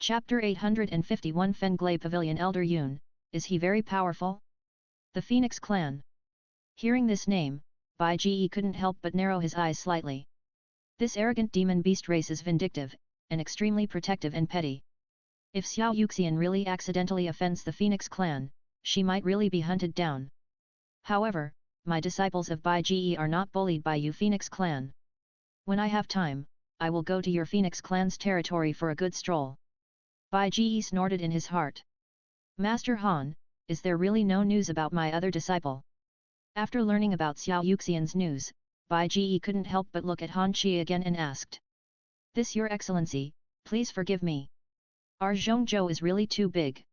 Chapter 851 Fenglay Pavilion. Elder Yun, is he very powerful? The Phoenix Clan. Hearing this name, Bai Ge couldn't help but narrow his eyes slightly. This arrogant demon beast race is vindictive, and extremely protective and petty. If Xiao Yuxian really accidentally offends the Phoenix Clan, she might really be hunted down. However, my disciples of Bai Ge are not bullied by you Phoenix Clan. When I have time, I will go to your Phoenix Clan's territory for a good stroll. Bai Ge snorted in his heart. Master Han, is there really no news about my other disciple? After learning about Xiao Yuxian's news, Bai Ge couldn't help but look at Han Qi again and asked. This Your Excellency, please forgive me. Our Zhongzhou is really too big.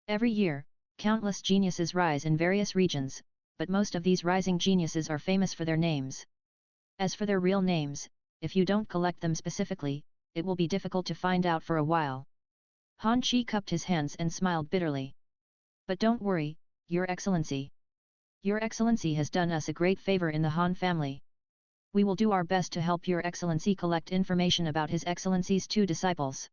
Every year, countless geniuses rise in various regions, but most of these rising geniuses are famous for their names. As for their real names, if you don't collect them specifically, it will be difficult to find out for a while. Han Qi cupped his hands and smiled bitterly. But don't worry, Your Excellency. Your Excellency has done us a great favor in the Han family. We will do our best to help Your Excellency collect information about His Excellency's two disciples.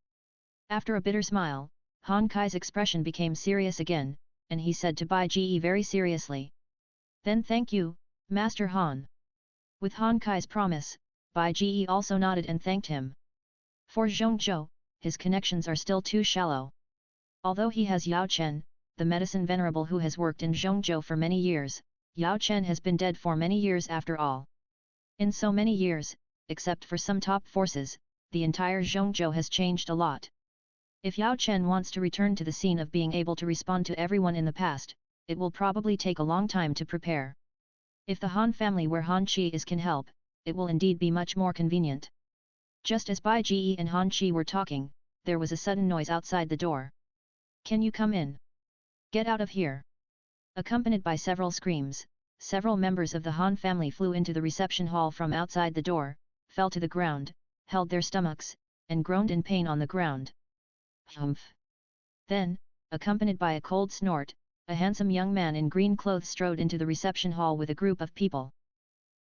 After a bitter smile, Han Kai's expression became serious again, and he said to Bai Ge very seriously. Then thank you, Master Han. With Han Kai's promise, Bai Ge also nodded and thanked him. For Zhongzhou, his connections are still too shallow. Although he has Yao Chen, the medicine venerable who has worked in Zhongzhou for many years, Yao Chen has been dead for many years after all. In so many years, except for some top forces, the entire Zhongzhou has changed a lot. If Yao Chen wants to return to the scene of being able to respond to everyone in the past, it will probably take a long time to prepare. If the Han family where Han Qi is can help, it will indeed be much more convenient. Just as Bai Ge and Han Qi were talking, there was a sudden noise outside the door. Can you come in? Get out of here! Accompanied by several screams, several members of the Han family flew into the reception hall from outside the door, fell to the ground, held their stomachs, and groaned in pain on the ground. Humph! Then, accompanied by a cold snort, a handsome young man in green clothes strode into the reception hall with a group of people.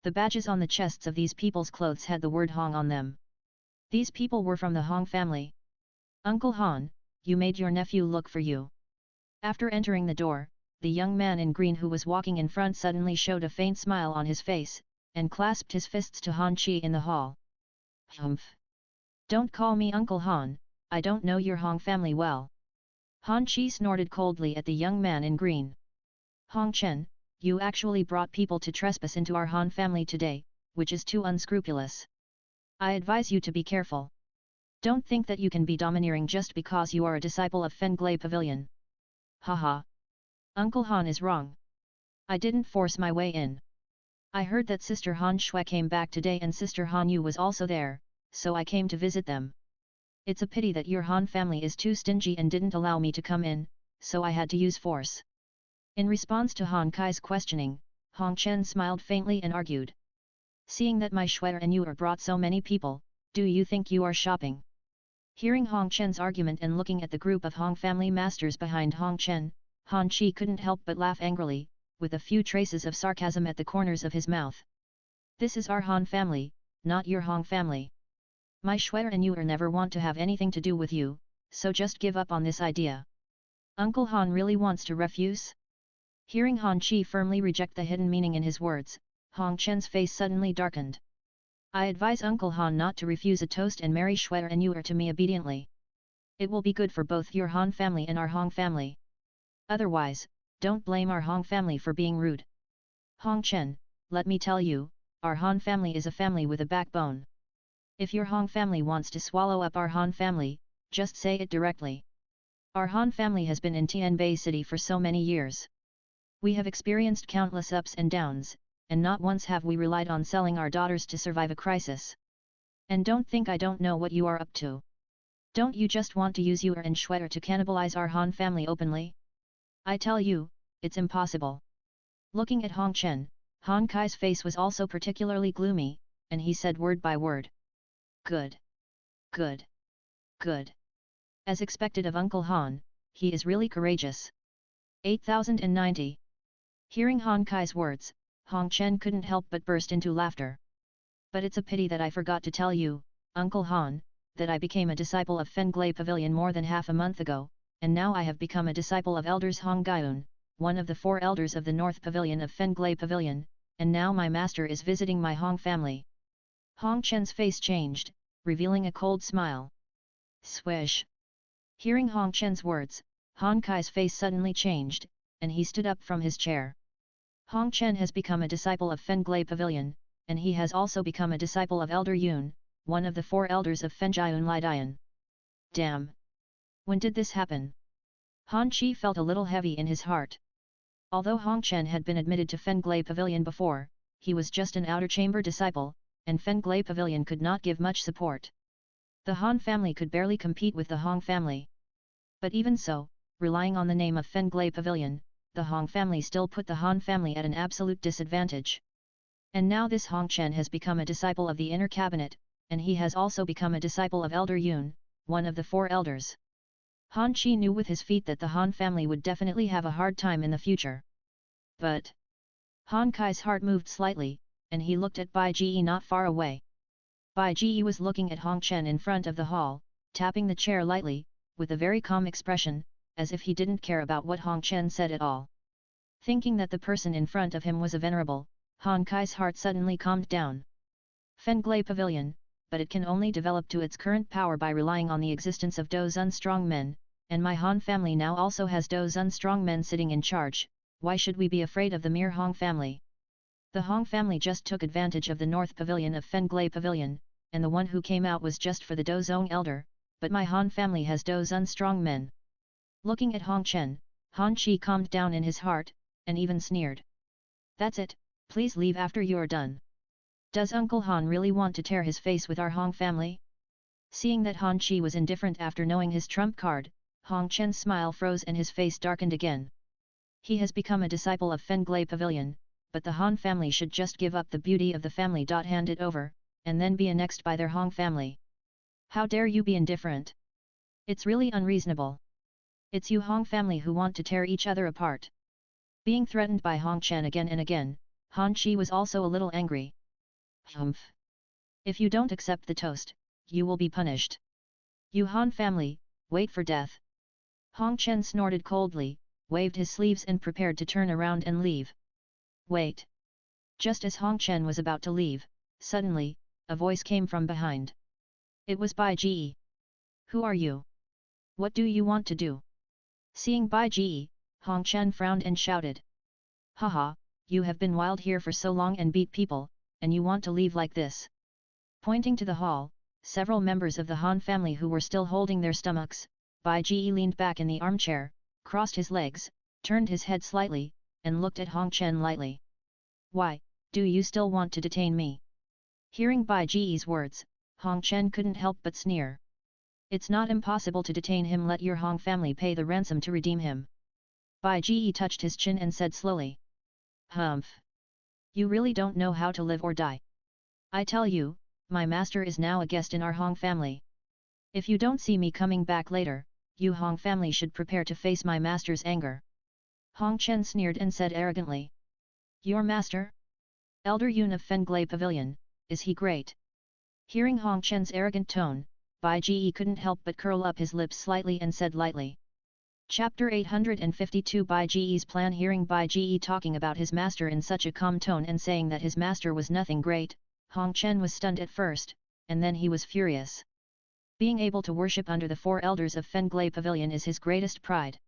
The badges on the chests of these people's clothes had the word Hong on them. These people were from the Hong family. Uncle Han, you made your nephew look for you. After entering the door, the young man in green who was walking in front suddenly showed a faint smile on his face, and clasped his fists to Han Qi in the hall. Humph! Don't call me Uncle Han, I don't know your Hong family well. Han Qi snorted coldly at the young man in green. Hong Chen, you actually brought people to trespass into our Han family today, which is too unscrupulous. I advise you to be careful. Don't think that you can be domineering just because you are a disciple of Fenglay Pavilion. Haha. Uncle Han is wrong. I didn't force my way in. I heard that Sister Han Shui came back today and Sister Han Yu was also there, so I came to visit them. It's a pity that your Han family is too stingy and didn't allow me to come in, so I had to use force. In response to Han Kai's questioning, Hong Chen smiled faintly and argued. Seeing that my Shui and you are brought so many people, do you think you are shopping? Hearing Hong Chen's argument and looking at the group of Hong family masters behind Hong Chen, Han Qi couldn't help but laugh angrily, with a few traces of sarcasm at the corners of his mouth. This is our Han family, not your Hong family. My Shui and you never want to have anything to do with you, so just give up on this idea. Uncle Han really wants to refuse? Hearing Han Qi firmly reject the hidden meaning in his words, Hong Chen's face suddenly darkened. I advise Uncle Han not to refuse a toast and marry Shui and you to me obediently. It will be good for both your Han family and our Hong family. Otherwise, don't blame our Hong family for being rude. Hong Chen, let me tell you, our Han family is a family with a backbone. If your Hong family wants to swallow up our Han family, just say it directly. Our Han family has been in Tianbei City for so many years. We have experienced countless ups and downs, and not once have we relied on selling our daughters to survive a crisis. And don't think I don't know what you are up to. Don't you just want to use Yuer and Shuer to cannibalize our Han family openly? I tell you, it's impossible. Looking at Hong Chen, Han Kai's face was also particularly gloomy, and he said word by word. Good. Good. Good. As expected of Uncle Han, he is really courageous. 8090. Hearing Han Kai's words, Hong Chen couldn't help but burst into laughter. But it's a pity that I forgot to tell you, Uncle Han, that I became a disciple of Fenglay Pavilion more than half a month ago, and now I have become a disciple of Elders Hong Gaiun, one of the 4 elders of the North Pavilion of Fenglay Pavilion, and now my master is visiting my Hong family. Hong Chen's face changed, revealing a cold smile. Swish! Hearing Hong Chen's words, Hong Kai's face suddenly changed, and he stood up from his chair. Hong Chen has become a disciple of Fenglay Pavilion, and he has also become a disciple of Elder Yun, one of the 4 elders of Fenjian Lidian. Damn! When did this happen? Han Chi felt a little heavy in his heart. Although Hong Chen had been admitted to Fenglay Pavilion before, he was just an outer chamber disciple, and Fenglay Pavilion could not give much support. The Han family could barely compete with the Hong family. But even so, relying on the name of Fenglay Pavilion, the Hong family still put the Han family at an absolute disadvantage. And now this Hong Chen has become a disciple of the inner cabinet, and he has also become a disciple of Elder Yun, one of the 4 elders. Han Chi knew with his feet that the Han family would definitely have a hard time in the future. But Han Kai's heart moved slightly, and he looked at Bai Ji not far away. Bai Ji was looking at Hong Chen in front of the hall, tapping the chair lightly, with a very calm expression, as if he didn't care about what Hong Chen said at all. Thinking that the person in front of him was a venerable, Han Kai's heart suddenly calmed down. Fenglay Pavilion, but it can only develop to its current power by relying on the existence of Douzun strong men, and my Han family now also has Douzun strong men sitting in charge. Why should we be afraid of the mere Hong family? The Hong family just took advantage of the North Pavilion of Fenglay Pavilion, and the one who came out was just for the Douzong elder, but my Han family has Douzun strong men. Looking at Hong Chen, Han Chi calmed down in his heart, and even sneered. That's it, please leave after you're done. Does Uncle Han really want to tear his face with our Hong family? Seeing that Han Chi was indifferent after knowing his trump card, Hong Chen's smile froze and his face darkened again. He has become a disciple of Fenglay Pavilion, but the Han family should just give up the beauty of the family. Hand it over, and then be annexed by their Hong family. How dare you be indifferent? It's really unreasonable. It's you Hong family who want to tear each other apart. Being threatened by Hong Chen again and again, Han Chi was also a little angry. Humph! If you don't accept the toast, you will be punished. You Han family, wait for death. Hong Chen snorted coldly, waved his sleeves and prepared to turn around and leave. Wait! Just as Hong Chen was about to leave, suddenly, a voice came from behind. It was Bai Ji. Who are you? What do you want to do? Seeing Bai Ji, Hong Chen frowned and shouted. Haha, you have been wild here for so long and beat people, and you want to leave like this. Pointing to the hall, several members of the Han family who were still holding their stomachs, Bai Ji leaned back in the armchair, crossed his legs, turned his head slightly, and looked at Hong Chen lightly. Why, do you still want to detain me? Hearing Bai Ji's words, Hong Chen couldn't help but sneer. It's not impossible to detain him. Let your Hong family pay the ransom to redeem him. Bai Ji touched his chin and said slowly. Humph! You really don't know how to live or die. I tell you, my master is now a guest in our Hong family. If you don't see me coming back later, you Hong family should prepare to face my master's anger. Hong Chen sneered and said arrogantly. Your master? Elder Yun of Fenglay Pavilion, is he great? Hearing Hong Chen's arrogant tone, Bai Ji couldn't help but curl up his lips slightly and said lightly. Chapter 852 Bai Ji's plan. Hearing Bai Ji talking about his master in such a calm tone and saying that his master was nothing great, Hong Chen was stunned at first, and then he was furious. Being able to worship under the 4 elders of Fenglay Pavilion is his greatest pride.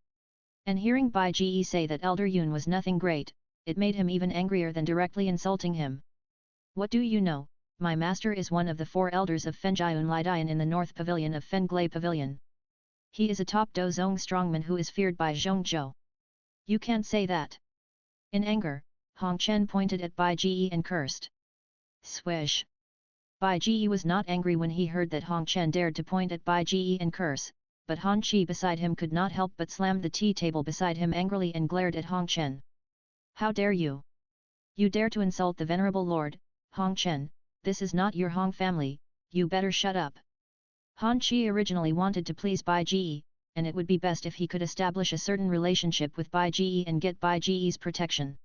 And hearing Bai Ji say that Elder Yun was nothing great, it made him even angrier than directly insulting him. What do you know? My master is one of the 4 elders of Fenjian Lidian in the North Pavilion of Fenglay Pavilion. He is a top Dozong strongman who is feared by Zhongzhou. You can't say that. In anger, Hong Chen pointed at Bai Ji and cursed. Swish! Bai Ji was not angry when he heard that Hong Chen dared to point at Bai Ji and curse, but Han Chi beside him could not help but slam the tea table beside him angrily and glared at Hong Chen. How dare you? You dare to insult the venerable lord, Hong Chen, this is not your Hong family, you better shut up. Han Chi originally wanted to please Bai Ji, and it would be best if he could establish a certain relationship with Bai Ji and get Bai Ji's protection.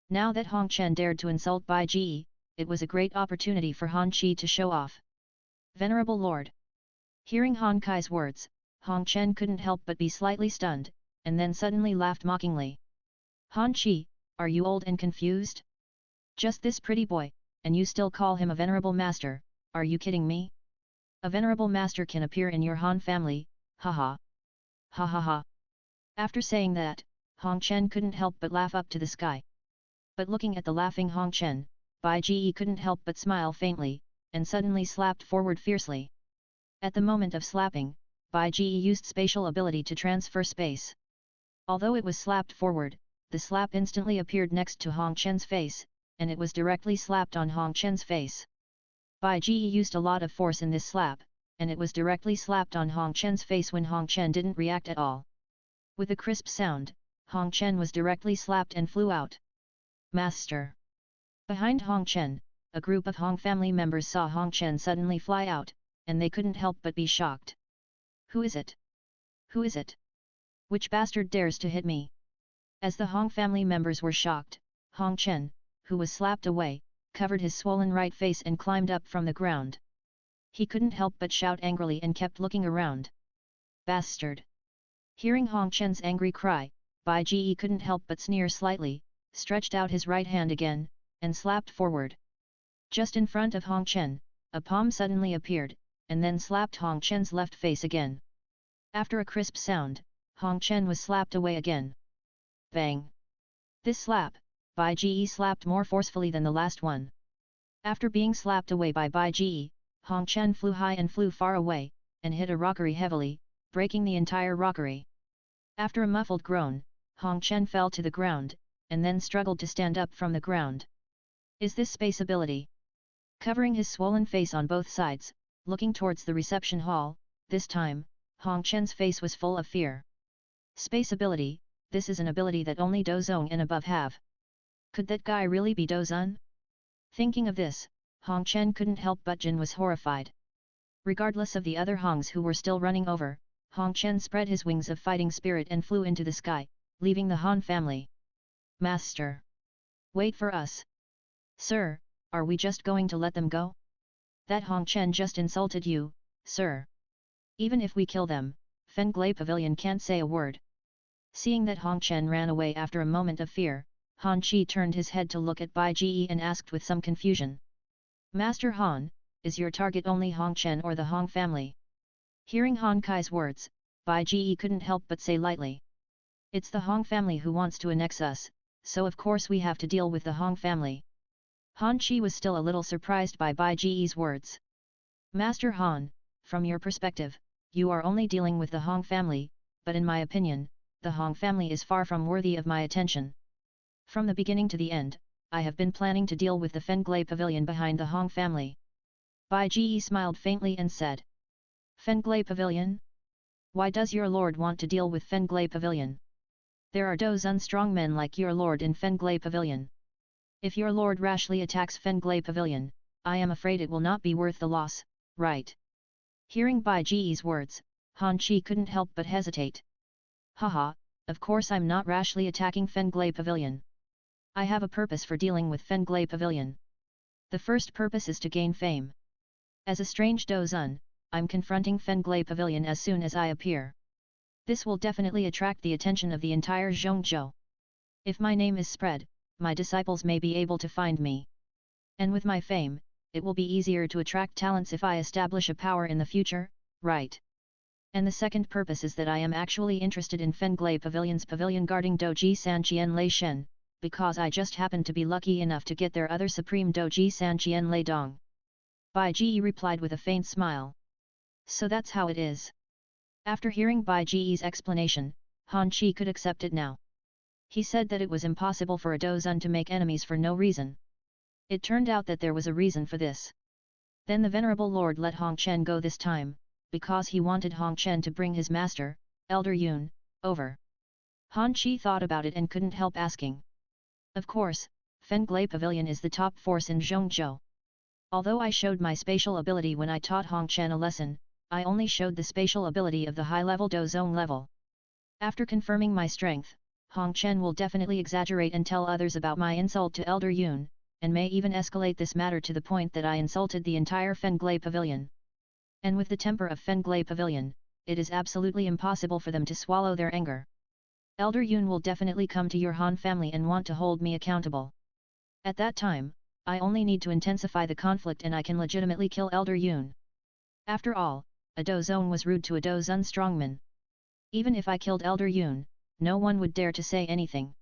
Now that Hong Chen dared to insult Bai Ji, it was a great opportunity for Han Chi to show off. Venerable Lord! Hearing Han Kai's words, Hong Chen couldn't help but be slightly stunned, and then suddenly laughed mockingly. Han Chi, are you old and confused? Just this pretty boy, and you still call him a venerable master, are you kidding me? A venerable master can appear in your Han family, haha. Ha ha ha. After saying that, Hong Chen couldn't help but laugh up to the sky. But looking at the laughing Hong Chen, Bai Ji couldn't help but smile faintly, and suddenly slapped forward fiercely. At the moment of slapping, Bai Ji used spatial ability to transfer space. Although it was slapped forward, the slap instantly appeared next to Hong Chen's face, and it was directly slapped on Hong Chen's face. Bai Ji used a lot of force in this slap, and it was directly slapped on Hong Chen's face when Hong Chen didn't react at all. With a crisp sound, Hong Chen was directly slapped and flew out. Master! Behind Hong Chen, a group of Hong family members saw Hong Chen suddenly fly out, and they couldn't help but be shocked. Who is it? Who is it? Which bastard dares to hit me? As the Hong family members were shocked, Hong Chen, who was slapped away, covered his swollen right face and climbed up from the ground. He couldn't help but shout angrily and kept looking around. Bastard! Hearing Hong Chen's angry cry, Bai Ji couldn't help but sneer slightly, stretched out his right hand again, and slapped forward. Just in front of Hong Chen, a palm suddenly appeared, and then slapped Hong Chen's left face again. After a crisp sound, Hong Chen was slapped away again. Bang! This slap, Bai Ji slapped more forcefully than the last one. After being slapped away by Bai Ji, Hong Chen flew high and flew far away, and hit a rockery heavily, breaking the entire rockery. After a muffled groan, Hong Chen fell to the ground, and then struggled to stand up from the ground. Is this space ability? Covering his swollen face on both sides, looking towards the reception hall, this time, Hong Chen's face was full of fear. Space ability, this is an ability that only Dozong and above have. Could that guy really be Dozun? Thinking of this, Hong Chen couldn't help but Jin was horrified. Regardless of the other Hongs who were still running over, Hong Chen spread his wings of fighting spirit and flew into the sky, leaving the Han family. Master! Wait for us! Sir, are we just going to let them go? That Hong Chen just insulted you, sir. Even if we kill them, Fenglai Pavilion can't say a word. Seeing that Hong Chen ran away after a moment of fear, Han Chi turned his head to look at Bai Ji and asked with some confusion. Master Han, is your target only Hong Chen or the Hong family? Hearing Han Kai's words, Bai Ji couldn't help but say lightly. It's the Hong family who wants to annex us, so of course we have to deal with the Hong family. Han Chi was still a little surprised by Bai Ji's words. Master Han, from your perspective, you are only dealing with the Hong family, but in my opinion, the Hong family is far from worthy of my attention. From the beginning to the end, I have been planning to deal with the Fenglai Pavilion behind the Hong family. Bai Ji smiled faintly and said. Fenglai Pavilion? Why does your lord want to deal with Fenglai Pavilion? There are Dozun strong men like your lord in Fenglai Pavilion. If your lord rashly attacks Fenglai Pavilion, I am afraid it will not be worth the loss, right? Hearing Bai Ji's words, Han Chi couldn't help but hesitate. Haha, of course I'm not rashly attacking Fenglai Pavilion. I have a purpose for dealing with Fenglai Pavilion. The first purpose is to gain fame. As a strange Dozun, I'm confronting Fenglai Pavilion as soon as I appear. This will definitely attract the attention of the entire Zhongzhou. If my name is spread, my disciples may be able to find me. And with my fame, it will be easier to attract talents if I establish a power in the future, right? And the second purpose is that I am actually interested in Fenglai Pavilion's pavilion guarding Doji Sanqian Lei Shen, because I just happen to be lucky enough to get their other supreme Doji Sanqian Lei Dong. Bai Ji replied with a faint smile. So that's how it is. After hearing Bai Ji's explanation, Han Chi could accept it now. He said that it was impossible for a Dozun to make enemies for no reason. It turned out that there was a reason for this. Then the venerable lord let Hong Chen go this time, because he wanted Hong Chen to bring his master, Elder Yun, over. Han Chi thought about it and couldn't help asking. Of course, Fenglai Pavilion is the top force in Zhongzhou. Although I showed my spatial ability when I taught Hong Chen a lesson, I only showed the spatial ability of the high-level Dozong level. After confirming my strength, Hong Chen will definitely exaggerate and tell others about my insult to Elder Yun, and may even escalate this matter to the point that I insulted the entire Fenglai Pavilion. And with the temper of Fenglay Pavilion, it is absolutely impossible for them to swallow their anger. Elder Yun will definitely come to your Han family and want to hold me accountable. At that time, I only need to intensify the conflict and I can legitimately kill Elder Yun. After all, a Dozone was rude to a Dozun strongman. Even if I killed Elder Yun, no one would dare to say anything.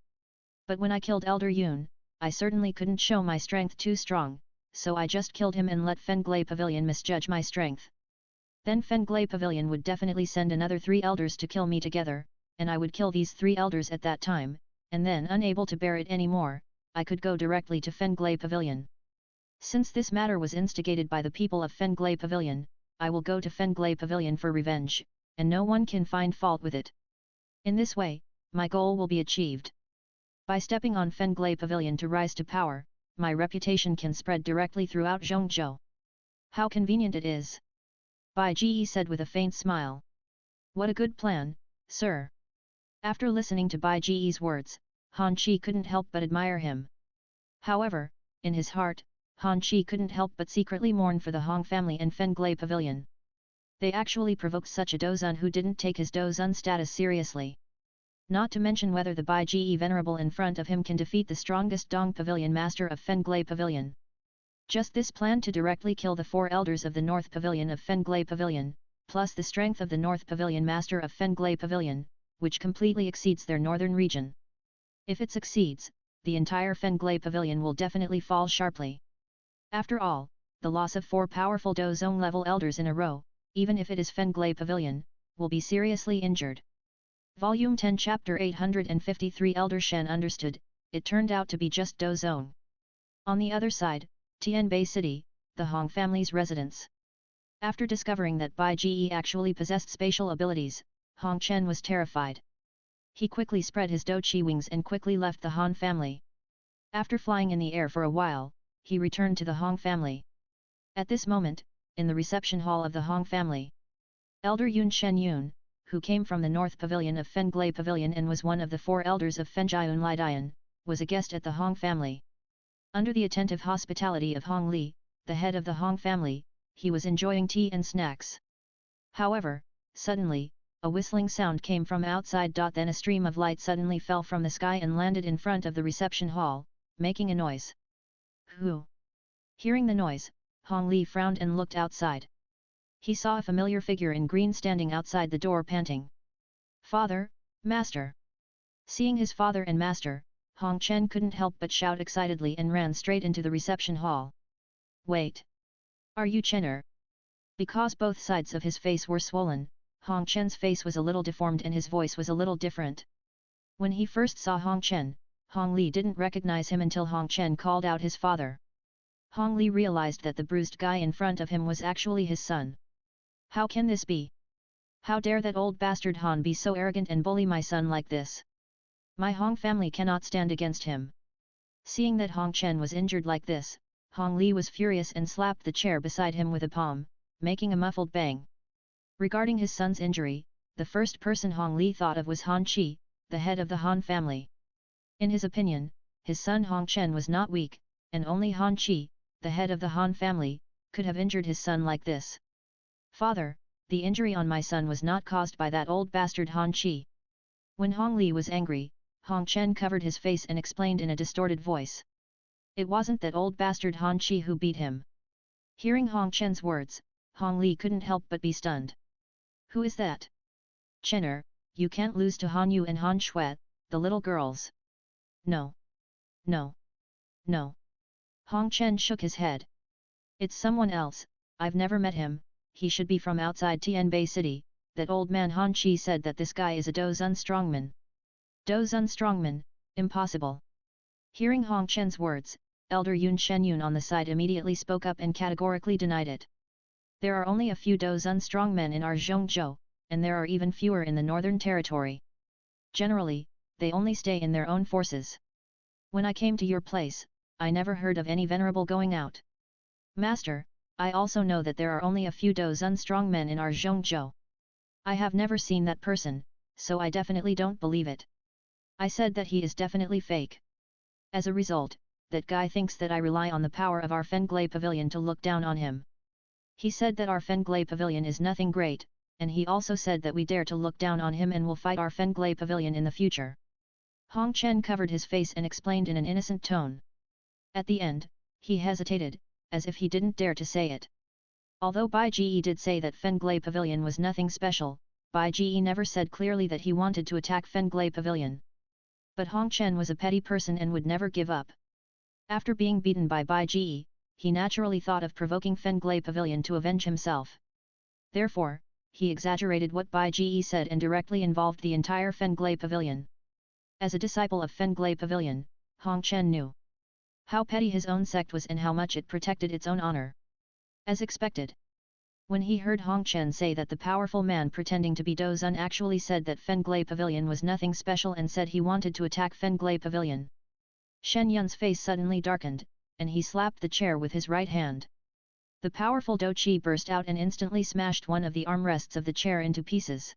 But when I killed Elder Yun, I certainly couldn't show my strength too strong, so I just killed him and let Fenglay Pavilion misjudge my strength. Then Fenglay Pavilion would definitely send another 3 elders to kill me together, and I would kill these 3 elders at that time, and then unable to bear it anymore, I could go directly to Fenglay Pavilion. Since this matter was instigated by the people of Fenglay Pavilion, I will go to Fenglay Pavilion for revenge, and no one can find fault with it. In this way, my goal will be achieved. By stepping on Fenglay Pavilion to rise to power, my reputation can spread directly throughout Zhongzhou. How convenient it is! Bai Ji said with a faint smile. What a good plan, sir! After listening to Bai Ji's words, Han Qi couldn't help but admire him. However, in his heart, Han Qi couldn't help but secretly mourn for the Hong family and Fenglay Pavilion. They actually provoked such a Dozun who didn't take his Dozun status seriously. Not to mention whether the Bai Ji venerable in front of him can defeat the strongest Dong Pavilion master of Fenglay Pavilion. Just this plan to directly kill the 4 elders of the North Pavilion of Fenglay Pavilion, plus the strength of the North Pavilion master of Fenglay Pavilion, which completely exceeds their northern region. If it succeeds, the entire Fenglay Pavilion will definitely fall sharply. After all, the loss of 4 powerful Dozone level elders in a row, even if it is Fenglay Pavilion, will be seriously injured. Volume 10 Chapter 853 Elder Shen understood, it turned out to be just Dozone. On the other side, Tianbei City, the Hong family's residence. After discovering that Bai Ji actually possessed spatial abilities, Hong Chen was terrified. He quickly spread his Doqi wings and quickly left the Han family. After flying in the air for a while, he returned to the Hong family. At this moment, in the reception hall of the Hong family, Elder Yun Shen Yun, who came from the North Pavilion of Fenglay Pavilion and was one of the 4 elders of Fenjian Lidian, was a guest at the Hong family. Under the attentive hospitality of Hong Li, the head of the Hong family, he was enjoying tea and snacks. However, suddenly, a whistling sound came from outside. Then a stream of light suddenly fell from the sky and landed in front of the reception hall, making a noise. Who? Hearing the noise, Hong Li frowned and looked outside. He saw a familiar figure in green standing outside the door panting. Father, Master! Seeing his father and master, Hong Chen couldn't help but shout excitedly and ran straight into the reception hall. Wait! Are you Chener? Because both sides of his face were swollen, Hong Chen's face was a little deformed and his voice was a little different. When he first saw Hong Chen, Hong Li didn't recognize him until Hong Chen called out his father. Hong Li realized that the bruised guy in front of him was actually his son. How can this be? How dare that old bastard Han be so arrogant and bully my son like this? My Hong family cannot stand against him. Seeing that Hong Chen was injured like this, Hong Li was furious and slapped the chair beside him with a palm, making a muffled bang. Regarding his son's injury, the first person Hong Li thought of was Han Qi, the head of the Han family. In his opinion, his son Hong Chen was not weak, and only Han Qi, the head of the Han family, could have injured his son like this. Father, the injury on my son was not caused by that old bastard Han Qi. When Hong Li was angry, Hong Chen covered his face and explained in a distorted voice. It wasn't that old bastard Han Qi who beat him. Hearing Hong Chen's words, Hong Li couldn't help but be stunned. Who is that? Chener, you can't lose to Han Yu and Han Shuet, the little girls. No. No. No. Hong Chen shook his head. It's someone else, I've never met him, he should be from outside Tianbei City, that old man Han Qi said that this guy is a Dozun strongman. Dozun strongman, impossible. Hearing Hong Chen's words, Elder Yun Shen Yun on the side immediately spoke up and categorically denied it. There are only a few Dozun strongmen in our Zhongzhou, and there are even fewer in the northern territory. Generally, they only stay in their own forces. When I came to your place, I never heard of any venerable going out. Master, I also know that there are only a few Dozun strongmen in our Zhongzhou. I have never seen that person, so I definitely don't believe it. I said that he is definitely fake. As a result, that guy thinks that I rely on the power of our Fenglay Pavilion to look down on him. He said that our Fenglay Pavilion is nothing great, and he also said that we dare to look down on him and will fight our Fenglay Pavilion in the future. Hong Chen covered his face and explained in an innocent tone. At the end, he hesitated, as if he didn't dare to say it. Although Bai Ji did say that Fenglay Pavilion was nothing special, Bai Ji never said clearly that he wanted to attack Fenglay Pavilion. But Hong Chen was a petty person and would never give up. After being beaten by Bai Ji, he naturally thought of provoking Fenglay Pavilion to avenge himself. Therefore, he exaggerated what Bai Ji said and directly involved the entire Fenglay Pavilion. As a disciple of Fenglay Pavilion, Hong Chen knew how petty his own sect was and how much it protected its own honor. As expected, when he heard Hong Chen say that the powerful man pretending to be Douzun actually said that Fenglay Pavilion was nothing special and said he wanted to attack Fenglay Pavilion, Shen Yun's face suddenly darkened, and he slapped the chair with his right hand. The powerful Do Qi burst out and instantly smashed one of the armrests of the chair into pieces.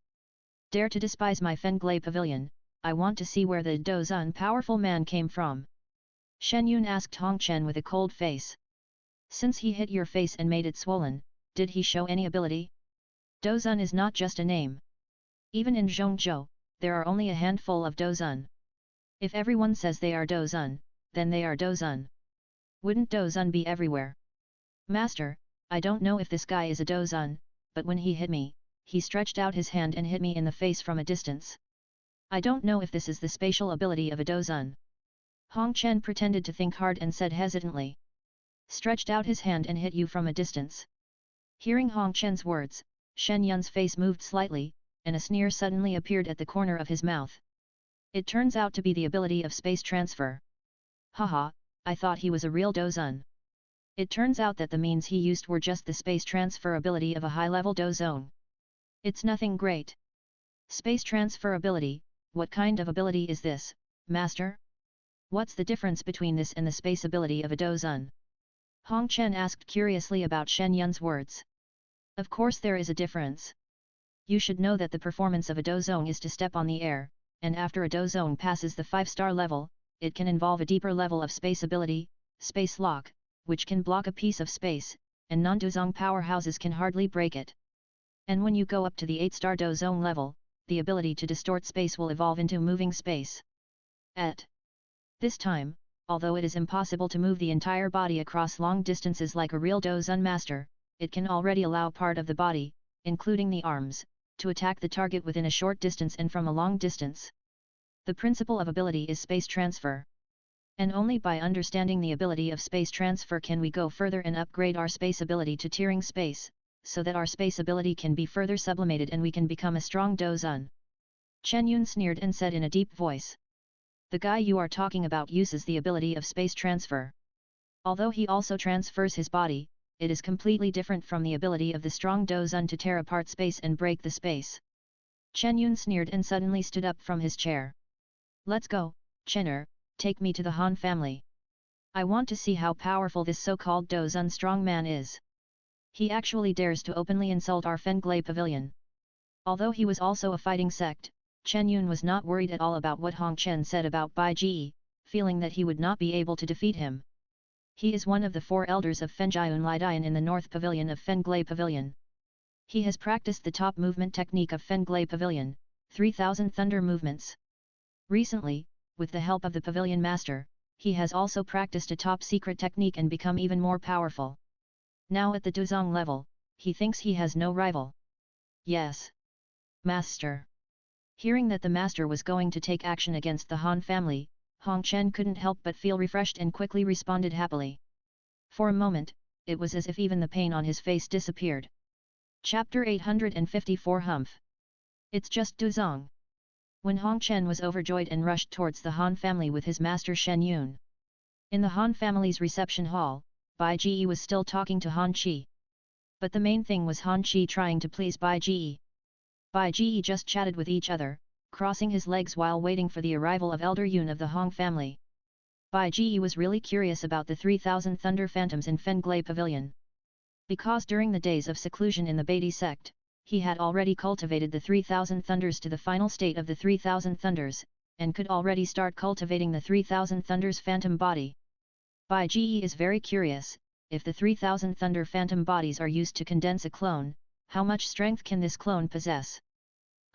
Dare to despise my Fenglay Pavilion, I want to see where the Douzun powerful man came from. Shen Yun asked Hong Chen with a cold face. Since he hit your face and made it swollen, did he show any ability? Douzun is not just a name. Even in Zhongzhou, there are only a handful of Douzun. If everyone says they are Douzun, then they are Douzun. Wouldn't Douzun be everywhere? Master, I don't know if this guy is a Douzun, but when he hit me, he stretched out his hand and hit me in the face from a distance. I don't know if this is the spatial ability of a Douzun. Hong Chen pretended to think hard and said hesitantly. Stretched out his hand and hit you from a distance. Hearing Hong Chen's words, Shen Yun's face moved slightly, and a sneer suddenly appeared at the corner of his mouth. It turns out to be the ability of space transfer. Haha, I thought he was a real Douzun. It turns out that the means he used were just the space transfer ability of a high-level Douzun. It's nothing great. Space transfer ability, what kind of ability is this, Master? What's the difference between this and the space ability of a Douzun? Hong Chen asked curiously about Shen Yun's words. Of course there is a difference. You should know that the performance of a Douzun is to step on the air, and after a Douzun passes the 5-star level, it can involve a deeper level of space ability, space lock, which can block a piece of space, and non-Douzun powerhouses can hardly break it. And when you go up to the 8-star Douzun level, the ability to distort space will evolve into moving space. At this time, although it is impossible to move the entire body across long distances like a real Douzun master, it can already allow part of the body, including the arms, to attack the target within a short distance and from a long distance. The principle of ability is space transfer. And only by understanding the ability of space transfer can we go further and upgrade our space ability to Tearing space, so that our space ability can be further sublimated and we can become a strong Douzun. Chen Yun sneered and said in a deep voice. The guy you are talking about uses the ability of space transfer. Although he also transfers his body, it is completely different from the ability of the strong Douzun to tear apart space and break the space. Chen Yun sneered and suddenly stood up from his chair. Let's go, Chener, take me to the Han family. I want to see how powerful this so-called Douzun strong man is. He actually dares to openly insult our Fenglay Pavilion. Although he was also a fighting sect, Chen Yun was not worried at all about what Hong Chen said about Bai Ji, feeling that he would not be able to defeat him. He is one of the 4 elders of Fenjian Lidian in the North Pavilion of Fenglay Pavilion. He has practiced the top movement technique of Fenglay Pavilion, 3000 thunder movements. Recently, with the help of the Pavilion Master, he has also practiced a top secret technique and become even more powerful. Now at the Douzun level, he thinks he has no rival. Yes. Master. Hearing that the master was going to take action against the Han family, Hong Chen couldn't help but feel refreshed and quickly responded happily. For a moment, it was as if even the pain on his face disappeared. Chapter 854 Humph. It's just Douzun. When Hong Chen was overjoyed and rushed towards the Han family with his master Shen Yun. In the Han family's reception hall, Bai Ji was still talking to Han Qi. But the main thing was Han Qi trying to please Bai Ji. Bai Ji just chatted with each other, crossing his legs while waiting for the arrival of Elder Yun of the Hong family. Bai Ji was really curious about the 3000 Thunder Phantoms in Fenglay Pavilion. Because during the days of seclusion in the Beatty sect, he had already cultivated the 3000 Thunders to the final state of the 3000 Thunders, and could already start cultivating the 3000 Thunders Phantom body. Bai Ji is very curious, if the 3000 thunder phantom bodies are used to condense a clone, how much strength can this clone possess?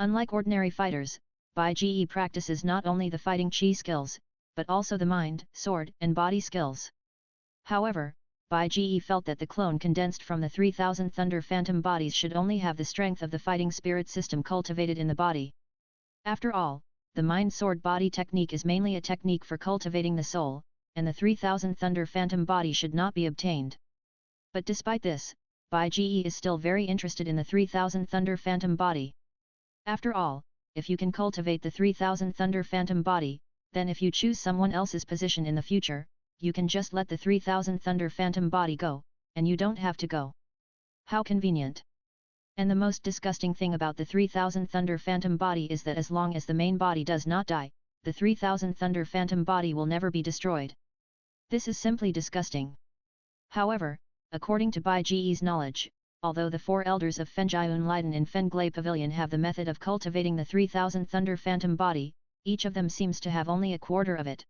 Unlike ordinary fighters, Bai Ji practices not only the fighting chi skills, but also the mind, sword, and body skills. However, Bai Ji felt that the clone condensed from the 3000 thunder phantom bodies should only have the strength of the fighting spirit system cultivated in the body. After all, the mind sword body technique is mainly a technique for cultivating the soul, and the 3000 thunder phantom body should not be obtained. But despite this, Bai Ji is still very interested in the 3000 thunder phantom body. After all, if you can cultivate the 3000 thunder phantom body, then if you choose someone else's position in the future, you can just let the 3000 thunder phantom body go, and you don't have to go. How convenient! And the most disgusting thing about the 3000 thunder phantom body is that as long as the main body does not die, the 3000 thunder phantom body will never be destroyed. This is simply disgusting. However, according to Bai Ji's knowledge, although the 4 elders of Fenjiun Leiden in Fenglei Pavilion have the method of cultivating the 3000 thunder phantom body, each of them seems to have only a quarter of it.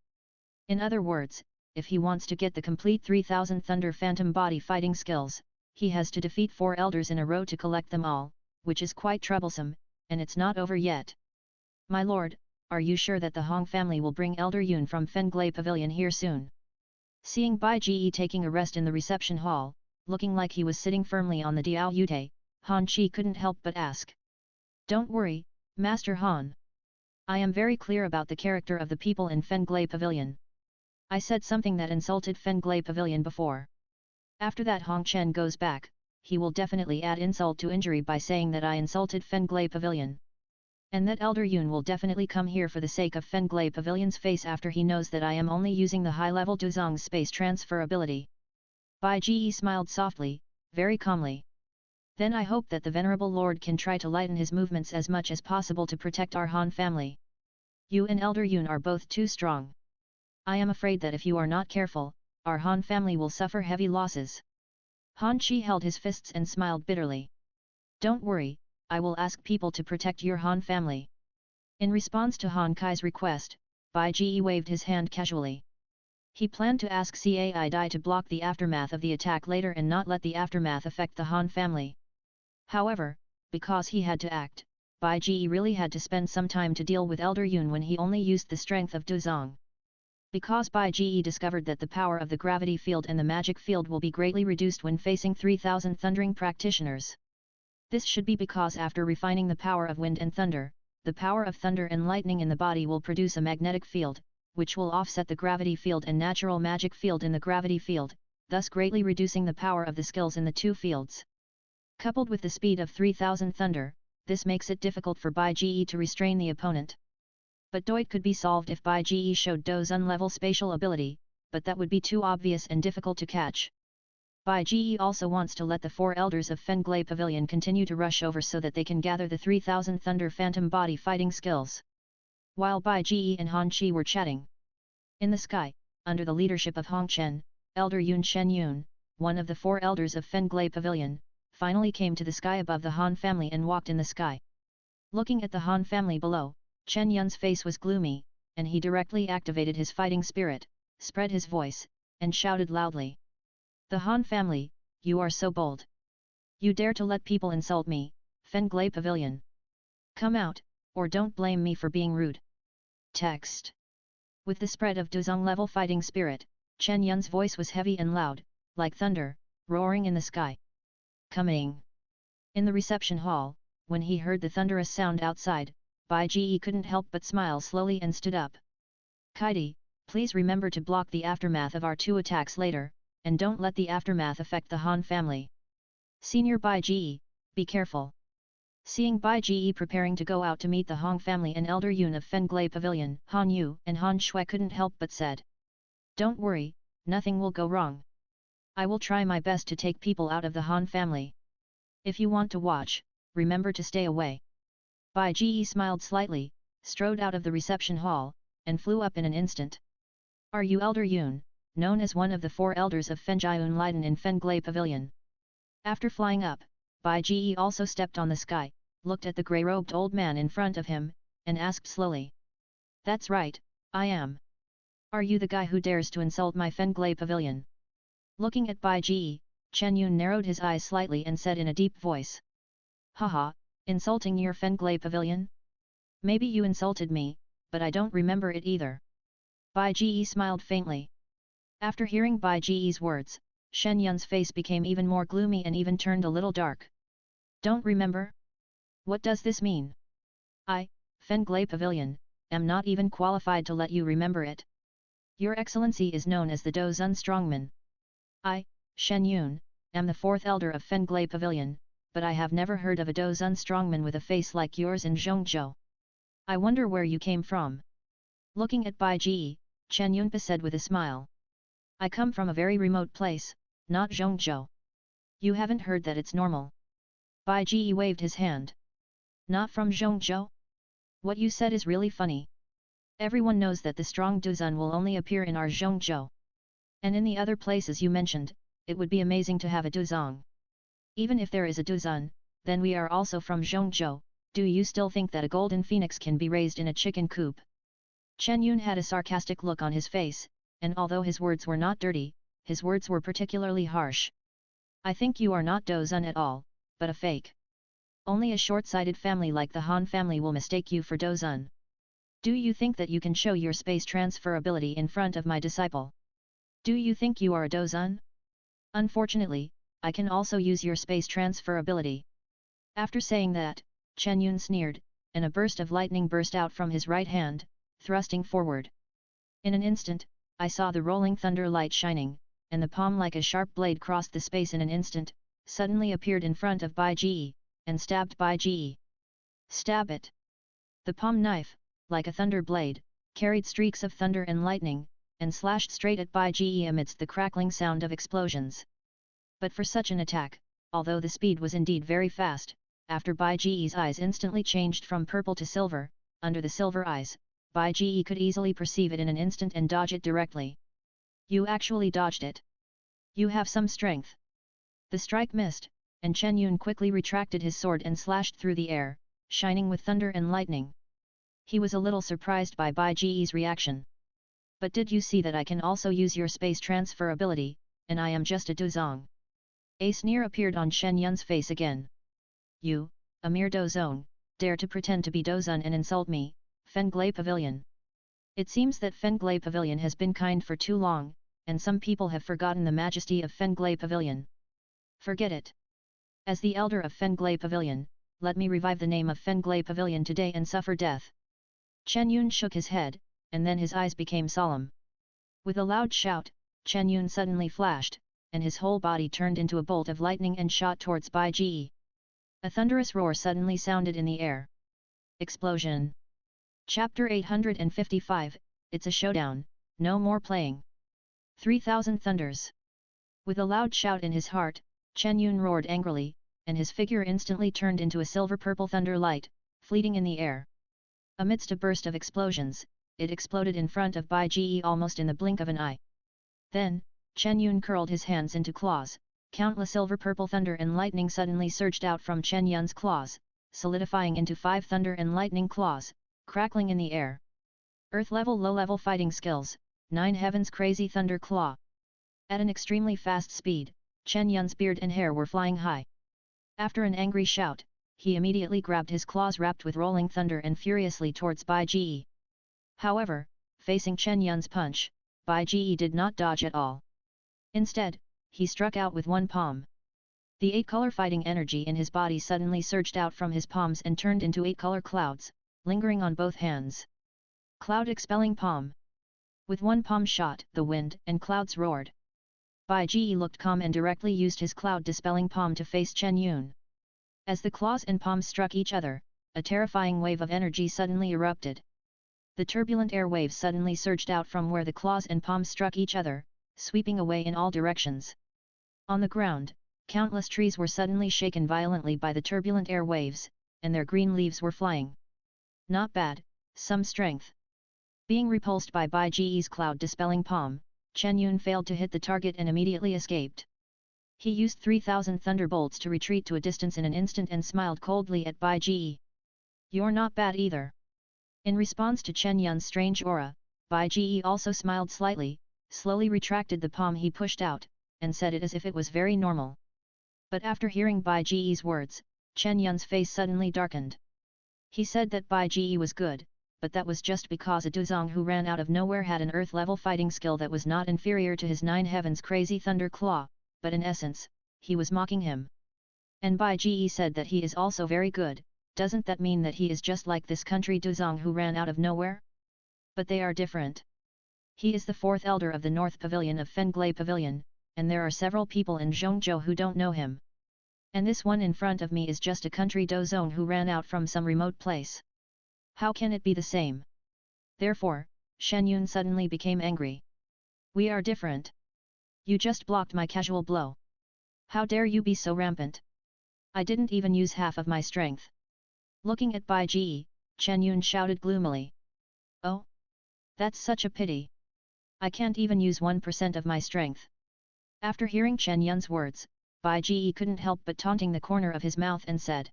In other words, if he wants to get the complete 3000 thunder phantom body fighting skills, he has to defeat 4 elders in a row to collect them all, which is quite troublesome, and it's not over yet. My lord, are you sure that the Hong family will bring Elder Yun from Fenglei Pavilion here soon? Seeing Bai Ji taking a rest in the reception hall, looking like he was sitting firmly on the Diao Yute, Han Chi couldn't help but ask. Don't worry, Master Han. I am very clear about the character of the people in Fenglei Pavilion. I said something that insulted Fenglei Pavilion before. After that Hong Chen goes back, he will definitely add insult to injury by saying that I insulted Fenglei Pavilion. And that Elder Yun will definitely come here for the sake of Fenglei Pavilion's face after he knows that I am only using the high-level Duzong's space transfer ability. Bai Ji smiled softly, very calmly. Then I hope that the Venerable Lord can try to lighten his movements as much as possible to protect our Han family. You and Elder Yun are both too strong. I am afraid that if you are not careful, our Han family will suffer heavy losses. Han Chi held his fists and smiled bitterly. Don't worry, I will ask people to protect your Han family. In response to Han Kai's request, Bai Ji waved his hand casually. He planned to ask Cai Dai to block the aftermath of the attack later and not let the aftermath affect the Han family. However, because he had to act, Bai Ji really had to spend some time to deal with Elder Yun when he only used the strength of Duzong. Because Bai Ji discovered that the power of the gravity field and the magic field will be greatly reduced when facing 3000 thundering practitioners. This should be because after refining the power of wind and thunder, the power of thunder and lightning in the body will produce a magnetic field, which will offset the gravity field and natural magic field in the gravity field, thus greatly reducing the power of the skills in the two fields. Coupled with the speed of 3000 thunder, this makes it difficult for Bai Ji to restrain the opponent. But Doit could be solved if Bai Ji showed Do's unlevel spatial ability, but that would be too obvious and difficult to catch. Bai Ji also wants to let the 4 elders of Fenglei Pavilion continue to rush over so that they can gather the 3000 thunder phantom body fighting skills. While Bai Ji and Han Chi were chatting in the sky, under the leadership of Hong Chen, Elder Yun Shen Yun, one of the 4 elders of Fenglei Pavilion, finally came to the sky above the Han family and walked in the sky. Looking at the Han family below, Chen Yun's face was gloomy, and he directly activated his fighting spirit, spread his voice, and shouted loudly. The Han family, you are so bold. You dare to let people insult me, Fenglei Pavilion. Come out, or don't blame me for being rude. Text. With the spread of Duzong level fighting spirit, Chen Yun's voice was heavy and loud, like thunder, roaring in the sky. Coming. In the reception hall, when he heard the thunderous sound outside, Bai Ji couldn't help but smile slowly and stood up. Kaidi, please remember to block the aftermath of our 2 attacks later, and don't let the aftermath affect the Han family. Senior Bai Ji, be careful. Seeing Bai Ji preparing to go out to meet the Hong family and Elder Yun of Fenglei Pavilion, Han Yu and Han Shui couldn't help but said. Don't worry, nothing will go wrong. I will try my best to take people out of the Han family. If you want to watch, remember to stay away. Bai Ji smiled slightly, strode out of the reception hall, and flew up in an instant. Are you Elder Yun, known as one of the 4 elders of Fenjiun Leiden in Fenglei Pavilion? After flying up, Bai Ji also stepped on the sky, looked at the grey-robed old man in front of him, and asked slowly. That's right, I am. Are you the guy who dares to insult my Fenglei Pavilion? Looking at Bai Ji, Chen Yun narrowed his eyes slightly and said in a deep voice. Haha, insulting your Fenglay Pavilion? Maybe you insulted me, but I don't remember it either. Bai Ji smiled faintly. After hearing Bai Ji's words, Shen Yun's face became even more gloomy and even turned a little dark. Don't remember? What does this mean? I, Fenglay Pavilion, am not even qualified to let you remember it. Your Excellency is known as the Douzun Strongman. I, Shen Yun, am the fourth elder of Fenglay Pavilion, but I have never heard of a Douzun Strongman with a face like yours in Zhongzhou. I wonder where you came from. Looking at Bai Ji, Chen Yunpa said with a smile. I come from a very remote place, not Zhongzhou. You haven't heard that it's normal. Bai Ji waved his hand. Not from Zhongzhou? What you said is really funny. Everyone knows that the strong Douzun will only appear in our Zhongzhou. And in the other places you mentioned, it would be amazing to have a Douzong. Even if there is a Douzun, then we are also from Zhongzhou. Do you still think that a golden phoenix can be raised in a chicken coop? Chen Yun had a sarcastic look on his face, and although his words were not dirty, his words were particularly harsh. I think you are not Douzun at all, but a fake. Only a short-sighted family like the Han family will mistake you for Douzun. Do you think that you can show your space transfer ability in front of my disciple? Do you think you are a Douzun? Unfortunately, I can also use your space transfer ability. After saying that, Chen Yun sneered, and a burst of lightning burst out from his right hand, thrusting forward. In an instant, I saw the rolling thunder light shining, and the palm like a sharp blade crossed the space in an instant, suddenly appeared in front of Bai Ji, and stabbed Bai Ji. Stab it! The palm knife, like a thunder blade, carried streaks of thunder and lightning, and slashed straight at Bai Ji amidst the crackling sound of explosions. But for such an attack, although the speed was indeed very fast, after Bai Ji's eyes instantly changed from purple to silver, under the silver eyes, Bai Ji could easily perceive it in an instant and dodge it directly. You actually dodged it. You have some strength. The strike missed, and Chen Yun quickly retracted his sword and slashed through the air, shining with thunder and lightning. He was a little surprised by Bai Ji's reaction. But did you see that I can also use your space transfer ability, and I am just a Douzong? A sneer appeared on Shen Yun's face again. You, a mere Douzong, dare to pretend to be Douzun and insult me, Fenglay Pavilion. It seems that Fenglay Pavilion has been kind for too long, and some people have forgotten the majesty of Fenglay Pavilion. Forget it. As the elder of Fenglay Pavilion, let me revive the name of Fenglay Pavilion today and suffer death. Chen Yun shook his head, and then his eyes became solemn. With a loud shout, Chen Yun suddenly flashed, and his whole body turned into a bolt of lightning and shot towards Bai Ji. A thunderous roar suddenly sounded in the air. Explosion. Chapter 855, It's a Showdown, no more playing. 3000 thunders. With a loud shout in his heart, Chen Yun roared angrily, and his figure instantly turned into a silver-purple thunder light, fleeting in the air. Amidst a burst of explosions, it exploded in front of Bai Ji almost in the blink of an eye. Then, Chen Yun curled his hands into claws. Countless silver-purple thunder and lightning suddenly surged out from Chen Yun's claws, solidifying into 5 thunder and lightning claws, crackling in the air. Earth-level low-level fighting skills, 9 heavens crazy thunder claw. At an extremely fast speed, Chen Yun's beard and hair were flying high. After an angry shout, he immediately grabbed his claws wrapped with rolling thunder and furiously towards Bai Ji. However, facing Chen Yun's punch, Bai Ji did not dodge at all. Instead, he struck out with one palm. The 8-color fighting energy in his body suddenly surged out from his palms and turned into 8-color clouds, lingering on both hands. Cloud expelling palm. With one palm shot, the wind and clouds roared. Bai Ji looked calm and directly used his cloud dispelling palm to face Chen Yun. As the claws and palms struck each other, a terrifying wave of energy suddenly erupted. The turbulent air waves suddenly surged out from where the claws and palms struck each other, sweeping away in all directions. On the ground, countless trees were suddenly shaken violently by the turbulent air waves, and their green leaves were flying. Not bad, some strength. Being repulsed by Bai Ji's cloud-dispelling palm, Chen Yun failed to hit the target and immediately escaped. He used 3000 thunderbolts to retreat to a distance in an instant and smiled coldly at Bai Ji. You're not bad either. In response to Chen Yun's strange aura, Bai Ji also smiled slightly, slowly retracted the palm he pushed out, and said it as if it was very normal. But after hearing Bai Ji's words, Chen Yun's face suddenly darkened. He said that Bai Ji was good, but that was just because a Duzong who ran out of nowhere had an earth-level fighting skill that was not inferior to his 9 heavens crazy thunder claw, but in essence, he was mocking him. And Bai Ji said that he is also very good, doesn't that mean that he is just like this country Duzong who ran out of nowhere? But they are different. He is the 4th elder of the North Pavilion of Fenglai Pavilion, and there are several people in Zhongzhou who don't know him. And this one in front of me is just a country Duzong who ran out from some remote place. How can it be the same? Therefore, Shen Yun suddenly became angry. We are different. You just blocked my casual blow. How dare you be so rampant? I didn't even use half of my strength. Looking at Bai Ji, Chen Yun shouted gloomily. Oh? That's such a pity. I can't even use 1% of my strength. After hearing Chen Yun's words, Bai Ji couldn't help but taunting the corner of his mouth and said.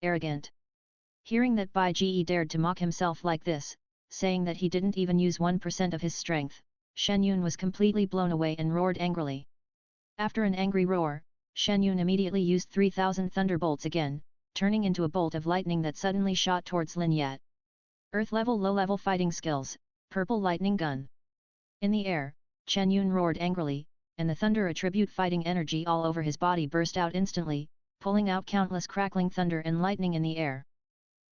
Arrogant. Hearing that Bai Ji dared to mock himself like this, saying that he didn't even use 1% of his strength, Shen Yun was completely blown away and roared angrily. After an angry roar, Shen Yun immediately used 3,000 thunderbolts again, turning into a bolt of lightning that suddenly shot towards Lin Yat. Earth-level low-level fighting skills, purple lightning gun. In the air, Chen Yun roared angrily, and the thunder attribute fighting energy all over his body burst out instantly, pulling out countless crackling thunder and lightning in the air.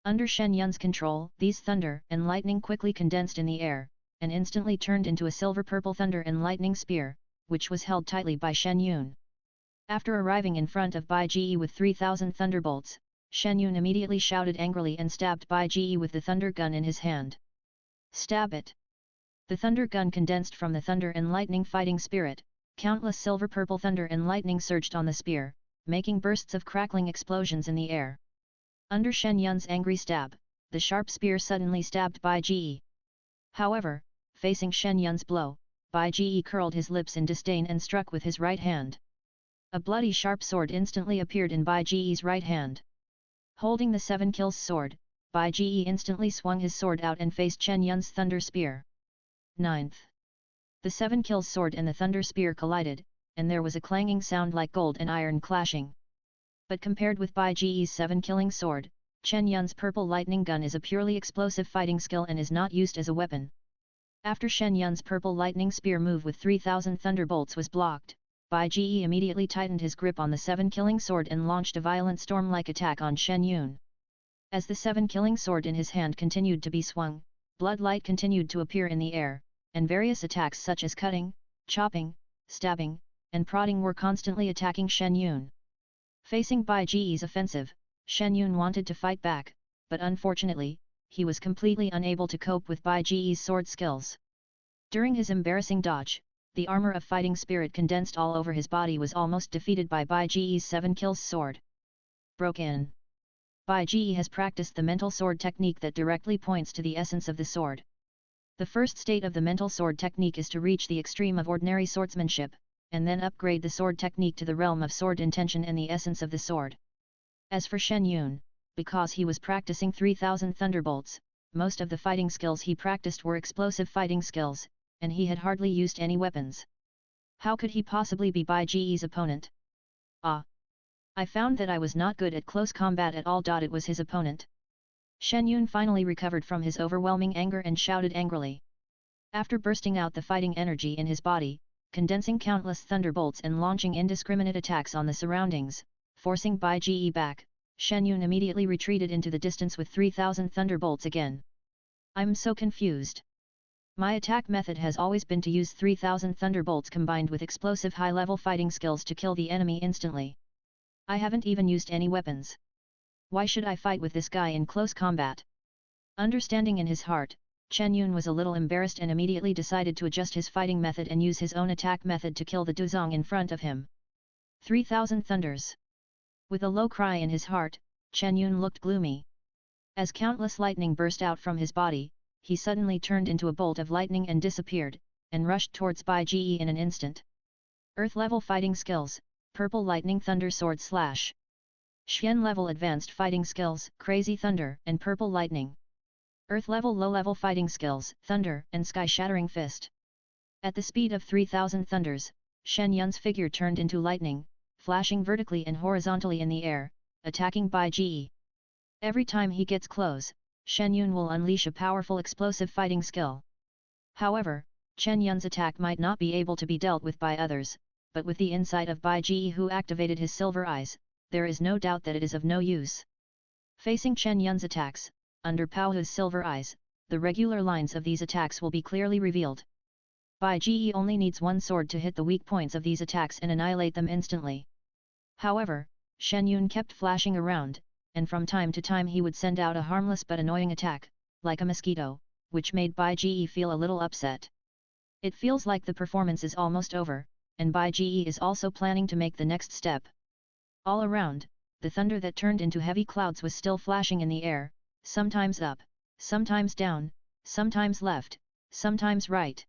Under Shen Yun's control, these thunder and lightning quickly condensed in the air, and instantly turned into a silver-purple thunder and lightning spear, which was held tightly by Shen Yun. After arriving in front of Bai Ji with 3,000 thunderbolts, Shen Yun immediately shouted angrily and stabbed Bai Ji with the thunder gun in his hand. Stab it! The thunder gun condensed from the thunder and lightning fighting spirit, countless silver-purple thunder and lightning surged on the spear, making bursts of crackling explosions in the air. Under Shen Yun's angry stab, the sharp spear suddenly stabbed Bai Ji. However, facing Shen Yun's blow, Bai Ji curled his lips in disdain and struck with his right hand. A bloody sharp sword instantly appeared in Bai Ji's right hand. Holding the 7 kills sword, Bai Ji instantly swung his sword out and faced Chen Yun's thunder spear. 9th. The 7 kills sword and the thunder spear collided, and there was a clanging sound like gold and iron clashing. But compared with Bai Ji's 7 killing sword, Chen Yun's purple lightning gun is a purely explosive fighting skill and is not used as a weapon. After Shen Yun's purple lightning spear move with 3,000 thunderbolts was blocked, Bai Ji immediately tightened his grip on the 7 killing sword and launched a violent storm-like attack on Shen Yun. As the 7 killing sword in his hand continued to be swung, blood light continued to appear in the air, and various attacks such as cutting, chopping, stabbing, and prodding were constantly attacking Shen Yun. Facing Bai Ji's offensive, Shen Yun wanted to fight back, but unfortunately, he was completely unable to cope with Bai Ji's sword skills. During his embarrassing dodge, the armor of fighting spirit condensed all over his body was almost defeated by Bai Ji's 7 kills sword. Broken. Bai Ji has practiced the mental sword technique that directly points to the essence of the sword. The first state of the mental sword technique is to reach the extreme of ordinary swordsmanship, and then upgrade the sword technique to the realm of sword intention and the essence of the sword. As for Shen Yun, because he was practicing 3,000 thunderbolts, most of the fighting skills he practiced were explosive fighting skills, and he had hardly used any weapons. How could he possibly be Bai Ji's opponent? Ah! I found that I was not good at close combat at all. It was his opponent. Shen Yun finally recovered from his overwhelming anger and shouted angrily. After bursting out the fighting energy in his body, condensing countless thunderbolts and launching indiscriminate attacks on the surroundings, forcing Bai Ji back, Shen Yun immediately retreated into the distance with 3,000 thunderbolts again. I'm so confused. My attack method has always been to use 3,000 thunderbolts combined with explosive high-level fighting skills to kill the enemy instantly. I haven't even used any weapons. Why should I fight with this guy in close combat? Understanding in his heart, Chen Yun was a little embarrassed and immediately decided to adjust his fighting method and use his own attack method to kill the Duzong in front of him. 3,000 thunders. With a low cry in his heart, Chen Yun looked gloomy. As countless lightning burst out from his body, he suddenly turned into a bolt of lightning and disappeared, and rushed towards Bai Ji in an instant. Earth-level fighting skills, Purple Lightning Thunder Sword Slash. Xian-level advanced fighting skills, Crazy Thunder and Purple Lightning. Earth-level low-level fighting skills, Thunder and Sky-Shattering Fist. At the speed of 3,000 thunders, Shen Yun's figure turned into lightning, flashing vertically and horizontally in the air, attacking Bai Ji. Every time he gets close, Shen Yun will unleash a powerful explosive fighting skill. However, Chen Yun's attack might not be able to be dealt with by others, but with the insight of Bai Ji who activated his silver eyes, there is no doubt that it is of no use. Facing Chen Yun's attacks, under Pao Hu's silver eyes, the regular lines of these attacks will be clearly revealed. Bai Ji only needs one sword to hit the weak points of these attacks and annihilate them instantly. However, Shen Yun kept flashing around, and from time to time he would send out a harmless but annoying attack, like a mosquito, which made Bai Ji feel a little upset. It feels like the performance is almost over, and Bai Ji is also planning to make the next step. All around, the thunder that turned into heavy clouds was still flashing in the air, sometimes up, sometimes down, sometimes left, sometimes right.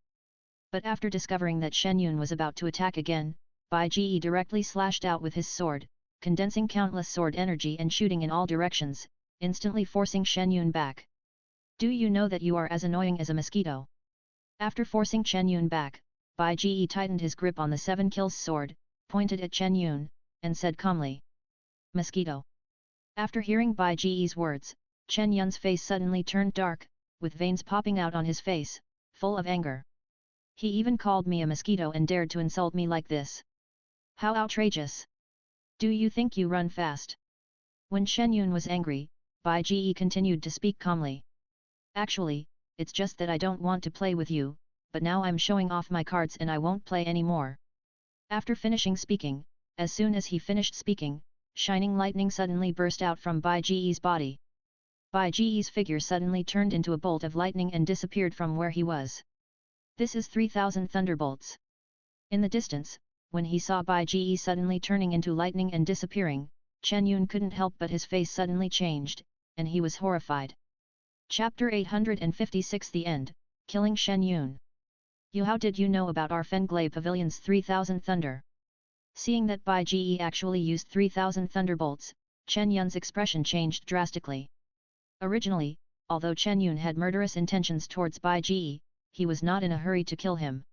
But after discovering that Shen Yun was about to attack again, Bai Ji directly slashed out with his sword, condensing countless sword energy and shooting in all directions, instantly forcing Shen Yun back. Do you know that you are as annoying as a mosquito? After forcing Shen Yun back, Bai Ji tightened his grip on the 7 kills sword, pointed at Shen Yun, and said calmly, "Mosquito." After hearing Bai Ji's words, Chen Yun's face suddenly turned dark, with veins popping out on his face, full of anger. He even called me a mosquito and dared to insult me like this. How outrageous! Do you think you run fast? When Shen Yun was angry, Bai Ji continued to speak calmly. Actually, it's just that I don't want to play with you, but now I'm showing off my cards and I won't play anymore. After finishing speaking, as soon as he finished speaking, shining lightning suddenly burst out from Bai Ji's body. Bai Ji's figure suddenly turned into a bolt of lightning and disappeared from where he was. This is 3,000 thunderbolts. In the distance, when he saw Bai Ji suddenly turning into lightning and disappearing, Chen Yun couldn't help but his face suddenly changed, and he was horrified. Chapter 856 The End, Killing Shen Yun. How did you know about our Fenglay Pavilion's 3,000 thunder? Seeing that Bai Ji actually used 3,000 thunderbolts, Chen Yun's expression changed drastically. Originally, although Chen Yun had murderous intentions towards Bai Ji, he was not in a hurry to kill him.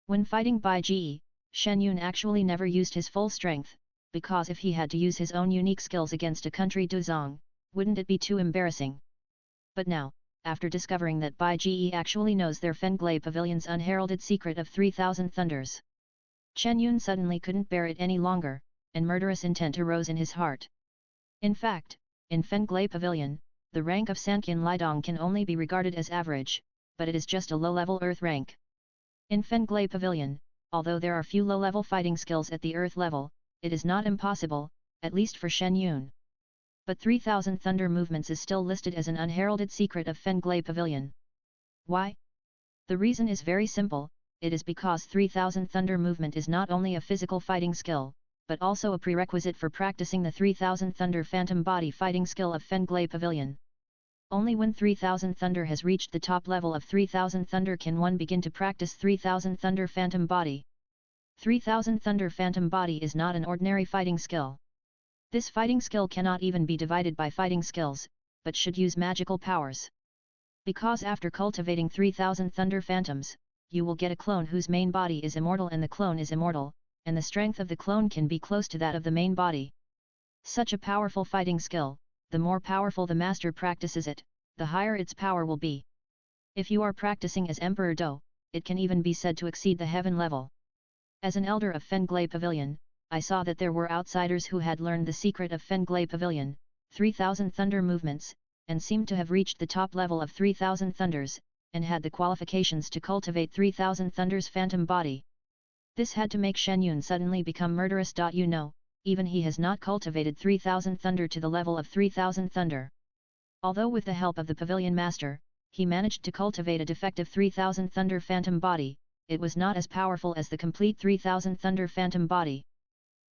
When fighting Bai Ji, Shen Yun actually never used his full strength, because if he had to use his own unique skills against a country Duzong, wouldn't it be too embarrassing? But now, after discovering that Bai Ji actually knows their Fenglay Pavilion's unheralded secret of 3,000 thunders, Chen Yun suddenly couldn't bear it any longer, and murderous intent arose in his heart. In fact, in Fenglay Pavilion, the rank of Sanqian Lidong can only be regarded as average, but it is just a low-level earth rank. In Fenglay Pavilion, although there are few low-level fighting skills at the earth level, it is not impossible, at least for Shen Yun. But 3,000 thunder movements is still listed as an unheralded secret of Fenglay Pavilion. Why? The reason is very simple, it is because 3,000 thunder movement is not only a physical fighting skill, but also a prerequisite for practicing the 3,000 thunder phantom body fighting skill of Fenglay Pavilion. Only when 3,000 thunder has reached the top level of 3,000 thunder can one begin to practice 3,000 thunder phantom body. 3,000 thunder phantom body is not an ordinary fighting skill. This fighting skill cannot even be divided by fighting skills, but should use magical powers. Because after cultivating 3,000 thunder phantoms, you will get a clone whose main body is immortal and the clone is immortal, and the strength of the clone can be close to that of the main body. Such a powerful fighting skill, the more powerful the master practices it, the higher its power will be. If you are practicing as Emperor Do, it can even be said to exceed the heaven level. As an elder of Fenglay Pavilion, I saw that there were outsiders who had learned the secret of Fenglay Pavilion, 3,000 thunder movements, and seemed to have reached the top level of 3,000 thunders, and had the qualifications to cultivate 3,000 thunders phantom body. This had to make Shen Yun suddenly become murderous. Even he has not cultivated 3,000 thunder to the level of 3,000 thunder. Although with the help of the Pavilion Master, he managed to cultivate a defective 3,000 thunder phantom body, it was not as powerful as the complete 3,000 thunder phantom body.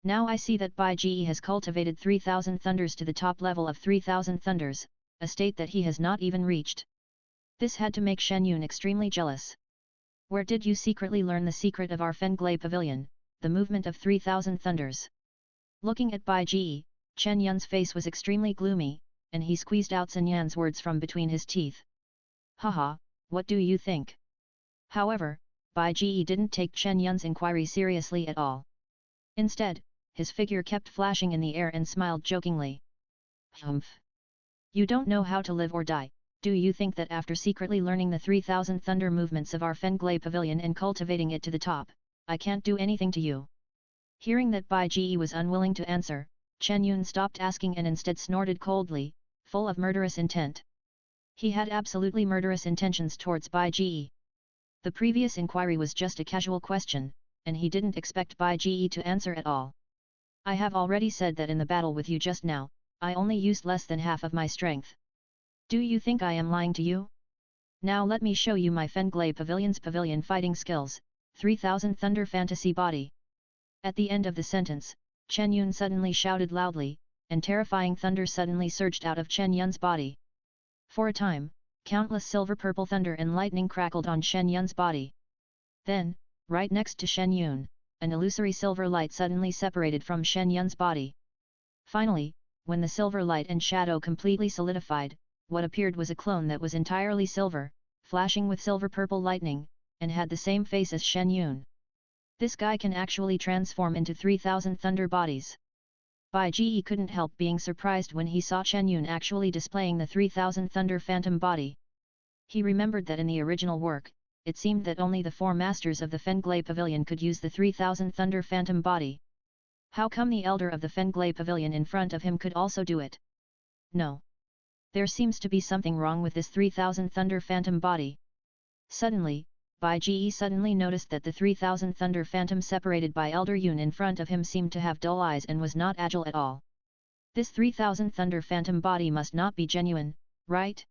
Now I see that Bai Ji has cultivated 3,000 thunders to the top level of 3,000 thunders, a state that he has not even reached. This had to make Shen Yun extremely jealous. Where did you secretly learn the secret of our Fenglay Pavilion, the movement of 3,000 thunders? Looking at Bai Ji, Chen Yun's face was extremely gloomy, and he squeezed out Sun Yan's words from between his teeth. Haha, what do you think? However, Bai Ji didn't take Chen Yun's inquiry seriously at all. Instead, his figure kept flashing in the air and smiled jokingly. Humph! You don't know how to live or die. Do you think that after secretly learning the 3000 thunder movements of our Fenglay Pavilion and cultivating it to the top, I can't do anything to you? Hearing that Bai Ji was unwilling to answer, Chen Yun stopped asking and instead snorted coldly, full of murderous intent. He had absolutely murderous intentions towards Bai Ji. The previous inquiry was just a casual question, and he didn't expect Bai Ji to answer at all. I have already said that in the battle with you just now, I only used less than half of my strength. Do you think I am lying to you? Now let me show you my Fenglay Pavilion's pavilion fighting skills, 3000 Thunder Fantasy Body. At the end of the sentence, Chen Yun suddenly shouted loudly, and terrifying thunder suddenly surged out of Chen Yun's body. For a time, countless silver-purple thunder and lightning crackled on Shen Yun's body. Then, right next to Shen Yun, an illusory silver light suddenly separated from Shen Yun's body. Finally, when the silver light and shadow completely solidified, what appeared was a clone that was entirely silver, flashing with silver-purple lightning, and had the same face as Shen Yun. This guy can actually transform into 3000 thunder bodies. Bai Ji couldn't help being surprised when he saw Chen Yun actually displaying the 3000 thunder phantom body. He remembered that in the original work, it seemed that only the 4 masters of the Fenglay Pavilion could use the 3000 thunder phantom body. How come the elder of the Fenglay Pavilion in front of him could also do it? No. There seems to be something wrong with this 3000 thunder phantom body. Suddenly, Bai Ji suddenly noticed that the 3000 thunder phantom separated by Elder Yun in front of him seemed to have dull eyes and was not agile at all. This 3000 thunder phantom body must not be genuine, right?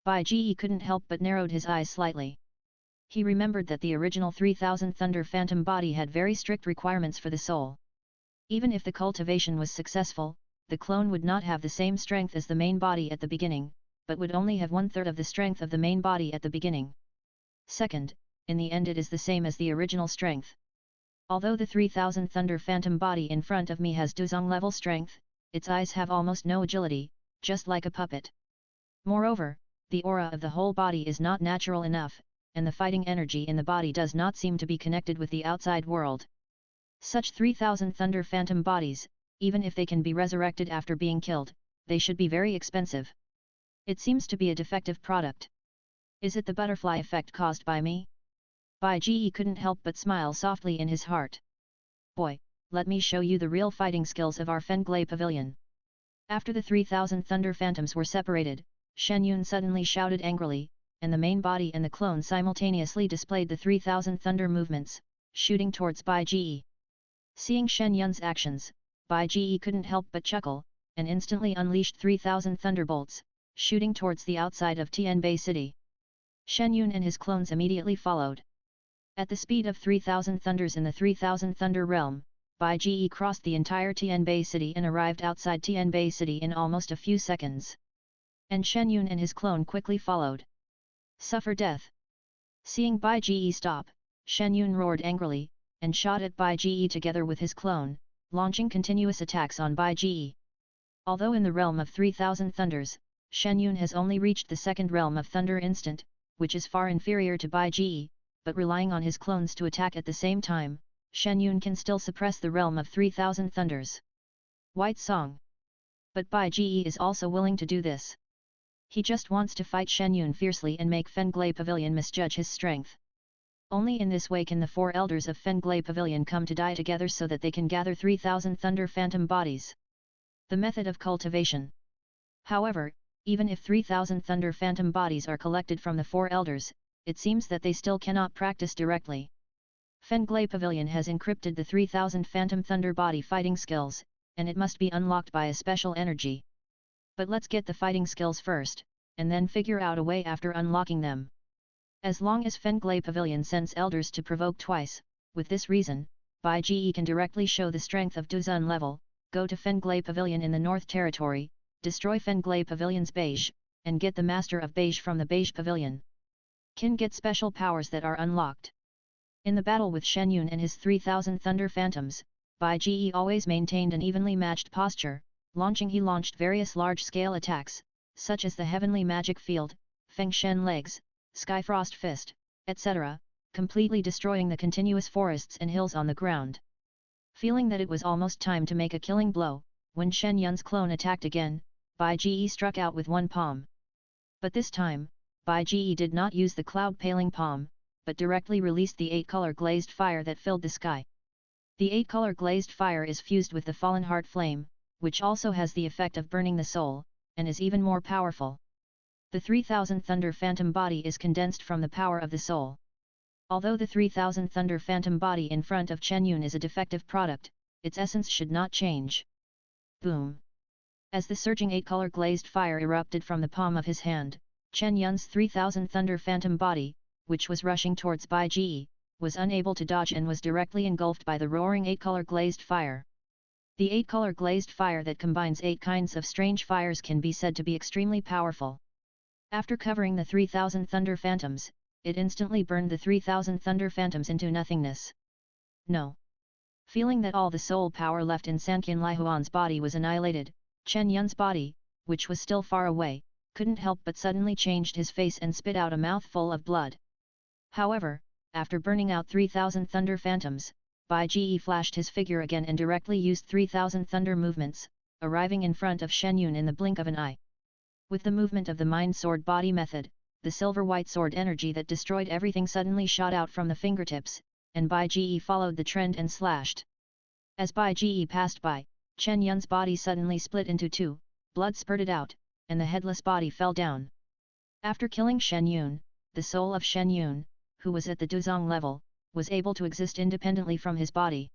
Bai Ji couldn't help but narrowed his eyes slightly. He remembered that the original 3000 thunder phantom body had very strict requirements for the soul. Even if the cultivation was successful, the clone would not have the same strength as the main body at the beginning, but would only have 1/3 of the strength of the main body at the beginning. Second, in the end it is the same as the original strength. Although the 3000 Thunder Phantom body in front of me has Duzong level strength, its eyes have almost no agility, just like a puppet. Moreover, the aura of the whole body is not natural enough, and the fighting energy in the body does not seem to be connected with the outside world. Such 3000 Thunder Phantom bodies, even if they can be resurrected after being killed, they should be very expensive. It seems to be a defective product. Is it the butterfly effect caused by me? Bai Ji couldn't help but smile softly in his heart. Boy, let me show you the real fighting skills of our Fenglay Pavilion. After the 3000 Thunder Phantoms were separated, Shen Yun suddenly shouted angrily, and the main body and the clone simultaneously displayed the 3000 Thunder movements, shooting towards Bai Ji. Seeing Shen Yun's actions, Bai Ji couldn't help but chuckle, and instantly unleashed 3000 thunderbolts, shooting towards the outside of Tianbei City. Shen Yun and his clones immediately followed. At the speed of 3000 thunders in the 3000 Thunder Realm, Bai Ji crossed the entire Tianbei City and arrived outside Tianbei City in almost a few seconds. And Shen Yun and his clone quickly followed. Suffer death! Seeing Bai Ji stop, Shen Yun roared angrily, and shot at Bai Ji together with his clone, launching continuous attacks on Bai Ji. Although in the realm of 3000 thunders, Shen Yun has only reached the second realm of thunder instant, which is far inferior to Bai Ji, but relying on his clones to attack at the same time, Shen Yun can still suppress the realm of 3000 thunders. White Song. But Bai Ji is also willing to do this. He just wants to fight Shen Yun fiercely and make Fenglay Pavilion misjudge his strength. Only in this way can the 4 elders of Fenglay Pavilion come to die together so that they can gather 3000 Thunder Phantom bodies. The method of cultivation. However, even if 3000 Thunder Phantom bodies are collected from the 4 elders, it seems that they still cannot practice directly. Fenglay Pavilion has encrypted the 3000 Phantom Thunder body fighting skills, and it must be unlocked by a special energy. But let's get the fighting skills first, and then figure out a way after unlocking them. As long as Fenglay Pavilion sends elders to provoke twice, with this reason, Bai Ji can directly show the strength of Duzun level, go to Fenglay Pavilion in the North Territory, destroy Fenglay Pavilion's Beige, and get the Master of Beige from the Beige Pavilion. Can get special powers that are unlocked. In the battle with Shen Yun and his 3000 Thunder Phantoms, Bai Ji always maintained an evenly matched posture, he launched various large-scale attacks, such as the Heavenly Magic Field, Feng Shen Legs, Skyfrost Fist, etc., completely destroying the continuous forests and hills on the ground. Feeling that it was almost time to make a killing blow, when Shen Yun's clone attacked again, Bai Ji struck out with one palm. But this time, Bai Ji did not use the cloud-paling palm, but directly released the 8-color glazed fire that filled the sky. The 8-color glazed fire is fused with the fallen heart flame, which also has the effect of burning the soul, and is even more powerful. The 3000 Thunder Phantom Body is condensed from the power of the soul. Although the 3000 Thunder Phantom Body in front of Chen Yun is a defective product, its essence should not change. Boom! As the surging 8-color glazed fire erupted from the palm of his hand, Chen Yun's 3000 Thunder Phantom Body, which was rushing towards Bai Ji, was unable to dodge and was directly engulfed by the roaring 8-color glazed fire. The 8-color glazed fire that combines 8 kinds of strange fires can be said to be extremely powerful. After covering the 3000 Thunder Phantoms, it instantly burned the 3000 Thunder Phantoms into nothingness. No. Feeling that all the soul power left in Sanqian Lihuan's body was annihilated, Chen Yun's body, which was still far away, couldn't help but suddenly changed his face and spit out a mouthful of blood. However, after burning out 3000 Thunder Phantoms, Bai Ji flashed his figure again and directly used 3000 Thunder movements, arriving in front of Shen Yun in the blink of an eye. With the movement of the Mind Sword Body method, the silver-white sword energy that destroyed everything suddenly shot out from the fingertips, and Bai Ji followed the trend and slashed. As Bai Ji passed by, Chen Yun's body suddenly split into two, blood spurted out, and the headless body fell down. After killing Shen Yun, the soul of Shen Yun, who was at the Duzong level, was able to exist independently from his body.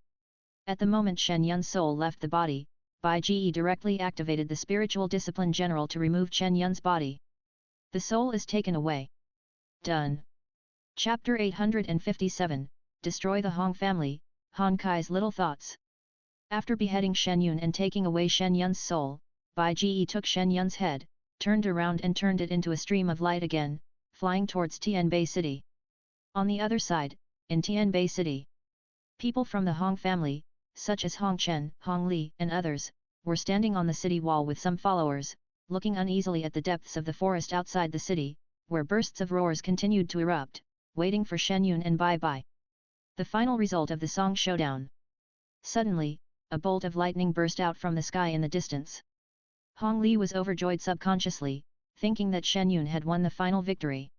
At the moment Shen Yun's soul left the body, Bai Ji directly activated the spiritual discipline general to remove Chen Yun's body. The soul is taken away. Done. Chapter 857, Destroy the Hong Family, Han Kai's Little Thoughts. After beheading Shen Yun and taking away Shen Yun's soul, Bai Ji took Shen Yun's head, turned around and turned it into a stream of light again, flying towards Tianbei City. On the other side, in Tianbei City, people from the Hong family, such as Hong Chen, Hong Li and others, were standing on the city wall with some followers, looking uneasily at the depths of the forest outside the city, where bursts of roars continued to erupt, waiting for Shen Yun and Bai Bai. The final result of the song showdown. Suddenly, a bolt of lightning burst out from the sky in the distance. Hong Li was overjoyed subconsciously, thinking that Shen Yun had won the final victory.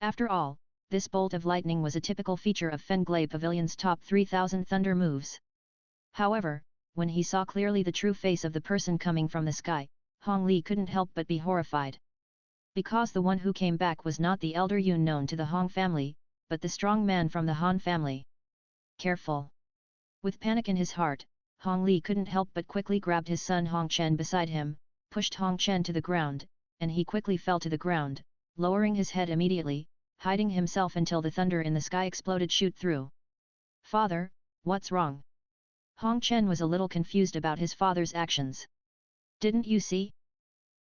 After all, this bolt of lightning was a typical feature of Fenglai Pavilion's top 3000 thunder moves. However, when he saw clearly the true face of the person coming from the sky, Hong Li couldn't help but be horrified. Because the one who came back was not the elder Yun known to the Hong family, but the strong man from the Han family. Careful! With panic in his heart, Hong Li couldn't help but quickly grabbed his son Hong Chen beside him, pushed Hong Chen to the ground, and he quickly fell to the ground, lowering his head immediately, hiding himself until the thunder in the sky exploded shoot through. Father, what's wrong? Hong Chen was a little confused about his father's actions. Didn't you see?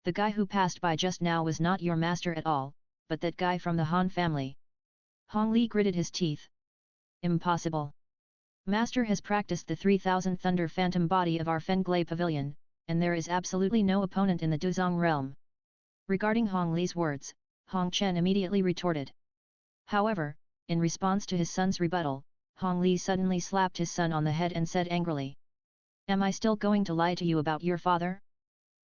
The guy who passed by just now was not your master at all, but that guy from the Han family. Hong Li gritted his teeth. Impossible. Master has practiced the 3000 Thunder Phantom body of our Fenglai Pavilion, and there is absolutely no opponent in the Duzong realm. Regarding Hong Li's words, Hong Chen immediately retorted. However, in response to his son's rebuttal, Hong Li suddenly slapped his son on the head and said angrily. Am I still going to lie to you about your father?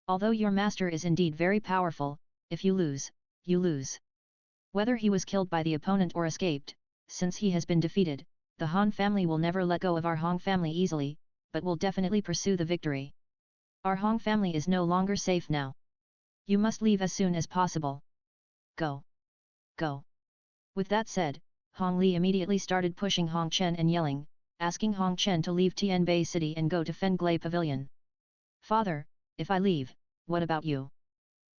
Although your master is indeed very powerful, if you lose, you lose. Whether he was killed by the opponent or escaped, since he has been defeated, the Han family will never let go of our Hong family easily, but will definitely pursue the victory. Our Hong family is no longer safe now. You must leave as soon as possible. Go. Go. With that said, Hong Li immediately started pushing Hong Chen and yelling, asking Hong Chen to leave Tianbei City and go to Fenglai Pavilion. Father, if I leave, what about you?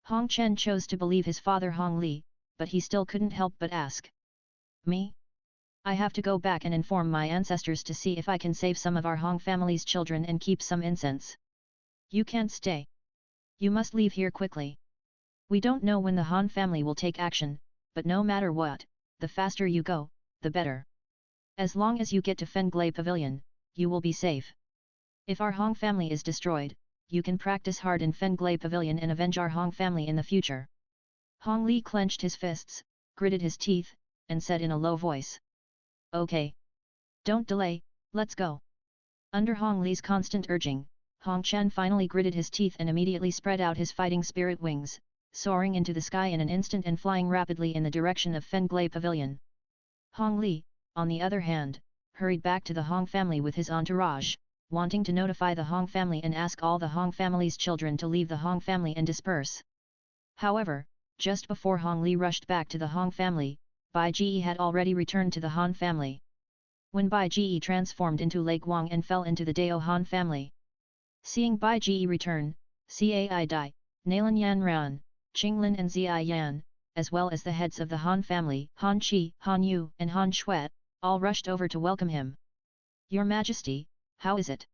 Hong Chen chose to believe his father Hong Li, but he still couldn't help but ask. Me? I have to go back and inform my ancestors to see if I can save some of our Hong family's children and keep some incense. You can't stay. You must leave here quickly. We don't know when the Han family will take action, but no matter what, the faster you go, the better. As long as you get to Fenglai Pavilion, you will be safe. If our Hong family is destroyed, you can practice hard in Fenglai Pavilion and avenge our Hong family in the future. Hong Li clenched his fists, gritted his teeth, and said in a low voice. Okay. Don't delay, let's go. Under Hong Li's constant urging, Hong Chen finally gritted his teeth and immediately spread out his fighting spirit wings, soaring into the sky in an instant and flying rapidly in the direction of Fenglei Pavilion. Hong Li, on the other hand, hurried back to the Hong family with his entourage, wanting to notify the Hong family and ask all the Hong family's children to leave the Hong family and disperse. However, just before Hong Li rushed back to the Hong family, Bai Ji had already returned to the Han family. When Bai Ji transformed into Lei Guang and fell into the Dao Han family. Seeing Bai Ji return, Cai Dai, Nalan Yan Ran, Qinglin and Zai Yan, as well as the heads of the Han family, Han Qi, Han Yu and Han Shuet, all rushed over to welcome him. Your Majesty, how is it?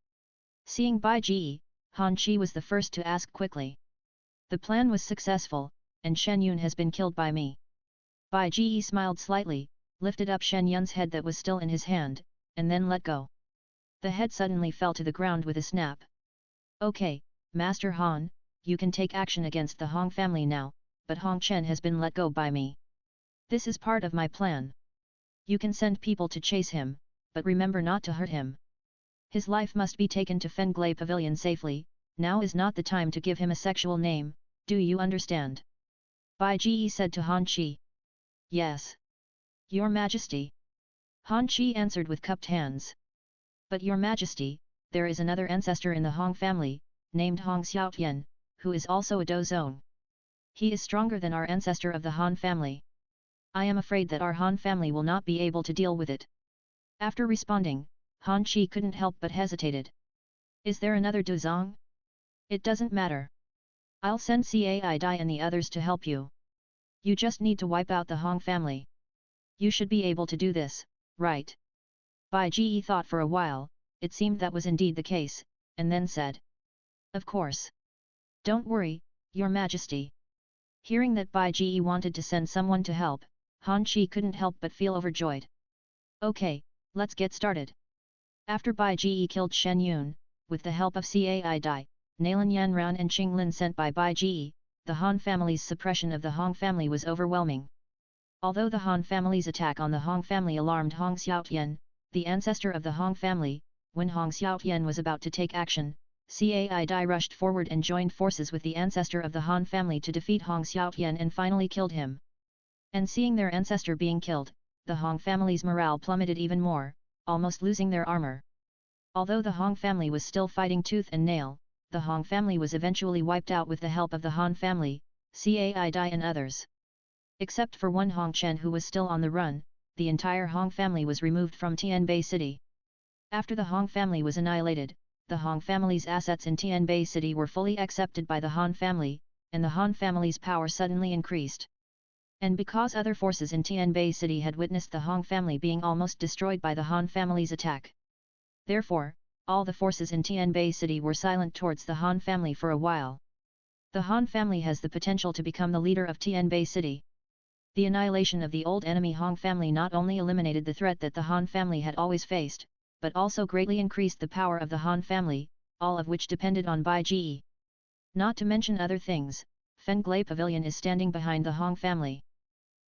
Seeing Bai Ji, Han Qi was the first to ask quickly. The plan was successful, and Shen Yun has been killed by me. Bai Ji smiled slightly, lifted up Shen Yun's head that was still in his hand, and then let go. The head suddenly fell to the ground with a snap. Okay, Master Han, you can take action against the Hong family now, but Hong Chen has been let go by me. This is part of my plan. You can send people to chase him, but remember not to hurt him. His life must be taken to Fenglei Pavilion safely, now is not the time to give him a sexual name, do you understand? Bai Ji said to Han Qi. Yes. Your Majesty. Han Qi answered with cupped hands. But Your Majesty, there is another ancestor in the Hong family, named Hong Xiaotian, who is also a Douzong. He is stronger than our ancestor of the Han family. I am afraid that our Han family will not be able to deal with it. After responding, Han Qi couldn't help but hesitated. Is there another Douzong? It doesn't matter. I'll send Cai Dai and the others to help you. You just need to wipe out the Hong family. You should be able to do this, right? Bai Ji thought for a while, it seemed that was indeed the case, and then said. Of course. Don't worry, Your Majesty. Hearing that Bai Ji wanted to send someone to help, Han Qi couldn't help but feel overjoyed. Okay, let's get started. After Bai Ji killed Shen Yun, with the help of Cai Dai, Nalan Yan Ran and Qinglin sent by Bai Ji, the Han family's suppression of the Hong family was overwhelming. Although the Han family's attack on the Hong family alarmed Hong Xiaotian, the ancestor of the Hong family, when Hong Xiaotian was about to take action, Cai Dai rushed forward and joined forces with the ancestor of the Han family to defeat Hong Xiaotian and finally killed him. And seeing their ancestor being killed, the Hong family's morale plummeted even more, almost losing their armor. Although the Hong family was still fighting tooth and nail, the Hong family was eventually wiped out with the help of the Han family, Cai Dai and others. Except for one Hong Chen who was still on the run, the entire Hong family was removed from Tianbei City. After the Hong family was annihilated, the Hong family's assets in Tianbei City were fully accepted by the Han family, and the Han family's power suddenly increased. And because other forces in Tianbei City had witnessed the Hong family being almost destroyed by the Han family's attack. Therefore, all the forces in Tianbei City were silent towards the Han family for a while. The Han family has the potential to become the leader of Tianbei City. The annihilation of the old enemy Hong family not only eliminated the threat that the Han family had always faced, but also greatly increased the power of the Han family, all of which depended on Bai Ji. Not to mention other things, Fenglei Pavilion is standing behind the Hong family.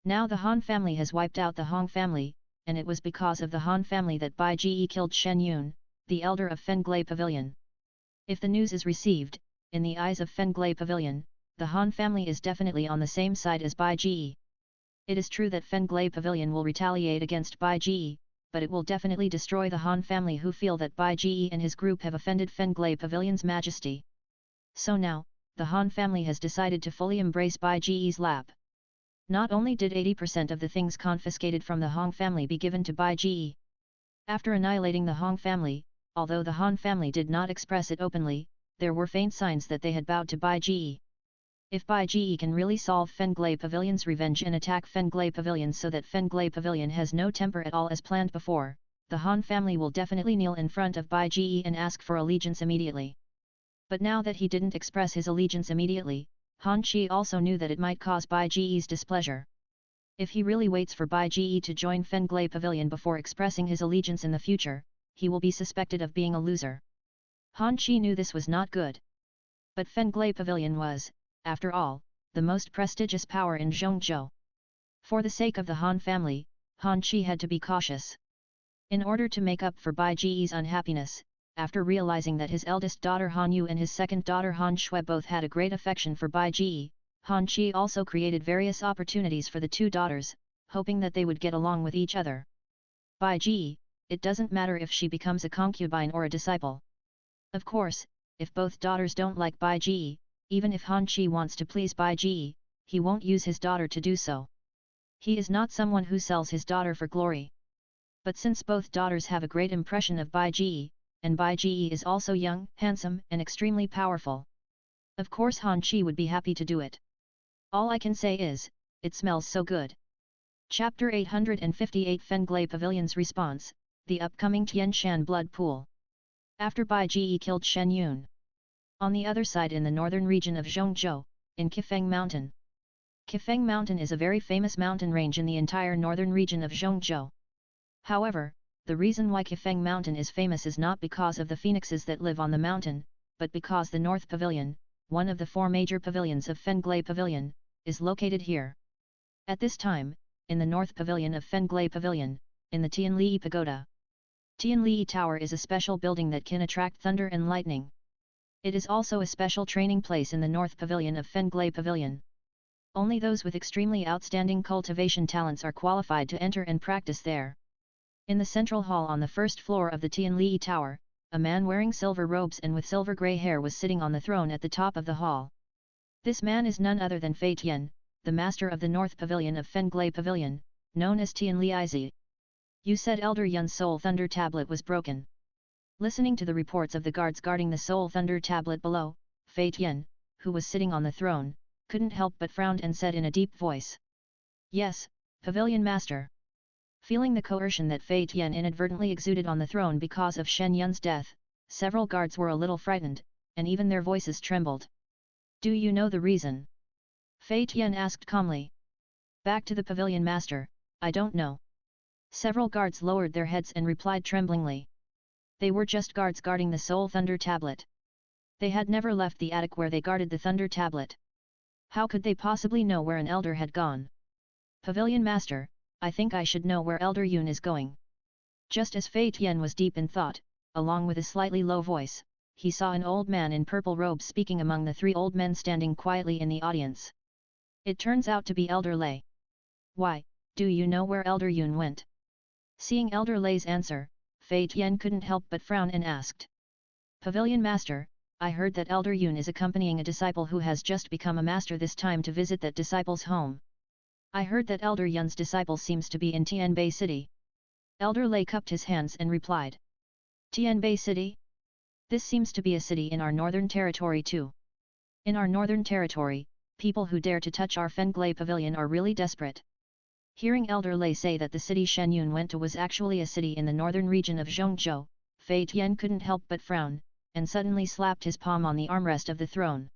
Now the Han family has wiped out the Hong family, and it was because of the Han family that Bai Ji killed Shen Yun, the elder of Fenglei Pavilion. If the news is received, in the eyes of Fenglei Pavilion, the Han family is definitely on the same side as Bai Ji. It is true that Fenglei Pavilion will retaliate against Bai Ji, but it will definitely destroy the Han family who feel that Bai Ji and his group have offended Fenglei Pavilion's majesty. So now, the Han family has decided to fully embrace Bai Ji's lap. Not only did 80% of the things confiscated from the Hong family be given to Bai Ji. After annihilating the Hong family, although the Han family did not express it openly, there were faint signs that they had bowed to Bai Ji. If Bai Ji can really solve Fenglei Pavilion's revenge and attack Fenglei Pavilion so that Fenglei Pavilion has no temper at all as planned before, the Han family will definitely kneel in front of Bai Ji and ask for allegiance immediately. But now that he didn't express his allegiance immediately, Han Qi also knew that it might cause Bai Ji's displeasure. If he really waits for Bai Ji to join Fenglei Pavilion before expressing his allegiance in the future, he will be suspected of being a loser. Han Qi knew this was not good. But Fenglei Pavilion was, after all, the most prestigious power in Zhongzhou. For the sake of the Han family, Han Qi had to be cautious. In order to make up for Bai Ji's unhappiness, after realizing that his eldest daughter Han Yu and his second daughter Han Shui both had a great affection for Bai Ji, Han Qi also created various opportunities for the two daughters, hoping that they would get along with each other. Bai Ji, it doesn't matter if she becomes a concubine or a disciple. Of course, if both daughters don't like Bai Ji, even if Han Qi wants to please Bai Ji, he won't use his daughter to do so. He is not someone who sells his daughter for glory. But since both daughters have a great impression of Bai Ji, and Bai Ji is also young, handsome and extremely powerful, of course Han Qi would be happy to do it. All I can say is, it smells so good. Chapter 858 Fenglei Pavilion's Response, the upcoming Tian Shan Blood Pool. After Bai Ji killed Shen Yun. On the other side in the northern region of Zhongzhou, in Qifeng Mountain. Qifeng Mountain is a very famous mountain range in the entire northern region of Zhongzhou. However, the reason why Qifeng Mountain is famous is not because of the phoenixes that live on the mountain, but because the North Pavilion, one of the four major pavilions of Fenglei Pavilion, is located here. At this time, in the North Pavilion of Fenglei Pavilion, in the Tianli Pagoda. Tianli Tower is a special building that can attract thunder and lightning. It is also a special training place in the North Pavilion of Fenglei Pavilion. Only those with extremely outstanding cultivation talents are qualified to enter and practice there. In the central hall on the first floor of the Tianli Tower, a man wearing silver robes and with silver grey hair was sitting on the throne at the top of the hall. This man is none other than Fei Tian, the master of the North Pavilion of Fenglei Pavilion, known as Tianli Izi. You said Elder Yun's Soul Thunder Tablet was broken. Listening to the reports of the guards guarding the Soul Thunder Tablet below, Fei Tian, who was sitting on the throne, couldn't help but frowned and said in a deep voice. Yes, Pavilion Master. Feeling the coercion that Fei Tian inadvertently exuded on the throne because of Shen Yun's death, several guards were a little frightened, and even their voices trembled. Do you know the reason? Fei Tian asked calmly. Back to the Pavilion Master, I don't know. Several guards lowered their heads and replied tremblingly. They were just guards guarding the Soul Thunder Tablet. They had never left the attic where they guarded the Thunder Tablet. How could they possibly know where an elder had gone? Pavilion Master, I think I should know where Elder Yun is going. Just as Fei Tian was deep in thought, along with a slightly low voice, he saw an old man in purple robes speaking among the three old men standing quietly in the audience. It turns out to be Elder Lei. Why, do you know where Elder Yun went? Seeing Elder Lei's answer, Fei Tian couldn't help but frown and asked. Pavilion Master, I heard that Elder Yun is accompanying a disciple who has just become a master this time to visit that disciple's home. I heard that Elder Yun's disciple seems to be in Tianbei City. Elder Lei cupped his hands and replied. Tianbei City? This seems to be a city in our northern territory too. In our northern territory, people who dare to touch our Fenglei Pavilion are really desperate. Hearing Elder Lei say that the city Shen Yun went to was actually a city in the northern region of Zhongzhou, Fei Tian couldn't help but frown, and suddenly slapped his palm on the armrest of the throne.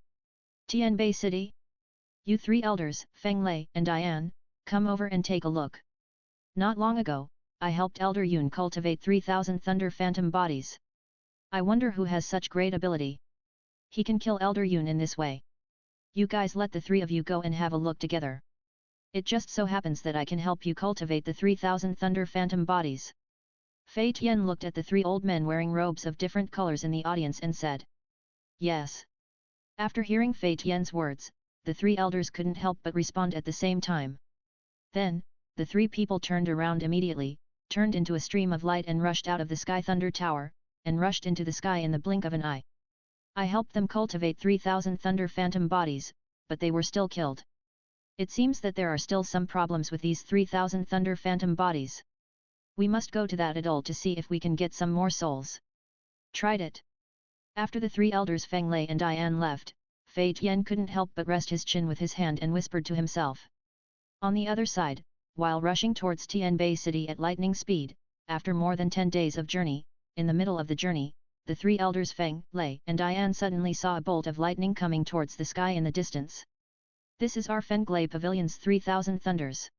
Tianbei City? You three elders, Feng Lei and Diane, come over and take a look. Not long ago, I helped Elder Yun cultivate 3,000 Thunder Phantom bodies. I wonder who has such great ability. He can kill Elder Yun in this way. You guys let the three of you go and have a look together. It just so happens that I can help you cultivate the 3,000 Thunder Phantom bodies. Fei Tian looked at the three old men wearing robes of different colors in the audience and said. Yes. After hearing Fei Tian's words, the three elders couldn't help but respond at the same time. Then, the three people turned around immediately, turned into a stream of light and rushed out of the Sky Thunder Tower, and rushed into the sky in the blink of an eye. I helped them cultivate 3,000 Thunder Phantom bodies, but they were still killed. It seems that there are still some problems with these 3,000 Thunder Phantom bodies. We must go to that atoll to see if we can get some more souls. Tried it. After the three elders Feng Lei and Diane left, Fei Tian couldn't help but rest his chin with his hand and whispered to himself. On the other side, while rushing towards Tianbei City at lightning speed, after more than 10 days of journey, in the middle of the journey, the three elders Feng Lei and Diane suddenly saw a bolt of lightning coming towards the sky in the distance. This is our Fenglei Pavilion's 3,000 thunders.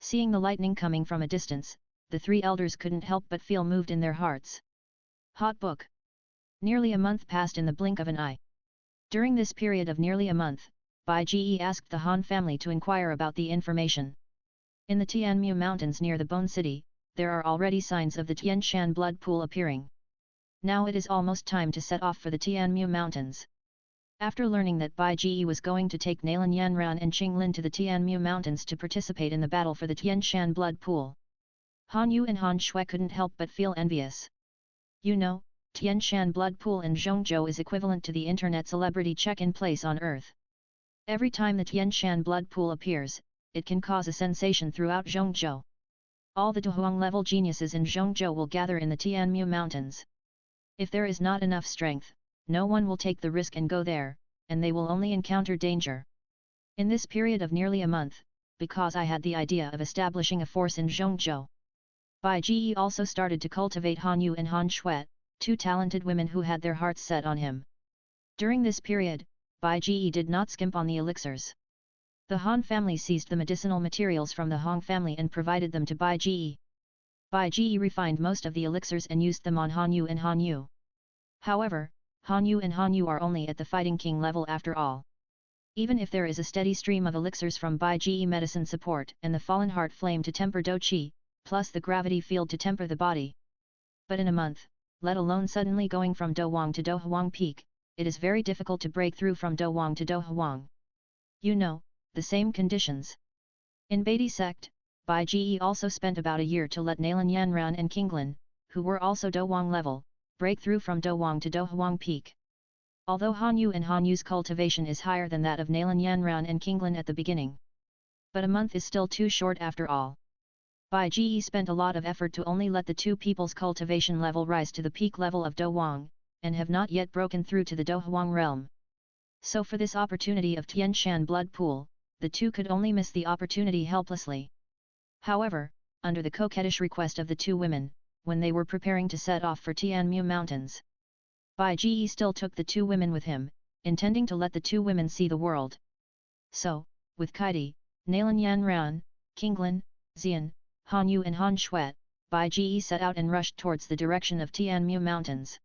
Seeing the lightning coming from a distance, the three elders couldn't help but feel moved in their hearts. Hot book. Nearly a month passed in the blink of an eye. During this period of nearly a month, Bai Ji asked the Han family to inquire about the information. In the Tianmu Mountains near the Bone City, there are already signs of the Tian Shan blood pool appearing. Now it is almost time to set off for the Tianmu Mountains. After learning that Bai Ji was going to take Nalan Yanran and Qinglin to the Tianmu Mountains to participate in the battle for the Tian Shan blood pool, Han Yu and Han Shui couldn't help but feel envious. You know, Tian Shan blood pool in Zhongzhou is equivalent to the internet celebrity check-in place on Earth. Every time the Tian Shan blood pool appears, it can cause a sensation throughout Zhongzhou. All the Dohuang-level geniuses in Zhongzhou will gather in the Tianmu Mountains. If there is not enough strength, no one will take the risk and go there, and they will only encounter danger. In this period of nearly a month, because I had the idea of establishing a force in Zhongzhou, Bai Ji also started to cultivate Han Yu and Han Shui, two talented women who had their hearts set on him. During this period, Bai Ji did not skimp on the elixirs. The Han family seized the medicinal materials from the Hong family and provided them to Bai Ji. Bai Ji refined most of the elixirs and used them on Han Yu and Han Yu. However, Han Yu and Han Yu are only at the Fighting King level after all. Even if there is a steady stream of elixirs from Bai Ji medicine support and the Fallen Heart Flame to temper Do Qi, plus the gravity field to temper the body. But in a month, let alone suddenly going from Do Wang to Do Huang Peak, it is very difficult to break through from Do Wang to Do Huang. You know, the same conditions. In Beatty sect, Bai Ji also spent about a year to let Nalan Yanran and Qinglin, who were also Do Wang level, break through from Do Wang to Do Huang Peak. Although Han Yu and Han Yu's cultivation is higher than that of Nalan Yanran and Qinglin at the beginning. But a month is still too short after all. Bai Ji spent a lot of effort to only let the two people's cultivation level rise to the peak level of Do Wang, and have not yet broken through to the Do Huang realm. So for this opportunity of Tian Shan blood pool, the two could only miss the opportunity helplessly. However, under the coquettish request of the two women, when they were preparing to set off for Tianmu Mountains, Bai Ji still took the two women with him, intending to let the two women see the world. So, with Kaidi, Nalan Yanran, Qinglin, Xian, Han Yu and Han Shui, Bai Ji set out and rushed towards the direction of Tianmu Mountains.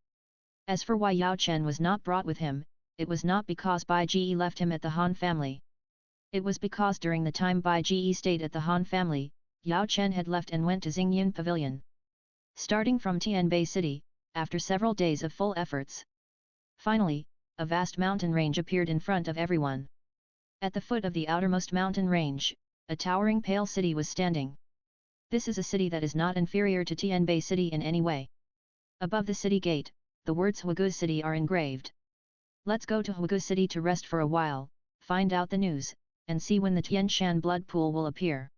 As for why Yao Chen was not brought with him, it was not because Bai Ji left him at the Han family. It was because during the time Bai Ji stayed at the Han family, Yao Chen had left and went to Xingyin Pavilion. Starting from Tianbei City, after several days of full efforts, finally, a vast mountain range appeared in front of everyone. At the foot of the outermost mountain range, a towering pale city was standing. This is a city that is not inferior to Tianbei City in any way. Above the city gate, the words Huigu City are engraved. Let's go to Huigu City to rest for a while, find out the news, and see when the Tian Shan blood pool will appear.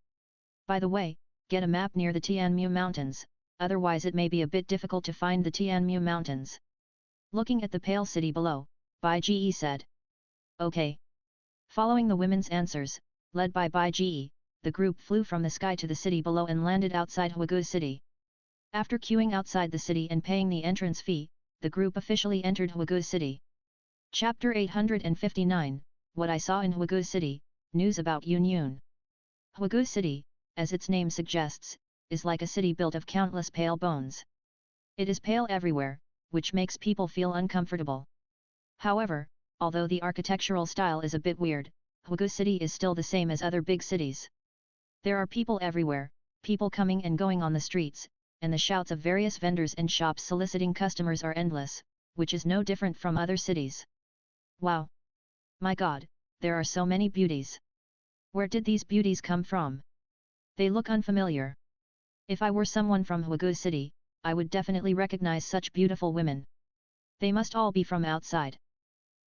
By the way, get a map near the Tianmu Mountains, otherwise it may be a bit difficult to find the Tianmu Mountains. Looking at the pale city below, Bai Ji said. Okay. Following the women's answers, led by Bai Ji, the group flew from the sky to the city below and landed outside Huigu City. After queuing outside the city and paying the entrance fee, the group officially entered Huigu City. Chapter 859, What I Saw in Huigu City, News about Yun Yun. Huigu City, as its name suggests, is like a city built of countless pale bones. It is pale everywhere, which makes people feel uncomfortable. However, although the architectural style is a bit weird, Huigu City is still the same as other big cities. There are people everywhere, people coming and going on the streets, and the shouts of various vendors and shops soliciting customers are endless, which is no different from other cities. Wow! My God, there are so many beauties. Where did these beauties come from? They look unfamiliar. If I were someone from Huigu City, I would definitely recognize such beautiful women. They must all be from outside.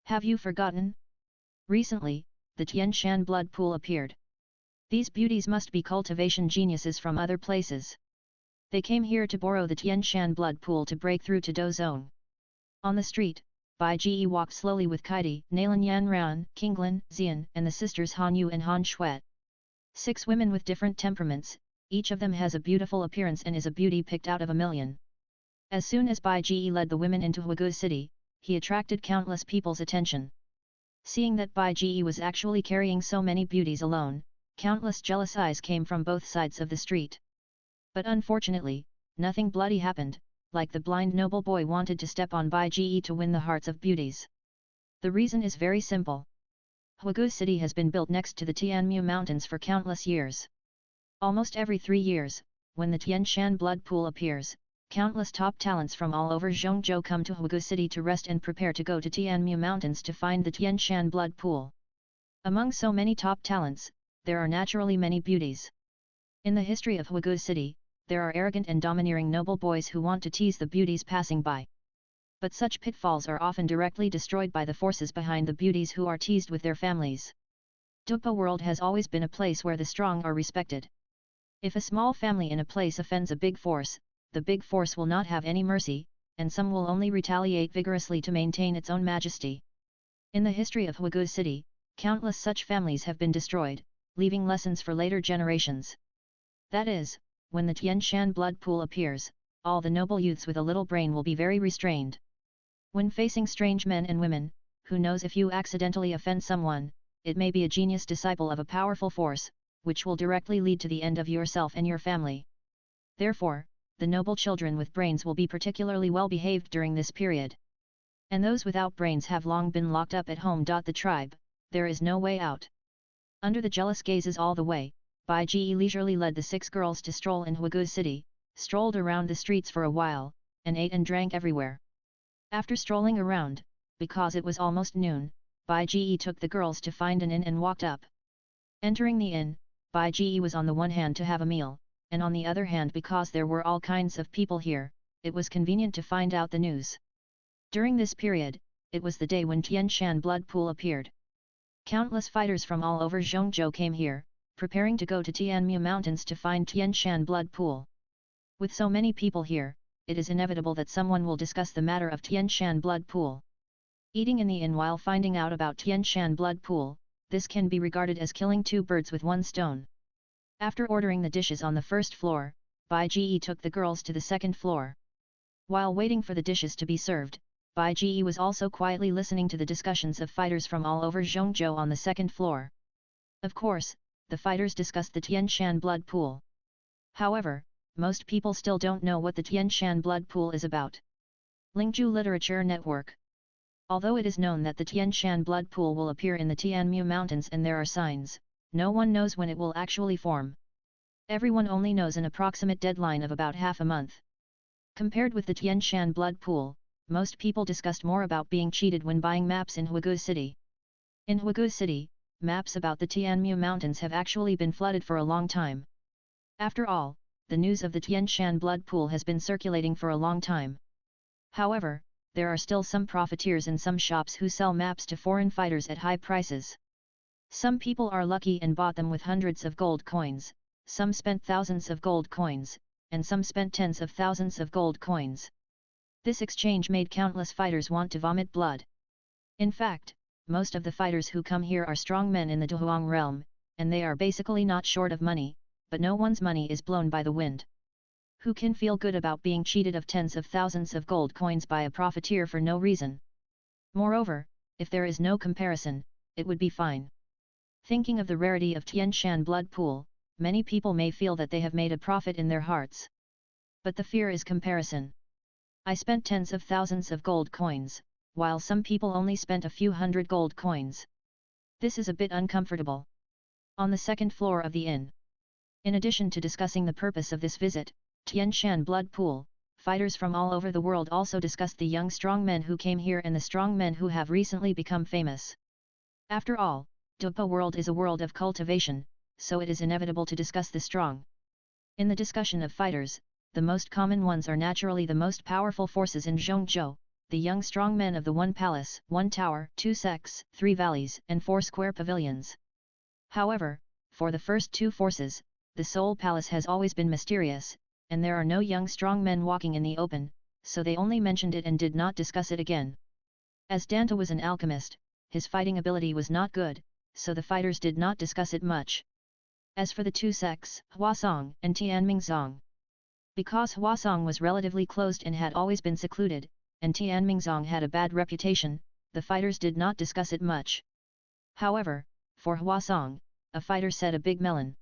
Have you forgotten? Recently, the Tian Shan blood pool appeared. These beauties must be cultivation geniuses from other places. They came here to borrow the Tian Shan blood pool to break through to Do Zone. On the street, Bai Ji walked slowly with Kaidi, Nalan Yanran, Qinglin, Xian, and the sisters Han Yu and Han Shui. 6 women with different temperaments, each of them has a beautiful appearance and is a beauty picked out of a million. As soon as Bai Ji led the women into Huigu City, he attracted countless people's attention. Seeing that Bai Ji was actually carrying so many beauties alone, countless jealous eyes came from both sides of the street. But unfortunately, nothing bloody happened, like the blind noble boy wanted to step on Bai Ji to win the hearts of beauties. The reason is very simple. Huigu City has been built next to the Tianmu Mountains for countless years. Almost every 3 years, when the Tianshan blood pool appears, countless top talents from all over Zhongzhou come to Huigu City to rest and prepare to go to Tianmu Mountains to find the Tianshan blood pool. Among so many top talents, there are naturally many beauties. In the history of Huigu City, there are arrogant and domineering noble boys who want to tease the beauties passing by. But such pitfalls are often directly destroyed by the forces behind the beauties who are teased with their families. Douluo world has always been a place where the strong are respected. If a small family in a place offends a big force, the big force will not have any mercy, and some will only retaliate vigorously to maintain its own majesty. In the history of Huigu City, countless such families have been destroyed, leaving lessons for later generations. That is, when the Tianshan blood pool appears, all the noble youths with a little brain will be very restrained. When facing strange men and women, who knows if you accidentally offend someone, it may be a genius disciple of a powerful force, which will directly lead to the end of yourself and your family. Therefore, the noble children with brains will be particularly well behaved during this period. And those without brains have long been locked up at home. The tribe, there is no way out. Under the jealous gazes all the way, Bai Ji leisurely led the 6 girls to stroll in Huigu City, strolled around the streets for a while, and ate and drank everywhere. After strolling around, because it was almost noon, Bai Ji took the girls to find an inn and walked up. Entering the inn, Bai Ji was on the one hand to have a meal, and on the other hand because there were all kinds of people here, it was convenient to find out the news. During this period, it was the day when Tianshan blood pool appeared. Countless fighters from all over Zhongzhou came here, preparing to go to Tianmu Mountains to find Tianshan blood pool. With so many people here, it is inevitable that someone will discuss the matter of Tianshan blood pool. Eating in the inn while finding out about Tianshan blood pool, this can be regarded as killing 2 birds with 1 stone. After ordering the dishes on the first floor, Bai Ji took the girls to the second floor. While waiting for the dishes to be served, Bai Ji was also quietly listening to the discussions of fighters from all over Zhongzhou on the second floor. Of course, the fighters discussed the Tianshan blood pool. However, most people still don't know what the Tianshan blood pool is about. Lingzhu Literature Network. Although it is known that the Tianshan blood pool will appear in the Tianmu Mountains and there are signs, no one knows when it will actually form. Everyone only knows an approximate deadline of about half a month. Compared with the Tianshan blood pool, most people discussed more about being cheated when buying maps in Huigu City. In Huigu City, maps about the Tianmu Mountains have actually been flooded for a long time. After all, the news of the Tianshan blood pool has been circulating for a long time. However, there are still some profiteers in some shops who sell maps to foreign fighters at high prices. Some people are lucky and bought them with hundreds of gold coins, some spent thousands of gold coins, and some spent tens of thousands of gold coins. This exchange made countless fighters want to vomit blood. In fact, most of the fighters who come here are strong men in the Douluo realm, and they are basically not short of money, but no one's money is blown by the wind. Who can feel good about being cheated of tens of thousands of gold coins by a profiteer for no reason? Moreover, if there is no comparison, it would be fine. Thinking of the rarity of Tianshan blood pool, many people may feel that they have made a profit in their hearts. But the fear is comparison. I spent tens of thousands of gold coins, while some people only spent a few hundred gold coins. This is a bit uncomfortable. On the second floor of the inn. In addition to discussing the purpose of this visit, Tianshan blood pool, fighters from all over the world also discussed the young strong men who came here and the strong men who have recently become famous. After all, Douluo world is a world of cultivation, so it is inevitable to discuss the strong. In the discussion of fighters, the most common ones are naturally the most powerful forces in Zhongzhou, the young strong men of the 1 palace, 1 tower, 2 sects, 3 valleys, and 4 square pavilions. However, for the first 2 forces, the Soul Palace has always been mysterious, and there are no young strong men walking in the open, so they only mentioned it and did not discuss it again. As Danta was an alchemist, his fighting ability was not good, so the fighters did not discuss it much. As for the 2 sects, Huasong and Tianmingzong. Because Huasong was relatively closed and had always been secluded, and Tianmingzong had a bad reputation, the fighters did not discuss it much. However, for Huasong, a fighter said a big melon.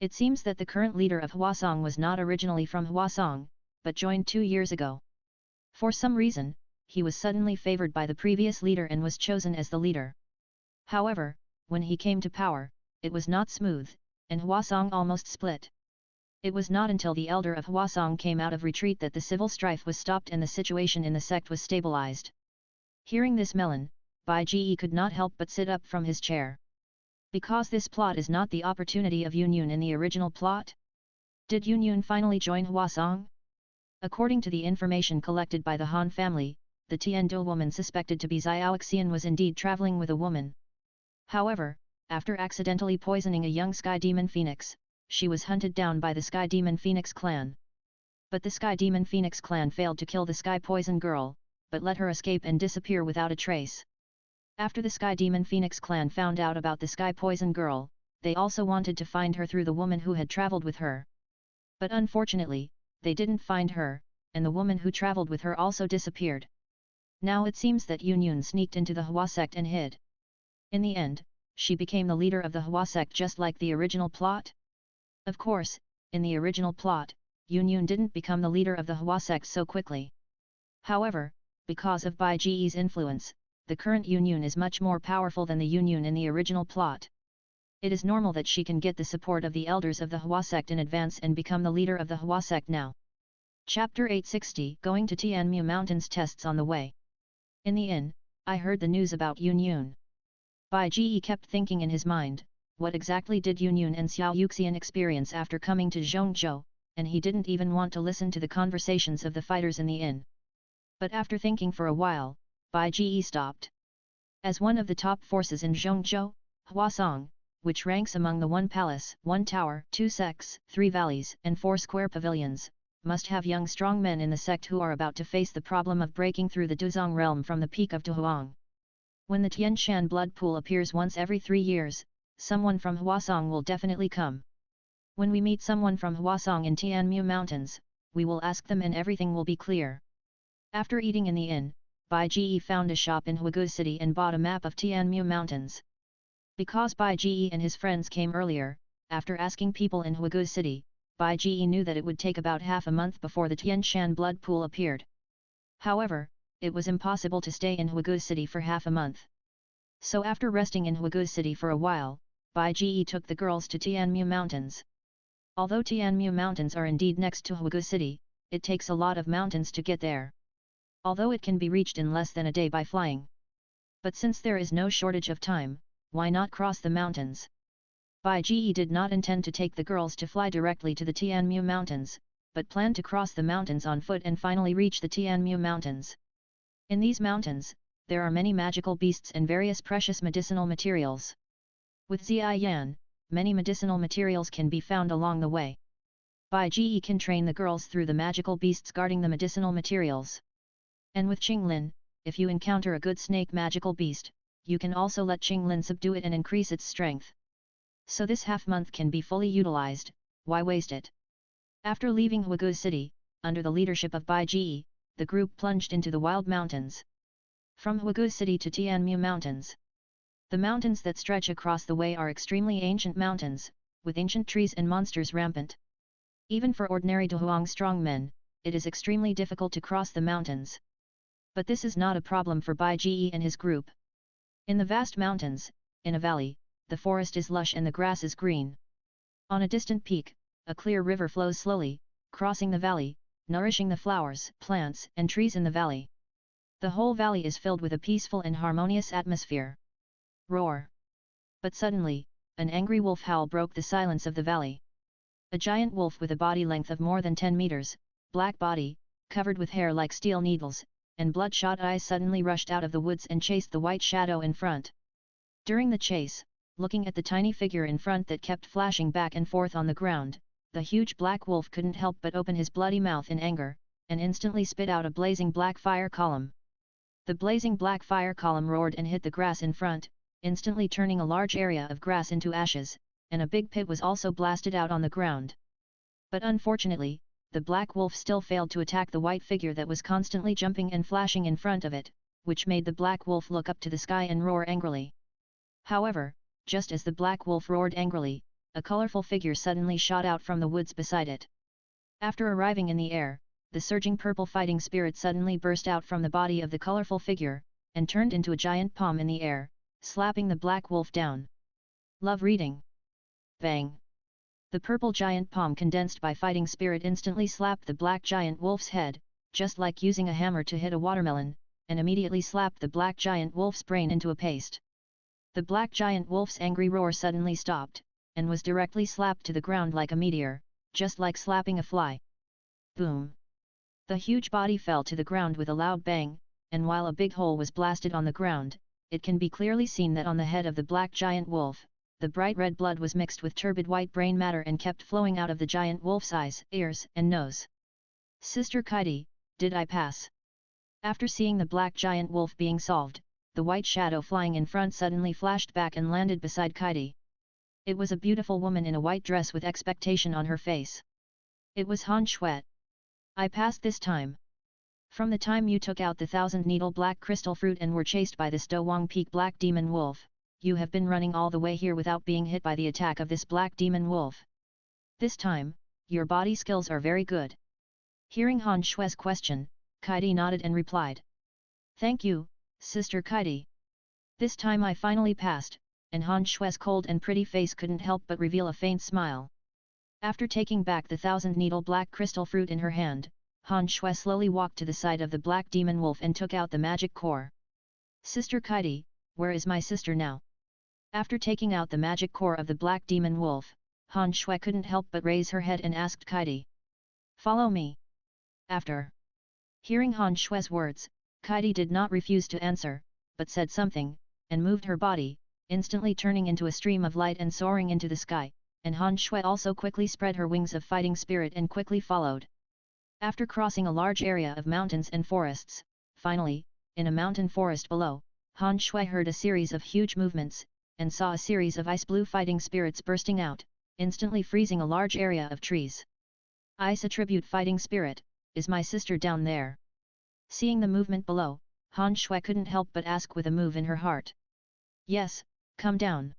It seems that the current leader of Huasong was not originally from Huasong, but joined 2 years ago. For some reason, he was suddenly favored by the previous leader and was chosen as the leader. However, when he came to power, it was not smooth, and Huasong almost split. It was not until the elder of Hwasong came out of retreat that the civil strife was stopped and the situation in the sect was stabilized. Hearing this melon, Bai Ji could not help but sit up from his chair. Because this plot is not the opportunity of Yunyun in the original plot? Did Yunyun finally join Hwasong? According to the information collected by the Han family, the Tiandu woman suspected to be Xiaoxian was indeed traveling with a woman. However, after accidentally poisoning a young sky demon phoenix, she was hunted down by the Sky Demon Phoenix clan. But the Sky Demon Phoenix clan failed to kill the Sky Poison girl, but let her escape and disappear without a trace. After the Sky Demon Phoenix clan found out about the Sky Poison girl, they also wanted to find her through the woman who had traveled with her. But unfortunately, they didn't find her, and the woman who traveled with her also disappeared. Now it seems that Yunyun sneaked into the Hwa sect and hid. In the end, she became the leader of the Hwa sect just like the original plot? Of course, in the original plot, Yunyun didn't become the leader of the Hwa sect so quickly. However, because of Bai Ji's influence, the current Yunyun is much more powerful than the Yunyun in the original plot. It is normal that she can get the support of the elders of the Hwa sect in advance and become the leader of the Hwa sect now. Chapter 860 Going to Tianmu Mountains tests on the way. In the inn, I heard the news about Yunyun. Bai Ji kept thinking in his mind, what exactly did Yunyun and Xiao Yuxian experience after coming to Zhongzhou, and he didn't even want to listen to the conversations of the fighters in the inn. But after thinking for a while, Bai Ji stopped. As one of the top forces in Zhongzhou, Hwasong, which ranks among the 1 palace, 1 tower, 2 sects, 3 valleys, and 4 square pavilions, must have young strong men in the sect who are about to face the problem of breaking through the Duzong realm from the peak of Duhuang. When the Tianshan blood pool appears once every 3 years, someone from Hwasong will definitely come. When we meet someone from Hwasong in Tianmu Mountains, we will ask them and everything will be clear. After eating in the inn, Bai Ji found a shop in Huagu City and bought a map of Tianmu Mountains. Because Bai Ji and his friends came earlier, after asking people in Huagu City, Bai Ji knew that it would take about half a month before the Tianshan blood pool appeared. However, it was impossible to stay in Huagu City for half a month. So after resting in Huagu City for a while, Bai Ji took the girls to Tianmu Mountains. Although Tianmu Mountains are indeed next to Huagu City, it takes a lot of mountains to get there. Although it can be reached in less than a day by flying. But since there is no shortage of time, why not cross the mountains? Bai Ji did not intend to take the girls to fly directly to the Tianmu Mountains, but planned to cross the mountains on foot and finally reach the Tianmu Mountains. In these mountains, there are many magical beasts and various precious medicinal materials. With Ziyan, many medicinal materials can be found along the way. Bai Ji can train the girls through the magical beasts guarding the medicinal materials. And with Qinglin, if you encounter a good snake magical beast, you can also let Qinglin subdue it and increase its strength. So this half-month can be fully utilized, why waste it? After leaving Huagu City, under the leadership of Bai Ji, the group plunged into the wild mountains. From Huagu City to Tianmu Mountains. The mountains that stretch across the way are extremely ancient mountains, with ancient trees and monsters rampant. Even for ordinary Duhuang strong men, it is extremely difficult to cross the mountains. But this is not a problem for Bai Ji and his group. In the vast mountains, in a valley, the forest is lush and the grass is green. On a distant peak, a clear river flows slowly, crossing the valley, nourishing the flowers, plants, and trees in the valley. The whole valley is filled with a peaceful and harmonious atmosphere. Roar! But suddenly, an angry wolf howl broke the silence of the valley. A giant wolf with a body length of more than 10 meters, black body, covered with hair like steel needles, and bloodshot eyes suddenly rushed out of the woods and chased the white shadow in front. During the chase, looking at the tiny figure in front that kept flashing back and forth on the ground, the huge black wolf couldn't help but open his bloody mouth in anger, and instantly spit out a blazing black fire column. The blazing black fire column roared and hit the grass in front, instantly turning a large area of grass into ashes, and a big pit was also blasted out on the ground. But unfortunately, the black wolf still failed to attack the white figure that was constantly jumping and flashing in front of it, which made the black wolf look up to the sky and roar angrily. However, just as the black wolf roared angrily, a colorful figure suddenly shot out from the woods beside it. After arriving in the air, the surging purple fighting spirit suddenly burst out from the body of the colorful figure, and turned into a giant palm in the air, slapping the black wolf down. Love reading. Bang! The purple giant palm condensed by fighting spirit instantly slapped the black giant wolf's head, just like using a hammer to hit a watermelon, and immediately slapped the black giant wolf's brain into a paste. The black giant wolf's angry roar suddenly stopped, and was directly slapped to the ground like a meteor, just like slapping a fly. Boom! The huge body fell to the ground with a loud bang, and while a big hole was blasted on the ground, it can be clearly seen that on the head of the black giant wolf, the bright red blood was mixed with turbid white brain matter and kept flowing out of the giant wolf's eyes, ears, and nose. Sister Kaidi, did I pass? After seeing the black giant wolf being solved, the white shadow flying in front suddenly flashed back and landed beside Kaidi. It was a beautiful woman in a white dress with expectation on her face. It was Han Shui. I passed this time. From the time you took out the 1,000-needle black crystal fruit and were chased by this Dowang Peak black demon wolf, you have been running all the way here without being hit by the attack of this black demon wolf. This time, your body skills are very good. Hearing Han Shui's question, Kaidi nodded and replied. Thank you, Sister Kaidi. This time I finally passed, and Han Shui's cold and pretty face couldn't help but reveal a faint smile. After taking back the 1,000-needle black crystal fruit in her hand, Han Shui slowly walked to the side of the black demon wolf and took out the magic core. Sister Kaidi, where is my sister now? After taking out the magic core of the black demon wolf, Han Shui couldn't help but raise her head and asked Kaidi. Follow me. After hearing Han Shui's words, Kaidi did not refuse to answer, but said something, and moved her body, instantly turning into a stream of light and soaring into the sky, and Han Shui also quickly spread her wings of fighting spirit and quickly followed. After crossing a large area of mountains and forests, finally, in a mountain forest below, Han Shui heard a series of huge movements, and saw a series of ice blue fighting spirits bursting out, instantly freezing a large area of trees. Ice attribute fighting spirit, is my sister down there? Seeing the movement below, Han Shui couldn't help but ask with a move in her heart. Yes, come down.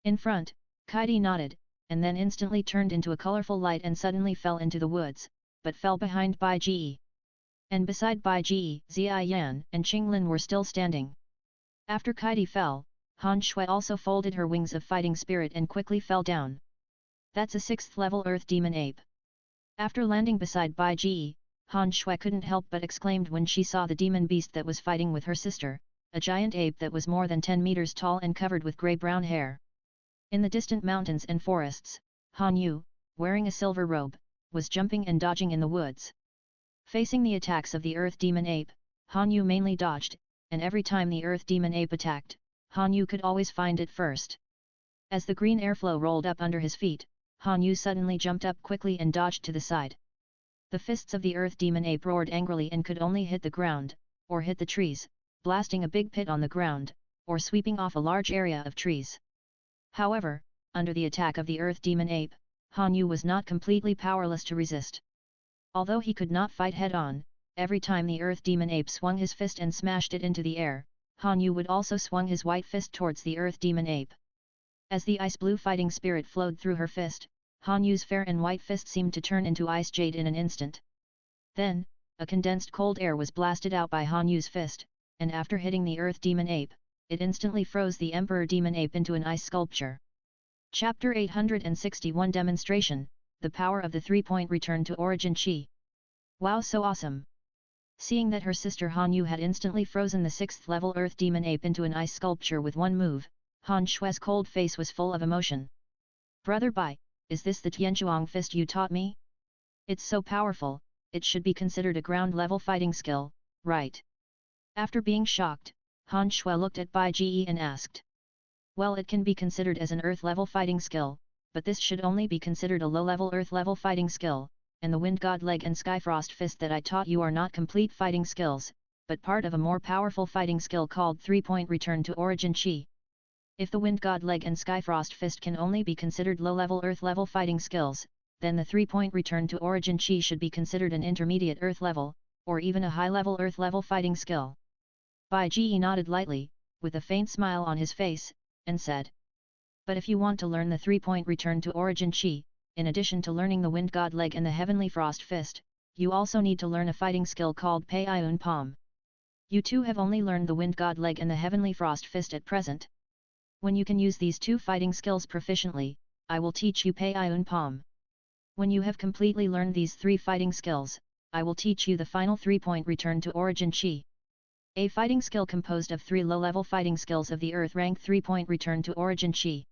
In front, Kaidi nodded, and then instantly turned into a colorful light and suddenly fell into the woods, but fell behind Bai Ji. And beside Bai Ji, Ziai Yan and Qinglin were still standing. After Kaidi fell, Han Shui also folded her wings of fighting spirit and quickly fell down. That's a 6th level Earth Demon Ape. After landing beside Bai Ji, Han Shui couldn't help but exclaimed when she saw the demon beast that was fighting with her sister, a giant ape that was more than 10 meters tall and covered with grey-brown hair. In the distant mountains and forests, Han Yu, wearing a silver robe, was jumping and dodging in the woods. Facing the attacks of the Earth Demon Ape, Han Yu mainly dodged, and every time the Earth Demon Ape attacked, Han Yu could always find it first. As the green airflow rolled up under his feet, Han Yu suddenly jumped up quickly and dodged to the side. The fists of the Earth Demon Ape roared angrily and could only hit the ground, or hit the trees, blasting a big pit on the ground, or sweeping off a large area of trees. However, under the attack of the Earth Demon Ape, Han Yu was not completely powerless to resist. Although he could not fight head-on, every time the Earth Demon Ape swung his fist and smashed it into the air, Han Yu would also swung his white fist towards the Earth Demon Ape. As the ice-blue fighting spirit flowed through her fist, Han Yu's fair and white fist seemed to turn into ice jade in an instant. Then, a condensed cold air was blasted out by Han Yu's fist, and after hitting the Earth Demon Ape, it instantly froze the Emperor Demon Ape into an ice sculpture. Chapter 861 Demonstration, The Power of the 3-Point Return to Origin Chi. Wow, so awesome! Seeing that her sister Han Yu had instantly frozen the 6th level Earth Demon Ape into an ice sculpture with one move, Han Shui's cold face was full of emotion. Brother Bai, is this the Tianzhuang fist you taught me? It's so powerful, it should be considered a ground-level fighting skill, right? After being shocked, Han Shui looked at Bai Ji and asked. Well, it can be considered as an Earth-level fighting skill, but this should only be considered a low-level Earth-level fighting skill, and the Wind God Leg and Skyfrost Fist that I taught you are not complete fighting skills, but part of a more powerful fighting skill called 3-Point Return to Origin Chi. If the Wind God Leg and Skyfrost Fist can only be considered low-level Earth-level fighting skills, then the 3-Point Return to Origin Chi should be considered an intermediate Earth-level, or even a high-level Earth-level fighting skill. Bai Ji nodded lightly, with a faint smile on his face, and said. But if you want to learn the 3-Point Return to Origin Chi, in addition to learning the Wind God Leg and the Heavenly Frost Fist, you also need to learn a fighting skill called Pei Iun Palm. You two have only learned the Wind God Leg and the Heavenly Frost Fist at present. When you can use these two fighting skills proficiently, I will teach you Pei Iun Pom. When you have completely learned these 3 fighting skills, I will teach you the final 3-point return to origin chi. A fighting skill composed of 3 low-level fighting skills of the earth rank 3-point return to origin chi.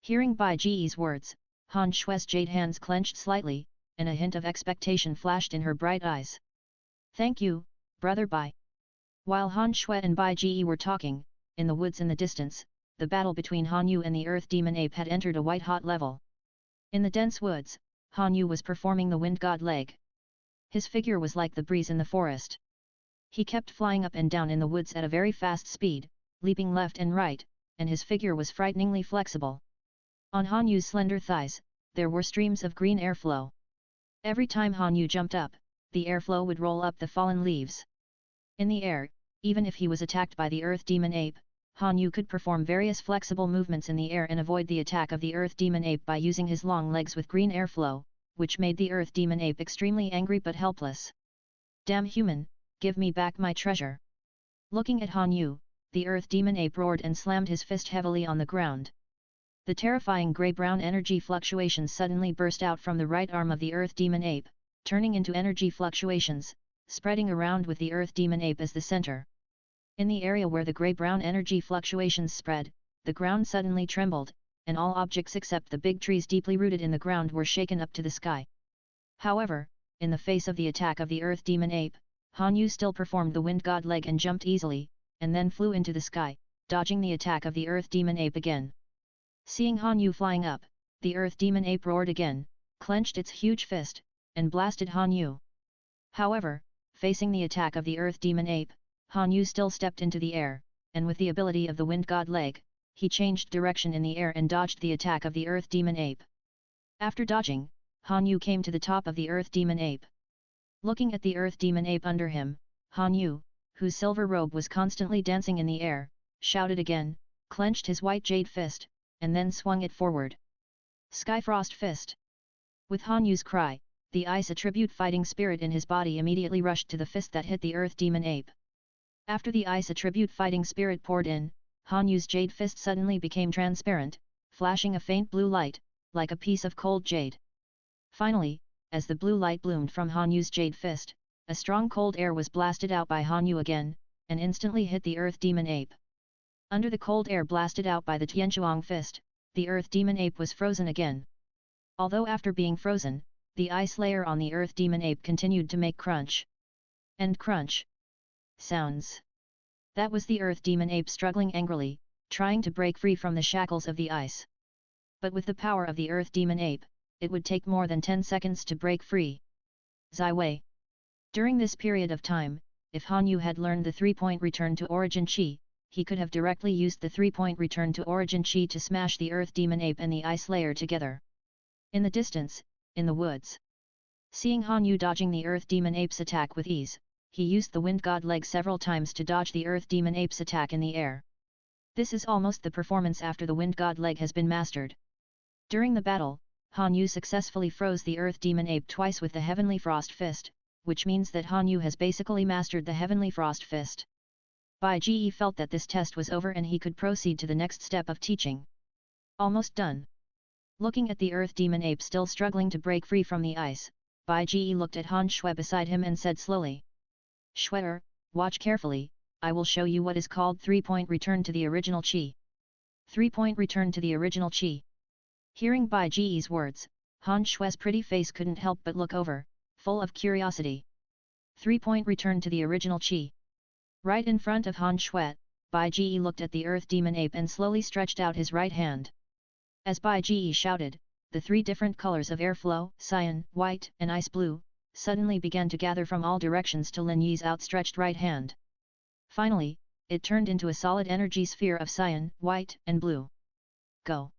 Hearing Bai Ji's words, Han Shue's jade hands clenched slightly, and a hint of expectation flashed in her bright eyes. Thank you, brother Bai. While Han Shui and Bai Ji were talking, in the woods in the distance, the battle between Han Yu and the earth demon ape had entered a white-hot level. In the dense woods, Han Yu was performing the wind god leg. His figure was like the breeze in the forest. He kept flying up and down in the woods at a very fast speed, leaping left and right, and his figure was frighteningly flexible. On Han Yu's slender thighs, there were streams of green airflow. Every time Han Yu jumped up, the airflow would roll up the fallen leaves. In the air, even if he was attacked by the earth demon ape, Han Yu could perform various flexible movements in the air and avoid the attack of the earth demon ape by using his long legs with green airflow, which made the earth demon ape extremely angry but helpless. Damn human, give me back my treasure. Looking at Han Yu, the earth demon ape roared and slammed his fist heavily on the ground. The terrifying grey-brown energy fluctuations suddenly burst out from the right arm of the earth demon ape, turning into energy fluctuations, spreading around with the earth demon ape as the center. In the area where the grey-brown energy fluctuations spread, the ground suddenly trembled, and all objects except the big trees deeply rooted in the ground were shaken up to the sky. However, in the face of the attack of the earth demon ape, Han Yu still performed the wind god leg and jumped easily, and then flew into the sky, dodging the attack of the earth demon ape again. Seeing Han Yu flying up, the earth demon ape roared again, clenched its huge fist, and blasted Han Yu. However, facing the attack of the earth demon ape, Han Yu still stepped into the air, and with the ability of the wind god leg, he changed direction in the air and dodged the attack of the earth demon ape. After dodging, Han Yu came to the top of the earth demon ape. Looking at the earth demon ape under him, Han Yu, whose silver robe was constantly dancing in the air, shouted again, clenched his white jade fist, and then swung it forward. Skyfrost Fist. With Han Yu's cry, the ice attribute fighting spirit in his body immediately rushed to the fist that hit the earth demon ape. After the ice attribute fighting spirit poured in, Han Yu's jade fist suddenly became transparent, flashing a faint blue light, like a piece of cold jade. Finally, as the blue light bloomed from Han Yu's jade fist, a strong cold air was blasted out by Han Yu again, and instantly hit the earth demon ape. Under the cold air blasted out by the Tianchuang fist, the earth demon ape was frozen again. Although after being frozen, the ice layer on the earth demon ape continued to make crunch and crunch sounds. That was the earth demon ape struggling angrily, trying to break free from the shackles of the ice. But with the power of the earth demon ape, it would take more than 10 seconds to break free. Zai Wei. During this period of time, if Han Yu had learned the 3-point return to origin chi, he could have directly used the 3-point return to origin chi to smash the earth demon ape and the ice layer together. In the distance, in the woods. Seeing Han Yu dodging the earth demon ape's attack with ease, he used the wind god leg several times to dodge the earth demon ape's attack in the air. This is almost the performance after the wind god leg has been mastered. During the battle, Han Yu successfully froze the earth demon ape twice with the heavenly frost fist, which means that Han Yu has basically mastered the heavenly frost fist. Bai Ji felt that this test was over and he could proceed to the next step of teaching. Almost done. Looking at the earth demon ape still struggling to break free from the ice, Bai Ji looked at Han Shui beside him and said slowly, "Shuer, watch carefully, I will show you what is called 3-point return to the original chi." 3-point return to the original chi. Hearing Bai Ji's words, Han Shui's pretty face couldn't help but look over, full of curiosity. 3-point return to the original chi. Right in front of Han Shui, Bai Ji looked at the earth demon ape and slowly stretched out his right hand. As Bai Ji shouted, the 3 different colors of airflow, cyan, white, and ice blue, suddenly began to gather from all directions to Lin Yi's outstretched right hand. Finally, it turned into a solid energy sphere of cyan, white, and blue. Go!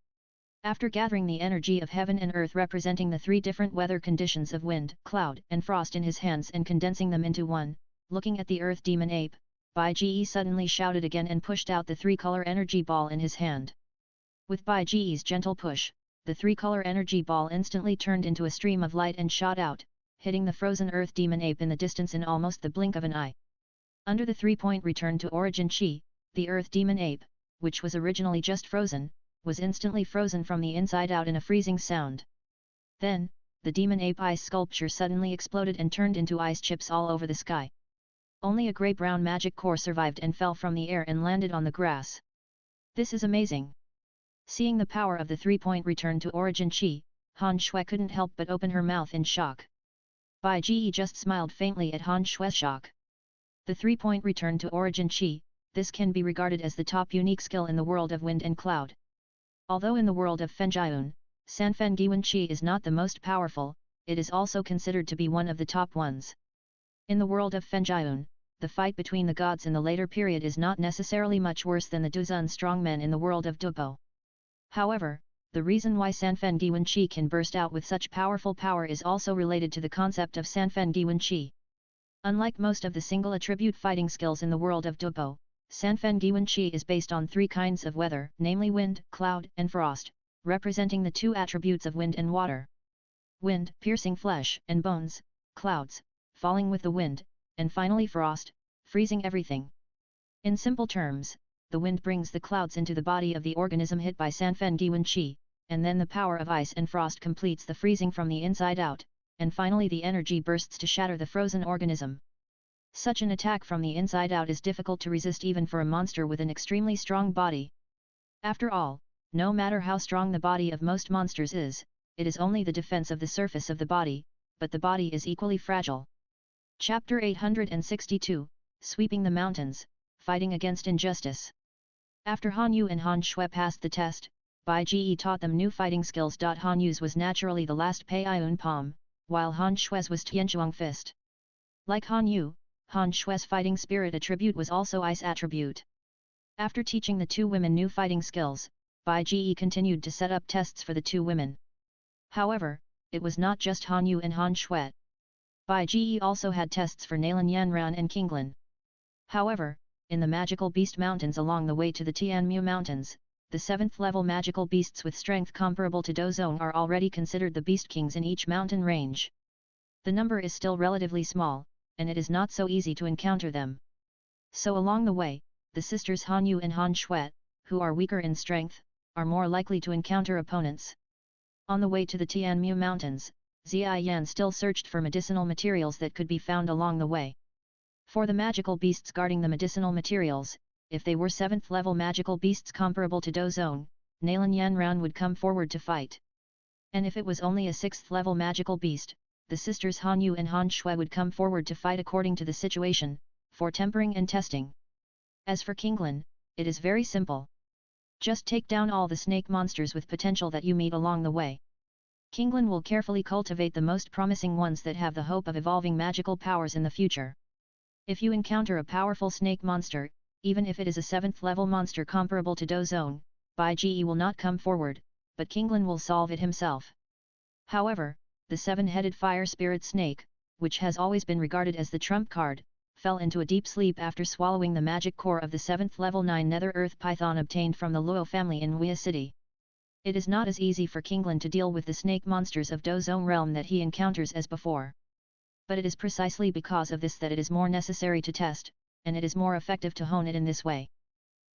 After gathering the energy of heaven and earth representing the 3 different weather conditions of wind, cloud, and frost in his hands and condensing them into one, looking at the earth demon ape, Bai Ji suddenly shouted again and pushed out the 3-color energy ball in his hand. With Bai Ji's gentle push, the 3-color energy ball instantly turned into a stream of light and shot out, hitting the frozen earth demon ape in the distance in almost the blink of an eye. Under the 3-point return to origin chi, the earth demon ape, which was originally just frozen, was instantly frozen from the inside out in a freezing sound. Then, the demon ape ice sculpture suddenly exploded and turned into ice chips all over the sky. Only a grey-brown magic core survived and fell from the air and landed on the grass. This is amazing. Seeing the power of the 3-point return to origin chi, Han Shui couldn't help but open her mouth in shock. Bai Ji just smiled faintly at Han Shui's shock. The 3-point return to origin chi, this can be regarded as the top unique skill in the world of wind and cloud. Although in the world of Fenjiun, Sanfen Giwen Chi is not the most powerful, it is also considered to be one of the top ones. In the world of Fenjiun, the fight between the gods in the later period is not necessarily much worse than the Duzun strongmen in the world of Douluo. However, the reason why Sanfen Giwen Chi can burst out with such powerful power is also related to the concept of Sanfen Giwen Chi. Unlike most of the single attribute fighting skills in the world of Douluo, Sanfen Giwen Chi is based on 3 kinds of weather, namely wind, cloud, and frost, representing the 2 attributes of wind and water. Wind, piercing flesh and bones; clouds, falling with the wind; and finally frost, freezing everything. In simple terms, the wind brings the clouds into the body of the organism hit by Sanfen Giwen Chi, and then the power of ice and frost completes the freezing from the inside out, and finally the energy bursts to shatter the frozen organism. Such an attack from the inside out is difficult to resist even for a monster with an extremely strong body. After all, no matter how strong the body of most monsters is, it is only the defense of the surface of the body, but the body is equally fragile. Chapter 862, Sweeping the Mountains, Fighting Against Injustice. After Han Yu and Han Shui passed the test, Bai Ji taught them new fighting skills. Han Yu's was naturally the last Pei Yun Palm, while Han Shui's was Tianzhuang Fist. Like Han Yu, Han Shui's fighting spirit attribute was also ice attribute. After teaching the 2 women new fighting skills, Bai Ji continued to set up tests for the 2 women. However, it was not just Han Yu and Han Shui. Bai Ji also had tests for Nalan Yanran and Qinglin. However, in the magical beast mountains along the way to the Tianmu mountains, the 7th level magical beasts with strength comparable to Dozong are already considered the beast kings in each mountain range. The number is still relatively small, and it is not so easy to encounter them. So along the way, the sisters Han Yu and Han Shui, who are weaker in strength, are more likely to encounter opponents. On the way to the Tianmu mountains, Zia Yan still searched for medicinal materials that could be found along the way. For the magical beasts guarding the medicinal materials, if they were 7th level magical beasts comparable to Dozong, Nalan Yanran would come forward to fight. And if it was only a 6th level magical beast, the sisters Han Yu and Han Shui would come forward to fight according to the situation, for tempering and testing. As for Qinglin, it is very simple. Just take down all the snake monsters with potential that you meet along the way. Qinglin will carefully cultivate the most promising ones that have the hope of evolving magical powers in the future. If you encounter a powerful snake monster, even if it is a 7th level monster comparable to Dozong, Bai Ji will not come forward, but Qinglin will solve it himself. However, the 7-headed fire spirit snake, which has always been regarded as the trump card, fell into a deep sleep after swallowing the magic core of the 7th level 9 nether earth python obtained from the Luo family in Wia City. It is not as easy for Qinglin to deal with the snake monsters of Dozong realm that he encounters as before. But it is precisely because of this that it is more necessary to test, and it is more effective to hone it in this way.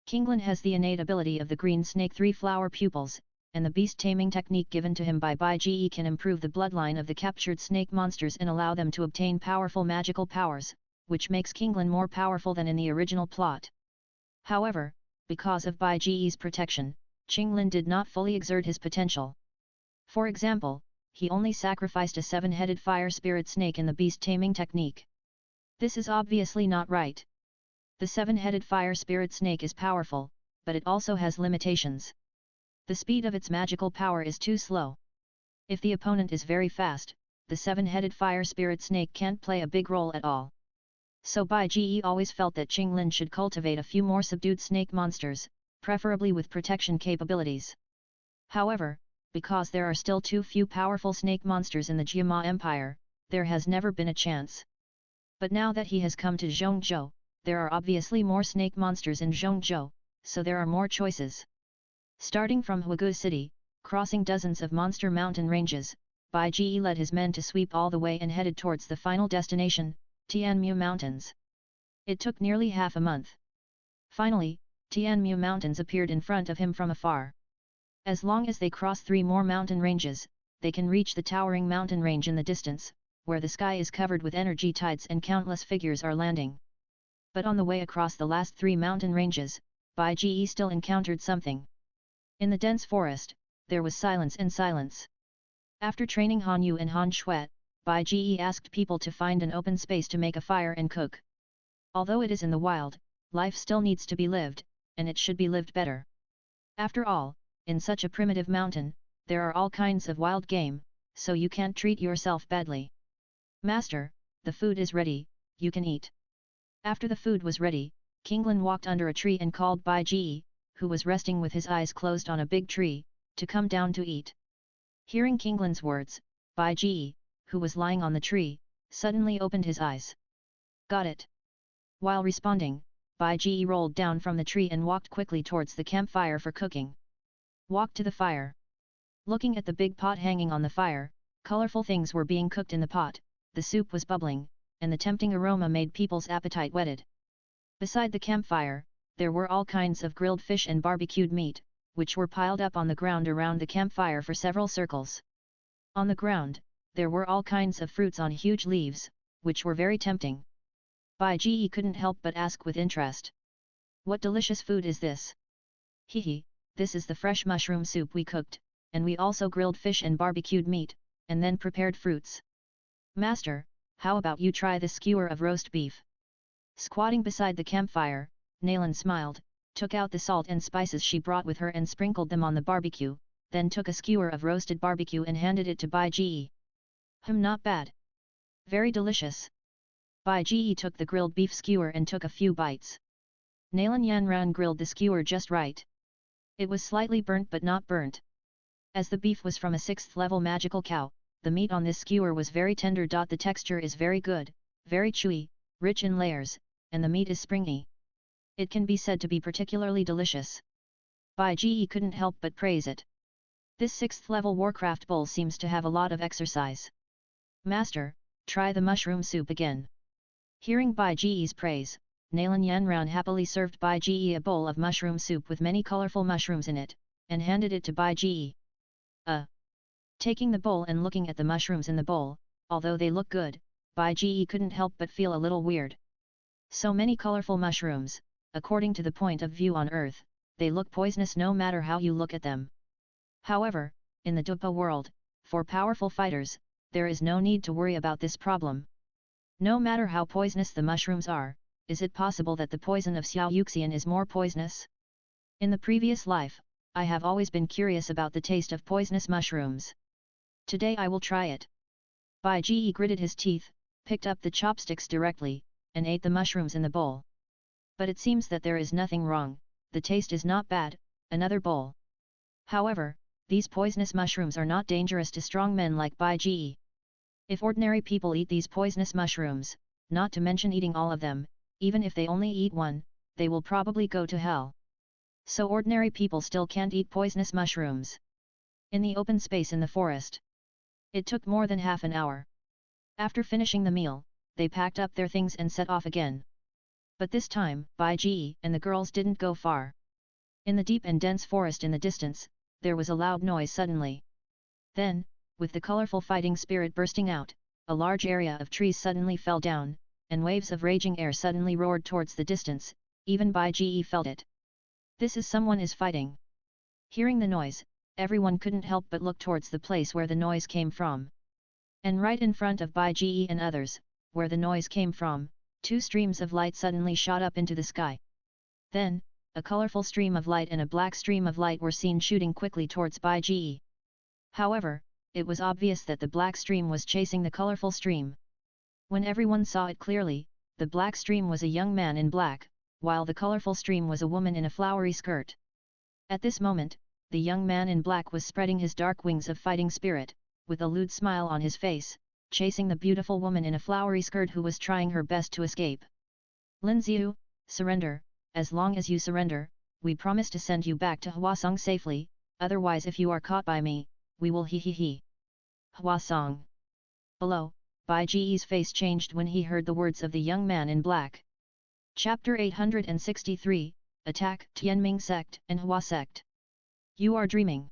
Qinglin has the innate ability of the green snake 3-flower pupils, and the beast taming technique given to him by Bai Ji can improve the bloodline of the captured snake monsters and allow them to obtain powerful magical powers, which makes Qinglin more powerful than in the original plot. However, because of Bai Ji's protection, Qinglin did not fully exert his potential. For example, he only sacrificed a 7-headed fire spirit snake in the beast taming technique. This is obviously not right. The 7-headed fire spirit snake is powerful, but it also has limitations. The speed of its magical power is too slow. If the opponent is very fast, the 7-headed fire spirit snake can't play a big role at all. So Bai Ji always felt that Qinglin should cultivate a few more subdued snake monsters, preferably with protection capabilities. However, because there are still too few powerful snake monsters in the Jiama Empire, there has never been a chance. But now that he has come to Zhongzhou, there are obviously more snake monsters in Zhongzhou, so there are more choices. Starting from Huigu City, crossing dozens of monster mountain ranges, Bai Ji led his men to sweep all the way and headed towards the final destination, Tianmu Mountains. It took nearly half a month. Finally, Tianmu Mountains appeared in front of him from afar. As long as they cross 3 more mountain ranges, they can reach the towering mountain range in the distance, where the sky is covered with energy tides and countless figures are landing. But on the way across the last 3 mountain ranges, Bai Ji still encountered something. In the dense forest, there was silence and silence. After training Han Yu and Han Shuet, Bai Ji asked people to find an open space to make a fire and cook. Although it is in the wild, life still needs to be lived, and it should be lived better. After all, in such a primitive mountain, there are all kinds of wild game, so you can't treat yourself badly. Master, the food is ready, you can eat. After the food was ready, Kinglin walked under a tree and called Bai Ji, who was resting with his eyes closed on a big tree, to come down to eat. Hearing Kinglin's words, Bai Ji, who was lying on the tree, suddenly opened his eyes. Got it. While responding, Bai Ji rolled down from the tree and walked quickly towards the campfire for cooking. Walked to the fire. Looking at the big pot hanging on the fire, colorful things were being cooked in the pot, the soup was bubbling, and the tempting aroma made people's appetite whetted. Beside the campfire, there were all kinds of grilled fish and barbecued meat, which were piled up on the ground around the campfire for several circles. On the ground, there were all kinds of fruits on huge leaves, which were very tempting. Bai Ji couldn't help but ask with interest. What delicious food is this? Hehe, this is the fresh mushroom soup we cooked, and we also grilled fish and barbecued meat, and then prepared fruits. Master, how about you try this skewer of roast beef? Squatting beside the campfire, Nalan smiled, took out the salt and spices she brought with her and sprinkled them on the barbecue, then took a skewer of roasted barbecue and handed it to Bai Ji. Not bad. Very delicious. Bai Ji took the grilled beef skewer and took a few bites. Nalan Yanran grilled the skewer just right. It was slightly burnt but not burnt. As the beef was from a 6th level magical cow, the meat on this skewer was very tender. The texture is very good, very chewy, rich in layers, and the meat is springy. It can be said to be particularly delicious. Bai Ji couldn't help but praise it. This 6th level Warcraft bull seems to have a lot of exercise. Master, try the mushroom soup again. Hearing Bai Ji's praise, Nalan Yanran happily served Bai Ji a bowl of mushroom soup with many colorful mushrooms in it, and handed it to Bai Ji. Taking the bowl and looking at the mushrooms in the bowl, although they look good, Bai Ji couldn't help but feel a little weird. So many colorful mushrooms, according to the point of view on Earth, they look poisonous no matter how you look at them. However, in the Douluo world, for powerful fighters, there is no need to worry about this problem. No matter how poisonous the mushrooms are, is it possible that the poison of Xiao Yuxian is more poisonous? In the previous life, I have always been curious about the taste of poisonous mushrooms. Today I will try it. Bai Ji gritted his teeth, picked up the chopsticks directly, and ate the mushrooms in the bowl. But it seems that there is nothing wrong, the taste is not bad. Another bowl. However, these poisonous mushrooms are not dangerous to strong men like Bai Ji. If ordinary people eat these poisonous mushrooms, not to mention eating all of them, even if they only eat one, they will probably go to hell. So ordinary people still can't eat poisonous mushrooms. In the open space in the forest. It took more than half an hour. After finishing the meal, they packed up their things and set off again. But this time, Bai Ji and the girls didn't go far. In the deep and dense forest in the distance, there was a loud noise suddenly. Then, with the colorful fighting spirit bursting out, a large area of trees suddenly fell down, and waves of raging air suddenly roared towards the distance. Even Bai Ji felt it. This is someone is fighting. Hearing the noise, everyone couldn't help but look towards the place where the noise came from. And right in front of Bai Ji and others, where the noise came from, 2 streams of light suddenly shot up into the sky. Then, a colorful stream of light and a black stream of light were seen shooting quickly towards Bai Ji. However, it was obvious that the black stream was chasing the colorful stream. When everyone saw it clearly, the black stream was a young man in black, while the colorful stream was a woman in a flowery skirt. At this moment, the young man in black was spreading his dark wings of fighting spirit, with a lewd smile on his face, chasing the beautiful woman in a flowery skirt who was trying her best to escape. Lin Xiu, surrender. As long as you surrender, we promise to send you back to Hwasong safely, otherwise if you are caught by me, we will he. Hwasong. Below, Bai Ji's face changed when he heard the words of the young man in black. Chapter 863, Attack, Tianming Sect and Hua Sect. You are dreaming.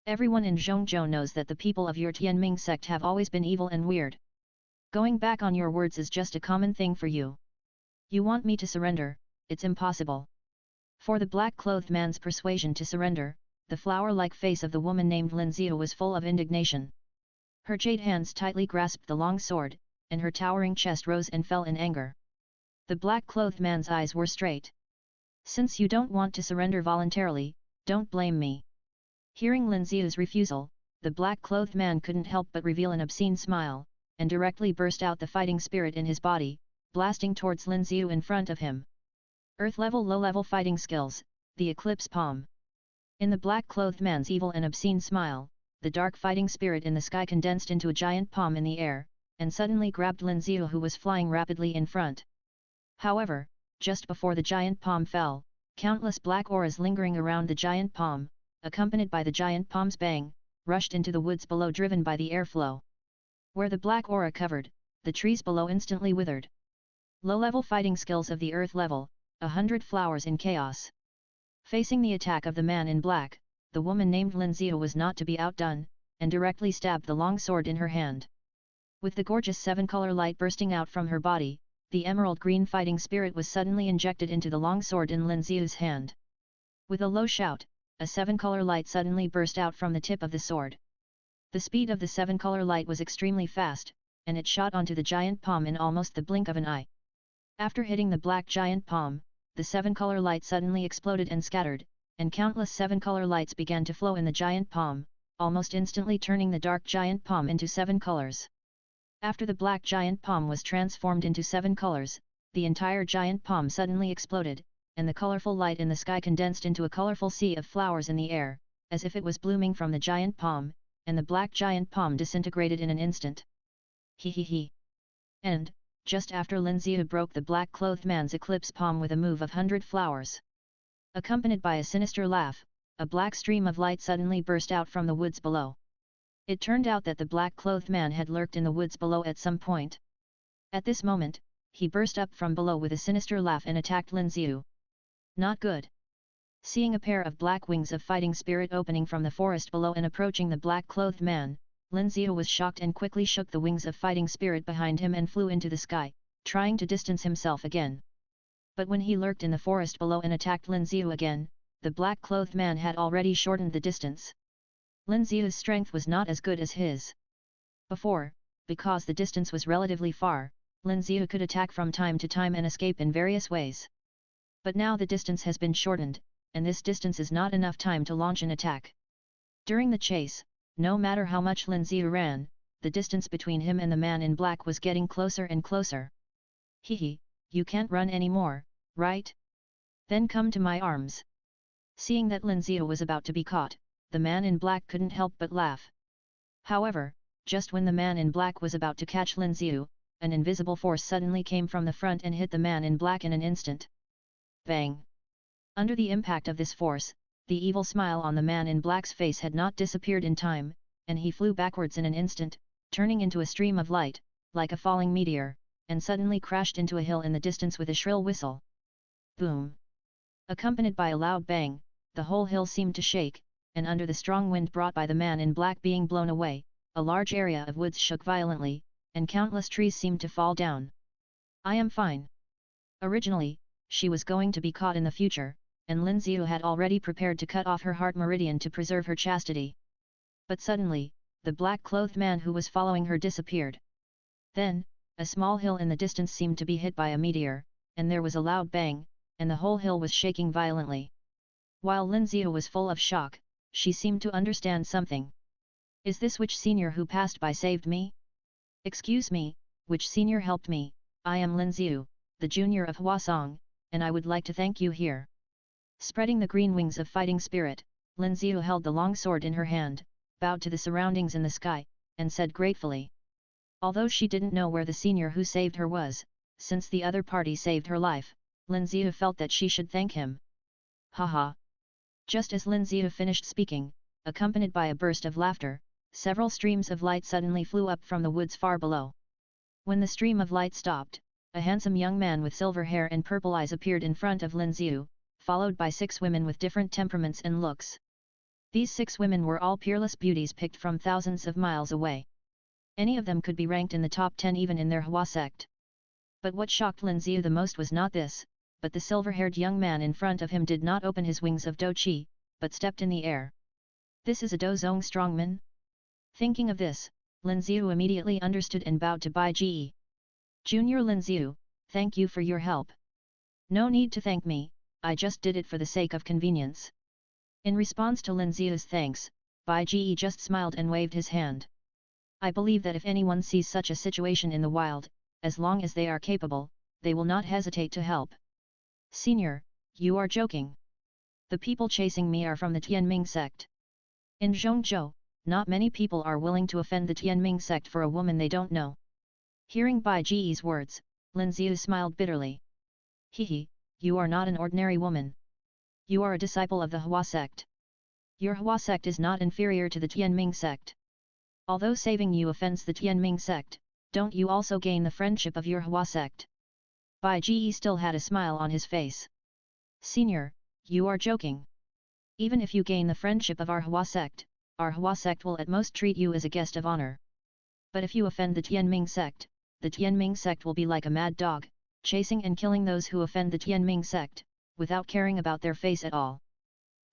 Everyone in Zhongzhou knows that the people of your Tianming sect have always been evil and weird. Going back on your words is just a common thing for you. You want me to surrender, it's impossible. For the black-clothed man's persuasion to surrender, the flower-like face of the woman named Lin Ziyu was full of indignation. Her jade hands tightly grasped the long sword, and her towering chest rose and fell in anger. The black-clothed man's eyes were straight. Since you don't want to surrender voluntarily, don't blame me. Hearing Lin Ziyu's refusal, the black-clothed man couldn't help but reveal an obscene smile, and directly burst out the fighting spirit in his body, blasting towards Lin Ziyu in front of him. Earth-level low-level fighting skills, the Eclipse Palm. In the black-clothed man's evil and obscene smile, the dark fighting spirit in the sky condensed into a giant palm in the air, and suddenly grabbed Lin Ziyu, who was flying rapidly in front. However, just before the giant palm fell, countless black auras lingering around the giant palm, accompanied by the giant palm's bang, rushed into the woods below, driven by the airflow. Where the black aura covered, the trees below instantly withered. Low-level fighting skills of the earth level, 100 flowers in chaos. Facing the attack of the man in black, the woman named Lin Ziyu was not to be outdone, and directly stabbed the long sword in her hand. With the gorgeous seven-color light bursting out from her body, the emerald green fighting spirit was suddenly injected into the long sword in Lin Ziyu's hand. With a low shout, a seven-color light suddenly burst out from the tip of the sword. The speed of the seven-color light was extremely fast, and it shot onto the giant palm in almost the blink of an eye. After hitting the black giant palm, the seven-color light suddenly exploded and scattered, and countless seven-color lights began to flow in the giant palm, almost instantly turning the dark giant palm into 7 colors. After the black giant palm was transformed into 7 colors, the entire giant palm suddenly exploded, and the colorful light in the sky condensed into a colorful sea of flowers in the air, as if it was blooming from the giant palm, and the black giant palm disintegrated in an instant. He. And, just after Lin Ziyu broke the black-clothed man's eclipse palm with a move of 100 flowers. Accompanied by a sinister laugh, a black stream of light suddenly burst out from the woods below. It turned out that the black-clothed man had lurked in the woods below at some point. At this moment, he burst up from below with a sinister laugh and attacked Lin Ziyu. Not good. Seeing a pair of black wings of fighting spirit opening from the forest below and approaching the black-clothed man, Lin Ziyu was shocked and quickly shook the wings of fighting spirit behind him and flew into the sky, trying to distance himself again. But when he lurked in the forest below and attacked Lin Ziyu again, the black-clothed man had already shortened the distance. Lin Ziyu's strength was not as good as his. Before, because the distance was relatively far, Lin Ziyu could attack from time to time and escape in various ways. But now the distance has been shortened, and this distance is not enough time to launch an attack. During the chase, no matter how much Lin Ziyu ran, the distance between him and the man in black was getting closer and closer. Hehe, you can't run anymore, right? Then come to my arms. Seeing that Lin Ziyu was about to be caught, the man in black couldn't help but laugh. However, just when the man in black was about to catch Lin Ziyu, an invisible force suddenly came from the front and hit the man in black in an instant. Bang! Under the impact of this force, the evil smile on the man in black's face had not disappeared in time, and he flew backwards in an instant, turning into a stream of light, like a falling meteor, and suddenly crashed into a hill in the distance with a shrill whistle. Boom! Accompanied by a loud bang, the whole hill seemed to shake, and under the strong wind brought by the man in black being blown away, a large area of woods shook violently, and countless trees seemed to fall down. I am fine. Originally, she was going to be caught in the future, and Lin Ziyu had already prepared to cut off her heart meridian to preserve her chastity. But suddenly, the black-clothed man who was following her disappeared. Then, a small hill in the distance seemed to be hit by a meteor, and there was a loud bang, and the whole hill was shaking violently. While Lin Ziyu was full of shock, she seemed to understand something. Is this which senior who passed by saved me? Excuse me, which senior helped me? I am Lin Ziyu, the junior of Huasong, and I would like to thank you here. Spreading the green wings of fighting spirit, Lin Ziyu held the long sword in her hand, bowed to the surroundings in the sky, and said gratefully. Although she didn't know where the senior who saved her was, since the other party saved her life, Lin Ziyu felt that she should thank him. Haha! Just as Lin Ziyu finished speaking, accompanied by a burst of laughter, several streams of light suddenly flew up from the woods far below. When the stream of light stopped, a handsome young man with silver hair and purple eyes appeared in front of Lin Ziyu, followed by 6 women with different temperaments and looks. These 6 women were all peerless beauties picked from thousands of miles away. Any of them could be ranked in the top 10 even in their Hua sect. But what shocked Lin Xiu the most was not this, but the silver-haired young man in front of him did not open his wings of Douqi, but stepped in the air. This is a Dozong strongman? Thinking of this, Lin Xiu immediately understood and bowed to Bai Ji. Junior Lin Xiu, thank you for your help. No need to thank me, I just did it for the sake of convenience. In response to Lin Xiu's thanks, Bai Ji just smiled and waved his hand. I believe that if anyone sees such a situation in the wild, as long as they are capable, they will not hesitate to help. Senior, you are joking. The people chasing me are from the Tianming sect. In Zhongzhou, not many people are willing to offend the Tianming sect for a woman they don't know. Hearing Bai Ji's words, Lin Xiu smiled bitterly. Hehe, you are not an ordinary woman. You are a disciple of the Hua sect. Your Hua sect is not inferior to the Tianming sect. Although saving you offends the Tianming sect, don't you also gain the friendship of your Hua sect? Bai Ji still had a smile on his face. Senior, you are joking. Even if you gain the friendship of our Hua sect will at most treat you as a guest of honor. But if you offend the Tianming sect will be like a mad dog, chasing and killing those who offend the Tianming sect, without caring about their face at all.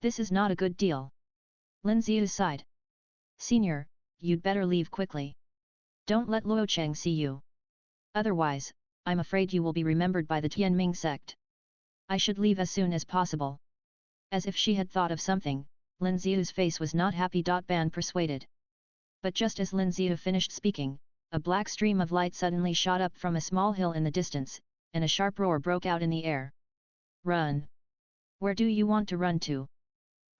This is not a good deal. Lin Xiu sighed. Senior, you'd better leave quickly. Don't let Luo Cheng see you. Otherwise, I'm afraid you will be remembered by the Tianming sect. I should leave as soon as possible. As if she had thought of something, Lin Xiu's face was not happy. Ban persuaded. But just as Lin Xiu finished speaking, a black stream of light suddenly shot up from a small hill in the distance, and a sharp roar broke out in the air. Run! Where do you want to run to?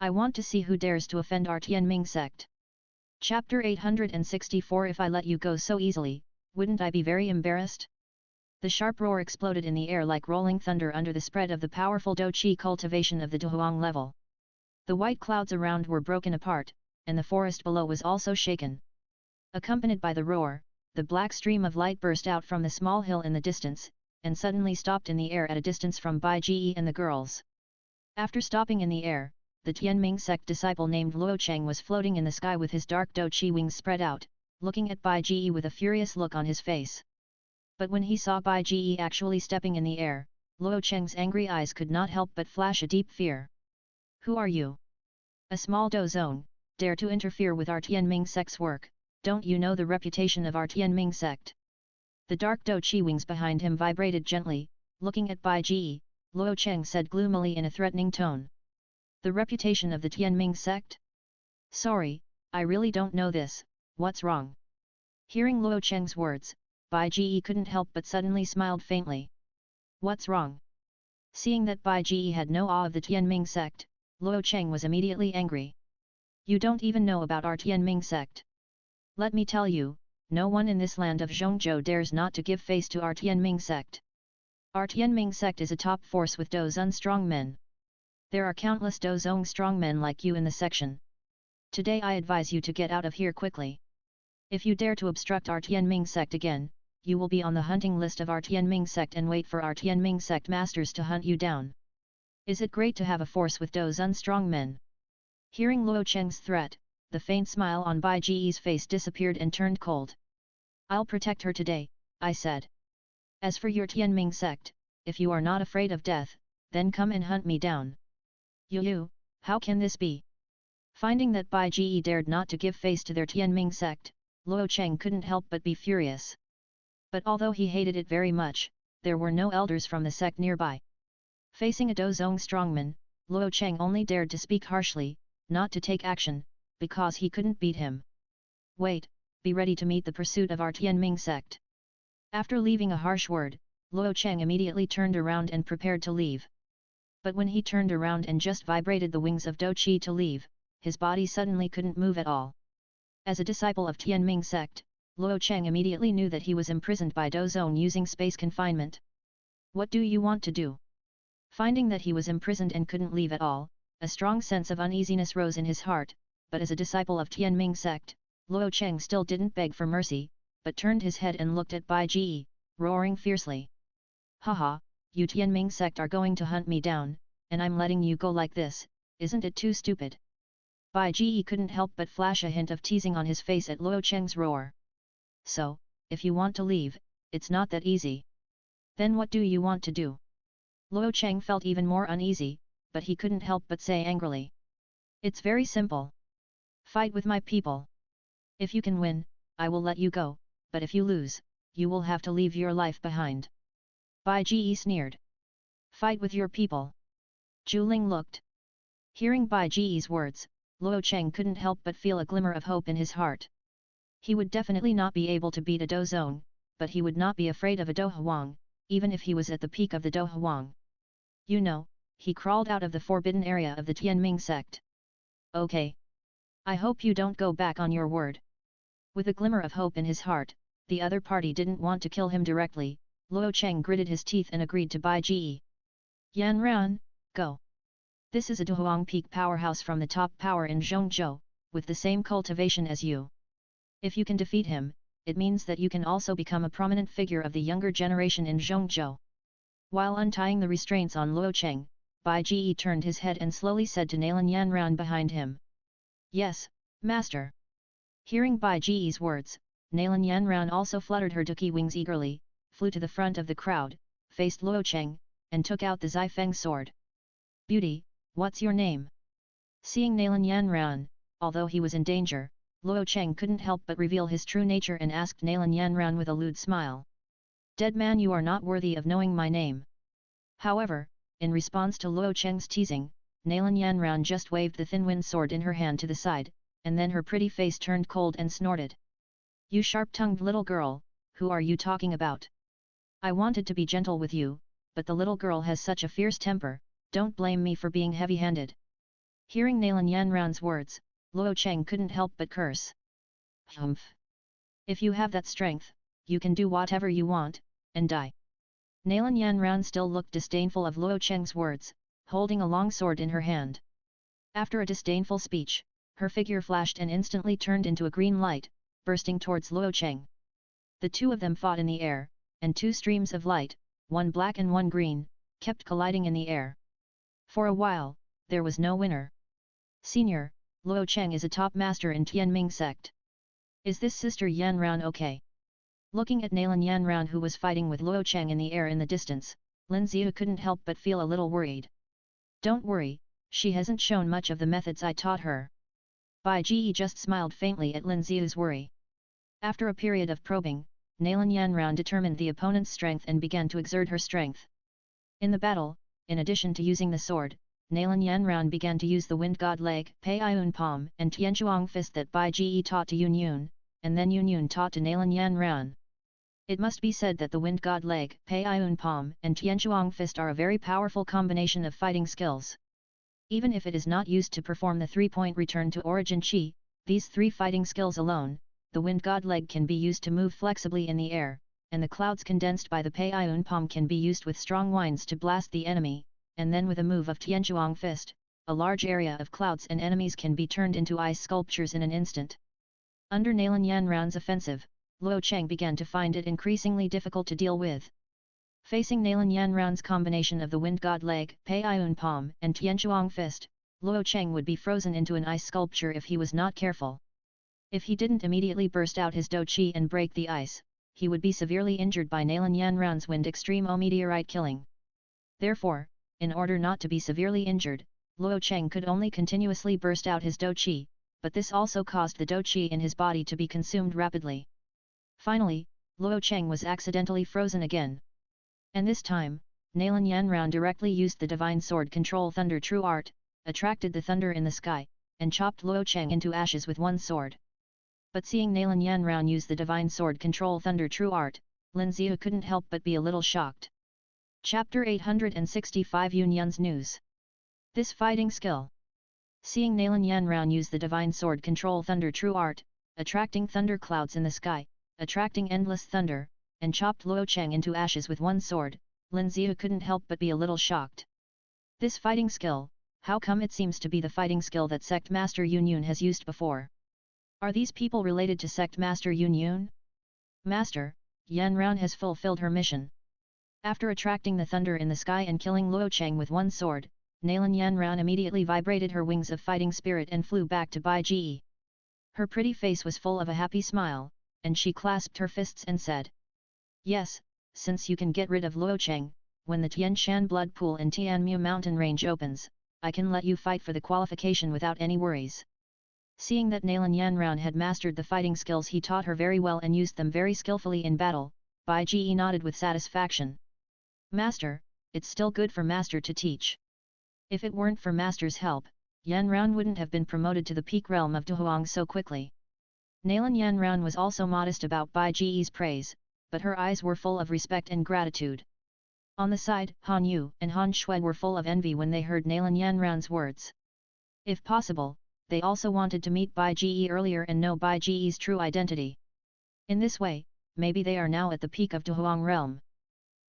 I want to see who dares to offend our Tianming sect. Chapter 864. If I let you go so easily, wouldn't I be very embarrassed? The sharp roar exploded in the air like rolling thunder under the spread of the powerful Douqi cultivation of the Duhuang level. The white clouds around were broken apart, and the forest below was also shaken. Accompanied by the roar, the black stream of light burst out from the small hill in the distance, and suddenly stopped in the air at a distance from Bai Ji and the girls. After stopping in the air, the Tianming sect disciple named Luo Cheng was floating in the sky with his dark Douqi wings spread out, looking at Bai Ji with a furious look on his face. But when he saw Bai Ji actually stepping in the air, Luo Cheng's angry eyes could not help but flash a deep fear. Who are you? A small Dozong, dare to interfere with our Tianming sect's work, don't you know the reputation of our Tianming sect? The dark Douqi wings behind him vibrated gently, looking at Bai Ji, Luo Cheng said gloomily in a threatening tone. The reputation of the Tianming sect? Sorry, I really don't know this, what's wrong? Hearing Luo Cheng's words, Bai Ji couldn't help but suddenly smiled faintly. What's wrong? Seeing that Bai Ji had no awe of the Tianming sect, Luo Cheng was immediately angry. You don't even know about our Tianming sect. Let me tell you, no one in this land of Zhongzhou dares not to give face to our Tianming sect. Our Tianming sect is a top force with Dozong strongmen. There are countless Dozong strongmen like you in the section. Today I advise you to get out of here quickly. If you dare to obstruct our Tianming sect again, you will be on the hunting list of our Tianming sect and wait for our Tianming sect masters to hunt you down. Is it great to have a force with Dozong strongmen? Hearing Luo Cheng's threat, the faint smile on Bai Ji's face disappeared and turned cold. I'll protect her today, I said. As for your Tianming sect, if you are not afraid of death, then come and hunt me down. You, how can this be? Finding that Bai Ji dared not to give face to their Tianming sect, Luo Cheng couldn't help but be furious. But although he hated it very much, there were no elders from the sect nearby. Facing a Dozong strongman, Luo Cheng only dared to speak harshly, not to take action, because he couldn't beat him. Wait, be ready to meet the pursuit of our Tianming sect. After leaving a harsh word, Luo Cheng immediately turned around and prepared to leave. But when he turned around and just vibrated the wings of Douqi to leave, his body suddenly couldn't move at all. As a disciple of Tianming sect, Luo Cheng immediately knew that he was imprisoned by Dozong using space confinement. What do you want to do? Finding that he was imprisoned and couldn't leave at all, a strong sense of uneasiness rose in his heart, but as a disciple of Tianming sect, Luo Cheng still didn't beg for mercy, but turned his head and looked at Bai Ji, roaring fiercely. Haha, you Tianming sect are going to hunt me down, and I'm letting you go like this, isn't it too stupid? Bai Ji couldn't help but flash a hint of teasing on his face at Luo Cheng's roar. So, if you want to leave, it's not that easy. Then what do you want to do? Luo Cheng felt even more uneasy, but he couldn't help but say angrily. It's very simple. Fight with my people. If you can win, I will let you go, but if you lose, you will have to leave your life behind. Bai Ji sneered. Fight with your people. Zhu Ling looked. Hearing Bai Ji's words, Luo Cheng couldn't help but feel a glimmer of hope in his heart. He would definitely not be able to beat a Do Zong, but he would not be afraid of a Do Huang, even if he was at the peak of the Do Huang. You know, he crawled out of the forbidden area of the Tianming sect. Okay. I hope you don't go back on your word. With a glimmer of hope in his heart, the other party didn't want to kill him directly. Luo Cheng gritted his teeth and agreed to Bai Ji. Yan Ran, go. This is a Duhuang peak powerhouse from the top power in Zhongzhou, with the same cultivation as you. If you can defeat him, it means that you can also become a prominent figure of the younger generation in Zhongzhou. While untying the restraints on Luo Cheng, Bai Ji turned his head and slowly said to Nalan Yan Ran behind him. Yes, master. Hearing Bai Ji's words, Nalan Yan Ran also fluttered her ducky wings eagerly, flew to the front of the crowd, faced Luo Cheng, and took out the Zifeng sword. Beauty, what's your name? Seeing Nalan Yan Ran, although he was in danger, Luo Cheng couldn't help but reveal his true nature and asked Nalan Yan Ran with a lewd smile. Dead man, you are not worthy of knowing my name. However, in response to Luo Cheng's teasing, Nalan Yan Ran just waved the thin wind sword in her hand to the side, and then her pretty face turned cold and snorted. You sharp-tongued little girl, who are you talking about? I wanted to be gentle with you, but the little girl has such a fierce temper, don't blame me for being heavy-handed. Hearing Nalan Yan Ran's words, Luo Cheng couldn't help but curse. Humph! If you have that strength, you can do whatever you want, and die. Nalan Yan Ran still looked disdainful of Luo Cheng's words, holding a long sword in her hand. After a disdainful speech, her figure flashed and instantly turned into a green light, bursting towards Luo Cheng. The two of them fought in the air, and two streams of light, one black and one green, kept colliding in the air. For a while, there was no winner. Senior, Luo Cheng is a top master in Tianming sect. Is this Sister Yan Ran okay? Looking at Nalan Yan Ran who was fighting with Luo Cheng in the air in the distance, Lin Ziyu couldn't help but feel a little worried. Don't worry, she hasn't shown much of the methods I taught her. Bai Ji just smiled faintly at Lin Ziyu's worry. After a period of probing, Nalan Yan Ran determined the opponent's strength and began to exert her strength. In the battle, in addition to using the sword, Nalan Yan Ran began to use the Wind God Leg, Pei Yun Palm and Tianchuang Fist that Bai Ji taught to Yun Yun, and then Yun Yun taught to Nalan Yan Ran. It must be said that the Wind God Leg, Pei Yun Palm and Tianchuang Fist are a very powerful combination of fighting skills. Even if it is not used to perform the 3-point return to origin chi, these three fighting skills alone, the Wind God Leg can be used to move flexibly in the air, and the clouds condensed by the Pei Yun Palm can be used with strong winds to blast the enemy, and then with a move of Tianchuang Fist, a large area of clouds and enemies can be turned into ice sculptures in an instant. Under Nalan Yan Ran's offensive, Luo Cheng began to find it increasingly difficult to deal with. Facing Nalan Yan Ran's combination of the Wind God Leg, Pei Yun Palm and Tianchuang Fist, Luo Cheng would be frozen into an ice sculpture if he was not careful. If he didn't immediately burst out his Do Chi and break the ice, he would be severely injured by Nalan Yan Ran's Wind Extreme O Meteorite killing. Therefore, in order not to be severely injured, Luo Cheng could only continuously burst out his Do Chi, but this also caused the Do Chi in his body to be consumed rapidly. Finally, Luo Cheng was accidentally frozen again. And this time, Nalan Yan Ran directly used the Divine Sword Control Thunder True Art, attracted the thunder in the sky, and chopped Luo Cheng into ashes with one sword. But seeing Nalan Yan Ran use the Divine Sword Control Thunder True Art, Lin Ziyu couldn't help but be a little shocked. Chapter 865 Yun Yun's News. This fighting skill. Seeing Nalan Yan Ran use the Divine Sword Control Thunder True Art, attracting thunder clouds in the sky, attracting endless thunder, and chopped Luo Cheng into ashes with one sword, Lin Ziyu couldn't help but be a little shocked. This fighting skill, how come it seems to be the fighting skill that Sect Master Yun Yun has used before? Are these people related to Sect Master Yun Yun? Master, Yan Ran has fulfilled her mission. After attracting the thunder in the sky and killing Luo Cheng with one sword, Nalan Yanran immediately vibrated her wings of fighting spirit and flew back to Bai Ji. Her pretty face was full of a happy smile, and she clasped her fists and said, "Yes, since you can get rid of Luocheng, when the Tian Shan blood pool in Tianmu mountain range opens, I can let you fight for the qualification without any worries." Seeing that Nalan Yanran had mastered the fighting skills he taught her very well and used them very skillfully in battle, Bai Ji nodded with satisfaction. "Master, it's still good for Master to teach. If it weren't for Master's help, Yanran wouldn't have been promoted to the peak realm of Duhuang so quickly." Nalan Yanran was also modest about Bai Ji's praise, but her eyes were full of respect and gratitude. On the side, Han Yu and Han Shui were full of envy when they heard Nalan Yanran's words. If possible, they also wanted to meet Bai Ji earlier and know Bai Ji's true identity. In this way, maybe they are now at the peak of Duhuang realm.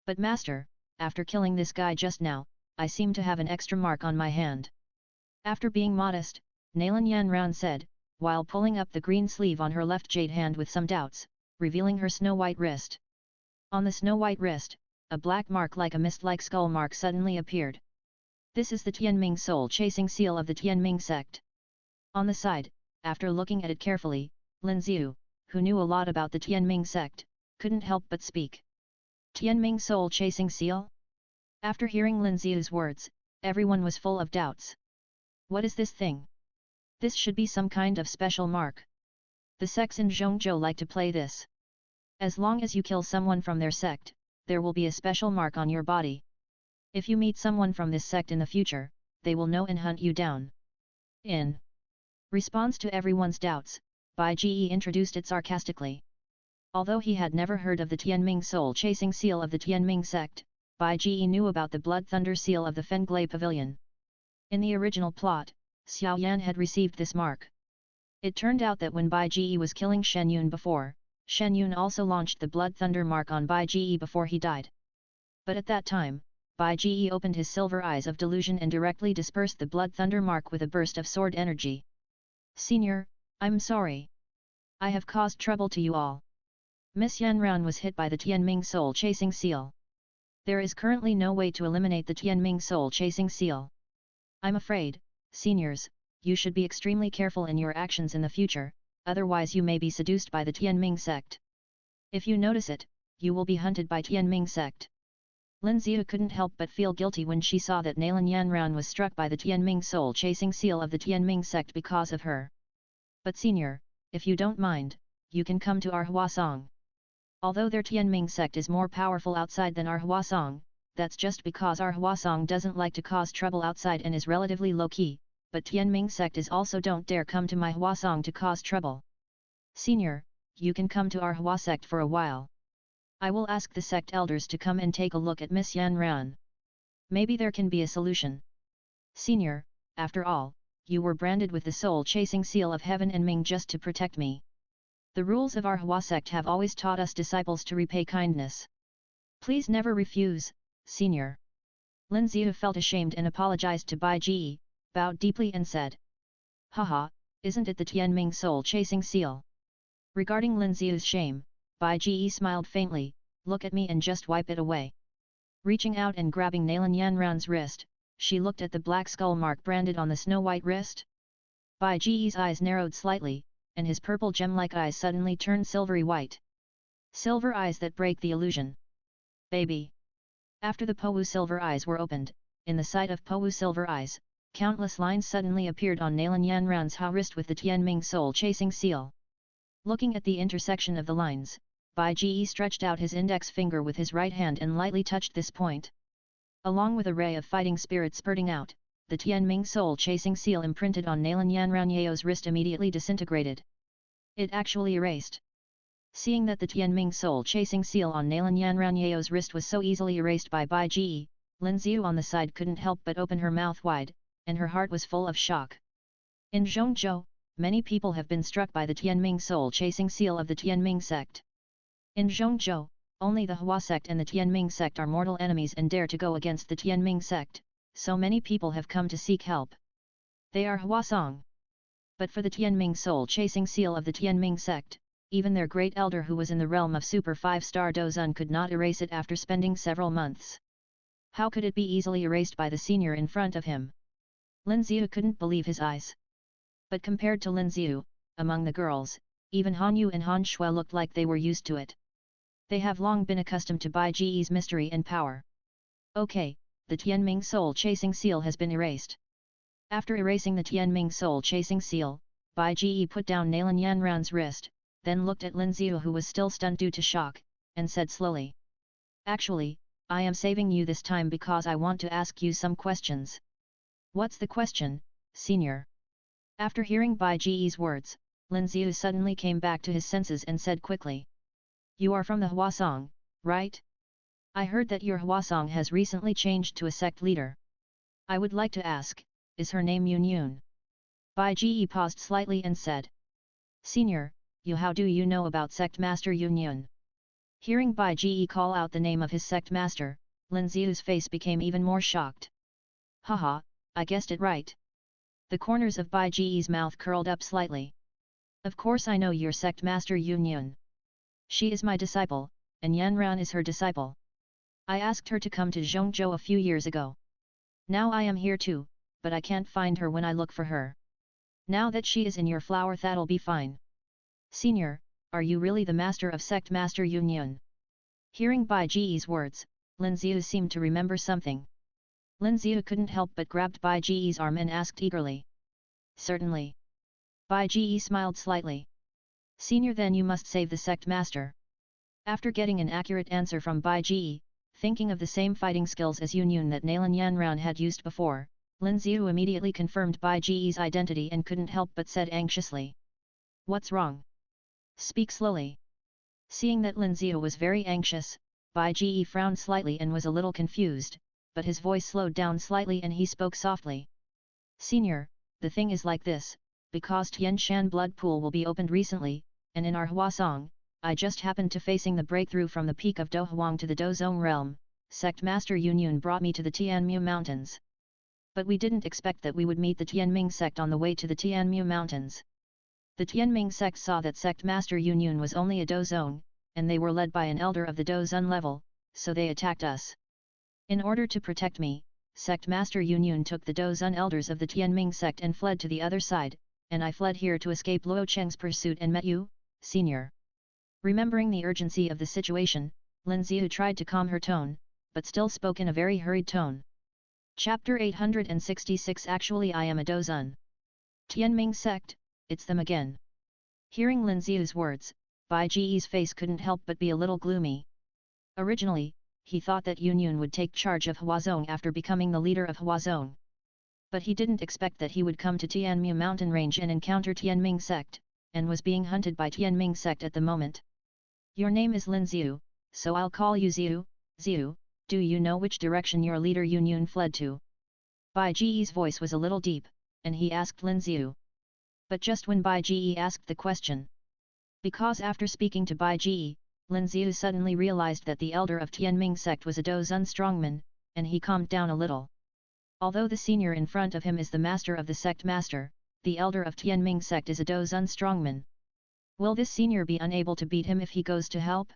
"But Master, after killing this guy just now, I seem to have an extra mark on my hand." After being modest, Nalan Yanran said, while pulling up the green sleeve on her left jade hand with some doubts, revealing her snow-white wrist. On the snow-white wrist, a black mark like a mist-like skull mark suddenly appeared. This is the Tianming soul-chasing seal of the Tianming sect. On the side, after looking at it carefully, Lin Xiu, who knew a lot about the Tianming sect, couldn't help but speak. "Tianming soul-chasing seal?" After hearing Lin Xiu's words, everyone was full of doubts. "What is this thing? This should be some kind of special mark. The sects in Zhongzhou like to play this. As long as you kill someone from their sect, there will be a special mark on your body. If you meet someone from this sect in the future, they will know and hunt you down." In response to everyone's doubts, Bai Ji introduced it sarcastically. Although he had never heard of the Tianming soul-chasing seal of the Tianming sect, Bai Ji knew about the Blood Thunder seal of the Fenglai Pavilion. In the original plot, Xiao Yan had received this mark. It turned out that when Bai Ji was killing Shen Yun before, Shen Yun also launched the Blood Thunder mark on Bai Ji before he died. But at that time, Bai Ji opened his silver eyes of delusion and directly dispersed the Blood Thunder mark with a burst of sword energy. "Senior, I'm sorry. I have caused trouble to you all. Miss Yanran was hit by the Tianming soul-chasing seal. There is currently no way to eliminate the Tianming soul-chasing seal. I'm afraid, seniors, you should be extremely careful in your actions in the future, otherwise you may be seduced by the Tianming sect. If you notice it, you will be hunted by Tianming sect." Lin Xiu couldn't help but feel guilty when she saw that Nalan Yanran was struck by the Tianming soul-chasing seal of the Tianming sect because of her. "But senior, if you don't mind, you can come to our Huasong. Although their Tianming sect is more powerful outside than our Huasong, that's just because our Huasong doesn't like to cause trouble outside and is relatively low-key, but Tianming sect is also don't dare come to my Huasong to cause trouble. Senior, you can come to our Hua sect for a while. I will ask the sect elders to come and take a look at Miss Yanran. Maybe there can be a solution. Senior, after all, you were branded with the soul-chasing seal of heaven and Ming just to protect me. The rules of our Hua sect have always taught us disciples to repay kindness. Please never refuse, senior." Lin Xiu felt ashamed and apologized to Bai Ji, bowed deeply and said, "Haha, isn't it the Tianming soul-chasing seal?" Regarding Lin Xiu's shame, Bai Ji smiled faintly, "Look at me and just wipe it away." Reaching out and grabbing Nalan Yanran's wrist, she looked at the black skull mark branded on the snow-white wrist. Bai Ji's eyes narrowed slightly, and his purple gem-like eyes suddenly turned silvery white. Silver eyes that break the illusion. "Baby." After the Powu silver eyes were opened, in the sight of Powu silver eyes, countless lines suddenly appeared on Nalan Yanran's wrist with the Tianming soul-chasing seal. Looking at the intersection of the lines, Bai Ji stretched out his index finger with his right hand and lightly touched this point. Along with a ray of fighting spirit spurting out, the Tianming soul-chasing seal imprinted on Nalan Yanran's wrist immediately disintegrated. It actually erased. Seeing that the Tianming soul-chasing seal on Nalan Yanran's wrist was so easily erased by Bai Ji, Lin Xiu on the side couldn't help but open her mouth wide, and her heart was full of shock. In Zhongzhou, many people have been struck by the Tianming soul-chasing seal of the Tianming sect. In Zhongzhou, only the Hua sect and the Tianming sect are mortal enemies and dare to go against the Tianming sect, so many people have come to seek help. They are Huasong. But for the Tianming soul-chasing seal of the Tianming sect, even their great elder who was in the realm of Super 5-star Dozun could not erase it after spending several months. How could it be easily erased by the senior in front of him? Lin Xiu couldn't believe his eyes. But compared to Lin Xiu, among the girls, even Han Yu and Han Shui looked like they were used to it. They have long been accustomed to Bai Ji's mystery and power. Okay, the Tianming soul chasing seal has been erased. After erasing the Tianming soul chasing seal, Bai Ji put down Nalan Yanran's wrist, then looked at Lin Xiu who was still stunned due to shock, and said slowly. Actually, I am saving you this time because I want to ask you some questions. What's the question, senior? After hearing Bai Ji's words, Lin Xiu suddenly came back to his senses and said quickly. You are from the Huasong, right? I heard that your Huasong has recently changed to a sect leader. I would like to ask, is her name Yun Yun? Bai Ji paused slightly and said. Senior, you how do you know about sect master Yun Yun? Hearing Bai Ji call out the name of his sect master, Lin Xiu's face became even more shocked. Haha, I guessed it right. The corners of Bai Ji's mouth curled up slightly. Of course I know your sect master Yun Yun. She is my disciple, and Yanran is her disciple. I asked her to come to Zhongzhou a few years ago. Now I am here too, but I can't find her when I look for her. Now that she is in your flower that'll be fine. Senior, are you really the master of sect master Yun Yun? Hearing Bai Ji's words, Lin Xiu seemed to remember something. Lin Xiu couldn't help but grabbed Bai Ji's arm and asked eagerly. Certainly. Bai Ji smiled slightly. Senior, then you must save the sect master. After getting an accurate answer from Bai Ji, thinking of the same fighting skills as Yun Yun that Nalan Yanran had used before, Lin Xiu immediately confirmed Bai Ji's identity and couldn't help but said anxiously. What's wrong? Speak slowly. Seeing that Lin Xiu was very anxious, Bai Ji frowned slightly and was a little confused, but his voice slowed down slightly and he spoke softly. Senior, the thing is like this, because Tian Shan blood pool will be opened recently, and in our Huasong, I just happened to facing the breakthrough from the peak of Do Huang to the Dozong realm, sect master Yun Yun brought me to the Tianmu mountains. But we didn't expect that we would meet the Tianming sect on the way to the Tianmu mountains. The Tianming sect saw that sect master Yun Yun was only a Dozong, and they were led by an elder of the Dozun level, so they attacked us. In order to protect me, sect master Yun Yun took the Dozun elders of the Tianming sect and fled to the other side, and I fled here to escape Luo Cheng's pursuit and met you, senior. Remembering the urgency of the situation, Lin Xiu tried to calm her tone, but still spoke in a very hurried tone. Chapter 866 Actually I am a Dozun. Tianming sect, it's them again. Hearing Lin Xiu's words, Bai Ji's face couldn't help but be a little gloomy. Originally, he thought that Yun Yun would take charge of Huazong after becoming the leader of Huazong. But he didn't expect that he would come to Tianmu mountain range and encounter Tianming sect, and was being hunted by Tianming sect at the moment. Your name is Lin Xiu, so I'll call you Xiu. Xiu, do you know which direction your leader Yun Yun fled to? Bai Ji's voice was a little deep, and he asked Lin Xiu. But just when Bai Ji asked the question. Because after speaking to Bai Ji, Lin Xiu suddenly realized that the elder of Tianming sect was a Dozun strongman, and he calmed down a little. Although the senior in front of him is the master of the sect master, the elder of Tianming sect is a Dozun strongman. Will this senior be unable to beat him if he goes to help?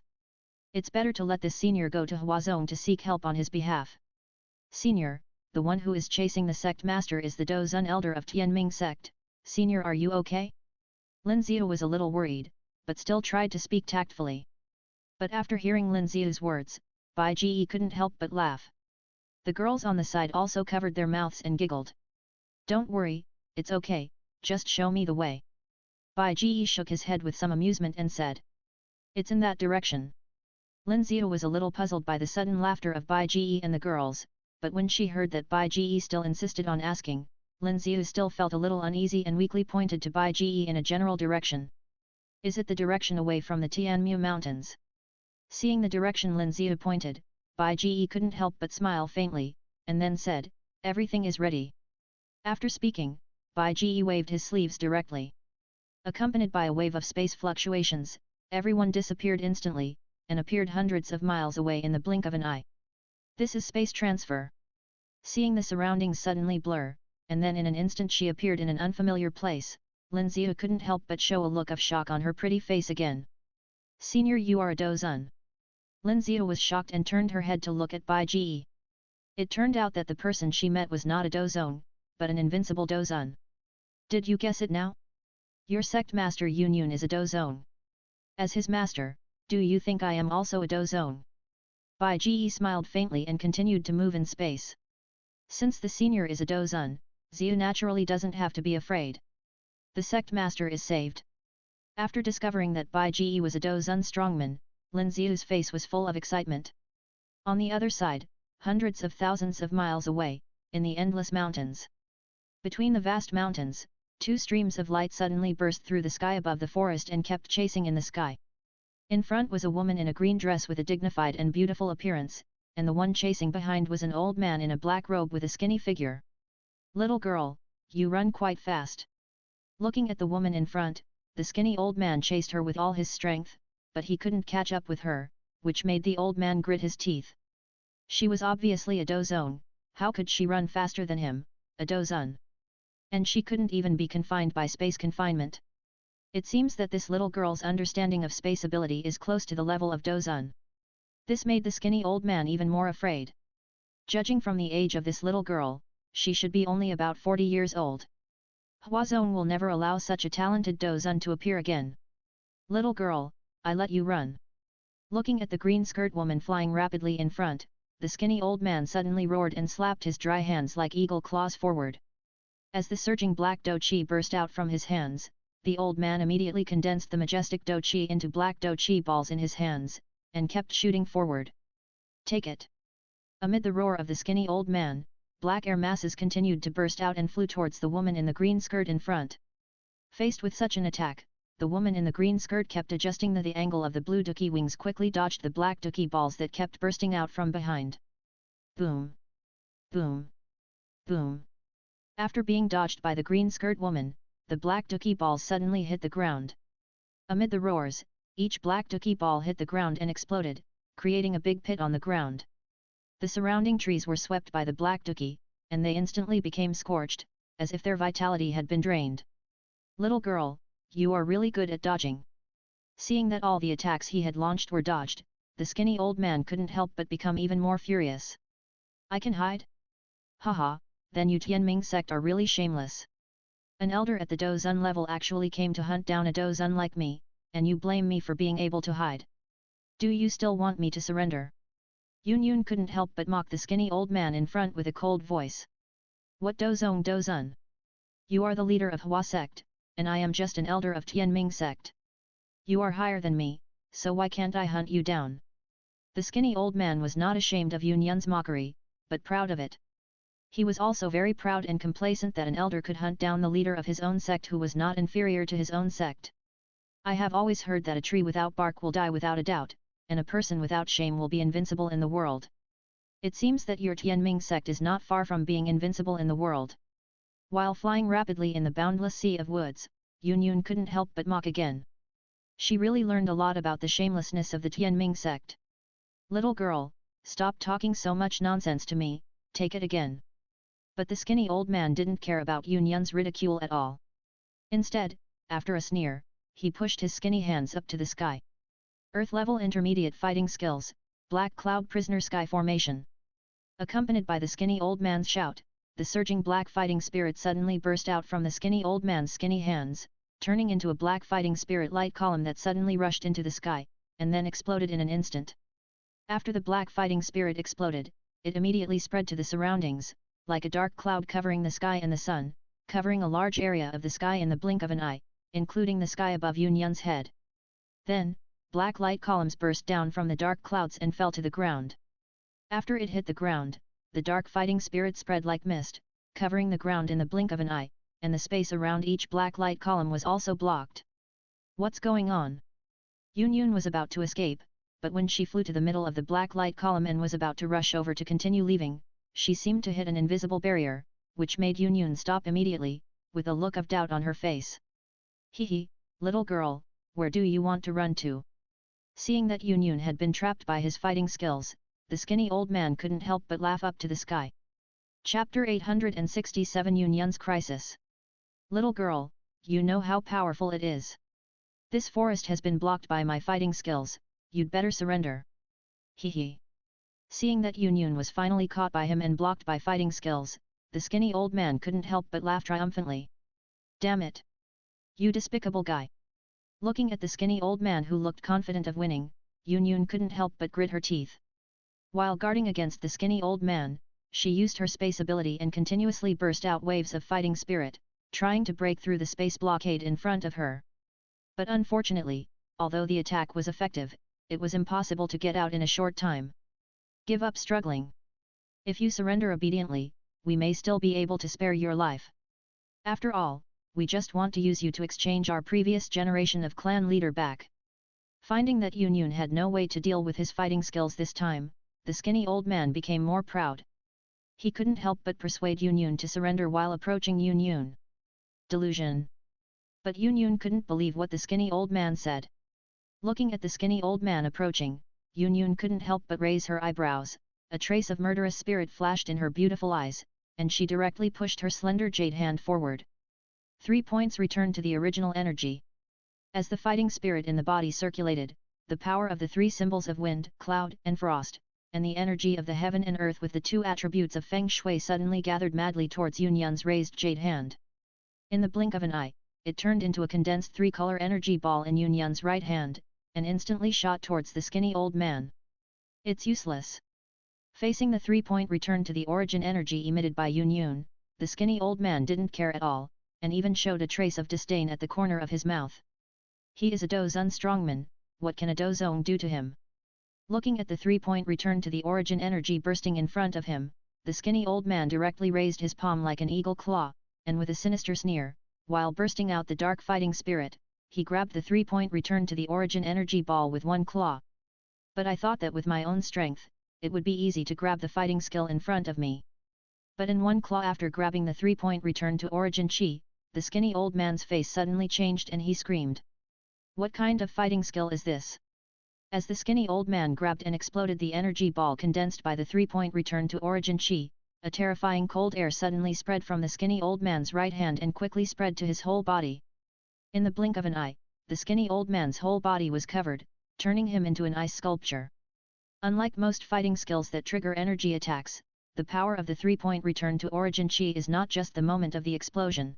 It's better to let this senior go to Huazong to seek help on his behalf. Senior, the one who is chasing the sect master is the Dozun elder of Tianming sect. Senior, are you okay? Lin Xiu was a little worried, but still tried to speak tactfully. But after hearing Lin Xiu's words, Bai Ji couldn't help but laugh. The girls on the side also covered their mouths and giggled. Don't worry, it's okay, just show me the way. Bai Ji shook his head with some amusement and said. It's in that direction. Lin Xiu was a little puzzled by the sudden laughter of Bai Ji and the girls, but when she heard that Bai Ji still insisted on asking, Lin Xiu still felt a little uneasy and weakly pointed to Bai Ji in a general direction. Is it the direction away from the Tianmu mountains? Seeing the direction Lin Xiu pointed, Bai Ji couldn't help but smile faintly, and then said, everything is ready. After speaking, Bai Ji waved his sleeves directly. Accompanied by a wave of space fluctuations, everyone disappeared instantly, and appeared hundreds of miles away in the blink of an eye. This is space transfer. Seeing the surroundings suddenly blur, and then in an instant she appeared in an unfamiliar place, Lin Xiu couldn't help but show a look of shock on her pretty face again. Senior, you are a Dozun. Lin Xiu was shocked and turned her head to look at Bai Ji. It turned out that the person she met was not a Dozong, but an invincible Dozun. Did you guess it now? Your sect master Yun is a Dozong. As his master, do you think I am also a Dozong? Bai Ji smiled faintly and continued to move in space. Since the senior is a Dozun, Xiu naturally doesn't have to be afraid. The sect master is saved. After discovering that Bai Ji was a Dozun strongman, Lin Xiu's face was full of excitement. On the other side, hundreds of thousands of miles away, in the endless mountains. Between the vast mountains, two streams of light suddenly burst through the sky above the forest and kept chasing in the sky. In front was a woman in a green dress with a dignified and beautiful appearance, and the one chasing behind was an old man in a black robe with a skinny figure. Little girl, you run quite fast. Looking at the woman in front, the skinny old man chased her with all his strength, but he couldn't catch up with her, which made the old man grit his teeth. She was obviously a Dozong, how could she run faster than him, a Dozun? And she couldn't even be confined by space confinement. It seems that this little girl's understanding of space ability is close to the level of Dozun. This made the skinny old man even more afraid. Judging from the age of this little girl, she should be only about 40 years old. Huazong will never allow such a talented Dozun to appear again. Little girl, I let you run. Looking at the green skirt woman flying rapidly in front, the skinny old man suddenly roared and slapped his dry hands like eagle claws forward. As the surging black do chi burst out from his hands, the old man immediately condensed the majestic do chi into black do chi balls in his hands, and kept shooting forward. Take it! Amid the roar of the skinny old man, black air masses continued to burst out and flew towards the woman in the green skirt in front. Faced with such an attack, the woman in the green skirt kept adjusting the angle of the blue ducky wings, quickly dodged the black ducky balls that kept bursting out from behind. Boom! Boom! Boom! After being dodged by the green skirt woman, the black ducky balls suddenly hit the ground. Amid the roars, each black ducky ball hit the ground and exploded, creating a big pit on the ground. The surrounding trees were swept by the black ducky, and they instantly became scorched, as if their vitality had been drained. Little girl, you are really good at dodging. Seeing that all the attacks he had launched were dodged, the skinny old man couldn't help but become even more furious. I can hide? Haha, then you Tianming sect are really shameless. An elder at the Dozun level actually came to hunt down a Dozun like me, and you blame me for being able to hide. Do you still want me to surrender? Yun couldn't help but mock the skinny old man in front with a cold voice. What Dozun? You are the leader of Hua sect, and I am just an elder of Tianming sect. You are higher than me, so why can't I hunt you down? The skinny old man was not ashamed of Yun's mockery, but proud of it. He was also very proud and complacent that an elder could hunt down the leader of his own sect who was not inferior to his own sect. I have always heard that a tree without bark will die without a doubt, and a person without shame will be invincible in the world. It seems that your Tianming sect is not far from being invincible in the world. While flying rapidly in the boundless sea of woods, Yun couldn't help but mock again. She really learned a lot about the shamelessness of the Tianming sect. Little girl, stop talking so much nonsense to me, take it again. But the skinny old man didn't care about Yun's ridicule at all. Instead, after a sneer, he pushed his skinny hands up to the sky. Earth-level intermediate fighting skills, black cloud prisoner sky formation. Accompanied by the skinny old man's shout, the surging black fighting spirit suddenly burst out from the skinny old man's skinny hands, turning into a black fighting spirit light column that suddenly rushed into the sky, and then exploded in an instant. After the black fighting spirit exploded, it immediately spread to the surroundings, like a dark cloud covering the sky and the sun, covering a large area of the sky in the blink of an eye, including the sky above Yun's head. Then, black light columns burst down from the dark clouds and fell to the ground. After it hit the ground, the dark fighting spirit spread like mist, covering the ground in the blink of an eye, and the space around each black light column was also blocked. What's going on? Yun was about to escape, but when she flew to the middle of the black light column and was about to rush over to continue leaving, she seemed to hit an invisible barrier, which made Yun stop immediately, with a look of doubt on her face. Hee, little girl, where do you want to run to? Seeing that Yun had been trapped by his fighting skills, the skinny old man couldn't help but laugh up to the sky. Chapter 867 Yun's Crisis. Little girl, you know how powerful it is. This forest has been blocked by my fighting skills, you'd better surrender. Hee. Seeing that Yun was finally caught by him and blocked by fighting skills, the skinny old man couldn't help but laugh triumphantly. Damn it! You despicable guy! Looking at the skinny old man who looked confident of winning, Yun couldn't help but grit her teeth. While guarding against the skinny old man, she used her space ability and continuously burst out waves of fighting spirit, trying to break through the space blockade in front of her. But unfortunately, although the attack was effective, it was impossible to get out in a short time. Give up struggling. If you surrender obediently, we may still be able to spare your life. After all, we just want to use you to exchange our previous generation of clan leader back. Finding that Yun had no way to deal with his fighting skills this time, the skinny old man became more proud. He couldn't help but persuade Yun to surrender while approaching Yun. Delusion. But Yun couldn't believe what the skinny old man said. Looking at the skinny old man approaching, Yun couldn't help but raise her eyebrows, a trace of murderous spirit flashed in her beautiful eyes, and she directly pushed her slender jade hand forward. 3 points returned to the original energy. As the fighting spirit in the body circulated, the power of the 3 symbols of wind, cloud, and frost, and the energy of the heaven and earth with the 2 attributes of feng shui suddenly gathered madly towards Yun's raised jade hand. In the blink of an eye, it turned into a condensed 3-color energy ball in Yun's right hand, and instantly shot towards the skinny old man. It's useless. Facing the 3-point return to the origin energy emitted by Yun, the skinny old man didn't care at all, and even showed a trace of disdain at the corner of his mouth. He is a Dozun strongman, what can a Dozong do to him? Looking at the 3-point return to the origin energy bursting in front of him, the skinny old man directly raised his palm like an eagle claw, and with a sinister sneer, while bursting out the dark fighting spirit, he grabbed the 3-point return to the origin energy ball with one claw. But I thought that with my own strength, it would be easy to grab the fighting skill in front of me. But in one claw after grabbing the 3-point return to origin chi, the skinny old man's face suddenly changed and he screamed. What kind of fighting skill is this? As the skinny old man grabbed and exploded the energy ball condensed by the 3-point return to origin chi, a terrifying cold air suddenly spread from the skinny old man's right hand and quickly spread to his whole body. In the blink of an eye, the skinny old man's whole body was covered, turning him into an ice sculpture. Unlike most fighting skills that trigger energy attacks, the power of the 3-point return to origin chi is not just the moment of the explosion.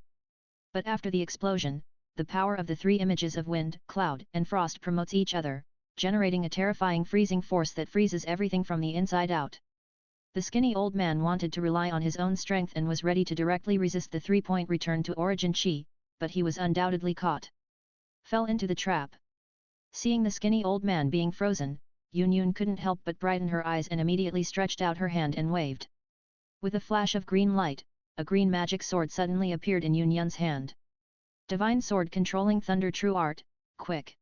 But after the explosion, the power of the 3 images of wind, cloud, and frost promotes each other, generating a terrifying freezing force that freezes everything from the inside out. The skinny old man wanted to rely on his own strength and was ready to directly resist the 3-point return to origin chi, but he was undoubtedly caught. Fell into the trap. Seeing the skinny old man being frozen, Yun couldn't help but brighten her eyes and immediately stretched out her hand and waved. With a flash of green light, a green magic sword suddenly appeared in Yun's hand. Divine sword controlling thunder true art, quick!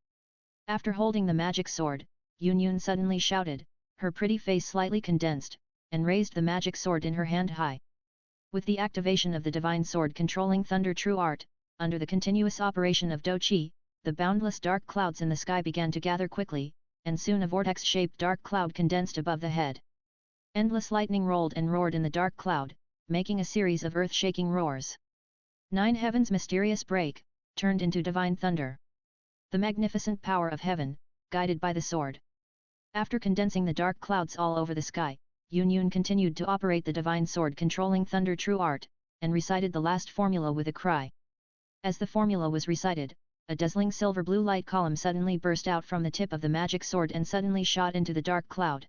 After holding the magic sword, Yun suddenly shouted, her pretty face slightly condensed, and raised the magic sword in her hand high. With the activation of the divine sword controlling thunder true art, under the continuous operation of Do Chi, the boundless dark clouds in the sky began to gather quickly, and soon a vortex-shaped dark cloud condensed above the head. Endless lightning rolled and roared in the dark cloud, making a series of earth-shaking roars. 9 heavens mysterious break, turned into divine thunder. The magnificent power of heaven, guided by the sword. After condensing the dark clouds all over the sky, Yun continued to operate the divine sword controlling thunder true art, and recited the last formula with a cry. As the formula was recited, a dazzling silver blue light column suddenly burst out from the tip of the magic sword and suddenly shot into the dark cloud.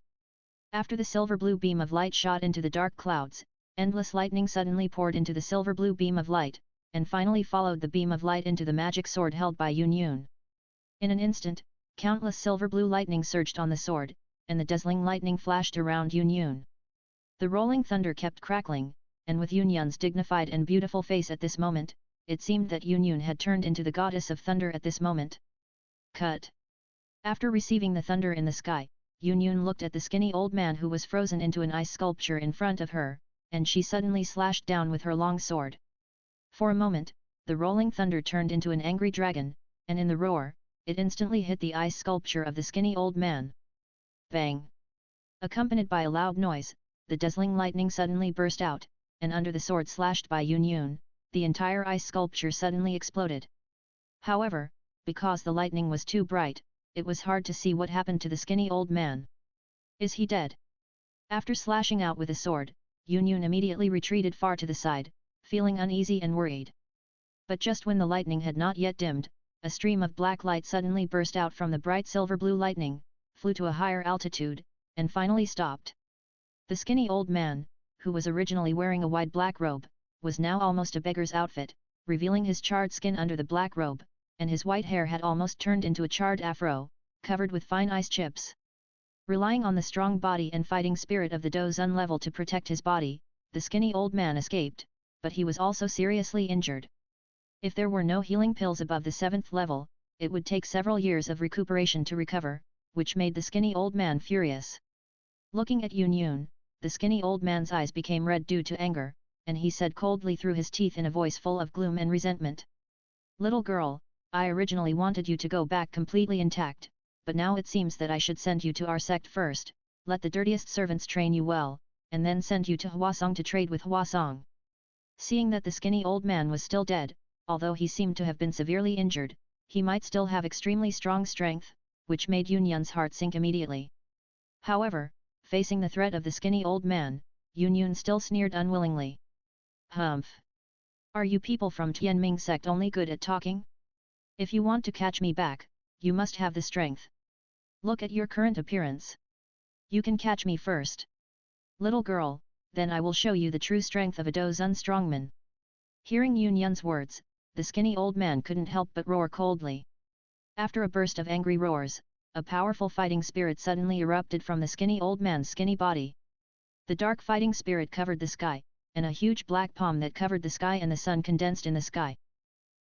After the silver blue beam of light shot into the dark clouds, endless lightning suddenly poured into the silver blue beam of light, and finally followed the beam of light into the magic sword held by Yun. In an instant, countless silver blue lightning surged on the sword, and the dazzling lightning flashed around Yun. The rolling thunder kept crackling, and with Yun's dignified and beautiful face at this moment, it seemed that Yun had turned into the goddess of thunder at this moment. Cut! After receiving the thunder in the sky, Yun looked at the skinny old man who was frozen into an ice sculpture in front of her, and she suddenly slashed down with her long sword. For a moment, the rolling thunder turned into an angry dragon, and in the roar, it instantly hit the ice sculpture of the skinny old man. Bang! Accompanied by a loud noise, the dazzling lightning suddenly burst out, and under the sword slashed by Yun, the entire ice sculpture suddenly exploded. However, because the lightning was too bright, it was hard to see what happened to the skinny old man. Is he dead? After slashing out with his sword, Yun immediately retreated far to the side, feeling uneasy and worried. But just when the lightning had not yet dimmed, a stream of black light suddenly burst out from the bright silver-blue lightning, flew to a higher altitude, and finally stopped. The skinny old man, who was originally wearing a wide black robe, was now almost a beggar's outfit, revealing his charred skin under the black robe, and his white hair had almost turned into a charred afro, covered with fine ice chips. Relying on the strong body and fighting spirit of the Douzun level to protect his body, the skinny old man escaped, but he was also seriously injured. If there were no healing pills above the 7th level, it would take several years of recuperation to recover, which made the skinny old man furious. Looking at Yun, the skinny old man's eyes became red due to anger, and he said coldly through his teeth in a voice full of gloom and resentment. "Little girl, I originally wanted you to go back completely intact, but now it seems that I should send you to our sect first, let the dirtiest servants train you well, and then send you to Hwasong to trade with Hwasong." Seeing that the skinny old man was still dead, although he seemed to have been severely injured, he might still have extremely strong strength, which made Yun's heart sink immediately. However, facing the threat of the skinny old man, Yun still sneered unwillingly. "Humph! Are you people from Tianming sect only good at talking? If you want to catch me back, you must have the strength. Look at your current appearance. You can catch me first. Little girl, then I will show you the true strength of a Douzun strongman." Hearing Yun's words, the skinny old man couldn't help but roar coldly. After a burst of angry roars, a powerful fighting spirit suddenly erupted from the skinny old man's skinny body. The dark fighting spirit covered the sky, and a huge black palm that covered the sky and the sun condensed in the sky.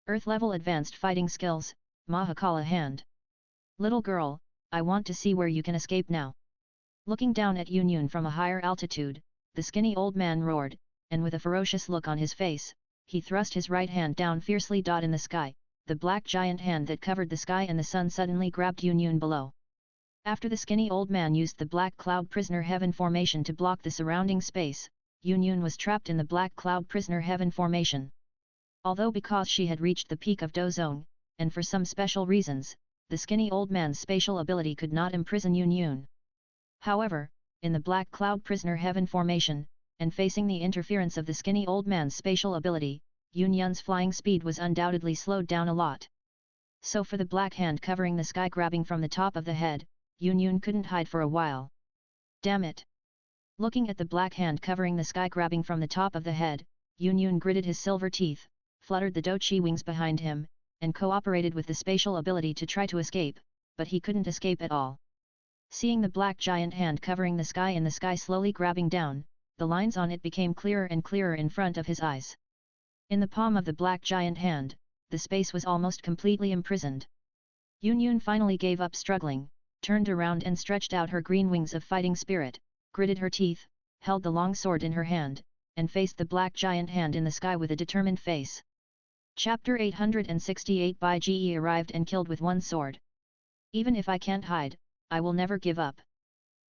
Earth-level advanced fighting skills, Mahakala hand. "Little girl, I want to see where you can escape now." Looking down at Yun from a higher altitude, the skinny old man roared, and with a ferocious look on his face, he thrust his right hand down fiercely. In the sky, the black giant hand that covered the sky and the sun suddenly grabbed Yun below. After the skinny old man used the black cloud prisoner heaven formation to block the surrounding space, Yun was trapped in the black cloud prisoner heaven formation. Although because she had reached the peak of Douzong, and for some special reasons, the skinny old man's spatial ability could not imprison Yun. However, in the black cloud prisoner heaven formation, and facing the interference of the skinny old man's spatial ability, Yun's flying speed was undoubtedly slowed down a lot. So for the black hand covering the sky grabbing from the top of the head, Yun couldn't hide for a while. Damn it! Looking at the black hand covering the sky grabbing from the top of the head, Yun gritted his silver teeth, fluttered the dochi wings behind him, and cooperated with the spatial ability to try to escape, but he couldn't escape at all. Seeing the black giant hand covering the sky and the sky slowly grabbing down, the lines on it became clearer and clearer in front of his eyes. In the palm of the black giant hand, the space was almost completely imprisoned. Yun finally gave up struggling, turned around and stretched out her green wings of fighting spirit, gritted her teeth, held the long sword in her hand, and faced the black giant hand in the sky with a determined face. Chapter 868 Bai Ge arrived and killed with one sword. Even if I can't hide, I will never give up.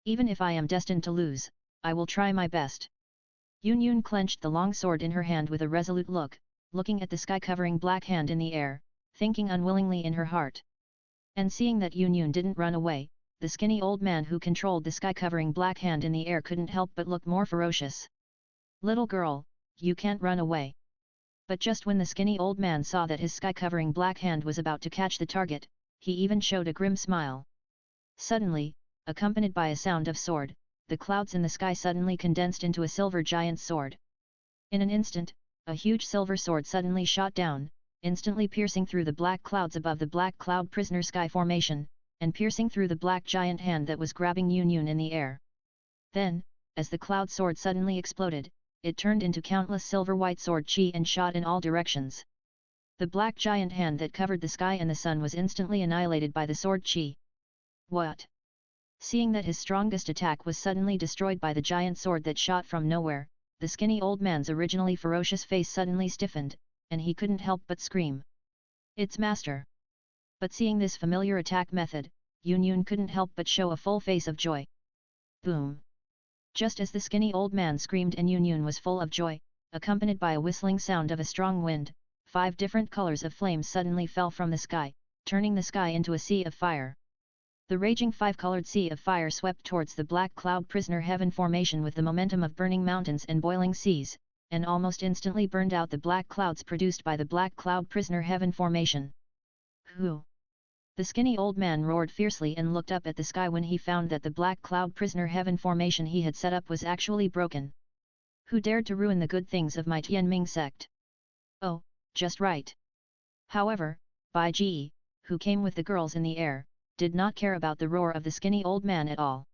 Even if I am destined to lose, I will try my best. Yun clenched the long sword in her hand with a resolute look, looking at the sky-covering black hand in the air, thinking unwillingly in her heart. And seeing that Yun didn't run away, the skinny old man who controlled the sky-covering black hand in the air couldn't help but look more ferocious. "Little girl, you can't run away." But just when the skinny old man saw that his sky-covering black hand was about to catch the target, he even showed a grim smile. Suddenly, accompanied by a sound of sword, the clouds in the sky suddenly condensed into a silver giant sword. In an instant, a huge silver sword suddenly shot down, instantly piercing through the black clouds above the black cloud prisoner sky formation, and piercing through the black giant hand that was grabbing Yun in the air. Then, as the cloud sword suddenly exploded, it turned into countless silver-white sword chi and shot in all directions. The black giant hand that covered the sky and the sun was instantly annihilated by the sword chi. What? Seeing that his strongest attack was suddenly destroyed by the giant sword that shot from nowhere, the skinny old man's originally ferocious face suddenly stiffened, and he couldn't help but scream. "It's master!" But seeing this familiar attack method, Yun couldn't help but show a full face of joy. Boom! Just as the skinny old man screamed and Yun was full of joy, accompanied by a whistling sound of a strong wind, 5 different colors of flames suddenly fell from the sky, turning the sky into a sea of fire. The raging five-colored sea of fire swept towards the black cloud prisoner heaven formation with the momentum of burning mountains and boiling seas, and almost instantly burned out the black clouds produced by the black cloud prisoner heaven formation. Who? The skinny old man roared fiercely and looked up at the sky when he found that the black cloud prisoner heaven formation he had set up was actually broken. Who dared to ruin the good things of my Tianming sect? Oh, just right. However, Bai Ji, who came with the girls in the air, did not care about the roar of the skinny old man at all.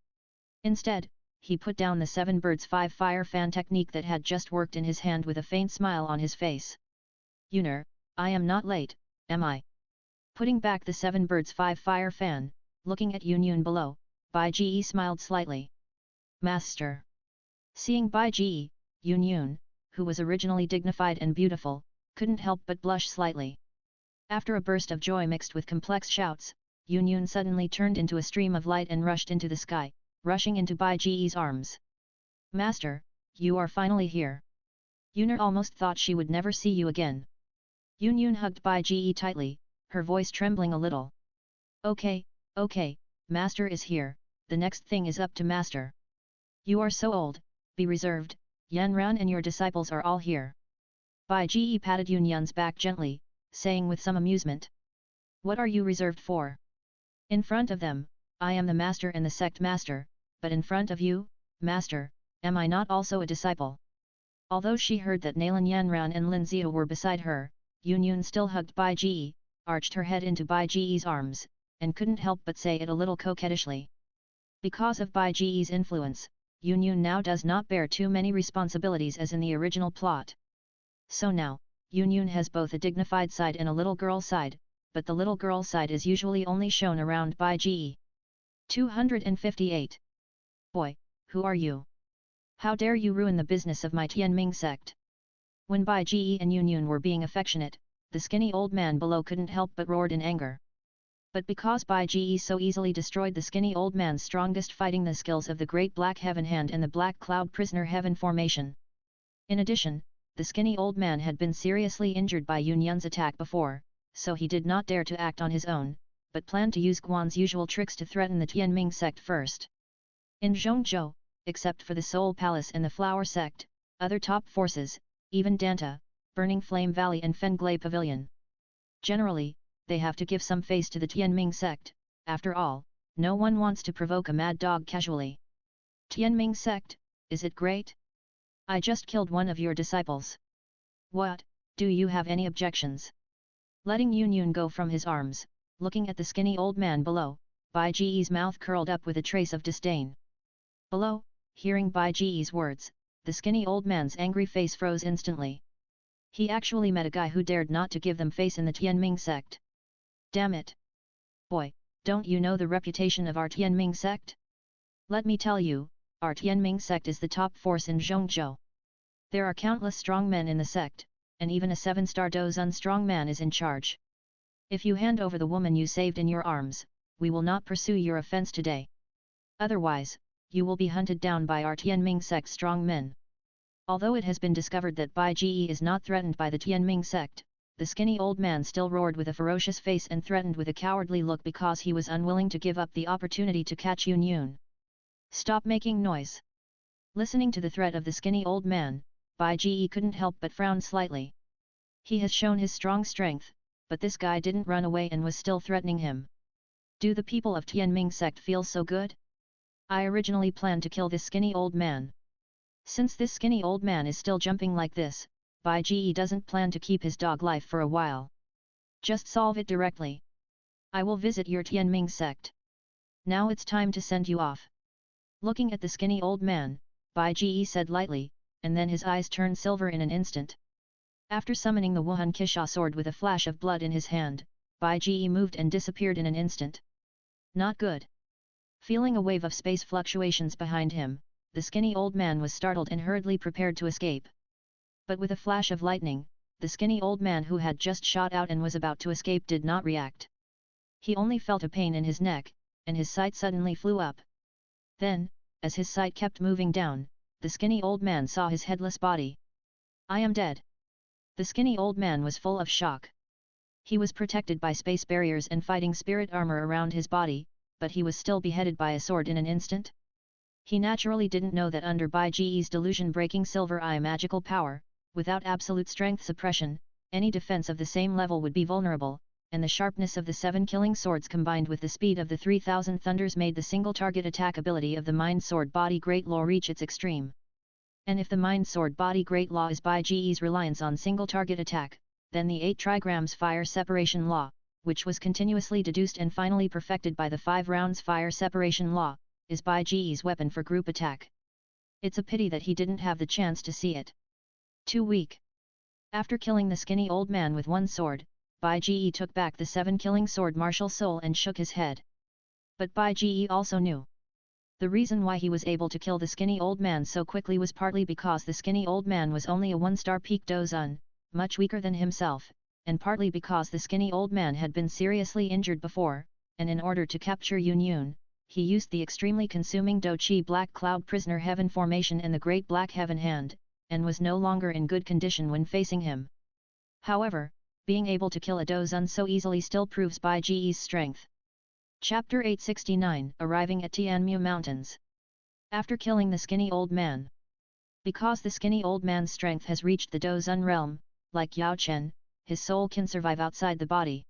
Instead, he put down the 7 birds 5 fire fan technique that had just worked in his hand with a faint smile on his face. Yuner, I am not late, am I? Putting back the 7 birds 5 fire fan, looking at Yun below, Bai Ji smiled slightly. Master. Seeing Bai Ji, Yun, who was originally dignified and beautiful, couldn't help but blush slightly. After a burst of joy mixed with complex shouts, Yun suddenly turned into a stream of light and rushed into the sky, rushing into Bai Ji's arms. Master, you are finally here. Yuner almost thought she would never see you again. Yun hugged Bai Ji tightly, her voice trembling a little. Okay, Master is here, the next thing is up to Master. You are so old, be reserved, Yanran and your disciples are all here. Bai Ji patted Yun's back gently, saying with some amusement. What are you reserved for? In front of them, I am the master and the sect master, but in front of you, master, am I not also a disciple? Although she heard that Nalan Yanran and Lin Ziao were beside her, Yun still hugged Bai Ji, arched her head into Bai Ji's arms, and couldn't help but say it a little coquettishly. Because of Bai Ji's influence, Yun now does not bear too many responsibilities as in the original plot. So now, Yun has both a dignified side and a little girl side, but the little girl side is usually only shown around Bai Ji. 258. Boy, who are you? How dare you ruin the business of my Tianming sect? When Bai Ji and Yun were being affectionate, the skinny old man below couldn't help but roared in anger. But because Bai Ji so easily destroyed the skinny old man's strongest fighting the skills of the Great Black Heaven Hand and the Black Cloud Prisoner Heaven formation. In addition, the skinny old man had been seriously injured by Yun's attack before, so he did not dare to act on his own, but planned to use Guan's usual tricks to threaten the Tianming sect first. In Zhongzhou, except for the Soul Palace and the Flower sect, other top forces, even Danta, Burning Flame Valley and Fenglai Pavilion. Generally, they have to give some face to the Tianming sect, after all, no one wants to provoke a mad dog casually. Tianming sect, is it great? I just killed one of your disciples. What, do you have any objections? Letting Yun go from his arms, looking at the skinny old man below, Bai Ji's mouth curled up with a trace of disdain. Below, hearing Bai Ji's words, the skinny old man's angry face froze instantly. He actually met a guy who dared not to give them face in the Tianming sect. Damn it! Boy, don't you know the reputation of our Tianming sect? Let me tell you, our Tianming sect is the top force in Zhongzhou. There are countless strong men in the sect, and even a 7-star Dozun strong man is in charge. If you hand over the woman you saved in your arms, we will not pursue your offense today. Otherwise, you will be hunted down by our Tianming sect strong men. Although it has been discovered that Bai Ji is not threatened by the Tianming sect, the skinny old man still roared with a ferocious face and threatened with a cowardly look because he was unwilling to give up the opportunity to catch Yun. Stop making noise. Listening to the threat of the skinny old man, Bai Ji couldn't help but frown slightly. He has shown his strong strength, but this guy didn't run away and was still threatening him. Do the people of Tianming sect feel so good? I originally planned to kill this skinny old man. Since this skinny old man is still jumping like this, Bai Ji doesn't plan to keep his dog life for a while. Just solve it directly. I will visit your Tianming sect. Now it's time to send you off. Looking at the skinny old man, Bai Ji said lightly, and then his eyes turned silver in an instant. After summoning the Wuhan Kisha sword with a flash of blood in his hand, Bai Ji moved and disappeared in an instant. Not good. Feeling a wave of space fluctuations behind him, the skinny old man was startled and hurriedly prepared to escape. But with a flash of lightning, the skinny old man who had just shot out and was about to escape did not react. He only felt a pain in his neck, and his sight suddenly flew up. Then, as his sight kept moving down, the skinny old man saw his headless body. I am dead. The skinny old man was full of shock. He was protected by space barriers and fighting spirit armor around his body, but he was still beheaded by a sword in an instant? He naturally didn't know that under Bai Ji's delusion-breaking Silver Eye magical power, without absolute strength suppression, any defense of the same level would be vulnerable, and the sharpness of the 7 killing swords combined with the speed of the 3000 thunders made the single target attack ability of the Mind Sword Body Great Law reach its extreme. And if the Mind Sword Body Great Law is Bai Ji's reliance on single target attack, then the 8 trigrams fire separation law, which was continuously deduced and finally perfected by the 5 rounds fire separation law, is Bai Ji's weapon for group attack. It's a pity that he didn't have the chance to see it. Too weak. After killing the skinny old man with 1 sword, Bai Ji took back the 7 killing sword martial soul and shook his head. But Bai Ji also knew. The reason why he was able to kill the skinny old man so quickly was partly because the skinny old man was only a 1-star peak Dozun, much weaker than himself, and partly because the skinny old man had been seriously injured before, and in order to capture Yun Yun, he used the extremely consuming Do Chi Black Cloud Prisoner Heaven formation and the Great Black Heaven Hand, and was no longer in good condition when facing him. However, being able to kill a Dozun so easily still proves Bai Ji's strength. Chapter 869 Arriving at Tianmu Mountains. After killing the skinny old man. Because the skinny old man's strength has reached the Dozun realm, like Yao Chen, his soul can survive outside the body.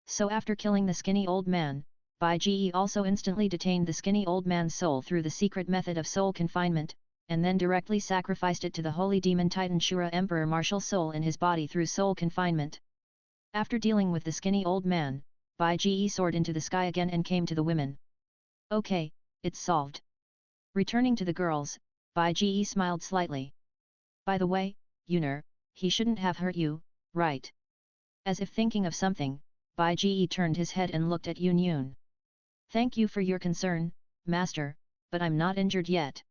So after killing the skinny old man, Bai Ji also instantly detained the skinny old man's soul through the secret method of soul confinement, and then directly sacrificed it to the holy demon Titan Shura Emperor Martial Soul in his body through soul confinement. After dealing with the skinny old man, Bai Ji soared into the sky again and came to the women. Okay, it's solved. Returning to the girls, Bai Ji smiled slightly. By the way, Yuner, he shouldn't have hurt you, right? As if thinking of something, Bai Ji turned his head and looked at Yun Yun. Thank you for your concern, master, but I'm not injured yet.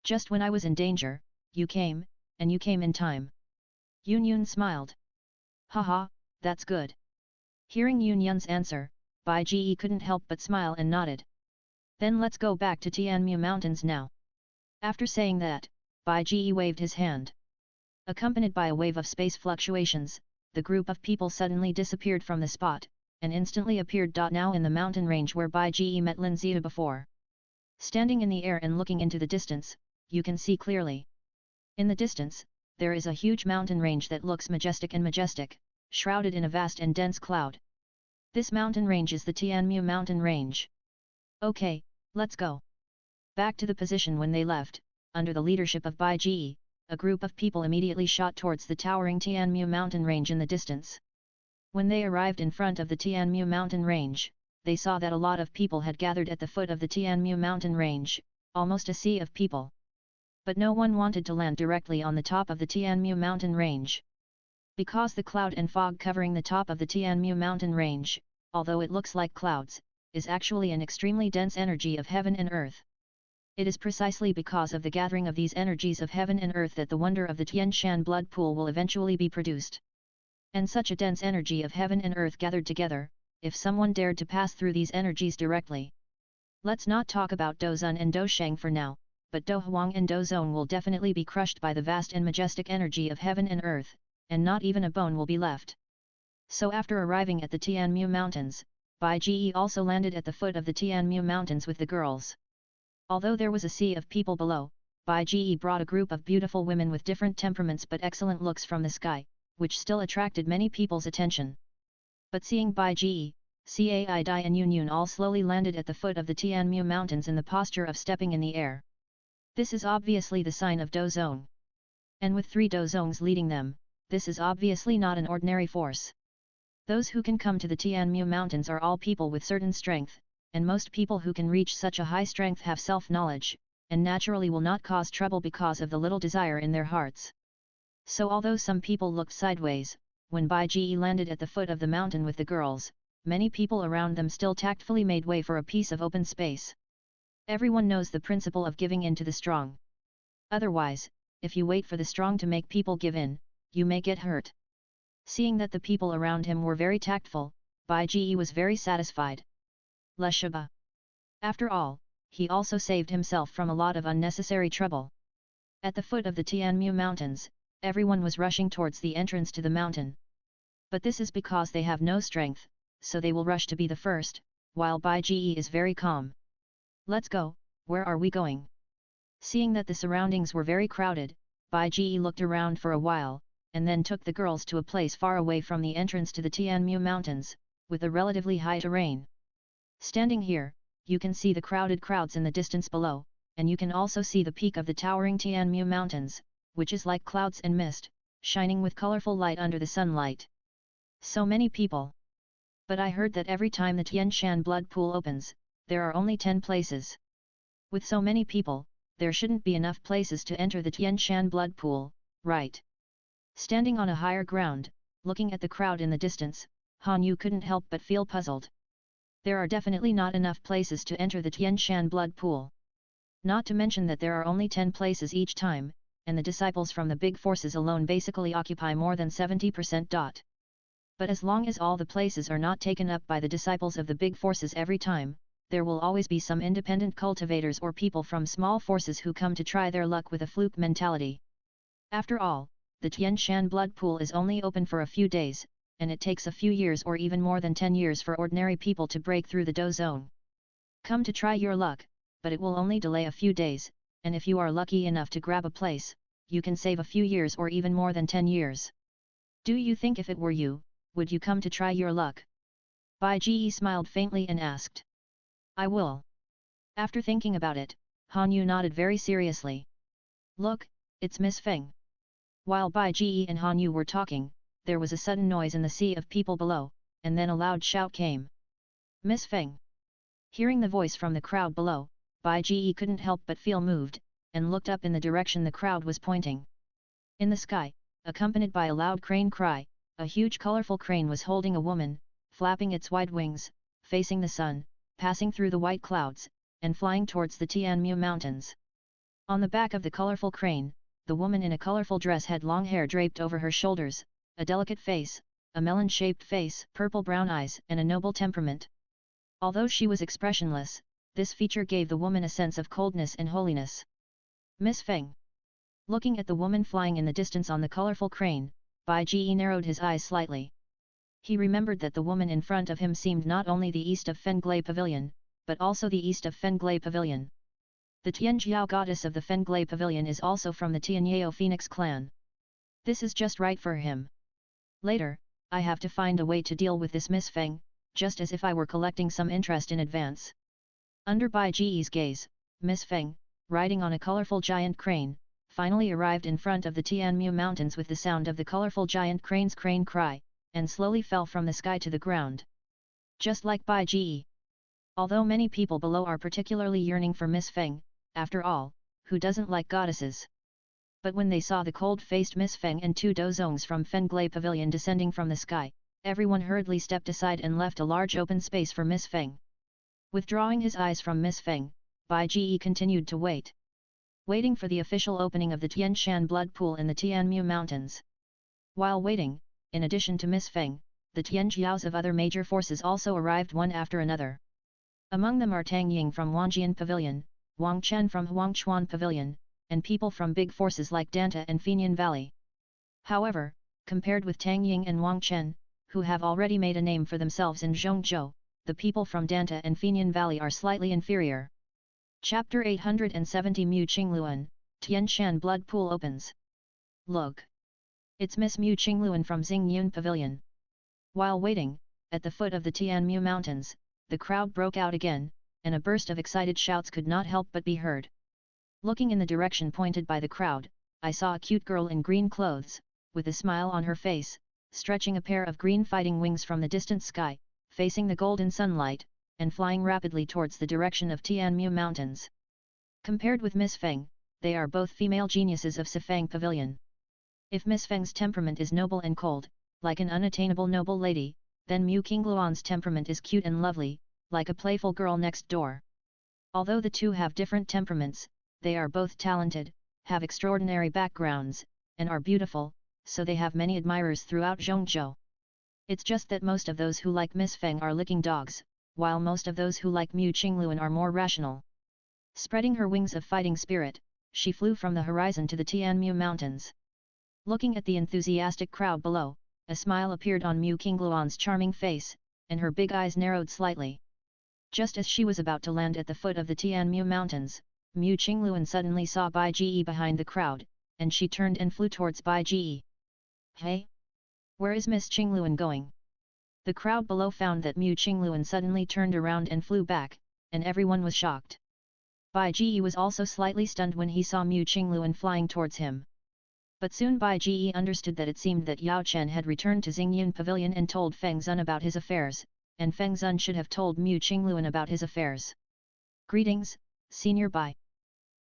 Just when I was in danger, you came, and you came in time. Yun Yun smiled. Haha, that's good. Hearing Yun Yun's answer, Bai Ji couldn't help but smile and nodded. Then let's go back to Tianmu Mountains now. After saying that, Bai Ji waved his hand. Accompanied by a wave of space fluctuations, the group of people suddenly disappeared from the spot, and instantly appeared now in the mountain range where Bai Ji met Lin Ziyu before. Standing in the air and looking into the distance, you can see clearly. In the distance, there is a huge mountain range that looks majestic, shrouded in a vast and dense cloud. This mountain range is the Tianmu mountain range. Okay, let's go. Back to the position when they left, under the leadership of Bai Ji, a group of people immediately shot towards the towering Tianmu mountain range in the distance. When they arrived in front of the Tianmu mountain range, they saw that a lot of people had gathered at the foot of the Tianmu mountain range, almost a sea of people. But no one wanted to land directly on the top of the Tianmu mountain range. Because the cloud and fog covering the top of the Tianmu mountain range, although it looks like clouds, is actually an extremely dense energy of heaven and earth. It is precisely because of the gathering of these energies of heaven and earth that the wonder of the Tian Shan blood pool will eventually be produced. And such a dense energy of heaven and earth gathered together, if someone dared to pass through these energies directly. Let's not talk about Dozun and Doshang for now, but Do Huang and Dozong will definitely be crushed by the vast and majestic energy of heaven and earth, and not even a bone will be left. So after arriving at the Tianmu Mountains, Bai Ji also landed at the foot of the Tianmu Mountains with the girls. Although there was a sea of people below, Bai Ji brought a group of beautiful women with different temperaments but excellent looks from the sky, which still attracted many people's attention. But seeing Bai Ji, Cai Dai and Yun Yun all slowly landed at the foot of the Tianmu Mountains in the posture of stepping in the air. This is obviously the sign of Dozong. And with 3 Dozongs leading them, this is obviously not an ordinary force. Those who can come to the Tianmu Mountains are all people with certain strength, and most people who can reach such a high strength have self-knowledge, and naturally will not cause trouble because of the little desire in their hearts. So although some people looked sideways, when Bai Ji landed at the foot of the mountain with the girls, many people around them still tactfully made way for a piece of open space. Everyone knows the principle of giving in to the strong. Otherwise, if you wait for the strong to make people give in, you may get hurt. Seeing that the people around him were very tactful, Bai Ji was very satisfied. Le Shaba. After all, he also saved himself from a lot of unnecessary trouble. At the foot of the Tianmu Mountains, everyone was rushing towards the entrance to the mountain. But this is because they have no strength, so they will rush to be the first, while Bai Ge is very calm. Let's go, where are we going? Seeing that the surroundings were very crowded, Bai Ge looked around for a while, and then took the girls to a place far away from the entrance to the Tianmu Mountains, with a relatively high terrain. Standing here, you can see the crowded crowds in the distance below, and you can also see the peak of the towering Tianmu Mountains, which is like clouds and mist, shining with colorful light under the sunlight. So many people. But I heard that every time the Tian Shan blood pool opens, there are only 10 places. With so many people, there shouldn't be enough places to enter the Tian Shan blood pool, right? Standing on a higher ground, looking at the crowd in the distance, Han Yu couldn't help but feel puzzled. There are definitely not enough places to enter the Tian Shan blood pool. Not to mention that there are only 10 places each time, and the disciples from the big forces alone basically occupy more than 70%. But as long as all the places are not taken up by the disciples of the big forces every time, there will always be some independent cultivators or people from small forces who come to try their luck with a fluke mentality. After all, the Tian Shan blood pool is only open for a few days, and it takes a few years or even more than 10 years for ordinary people to break through the Do zone. Come to try your luck, but it will only delay a few days, and if you are lucky enough to grab a place, you can save a few years or even more than 10 years. Do you think if it were you, would you come to try your luck? Bai Ge smiled faintly and asked. I will. After thinking about it, Han Yu nodded very seriously. Look, it's Miss Feng. While Bai Ge and Han Yu were talking, there was a sudden noise in the sea of people below, and then a loud shout came. Miss Feng. Hearing the voice from the crowd below, Bai Ge couldn't help but feel moved, and looked up in the direction the crowd was pointing. In the sky, accompanied by a loud crane cry, a huge colorful crane was holding a woman, flapping its wide wings, facing the sun, passing through the white clouds, and flying towards the Tianmu Mountains. On the back of the colorful crane, the woman in a colorful dress had long hair draped over her shoulders, a delicate face, a melon-shaped face, purple-brown eyes and a noble temperament. Although she was expressionless, this feature gave the woman a sense of coldness and holiness. Miss Feng. Looking at the woman flying in the distance on the colorful crane, Bai Ge narrowed his eyes slightly. He remembered that the woman in front of him seemed not only the east of Fenglai Pavilion, but also the east of Fenglai Pavilion. The Tianjiao goddess of the Fenglai Pavilion is also from the Tianyao Phoenix clan. This is just right for him. Later, I have to find a way to deal with this Miss Feng, just as if I were collecting some interest in advance. Under Bai Ge's gaze, Miss Feng, riding on a colorful giant crane, finally arrived in front of the Tianmu Mountains with the sound of the colorful giant crane's crane cry, and slowly fell from the sky to the ground. Just like Bai Ge. Although many people below are particularly yearning for Miss Feng, after all, who doesn't like goddesses? But when they saw the cold-faced Miss Feng and 2 dozongs from Fenglai Pavilion descending from the sky, everyone hurriedly stepped aside and left a large open space for Miss Feng. Withdrawing his eyes from Miss Feng, Bai Ge continued to wait. Waiting for the official opening of the Tian Shan blood pool in the Tianmu Mountains. While waiting, in addition to Miss Feng, the Tianjiaos of other major forces also arrived one after another. Among them are Tang Ying from Wangjian Pavilion, Wang Chen from Huangchuan Pavilion, and people from big forces like Danta and Fenian Valley. However, compared with Tang Ying and Wang Chen, who have already made a name for themselves in Zhongzhou, the people from Danta and Fenian Valley are slightly inferior. Chapter 870 Mu Qingluan, Tian Shan blood pool opens. Look! It's Miss Mu Qingluan from Xingyun Pavilion. While waiting, at the foot of the Tianmu Mountains, the crowd broke out again, and a burst of excited shouts could not help but be heard. Looking in the direction pointed by the crowd, I saw a cute girl in green clothes, with a smile on her face, stretching a pair of green fighting wings from the distant sky, facing the golden sunlight, and flying rapidly towards the direction of Tianmu Mountains. Compared with Miss Feng, they are both female geniuses of Sifang Pavilion. If Miss Feng's temperament is noble and cold, like an unattainable noble lady, then Mu Qingluan's temperament is cute and lovely, like a playful girl next door. Although the two have different temperaments, they are both talented, have extraordinary backgrounds, and are beautiful, so they have many admirers throughout Zhongzhou. It's just that most of those who like Miss Feng are licking dogs, while most of those who like Mu Qingluan are more rational. Spreading her wings of fighting spirit, she flew from the horizon to the Tianmu Mountains. Looking at the enthusiastic crowd below, a smile appeared on Mu Qingluan's charming face, and her big eyes narrowed slightly. Just as she was about to land at the foot of the Tianmu Mountains, Mu Qingluan suddenly saw Bai Ji behind the crowd, and she turned and flew towards Bai Ji. Hey? Where is Miss Qingluan going? The crowd below found that Mu Qingluan suddenly turned around and flew back, and everyone was shocked. Bai Ji was also slightly stunned when he saw Mu Qingluan flying towards him. But soon Bai Ji understood that it seemed that Yao Chen had returned to Xingyun Pavilion and told Feng Zun about his affairs, and Feng Zun should have told Mu Qingluan about his affairs. Greetings, Senior Bai.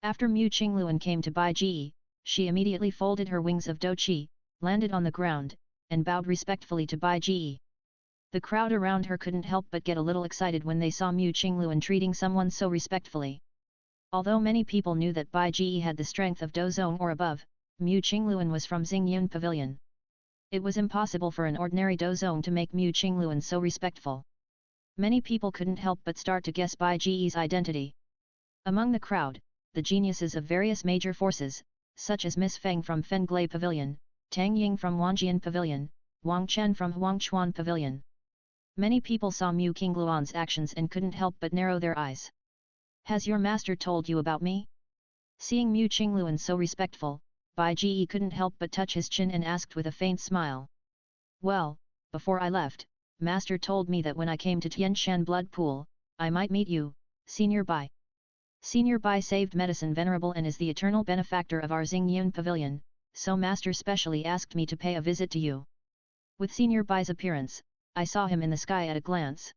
After Mu Qingluan came to Bai Ji, she immediately folded her wings of douqi, landed on the ground, and bowed respectfully to Bai Ji. The crowd around her couldn't help but get a little excited when they saw Mu Qingluan treating someone so respectfully. Although many people knew that Bai Ji had the strength of Dozong or above, Mu Qingluan was from Xingyun Pavilion. It was impossible for an ordinary Dozong to make Mu Qingluan so respectful. Many people couldn't help but start to guess Bai Ji's identity. Among the crowd, the geniuses of various major forces, such as Miss Feng from Fenglai Pavilion, Tang Ying from Wanjian Pavilion, Wang Chen from Huangchuan Pavilion. Many people saw Mu Qingluan's actions and couldn't help but narrow their eyes. Has your master told you about me? Seeing Mu Qingluan so respectful, Bai Ji couldn't help but touch his chin and asked with a faint smile. Well, before I left, Master told me that when I came to Tianshan Blood Pool, I might meet you, Senior Bai. Senior Bai saved Medicine Venerable and is the eternal benefactor of our Xingyun Pavilion, so Master specially asked me to pay a visit to you. With Senior Bai's appearance, I saw him in the sky at a glance.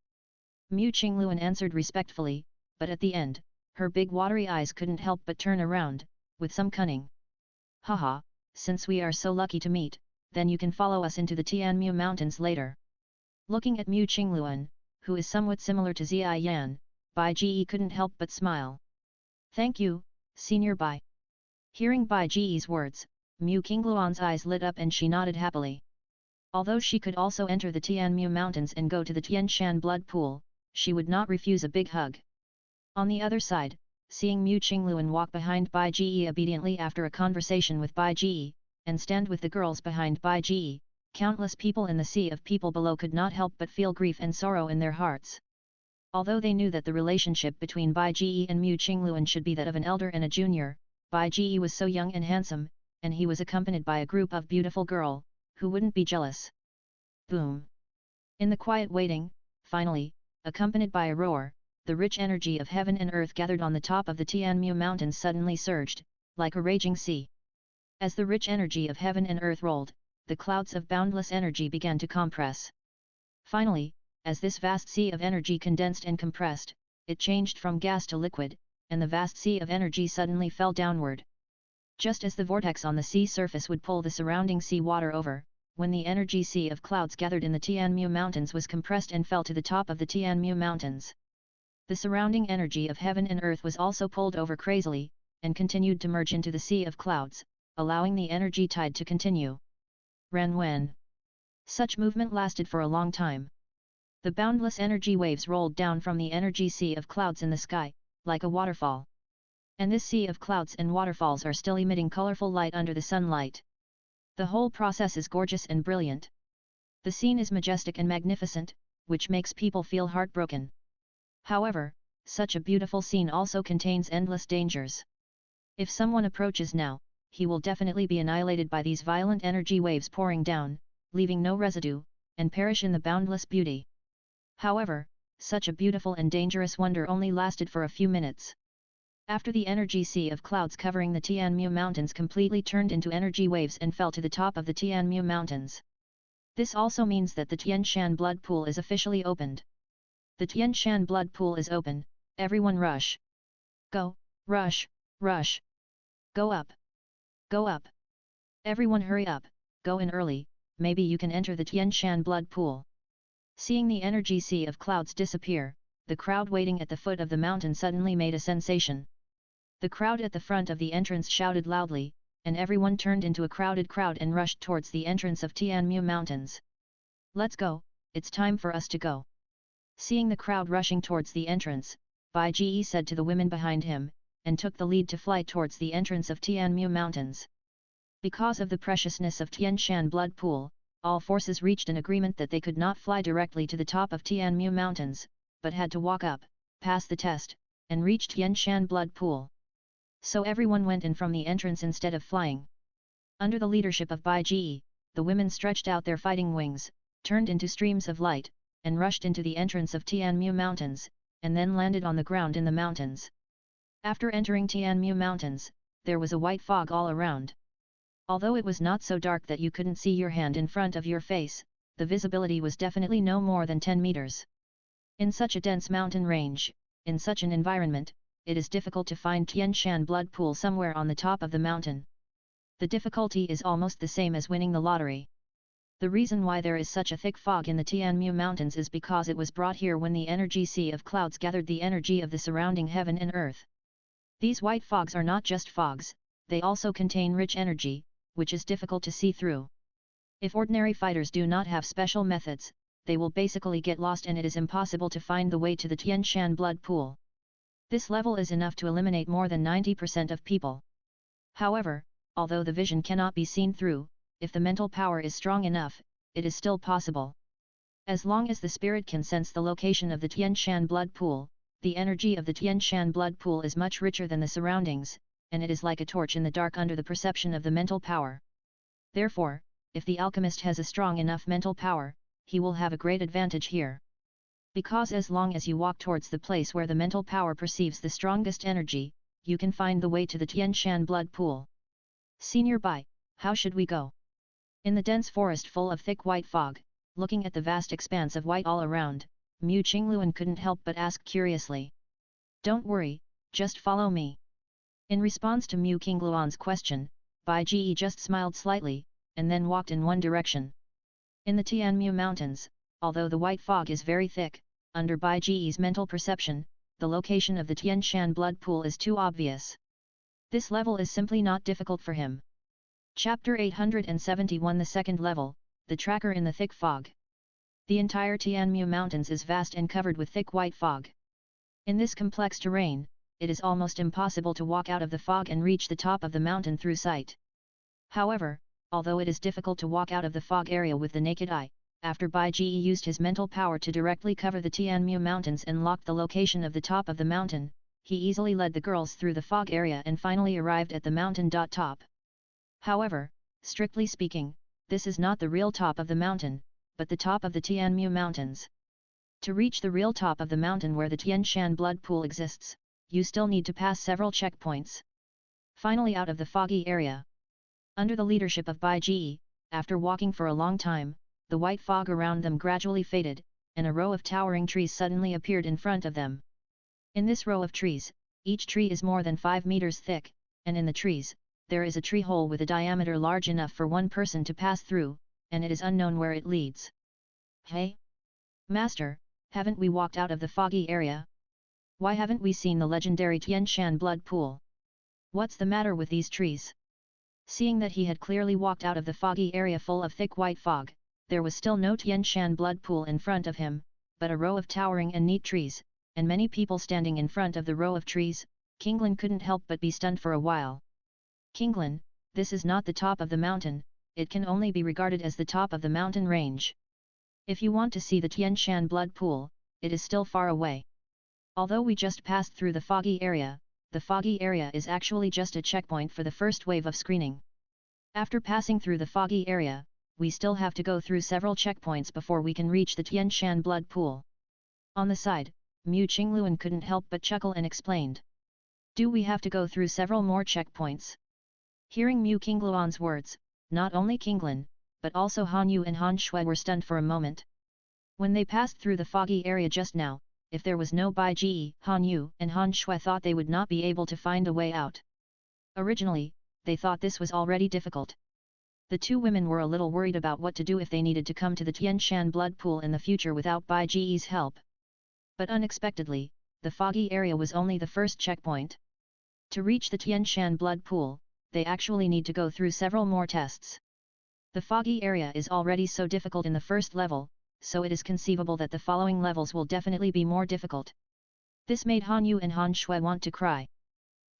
Mu Qingluan answered respectfully, but at the end, her big watery eyes couldn't help but turn around, with some cunning. Haha, since we are so lucky to meet, then you can follow us into the Tianmu Mountains later. Looking at Mu Qingluan, who is somewhat similar to Ziai Yan, Bai Ji couldn't help but smile. Thank you, Senior Bai. Hearing Bai Ji's words, Mu Qingluan's eyes lit up and she nodded happily. Although she could also enter the Tianmu Mountains and go to the Tianshan Blood Pool, she would not refuse a big hug. On the other side, seeing Mu Qingluan walk behind Bai Ji obediently after a conversation with Bai Ji, and stand with the girls behind Bai Ji, countless people in the sea of people below could not help but feel grief and sorrow in their hearts. Although they knew that the relationship between Bai Ji and Mu Qingluan should be that of an elder and a junior, Bai Ji was so young and handsome, and he was accompanied by a group of beautiful girls, who wouldn't be jealous. Boom! In the quiet waiting, finally, accompanied by a roar, the rich energy of heaven and earth gathered on the top of the Tianmu Mountains suddenly surged, like a raging sea. As the rich energy of heaven and earth rolled, the clouds of boundless energy began to compress. Finally, as this vast sea of energy condensed and compressed, it changed from gas to liquid, and the vast sea of energy suddenly fell downward. Just as the vortex on the sea surface would pull the surrounding sea water over, when the energy sea of clouds gathered in the Tianmu Mountains was compressed and fell to the top of the Tianmu Mountains. The surrounding energy of heaven and earth was also pulled over crazily, and continued to merge into the sea of clouds, allowing the energy tide to continue. Ran-wen. Such movement lasted for a long time. The boundless energy waves rolled down from the energy sea of clouds in the sky, like a waterfall. And this sea of clouds and waterfalls are still emitting colorful light under the sunlight. The whole process is gorgeous and brilliant. The scene is majestic and magnificent, which makes people feel heartbroken. However, such a beautiful scene also contains endless dangers. If someone approaches now, he will definitely be annihilated by these violent energy waves pouring down, leaving no residue, and perish in the boundless beauty. However, such a beautiful and dangerous wonder only lasted for a few minutes. After the energy sea of clouds covering the Tianmu Mountains completely turned into energy waves and fell to the top of the Tianmu Mountains. This also means that the Tianshan Blood Pool is officially opened. The Tianshan Blood Pool is open, everyone rush. Go, rush, rush. Go up. Go up. Everyone hurry up, go in early, maybe you can enter the Tianshan Blood Pool. Seeing the energy sea of clouds disappear, the crowd waiting at the foot of the mountain suddenly made a sensation. The crowd at the front of the entrance shouted loudly, and everyone turned into a crowded crowd and rushed towards the entrance of Tianmu Mountains. Let's go, it's time for us to go. Seeing the crowd rushing towards the entrance, Bai Ji said to the women behind him, and took the lead to fly towards the entrance of Tianmu Mountains. Because of the preciousness of Tianshan Blood Pool, all forces reached an agreement that they could not fly directly to the top of Tianmu Mountains, but had to walk up, pass the test, and reach Tianshan blood pool. So everyone went in from the entrance instead of flying. Under the leadership of Bai Ji, the women stretched out their fighting wings, turned into streams of light, and rushed into the entrance of Tianmu Mountains, and then landed on the ground in the mountains. After entering Tianmu Mountains, there was a white fog all around. Although it was not so dark that you couldn't see your hand in front of your face, the visibility was definitely no more than 10 meters. In such a dense mountain range, in such an environment, it is difficult to find Tianshan blood pool somewhere on the top of the mountain. The difficulty is almost the same as winning the lottery. The reason why there is such a thick fog in the Tianmu Mountains is because it was brought here when the energy sea of clouds gathered the energy of the surrounding heaven and earth. These white fogs are not just fogs, they also contain rich energy, which is difficult to see through. If ordinary fighters do not have special methods, they will basically get lost and it is impossible to find the way to the Tianshan blood pool. This level is enough to eliminate more than 90% of people. However, although the vision cannot be seen through, if the mental power is strong enough, it is still possible. As long as the spirit can sense the location of the Tianshan blood pool, the energy of the Tianshan blood pool is much richer than the surroundings, and it is like a torch in the dark under the perception of the mental power. Therefore, if the alchemist has a strong enough mental power, he will have a great advantage here. Because as long as you walk towards the place where the mental power perceives the strongest energy, you can find the way to the Tianshan blood pool. Senior Bai, how should we go? In the dense forest full of thick white fog, looking at the vast expanse of white all around, Mu Qingluan couldn't help but ask curiously. Don't worry, just follow me. In response to Mu Qingluan's question, Bai Ji just smiled slightly, and then walked in one direction. In the Tianmu Mountains, although the white fog is very thick, under Bai Ji's mental perception, the location of the Tianshan blood pool is too obvious. This level is simply not difficult for him. Chapter 871 The second level, the tracker in the thick fog. The entire Tianmu Mountains is vast and covered with thick white fog. In this complex terrain, it is almost impossible to walk out of the fog and reach the top of the mountain through sight. However, although it is difficult to walk out of the fog area with the naked eye, after Bai Ji used his mental power to directly cover the Tianmu Mountains and lock the location of the top of the mountain, he easily led the girls through the fog area and finally arrived at the mountain top. However, strictly speaking, this is not the real top of the mountain, but the top of the Tianmu Mountains. To reach the real top of the mountain where the Tianshan blood pool exists, you still need to pass several checkpoints. Finally out of the foggy area. Under the leadership of Bai Ji, after walking for a long time, the white fog around them gradually faded, and a row of towering trees suddenly appeared in front of them. In this row of trees, each tree is more than 5 meters thick, and in the trees, there is a tree hole with a diameter large enough for one person to pass through, and it is unknown where it leads. Hey? Master, haven't we walked out of the foggy area? Why haven't we seen the legendary Tianshan blood pool? What's the matter with these trees? Seeing that he had clearly walked out of the foggy area full of thick white fog, there was still no Tianshan blood pool in front of him, but a row of towering and neat trees, and many people standing in front of the row of trees. Qingluan couldn't help but be stunned for a while. Qingluan, this is not the top of the mountain, it can only be regarded as the top of the mountain range. If you want to see the Tianshan blood pool, it is still far away. Although we just passed through the foggy area is actually just a checkpoint for the first wave of screening. After passing through the foggy area, we still have to go through several checkpoints before we can reach the Tianshan blood pool. On the side, Mu Qingluan couldn't help but chuckle and explained. Do we have to go through several more checkpoints? Hearing Mu Qingluan's words, not only Qingluan, but also Han Yu and Han Shui were stunned for a moment. When they passed through the foggy area just now, if there was no Bai Ji, Han Yu and Han Shui thought they would not be able to find a way out. Originally, they thought this was already difficult. The two women were a little worried about what to do if they needed to come to the Tianshan blood pool in the future without Bai Ji's help. But unexpectedly, the foggy area was only the first checkpoint. To reach the Tianshan blood pool, they actually need to go through several more tests. The foggy area is already so difficult in the first level, so it is conceivable that the following levels will definitely be more difficult. This made Han Yu and Han Shui want to cry.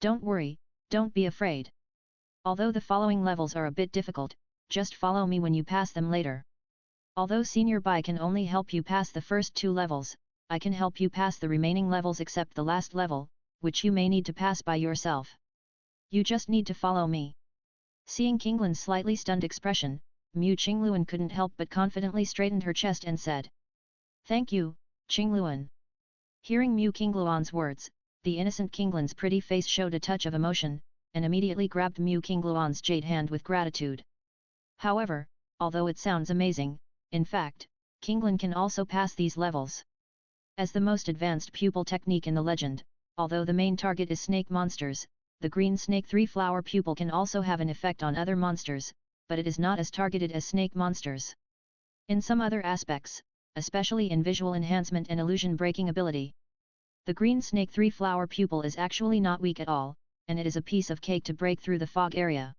Don't worry, don't be afraid. Although the following levels are a bit difficult, just follow me when you pass them later. Although Senior Bai can only help you pass the first 2 levels, I can help you pass the remaining levels except the last level, which you may need to pass by yourself. You just need to follow me. Seeing Qinglan's slightly stunned expression, Mu Qingluan couldn't help but confidently straightened her chest and said, "Thank you, Qingluan." Hearing Mu Qingluan's words, the innocent Qinglan's pretty face showed a touch of emotion, and immediately grabbed Mu Qingluan's jade hand with gratitude. However, although it sounds amazing, in fact, Qinglan can also pass these levels. As the most advanced pupil technique in the legend, although the main target is snake monsters, the green snake three-flower pupil can also have an effect on other monsters, but it is not as targeted as snake monsters. In some other aspects, especially in visual enhancement and illusion breaking ability, the green snake three-flower pupil is actually not weak at all, and it is a piece of cake to break through the fog area.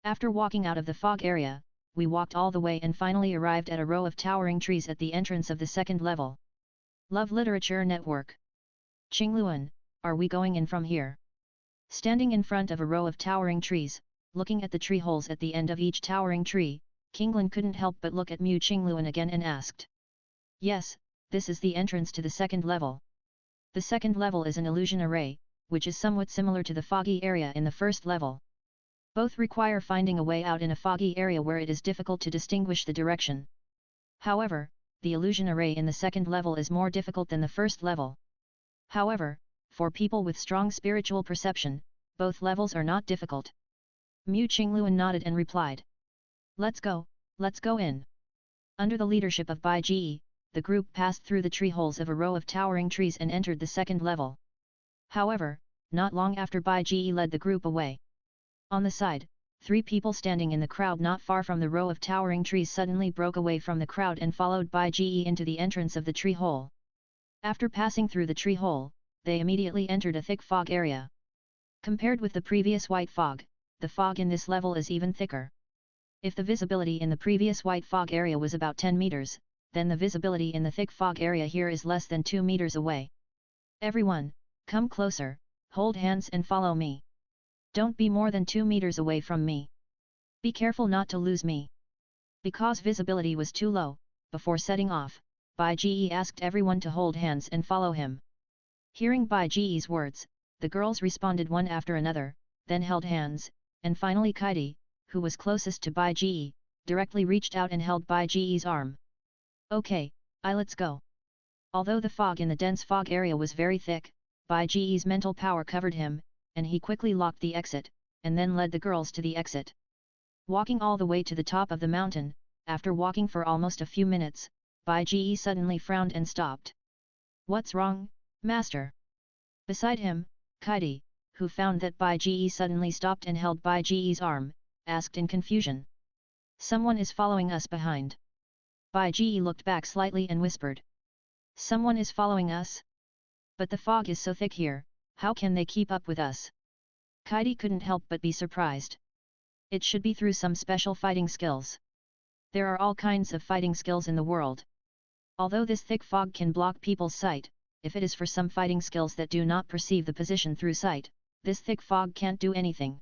After walking out of the fog area, we walked all the way and finally arrived at a row of towering trees at the entrance of the second level. Love Literature Network. Qingluan, are we going in from here? Standing in front of a row of towering trees, looking at the tree holes at the end of each towering tree, Qinglan couldn't help but look at Mu Qingluan again and asked. Yes, this is the entrance to the second level. The second level is an illusion array, which is somewhat similar to the foggy area in the first level. Both require finding a way out in a foggy area where it is difficult to distinguish the direction. However, the illusion array in the second level is more difficult than the first level. However, for people with strong spiritual perception, both levels are not difficult. Mu Qingluan nodded and replied. Let's go in. Under the leadership of Bai Ji, the group passed through the tree holes of a row of towering trees and entered the second level. However, not long after Bai Ji led the group away. On the side, 3 people standing in the crowd not far from the row of towering trees suddenly broke away from the crowd and followed Bai Ji into the entrance of the tree hole. After passing through the tree hole, they immediately entered a thick fog area. Compared with the previous white fog, the fog in this level is even thicker. If the visibility in the previous white fog area was about 10 meters, then the visibility in the thick fog area here is less than 2 meters away. Everyone, come closer, hold hands and follow me. Don't be more than 2 meters away from me. Be careful not to lose me. Because visibility was too low, before setting off, Bai Ji asked everyone to hold hands and follow him. Hearing Bai Ji's words, the girls responded one after another, then held hands, and finally Kaidi, who was closest to Bai Ji, directly reached out and held Bai Ji's arm. Okay, let's go. Although the fog in the dense fog area was very thick, Bai Ji's mental power covered him, and he quickly locked the exit, and then led the girls to the exit. Walking all the way to the top of the mountain, after walking for almost a few minutes, Bai Ji suddenly frowned and stopped. What's wrong, master? Beside him, Kaidi, who found that Bai Ji suddenly stopped and held Bai Ji's arm, asked in confusion. Someone is following us behind. Bai Ji looked back slightly and whispered. Someone is following us? But the fog is so thick here, how can they keep up with us? Kaidi couldn't help but be surprised. It should be through some special fighting skills. There are all kinds of fighting skills in the world. Although this thick fog can block people's sight, if it is for some fighting skills that do not perceive the position through sight, this thick fog can't do anything.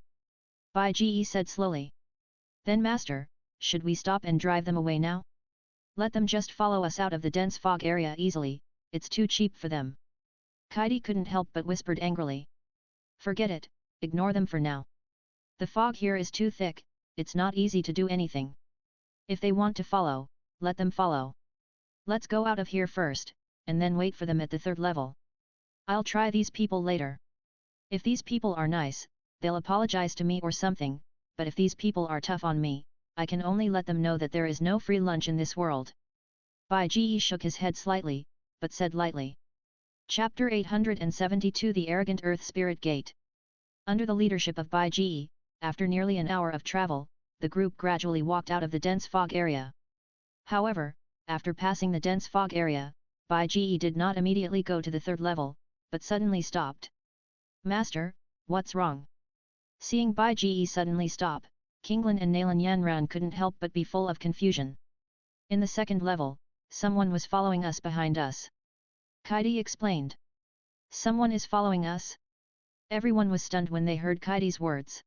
Bai Ji said slowly. Then master, should we stop and drive them away now? Let them just follow us out of the dense fog area easily, it's too cheap for them. Kaidi couldn't help but whispered angrily. Forget it, ignore them for now. The fog here is too thick, it's not easy to do anything. If they want to follow, let them follow. Let's go out of here first, and then wait for them at the third level. I'll try these people later. If these people are nice, they'll apologize to me or something, but if these people are tough on me, I can only let them know that there is no free lunch in this world. Bai Ji shook his head slightly, but said lightly. Chapter 872 The Arrogant Earth Spirit Gate. Under the leadership of Bai Ji, after nearly an hour of travel, the group gradually walked out of the dense fog area. However, after passing the dense fog area, Bai Ji did not immediately go to the third level, but suddenly stopped. Master, what's wrong? Seeing Bai Ji suddenly stop, Qinglan and Nalan Yanran couldn't help but be full of confusion. In the second level, someone was following us behind us. Kaidi explained. Someone is following us? Everyone was stunned when they heard Kaidi's words.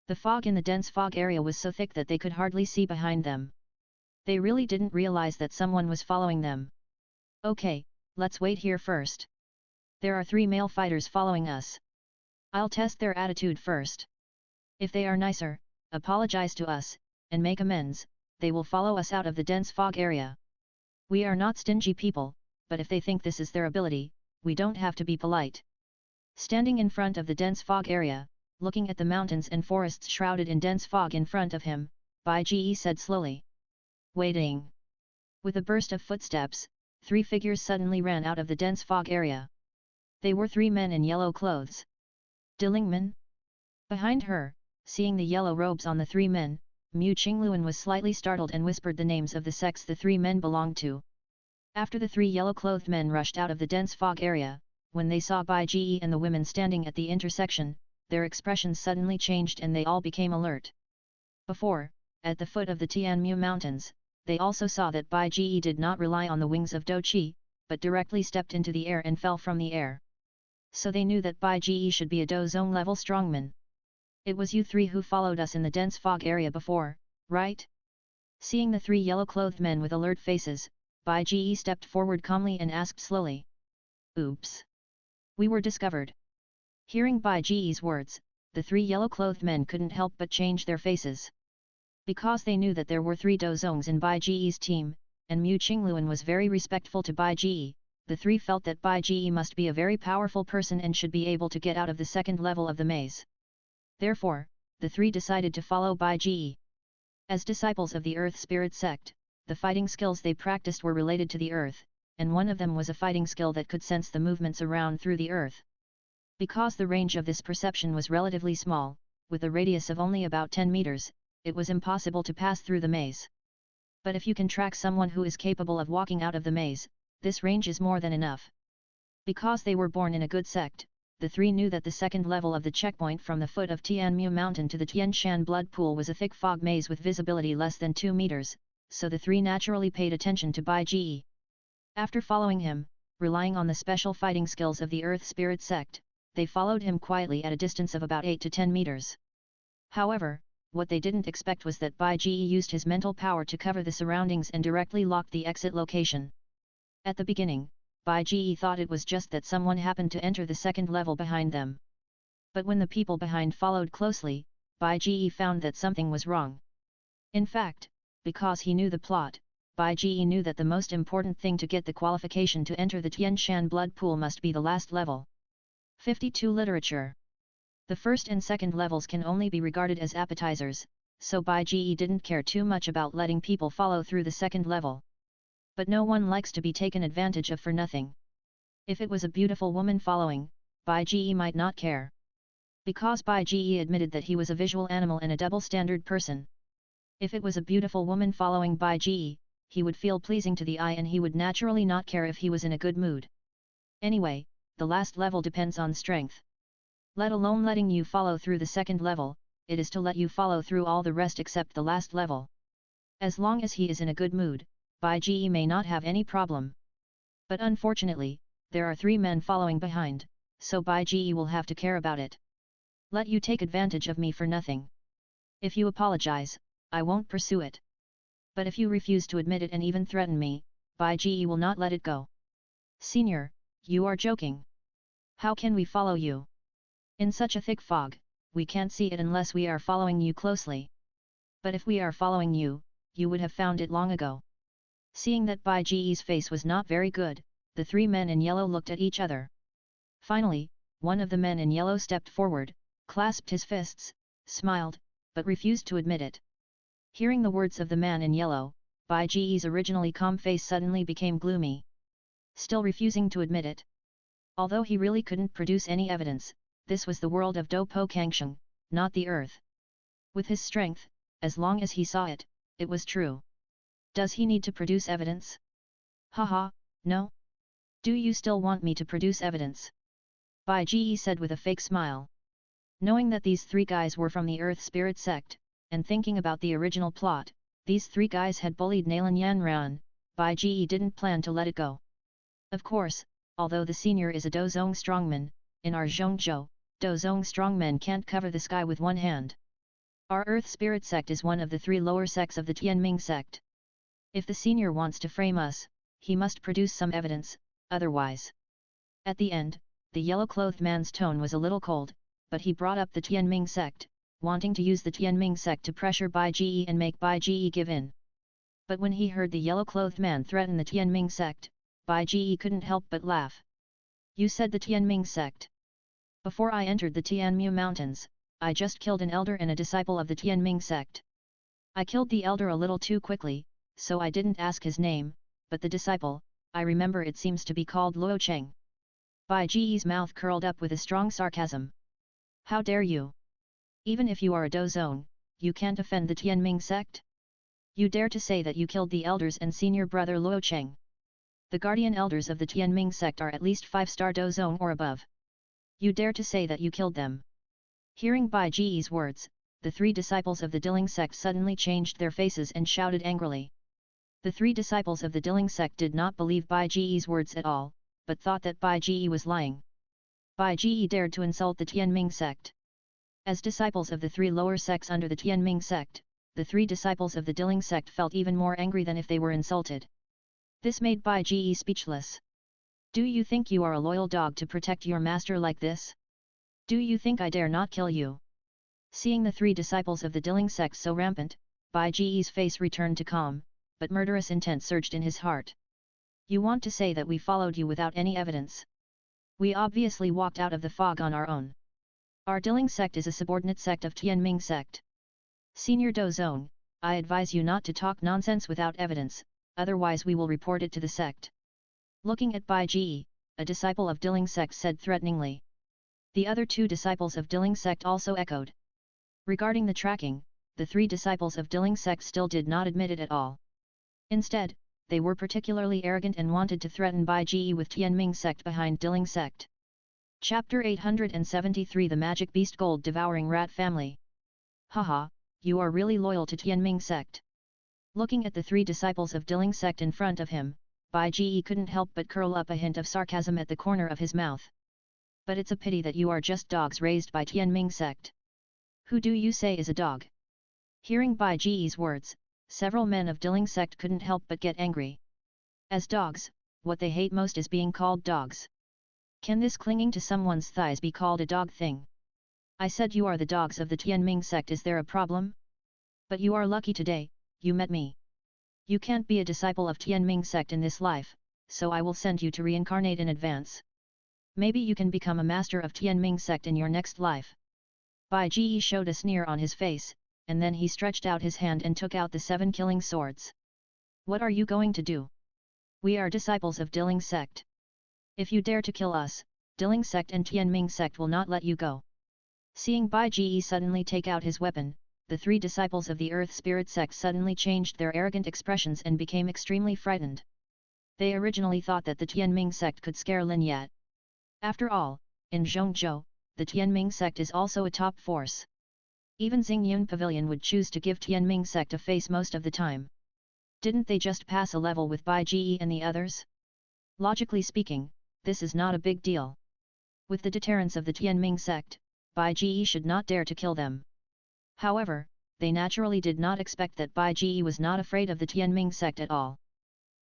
The fog in the dense fog area was so thick that they could hardly see behind them. They really didn't realize that someone was following them. Okay, Let's wait here first. There are 3 male fighters following us. I'll test their attitude first. If they are nicer, apologize to us, and make amends, they will follow us out of the dense fog area. We are not stingy people, but if they think this is their ability, we don't have to be polite. Standing in front of the dense fog area, looking at the mountains and forests shrouded in dense fog in front of him, Bai Ge said slowly. Waiting. With a burst of footsteps, 3 figures suddenly ran out of the dense fog area. They were 3 men in yellow clothes. Dilingman? Behind her, seeing the yellow robes on the 3 men, Mu Qingluan was slightly startled and whispered the names of the sects the 3 men belonged to. After the 3 yellow-clothed men rushed out of the dense fog area, when they saw Bai Ge and the women standing at the intersection, their expressions suddenly changed and they all became alert. Before, at the foot of the Tianmu Mountains, they also saw that Bai Ge did not rely on the wings of Douqi, but directly stepped into the air and fell from the air. So they knew that Bai Ge should be a Douzong level strongman. It was you 3 who followed us in the dense fog area before, right? Seeing the 3 yellow-clothed men with alert faces, Bai Ge stepped forward calmly and asked slowly. Oops! We were discovered. Hearing Bai Ge's words, the 3 yellow-clothed men couldn't help but change their faces. Because they knew that there were 3 Douzongs in Bai Ge's team, and Mu Qingluan was very respectful to Bai Ge, the 3 felt that Bai Ge must be a very powerful person and should be able to get out of the second level of the maze. Therefore, the 3 decided to follow Bai Ge. As disciples of the Earth Spirit sect, the fighting skills they practiced were related to the Earth, and one of them was a fighting skill that could sense the movements around through the Earth. Because the range of this perception was relatively small, with a radius of only about 10 meters, it was impossible to pass through the maze. But if you can track someone who is capable of walking out of the maze, this range is more than enough. Because they were born in a good sect, the 3 knew that the second level of the checkpoint from the foot of Tianmu Mountain to the Tianshan blood pool was a thick fog maze with visibility less than 2 meters, so the 3 naturally paid attention to Bai Ge. After following him, relying on the special fighting skills of the Earth Spirit sect, they followed him quietly at a distance of about 8 to 10 meters. However, what they didn't expect was that Bai Ge used his mental power to cover the surroundings and directly locked the exit location. At the beginning, Bai Ge thought it was just that someone happened to enter the second level behind them. But when the people behind followed closely, Bai Ge found that something was wrong. In fact, because he knew the plot, Bai Ge knew that the most important thing to get the qualification to enter the Tianshan blood pool must be the last level. 52 Literature. The first and second levels can only be regarded as appetizers, so Bai Ge didn't care too much about letting people follow through the second level. But no one likes to be taken advantage of for nothing. If it was a beautiful woman following, Bai Ge might not care. Because Bai Ge admitted that he was a visual animal and a double-standard person. If it was a beautiful woman following Bai Ge, he would feel pleasing to the eye and he would naturally not care if he was in a good mood. Anyway, the last level depends on strength. Let alone letting you follow through the second level, it is to let you follow through all the rest except the last level. As long as he is in a good mood, Bai Ge may not have any problem. But unfortunately, there are 3 men following behind, so Bai Ge will have to care about it. Let you take advantage of me for nothing. If you apologize, I won't pursue it. But if you refuse to admit it and even threaten me, Bai Ge will not let it go. Senior, you are joking. How can we follow you? In such a thick fog, we can't see it unless we are following you closely. But if we are following you, you would have found it long ago. Seeing that Bai Ge's face was not very good, the 3 men in yellow looked at each other. Finally, one of the men in yellow stepped forward, clasped his fists, smiled, but refused to admit it. Hearing the words of the man in yellow, Bai Ge's originally calm face suddenly became gloomy. Still refusing to admit it. Although he really couldn't produce any evidence, this was the world of Doupo Kangsheng, not the earth. With his strength, as long as he saw it, it was true. Does he need to produce evidence? Haha, no? Do you still want me to produce evidence? Bai Ge said with a fake smile. Knowing that these 3 guys were from the Earth Spirit sect, and thinking about the original plot, these 3 guys had bullied Nalan Yanran, Bai Ge didn't plan to let it go. Of course, although the senior is a Douzong strongman, in our Zhongzhou, Douzong strongmen can't cover the sky with one hand. Our Earth Spirit sect is one of the 3 lower sects of the Tianming sect. If the senior wants to frame us, he must produce some evidence, otherwise. At the end, the yellow-clothed man's tone was a little cold, but he brought up the Tianming sect, wanting to use the Tianming sect to pressure Bai Ji and make Bai Ji give in. But when he heard the yellow-clothed man threaten the Tianming sect, Bai Ji couldn't help but laugh. You said the Tianming sect. Before I entered the Tianmu mountains, I just killed an elder and a disciple of the Tianming sect. I killed the elder a little too quickly, so I didn't ask his name, but the disciple, I remember it seems to be called Luo Cheng. Bai Ji's mouth curled up with a strong sarcasm. How dare you? Even if you are a Douzone, you can't offend the Tianming sect? You dare to say that you killed the elders and senior brother Luo Cheng. The guardian elders of the Tianming sect are at least 5-star Douzone or above. You dare to say that you killed them. Hearing Bai Ji's words, the 3 disciples of the Diling sect suddenly changed their faces and shouted angrily. The 3 disciples of the Diling sect did not believe Bai Ji's words at all, but thought that Bai Ji was lying. Bai Ji dared to insult the Tianming sect. As disciples of the 3 lower sects under the Tianming sect, the 3 disciples of the Diling sect felt even more angry than if they were insulted. This made Bai Ji speechless. Do you think you are a loyal dog to protect your master like this? Do you think I dare not kill you? Seeing the 3 disciples of the Diling sect so rampant, Bai Ji's face returned to calm, but murderous intent surged in his heart. You want to say that we followed you without any evidence? We obviously walked out of the fog on our own. Our Diling sect is a subordinate sect of Tianming sect. Senior Douzone, I advise you not to talk nonsense without evidence, otherwise we will report it to the sect. Looking at Bai Ji, a disciple of Diling sect said threateningly. The other 2 disciples of Diling sect also echoed. Regarding the tracking, the 3 disciples of Diling sect still did not admit it at all. Instead, they were particularly arrogant and wanted to threaten Bai Ji with Tianming sect behind Diling sect. Chapter 873 The Magic Beast Gold Devouring Rat Family. Haha, you are really loyal to Tianming sect. Looking at the 3 disciples of Diling sect in front of him, Bai Ji couldn't help but curl up a hint of sarcasm at the corner of his mouth. But it's a pity that you are just dogs raised by Tianming sect. Who do you say is a dog? Hearing Bai Ji's words, several men of Diling sect couldn't help but get angry. As dogs, what they hate most is being called dogs. Can this clinging to someone's thighs be called a dog thing? I said you are the dogs of the Tianming sect. Is there a problem? But you are lucky today, you met me. You can't be a disciple of Tianming sect in this life, so I will send you to reincarnate in advance. Maybe you can become a master of Tianming sect in your next life. Bai Ji showed a sneer on his face, and then he stretched out his hand and took out the 7 killing swords. What are you going to do? We are disciples of Diling sect. If you dare to kill us, Diling sect and Tianming sect will not let you go. Seeing Bai Ji suddenly take out his weapon, the 3 disciples of the Earth Spirit sect suddenly changed their arrogant expressions and became extremely frightened. They originally thought that the Tianming sect could scare Lin Yat. After all, in Zhongzhou, the Tianming sect is also a top force. Even Xingyun Pavilion would choose to give Tianming sect a face most of the time. Didn't they just pass a level with Bai Ji and the others? Logically speaking, this is not a big deal. With the deterrence of the Tianming sect, Bai Ji should not dare to kill them. However, they naturally did not expect that Bai Ji was not afraid of the Tianming sect at all.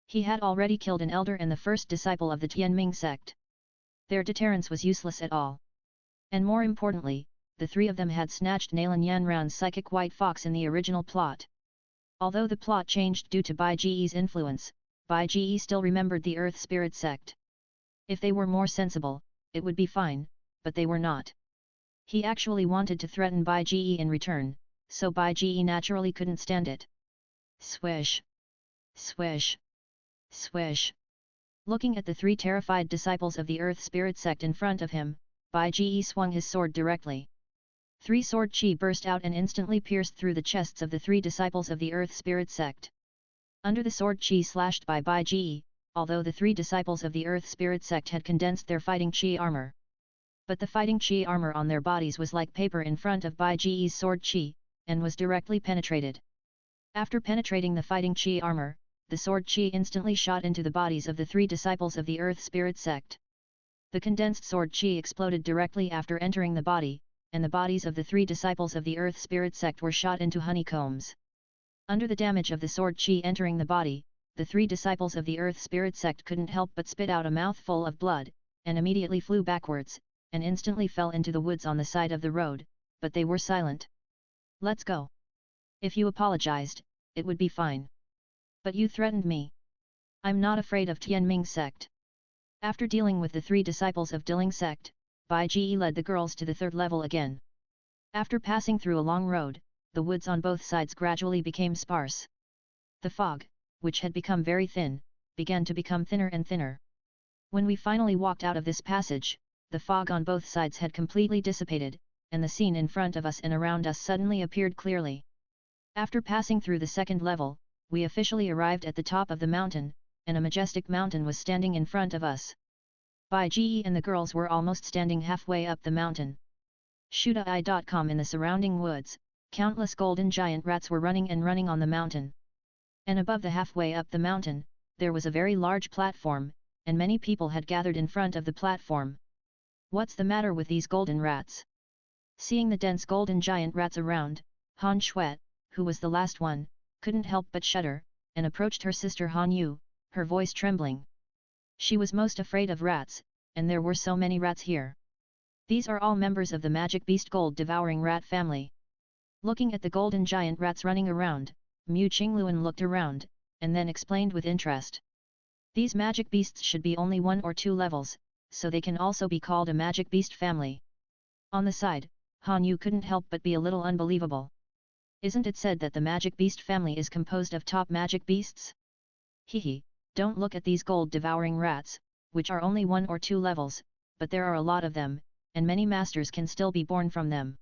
He had already killed an elder and the first disciple of the Tianming sect. Their deterrence was useless at all. And more importantly, the 3 of them had snatched Nalan Yanran's psychic white fox in the original plot. Although the plot changed due to Bai Ji's influence, Bai Ji still remembered the Earth Spirit sect. If they were more sensible, it would be fine, but they were not. He actually wanted to threaten Bai Ji in return, so Bai Ji naturally couldn't stand it. Swish! Swish! Swish! Looking at the 3 terrified disciples of the Earth Spirit sect in front of him, Bai Ji swung his sword directly. 3 sword chi burst out and instantly pierced through the chests of the 3 disciples of the Earth Spirit sect. Under the sword chi slashed by Bai Ji, although the 3 disciples of the Earth Spirit sect had condensed their fighting chi armor. But the fighting chi armor on their bodies was like paper in front of Bai Ji's sword chi, and was directly penetrated. After penetrating the fighting chi armor, the sword chi instantly shot into the bodies of the 3 disciples of the Earth Spirit sect. The condensed sword chi exploded directly after entering the body, and the bodies of the 3 disciples of the Earth Spirit sect were shot into honeycombs. Under the damage of the sword chi entering the body, the 3 disciples of the Earth Spirit sect couldn't help but spit out a mouthful of blood, and immediately flew backwards, and instantly fell into the woods on the side of the road, but they were silent. Let's go. If you apologized, it would be fine. But you threatened me. I'm not afraid of Tianming sect. After dealing with the 3 disciples of Diling sect, Bai Ji led the girls to the 3rd level again. After passing through a long road, the woods on both sides gradually became sparse. The fog, which had become very thin, began to become thinner and thinner. When we finally walked out of this passage, the fog on both sides had completely dissipated, and the scene in front of us and around us suddenly appeared clearly. After passing through the 2nd level, we officially arrived at the top of the mountain, and a majestic mountain was standing in front of us. Bai Ji and the girls were almost standing halfway up the mountain. Shutai.com. In the surrounding woods, countless golden giant rats were running on the mountain. And above the halfway up the mountain, there was a very large platform, and many people had gathered in front of the platform. What's the matter with these golden rats? Seeing the dense golden giant rats around, Han Shuet, who was the last one, couldn't help but shudder, and approached her sister Han Yu, her voice trembling. She was most afraid of rats, and there were so many rats here. These are all members of the magic beast gold-devouring rat family. Looking at the golden giant rats running around, Mu Qingluan looked around, and then explained with interest. These magic beasts should be only 1 or 2 levels, so they can also be called a magic beast family. On the side, Han Yu couldn't help but be a little unbelievable. Isn't it said that the magic beast family is composed of top magic beasts? Hehe, don't look at these gold-devouring rats, which are only 1 or 2 levels, but there are a lot of them, and many masters can still be born from them.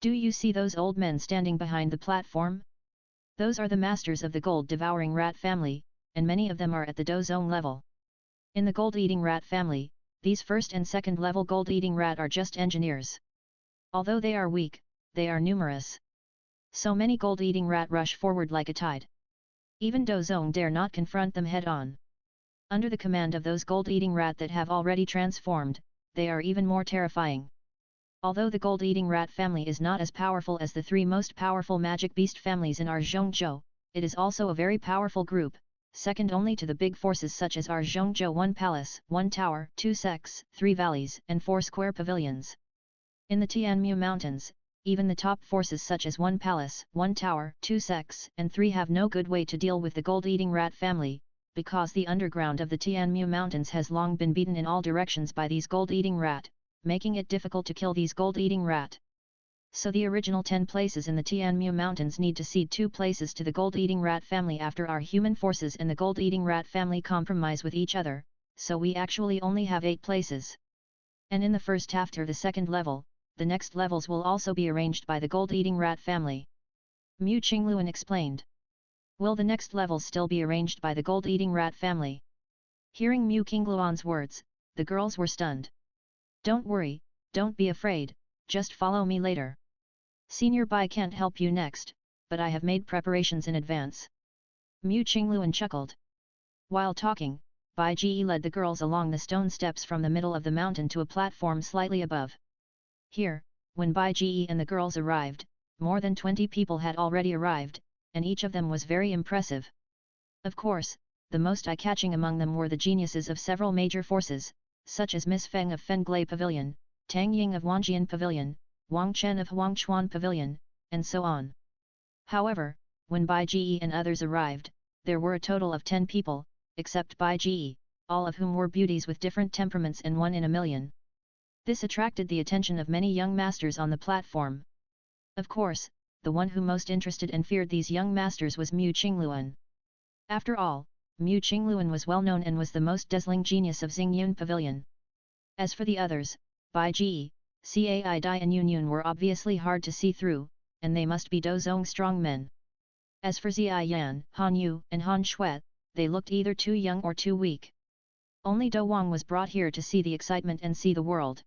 Do you see those old men standing behind the platform? Those are the masters of the gold-devouring rat family, and many of them are at the Douzong level. In the gold-eating rat family, these 1st and 2nd level gold-eating rat are just engineers. Although they are weak, they are numerous. So many gold-eating rat rush forward like a tide. Even Douzong dare not confront them head-on. Under the command of those gold-eating rat that have already transformed, they are even more terrifying. Although the gold-eating rat family is not as powerful as the 3 most powerful magic beast families in our Zhongzhou, it is also a very powerful group, second only to the big forces such as our Zhongzhou 1 palace, 1 tower, 2 sects, 3 valleys, and 4 square pavilions. In the Tianmu Mountains, even the top forces such as 1 palace, 1 tower, 2 sects, and 3 have no good way to deal with the gold-eating rat family, because the underground of the Tianmu Mountains has long been beaten in all directions by these gold-eating rat, making it difficult to kill these gold-eating rat. So the original 10 places in the Tianmu Mountains need to cede 2 places to the gold-eating rat family after our human forces and the gold-eating rat family compromise with each other, so we actually only have 8 places. And in the first after the 2nd level, the next levels will also be arranged by the gold-eating rat family. Mu Qingluan explained. Will the next levels still be arranged by the gold-eating rat family? Hearing Mu Qingluan's words, the girls were stunned. Don't worry, don't be afraid, just follow me later. Senior Bai can't help you next, but I have made preparations in advance. Mu Qingluan chuckled. While talking, Bai Ji led the girls along the stone steps from the middle of the mountain to a platform slightly above. Here, when Bai Ji and the girls arrived, more than 20 people had already arrived, and each of them was very impressive. Of course, the most eye-catching among them were the geniuses of several major forces, such as Miss Feng of Fenglai Pavilion, Tang Ying of Wanjian Pavilion, Wang Chen of Huangchuan Pavilion, and so on. However, when Bai Ji and others arrived, there were a total of 10 people, except Bai Ji, all of whom were beauties with different temperaments and 1 in a million. This attracted the attention of many young masters on the platform. Of course, the one who most interested and feared these young masters was Mu Qingluan. After all, Mu Qingluan was well known and was the most dazzling genius of Xingyun Pavilion. As for the others, Bai Ji, Cai Dai and Yun were obviously hard to see through, and they must be Douzong strong men. As for Ziai Yan, Han Yu, and Han Shuet, they looked either too young or too weak. Only Do Wang was brought here to see the excitement and see the world.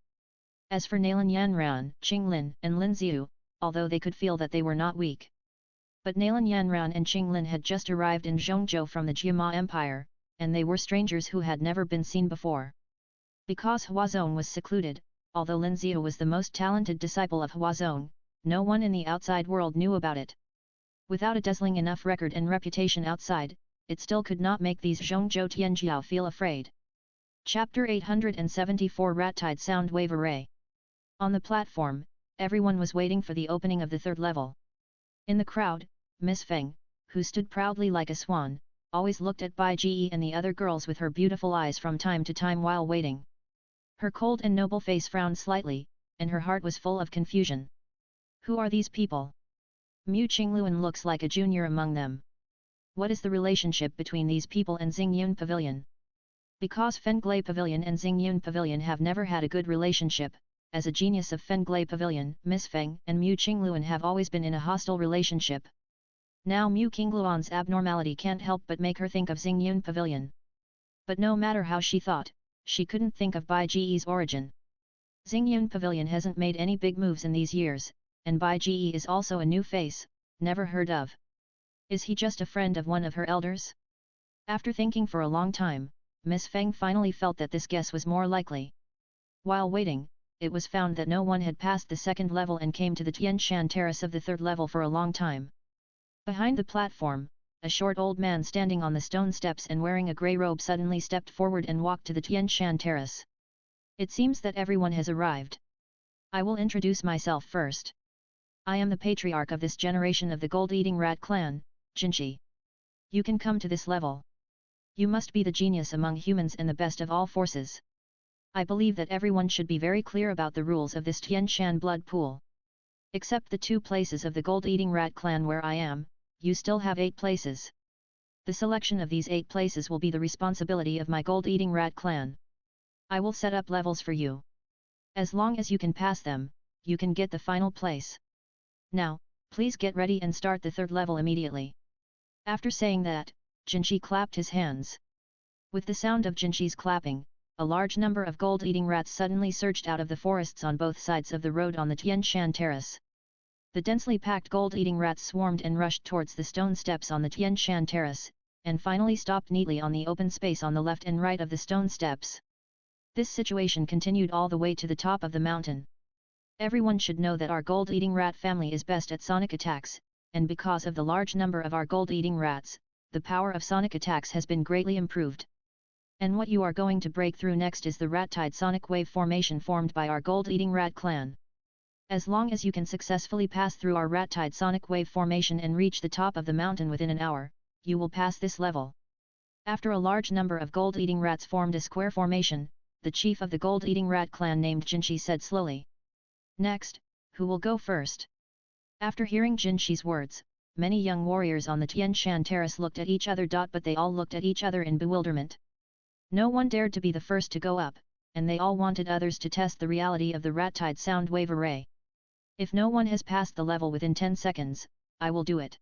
As for Nalan Yanran, Qinglin, and Lin Xiu, although they could feel that they were not weak. But Nalan Yanran and Qinglin had just arrived in Zhongzhou from the Jiama Empire, and they were strangers who had never been seen before. Because Huazong was secluded, although Lin Xiu was the most talented disciple of Huazong, no one in the outside world knew about it. Without a dazzling enough record and reputation outside, it still could not make these Zhongzhou Tianjiao feel afraid. Chapter 874 Rat-Tide Sound Wave Array. On the platform, everyone was waiting for the opening of the third level. In the crowd, Miss Feng, who stood proudly like a swan, always looked at Bai Ji and the other girls with her beautiful eyes from time to time while waiting. Her cold and noble face frowned slightly, and her heart was full of confusion. Who are these people? Mu Qingluan looks like a junior among them. What is the relationship between these people and Xingyun Pavilion? Because Fenglai Pavilion and Xingyun Pavilion have never had a good relationship, as a genius of Fenglai Pavilion, Miss Feng and Mu Qingluan have always been in a hostile relationship. Now Mu Qingluan's abnormality can't help but make her think of Xingyun Pavilion. But no matter how she thought, she couldn't think of Bai Ji's origin. Xingyun Pavilion hasn't made any big moves in these years, and Bai Ji is also a new face, never heard of. Is he just a friend of one of her elders? After thinking for a long time, Miss Feng finally felt that this guess was more likely. While waiting, it was found that no one had passed the second level and came to the Tianshan terrace of the third level for a long time. Behind the platform, a short old man standing on the stone steps and wearing a grey robe suddenly stepped forward and walked to the Tianshan terrace. It seems that everyone has arrived. I will introduce myself first. I am the patriarch of this generation of the gold-eating rat clan, Jinshi. You can come to this level. You must be the genius among humans and the best of all forces. I believe that everyone should be very clear about the rules of this Tianshan blood pool. Except the 2 places of the gold-eating rat clan where I am, you still have 8 places. The selection of these 8 places will be the responsibility of my gold-eating rat clan. I will set up levels for you. As long as you can pass them, you can get the final place. Now, please get ready and start the third level immediately. After saying that, Jinshi clapped his hands. With the sound of Jinshi's clapping, a large number of gold-eating rats suddenly surged out of the forests on both sides of the road on the Tianshan terrace. The densely packed gold-eating rats swarmed and rushed towards the stone steps on the Tianshan terrace, and finally stopped neatly on the open space on the left and right of the stone steps. This situation continued all the way to the top of the mountain. Everyone should know that our gold-eating rat family is best at sonic attacks, and because of the large number of our gold-eating rats, the power of sonic attacks has been greatly improved. And what you are going to break through next is the rat-tide sonic wave formation formed by our gold-eating rat clan. As long as you can successfully pass through our rat-tide sonic wave formation and reach the top of the mountain within an hour, you will pass this level. After a large number of gold-eating rats formed a square formation, the chief of the gold-eating rat clan named Jinshi said slowly. Next, who will go first? After hearing Jinshi's words, many young warriors on the Tianshan terrace looked at each other. But they all looked at each other in bewilderment. No one dared to be the first to go up, and they all wanted others to test the reality of the rat-tide sound wave array. If no one has passed the level within 10 seconds, I will do it.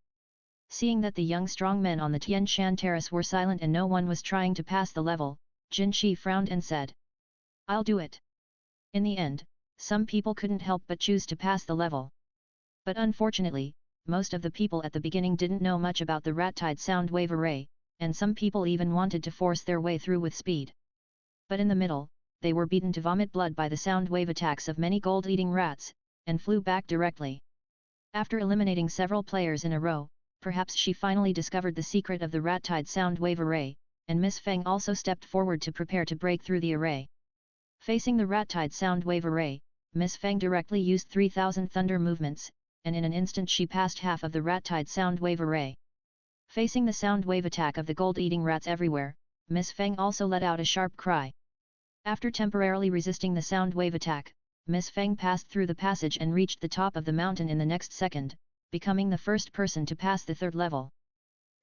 Seeing that the young strong men on the Tianshan terrace were silent and no one was trying to pass the level, Jinshi frowned and said, I'll do it. In the end, some people couldn't help but choose to pass the level. But unfortunately, most of the people at the beginning didn't know much about the rat-tide sound wave array, and some people even wanted to force their way through with speed. But in the middle, they were beaten to vomit blood by the sound wave attacks of many gold-eating rats, and flew back directly. After eliminating several players in a row, perhaps she finally discovered the secret of the rat-tide sound wave array, and Miss Feng also stepped forward to prepare to break through the array. Facing the rat-tide sound wave array, Miss Feng directly used 3000 thunder movements, and in an instant she passed half of the rat-tide sound wave array. Facing the sound wave attack of the gold-eating rats everywhere, Miss Feng also let out a sharp cry. After temporarily resisting the sound wave attack, Miss Feng passed through the passage and reached the top of the mountain in the next second, becoming the first person to pass the third level.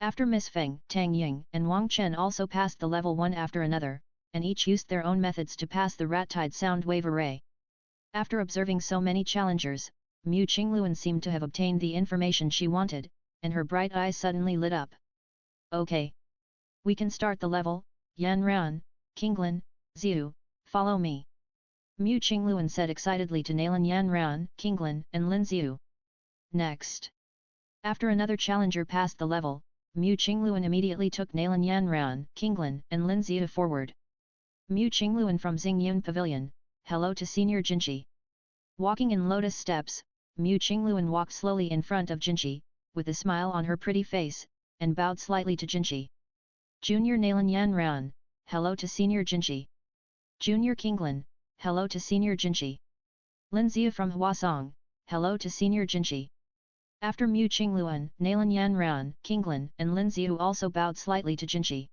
After Miss Feng, Tang Ying and Wang Chen also passed the level one after another, and each used their own methods to pass the rat-tide sound wave array. After observing so many challengers, Mu Qingluan seemed to have obtained the information she wanted, and her bright eyes suddenly lit up. Okay. We can start the level. Yan Ran, Qinglin, Ziu, follow me. Mu Qingluan said excitedly to Nalan Yan Ran, Qinglin and Lin Ziu. Next. After another challenger passed the level, Mu Qingluan immediately took Nalan Yan Ran, Qinglin and Lin Ziu forward. Mu Qingluan from Xingyun Pavilion, hello to Senior Jinshi. Walking in lotus steps, Mu Qingluan walked slowly in front of Jinshi, with a smile on her pretty face, and bowed slightly to Jinshi. Junior Nalan Yan Ran, hello to Senior Jinshi. Junior Kinglin, hello to Senior Jinshi. Lin Zia from Hwasong, hello to Senior Jinshi. After Mu Qingluan, Nalan Yan Ran, Kinglin, and Lin Ziu also bowed slightly to Jinshi.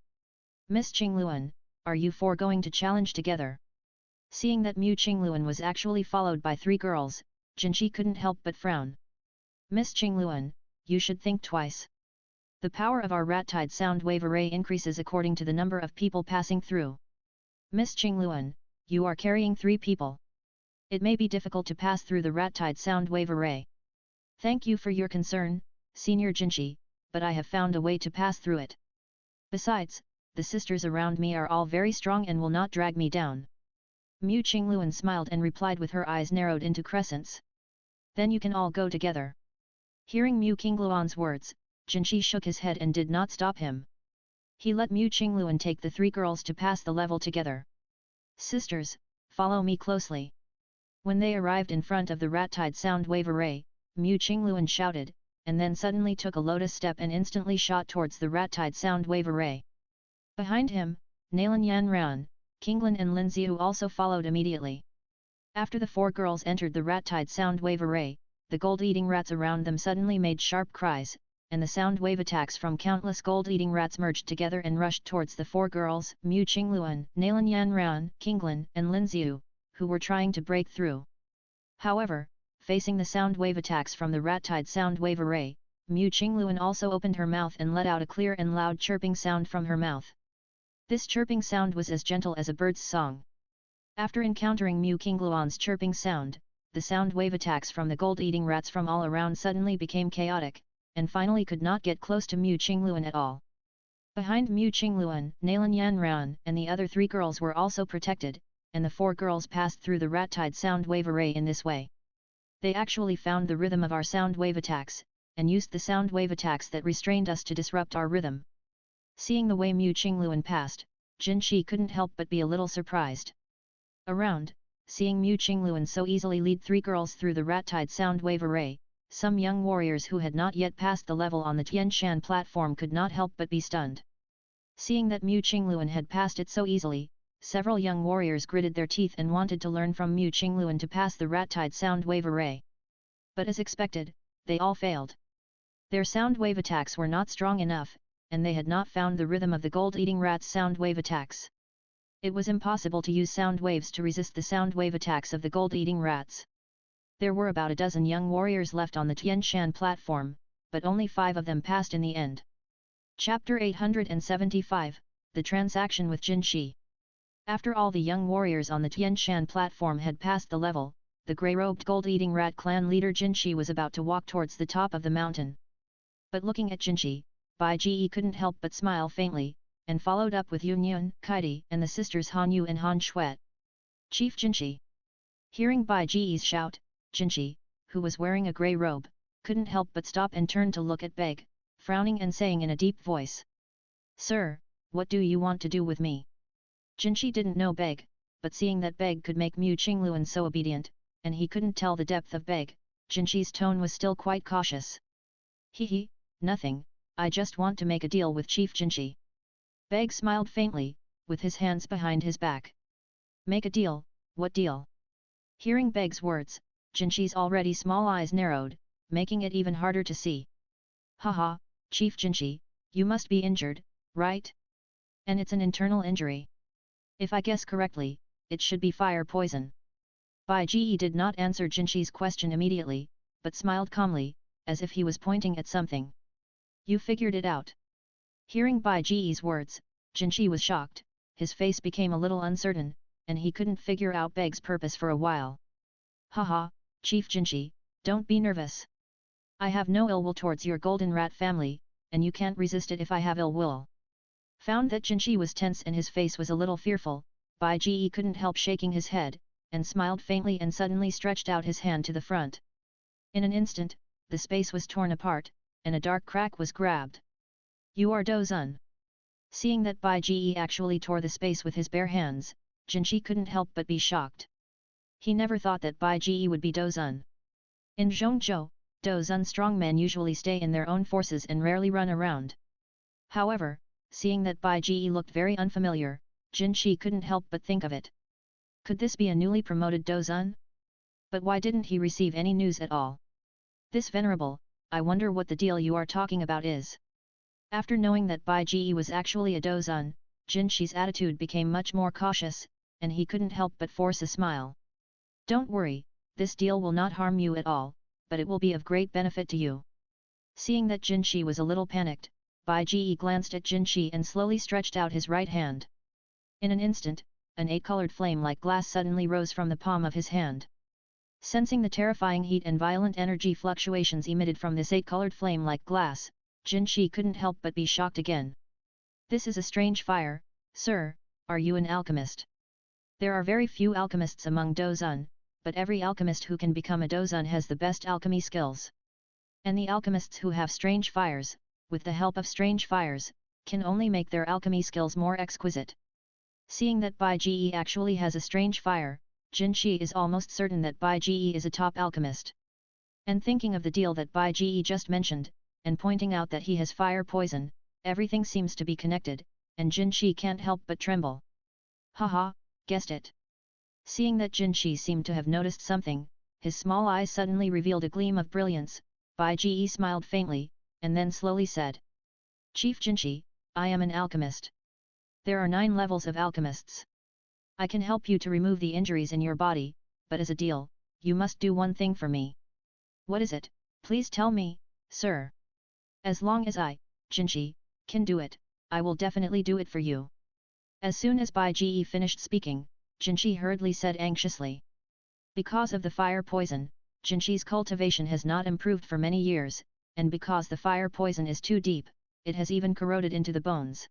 Miss Qingluan, are you four going to challenge together? Seeing that Mu Qingluan was actually followed by 3 girls, Jinshi couldn't help but frown. Miss Qingluan, you should think twice. The power of our rat-tide sound wave array increases according to the number of people passing through. Miss Qingluan, you are carrying 3 people. It may be difficult to pass through the rat-tide sound wave array. Thank you for your concern, Senior Jinshi, but I have found a way to pass through it. Besides, the sisters around me are all very strong and will not drag me down. Mu Qingluan smiled and replied with her eyes narrowed into crescents. Then you can all go together. Hearing Mu Qingluan's words, Jinshi shook his head and did not stop him. He let Mu Qingluan take the 3 girls to pass the level together. Sisters, follow me closely. When they arrived in front of the rat-tide sound wave array, Mu Qingluan shouted, and then suddenly took a lotus step and instantly shot towards the rat-tide sound wave array. Behind him, Nalan Yan Ran, Kinglin and Lin Ziu also followed immediately. After the 4 girls entered the rat-tide sound wave array, the gold-eating rats around them suddenly made sharp cries, and the sound wave attacks from countless gold-eating rats merged together and rushed towards the 4 girls, Mu Qingluan, Nalan Yan Ran, Kinglin, and Lin Ziu, who were trying to break through. However, facing the sound wave attacks from the rat-tide sound wave array, Mu Qingluan also opened her mouth and let out a clear and loud chirping sound from her mouth. This chirping sound was as gentle as a bird's song. After encountering Mu Qingluan's chirping sound, the sound wave attacks from the gold-eating rats from all around suddenly became chaotic, and finally could not get close to Mu Qingluan at all. Behind Mu Qingluan, Nalan Yan Ran and the other 3 girls were also protected, and the 4 girls passed through the rat-tide sound wave array in this way. They actually found the rhythm of our sound wave attacks, and used the sound wave attacks that restrained us to disrupt our rhythm. Seeing the way Mu Qingluan passed, Jinshi couldn't help but be a little surprised. Around, seeing Mu Qingluan so easily lead 3 girls through the rat-tide sound wave array, some young warriors who had not yet passed the level on the Tian Shan platform could not help but be stunned. Seeing that Mu Qingluan had passed it so easily, several young warriors gritted their teeth and wanted to learn from Mu Qingluan to pass the rat-tide sound wave array. But as expected, they all failed. Their sound wave attacks were not strong enough, and they had not found the rhythm of the gold-eating rat's sound wave attacks. It was impossible to use sound waves to resist the sound wave attacks of the gold-eating rats. There were about a dozen young warriors left on the Tian Shan platform, but only 5 of them passed in the end. Chapter 875, The Transaction with Jinshi. After all the young warriors on the Tian Shan platform had passed the level, the grey-robed gold-eating rat clan leader Jinshi was about to walk towards the top of the mountain. But looking at Jinshi, Bai Ji couldn't help but smile faintly, and followed up with Yun Yun, Kaidi, and the sisters Han Yu and Han Shuet. Chief Jinshi. Hearing Bai Ji's shout, Jinshi, who was wearing a grey robe, couldn't help but stop and turn to look at Beg, frowning and saying in a deep voice. Sir, what do you want to do with me? Jinshi didn't know Beg, but seeing that Beg could make Mu Qingluan so obedient, and he couldn't tell the depth of Beg, Jinshi's tone was still quite cautious. Hehe, nothing, I just want to make a deal with Chief Jinshi. Beg smiled faintly, with his hands behind his back. Make a deal, what deal? Hearing Beg's words, Jinshi's already small eyes narrowed, making it even harder to see. Haha, Chief Jinshi, you must be injured, right? And it's an internal injury. If I guess correctly, it should be fire poison. Bai Ji did not answer Jinshi's question immediately, but smiled calmly, as if he was pointing at something. You figured it out. Hearing Bai Ji's words, Jinshi was shocked, his face became a little uncertain, and he couldn't figure out Beg's purpose for a while. Haha, Chief Jinshi, don't be nervous. I have no ill will towards your golden rat family, and you can't resist it if I have ill will. Found that Jinshi was tense and his face was a little fearful, Bai Ji couldn't help shaking his head, and smiled faintly and suddenly stretched out his hand to the front. In an instant, the space was torn apart, and a dark crack was grabbed. You are Douzun. Seeing that Bai Ji actually tore the space with his bare hands, Jinshi couldn't help but be shocked. He never thought that Bai Ji would be Douzun. In Zhongzhou, Douzun strongmen usually stay in their own forces and rarely run around. However, seeing that Bai Ji looked very unfamiliar, Jin Shi couldn't help but think of it. Could this be a newly promoted Dozun? But why didn't he receive any news at all? This venerable, I wonder what the deal you are talking about is. After knowing that Bai Ji was actually a Dozun, Jin Shi's attitude became much more cautious, and he couldn't help but force a smile. Don't worry, this deal will not harm you at all, but it will be of great benefit to you. Seeing that Jin Shi was a little panicked, Bai Ji glanced at Jin Shi and slowly stretched out his right hand. In an instant, an 8-colored flame like glass suddenly rose from the palm of his hand. Sensing the terrifying heat and violent energy fluctuations emitted from this 8-colored flame like glass, Jin Shi couldn't help but be shocked again. This is a strange fire, sir, are you an alchemist? There are very few alchemists among Dozun, but every alchemist who can become a Dozun has the best alchemy skills. And the alchemists who have strange fires, with the help of strange fires, can only make their alchemy skills more exquisite. Seeing that Bai Ji actually has a strange fire, Jin Shi is almost certain that Bai Ji is a top alchemist. And thinking of the deal that Bai Ji just mentioned, and pointing out that he has fire poison, everything seems to be connected, and Jin Shi can't help but tremble. Haha, guessed it. Seeing that Jin Shi seemed to have noticed something, his small eyes suddenly revealed a gleam of brilliance. Bai Ji smiled faintly, and then slowly said, Chief Jin Shi, I am an alchemist. There are 9 levels of alchemists. I can help you to remove the injuries in your body, but as a deal, you must do one thing for me. What is it, please tell me, sir? As long as I, Jin Shi, can do it, I will definitely do it for you. As soon as Bai Ji finished speaking, Jin Shi hurriedly said anxiously. Because of the fire poison, Jin Shi's cultivation has not improved for many years, and because the fire poison is too deep, it has even corroded into the bones.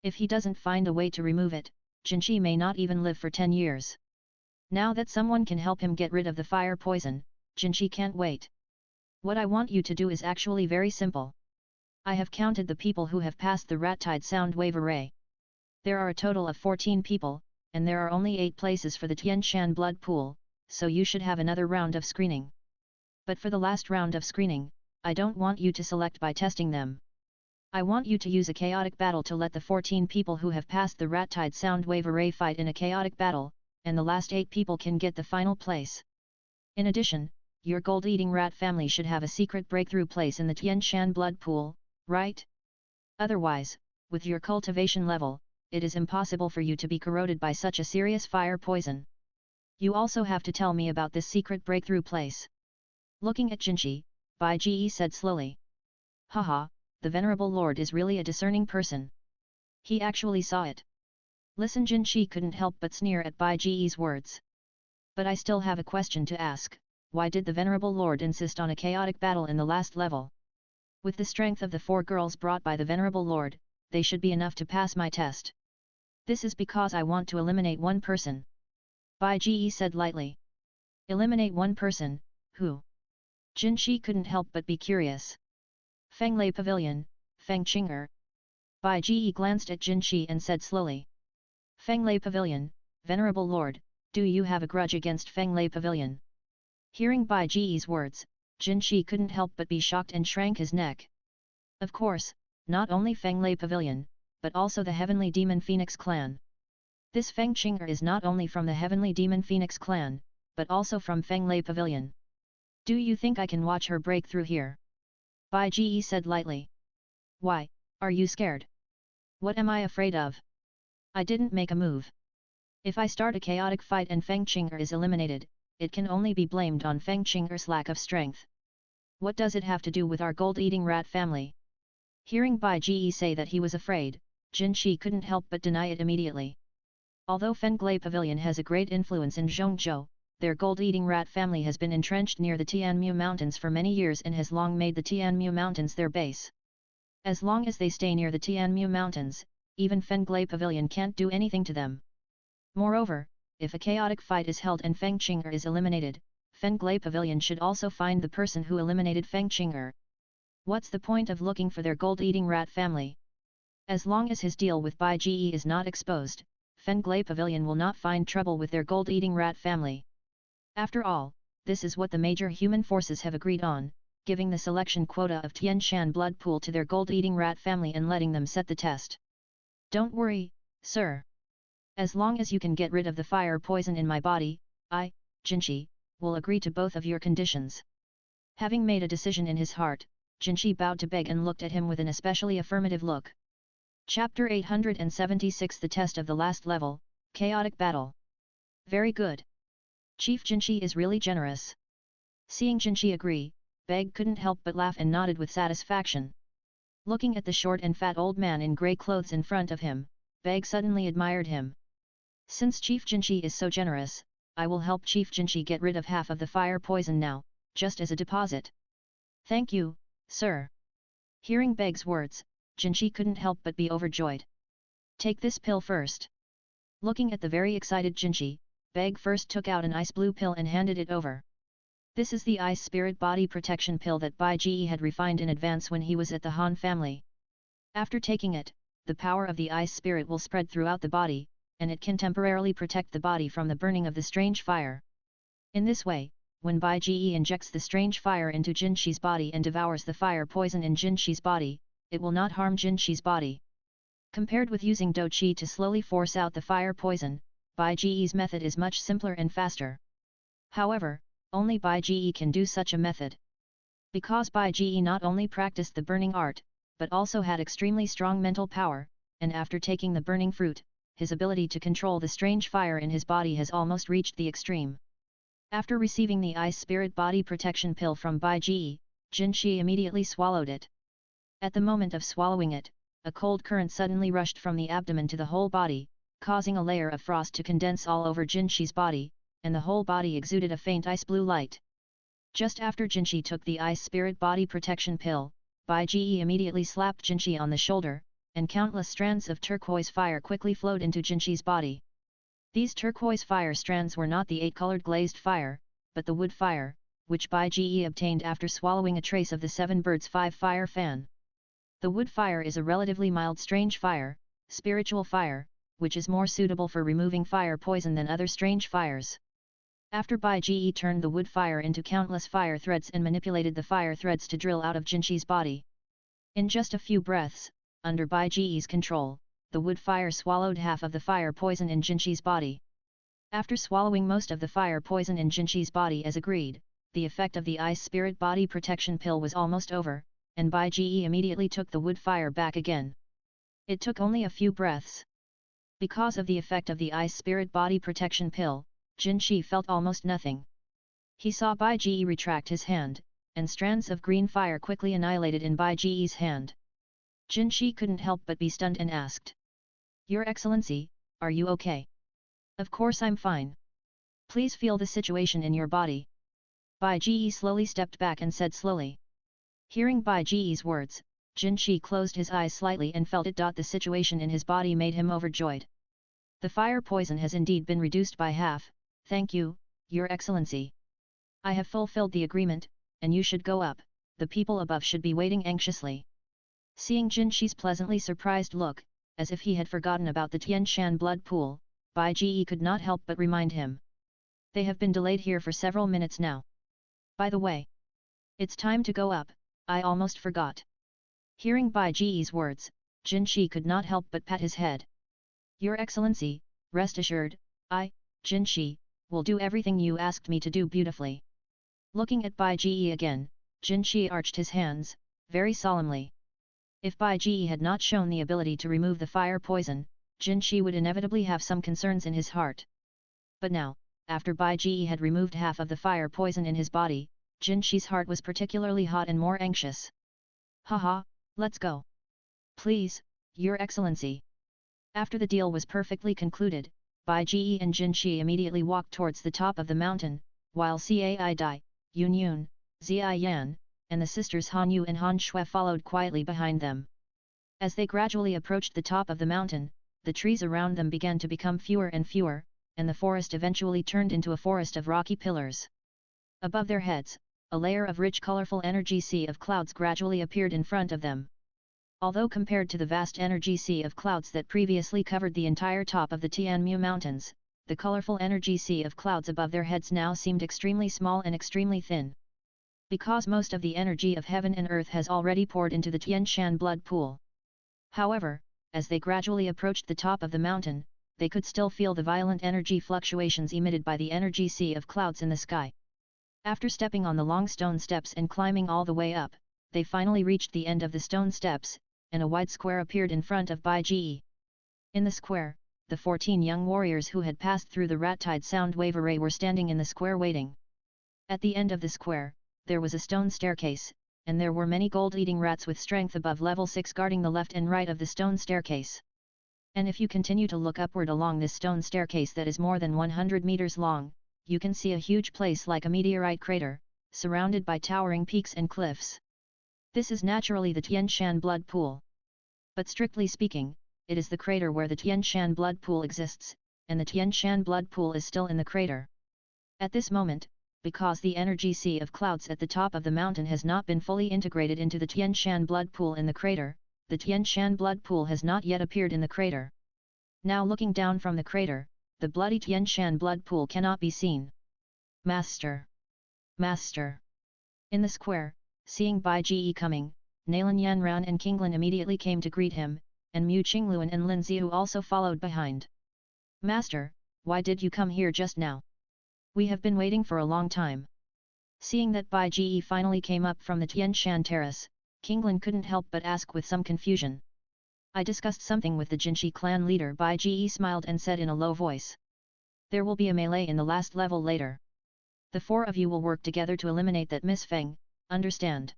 If he doesn't find a way to remove it, Jin Shi may not even live for 10 years. Now that someone can help him get rid of the fire poison, Jin Shi can't wait. What I want you to do is actually very simple. I have counted the people who have passed the rat-tide sound wave array. There are a total of 14 people, and there are only 8 places for the Tian Shan blood pool, so you should have another round of screening. But for the last round of screening, I don't want you to select by testing them. I want you to use a chaotic battle to let the 14 people who have passed the rat-tide sound wave array fight in a chaotic battle, and the last 8 people can get the final place. In addition, your gold-eating rat family should have a secret breakthrough place in the Tian Shan blood pool, right? Otherwise, with your cultivation level, it is impossible for you to be corroded by such a serious fire poison. You also have to tell me about this secret breakthrough place. Looking at Jin Shi, Bai Ji said slowly. Haha, the venerable lord is really a discerning person. He actually saw it. Listen, Jin Shi couldn't help but sneer at Bai Ji's words. But I still have a question to ask, why did the venerable lord insist on a chaotic battle in the last level? With the strength of the 4 girls brought by the venerable lord, they should be enough to pass my test. This is because I want to eliminate one person. Bai Ji said lightly. Eliminate one person, who? Jin Shi couldn't help but be curious. Fenglei Pavilion, Feng Qing'er. Bai Ji glanced at Jin Shi and said slowly. Fenglei Pavilion, venerable lord, do you have a grudge against Fenglei Pavilion? Hearing Bai Ji's words, Jin Shi couldn't help but be shocked and shrank his neck. Of course, not only Fenglei Pavilion, but also the Heavenly Demon Phoenix clan. This Feng Qing'er is not only from the Heavenly Demon Phoenix clan, but also from Fenglei Pavilion. Do you think I can watch her break through here? Bai Ji said lightly. Why, are you scared? What am I afraid of? I didn't make a move. If I start a chaotic fight and Feng Qing'er is eliminated, it can only be blamed on Feng Qing'er's lack of strength. What does it have to do with our gold-eating rat family? Hearing Bai Ji say that he was afraid, Jin Shi couldn't help but deny it immediately. Although Fenglei Pavilion has a great influence in Zhongzhou, their gold-eating rat family has been entrenched near the Tianmu Mountains for many years and has long made the Tianmu Mountains their base. As long as they stay near the Tianmu Mountains, even Fenglei Pavilion can't do anything to them. Moreover, if a chaotic fight is held and Feng Qing'er is eliminated, Fenglei Pavilion should also find the person who eliminated Feng Qing'er. What's the point of looking for their gold-eating rat family? As long as his deal with Bai Ji is not exposed, Fenglei Pavilion will not find trouble with their gold-eating rat family. After all, this is what the major human forces have agreed on, giving the selection quota of Tian Shan blood pool to their gold-eating rat family and letting them set the test. Don't worry, sir. As long as you can get rid of the fire poison in my body, I, Jinshi, will agree to both of your conditions. Having made a decision in his heart, Jinshi bowed to Beg and looked at him with an especially affirmative look. Chapter 876 The Test of the Last Level, Chaotic Battle. Very good. Chief Jinshi is really generous. Seeing Jinshi agree, Beg couldn't help but laugh and nodded with satisfaction. Looking at the short and fat old man in grey clothes in front of him, Beg suddenly admired him. Since Chief Jinshi is so generous, I will help Chief Jinshi get rid of half of the fire poison now, just as a deposit. Thank you, sir. Hearing Beg's words, Jinshi couldn't help but be overjoyed. Take this pill first. Looking at the very excited Jinshi, Beg first took out an ice blue pill and handed it over. This is the Ice Spirit Body Protection Pill that Bai Ji had refined in advance when he was at the Han family. After taking it, the power of the Ice Spirit will spread throughout the body, and it can temporarily protect the body from the burning of the strange fire. In this way, when Bai Ji injects the strange fire into Jinshi's body and devours the fire poison in Jinshi's body, it will not harm Jinshi's body. Compared with using Do Qi to slowly force out the fire poison, Bai Ji's method is much simpler and faster. However, only Bai Ji can do such a method. Because Bai Ji not only practiced the burning art, but also had extremely strong mental power, and after taking the burning fruit, his ability to control the strange fire in his body has almost reached the extreme. After receiving the Ice Spirit Body Protection Pill from Bai Ji, Jinshi immediately swallowed it. At the moment of swallowing it, a cold current suddenly rushed from the abdomen to the whole body, causing a layer of frost to condense all over Jinshi's body, and the whole body exuded a faint ice blue light. Just after Jinshi took the Ice Spirit Body Protection Pill, Bai Ji immediately slapped Jinshi on the shoulder, and countless strands of turquoise fire quickly flowed into Jinshi's body. These turquoise fire strands were not the 8-colored glazed fire, but the wood fire, which Bai Ji obtained after swallowing a trace of the 7 Birds 5 fire fan. The wood fire is a relatively mild strange fire, spiritual fire, which is more suitable for removing fire poison than other strange fires. After Bai Ji turned the wood fire into countless fire threads and manipulated the fire threads to drill out of Jinshi's body. In just a few breaths, under Bai Ji's control, the wood fire swallowed half of the fire poison in Jinshi's body. After swallowing most of the fire poison in Jinshi's body as agreed, the effect of the Ice Spirit Body Protection Pill was almost over, and Bai Ji immediately took the wood fire back again. It took only a few breaths. Because of the effect of the Ice Spirit Body Protection Pill, Jinshi felt almost nothing. He saw Bai Ji retract his hand, and strands of green fire quickly annihilated in Bai Ji's hand. Jinshi couldn't help but be stunned and asked, "Your Excellency, are you okay?" "Of course I'm fine. Please feel the situation in your body." Bai Ji slowly stepped back and said slowly. Hearing Bai Ji's words, Jinshi closed his eyes slightly and felt it. The situation in his body made him overjoyed. The fire poison has indeed been reduced by half, thank you, Your Excellency. I have fulfilled the agreement, and you should go up, the people above should be waiting anxiously. Seeing Jinshi's pleasantly surprised look, as if he had forgotten about the Tian Shan blood pool, Bai Ji could not help but remind him. They have been delayed here for several minutes now. By the way, it's time to go up, I almost forgot. Hearing Bai Ji's words, Jinshi could not help but pat his head. Your Excellency, rest assured, I, Jinshi, will do everything you asked me to do beautifully. Looking at Bai Ji again, Jinshi arched his hands, very solemnly. If Bai Ji had not shown the ability to remove the fire poison, Jinshi would inevitably have some concerns in his heart. But now, after Bai Ji had removed half of the fire poison in his body, Jinshi's heart was particularly hot and more anxious. Haha, let's go. Please, Your Excellency. After the deal was perfectly concluded, Bai Ji and Jinshi immediately walked towards the top of the mountain, while Cai Dai, Yun Yun, Zai Yan, and the sisters Han Yu and Han Shui followed quietly behind them. As they gradually approached the top of the mountain, the trees around them began to become fewer and fewer, and the forest eventually turned into a forest of rocky pillars. Above their heads, a layer of rich colorful energy sea of clouds gradually appeared in front of them. Although compared to the vast energy sea of clouds that previously covered the entire top of the Tianmu Mountains, the colorful energy sea of clouds above their heads now seemed extremely small and extremely thin. because most of the energy of heaven and earth has already poured into the Tian Shan blood pool. However, as they gradually approached the top of the mountain, they could still feel the violent energy fluctuations emitted by the energy sea of clouds in the sky. After stepping on the long stone steps and climbing all the way up, they finally reached the end of the stone steps, and a wide square appeared in front of Bai Ji. In the square, the 14 young warriors who had passed through the rat-tide sound wave array were standing in the square waiting. At the end of the square, there was a stone staircase, and there were many gold-eating rats with strength above level 6 guarding the left and right of the stone staircase. And if you continue to look upward along this stone staircase that is more than 100 meters long, you can see a huge place like a meteorite crater, surrounded by towering peaks and cliffs. This is naturally the Tian Shan blood pool. But strictly speaking, it is the crater where the Tian Shan blood pool exists, and the Tian Shan blood pool is still in the crater. At this moment, because the energy sea of clouds at the top of the mountain has not been fully integrated into the Tian Shan blood pool in the crater, the Tian Shan blood pool has not yet appeared in the crater. Now looking down from the crater, the bloody Tian Shan blood pool cannot be seen. Master! Master! In the square, seeing Bai Ji coming, Nalan Yanran and Kinglin immediately came to greet him, and Mu Qingluan and Lin Xiu also followed behind. Master, why did you come here just now? We have been waiting for a long time. Seeing that Bai Ji finally came up from the Tian Shan terrace, Kinglin couldn't help but ask with some confusion. I discussed something with the Jinshi clan leader. Bai Ji smiled and said in a low voice. There will be a melee in the last level later. The 4 of you will work together to eliminate that Miss Feng, understand?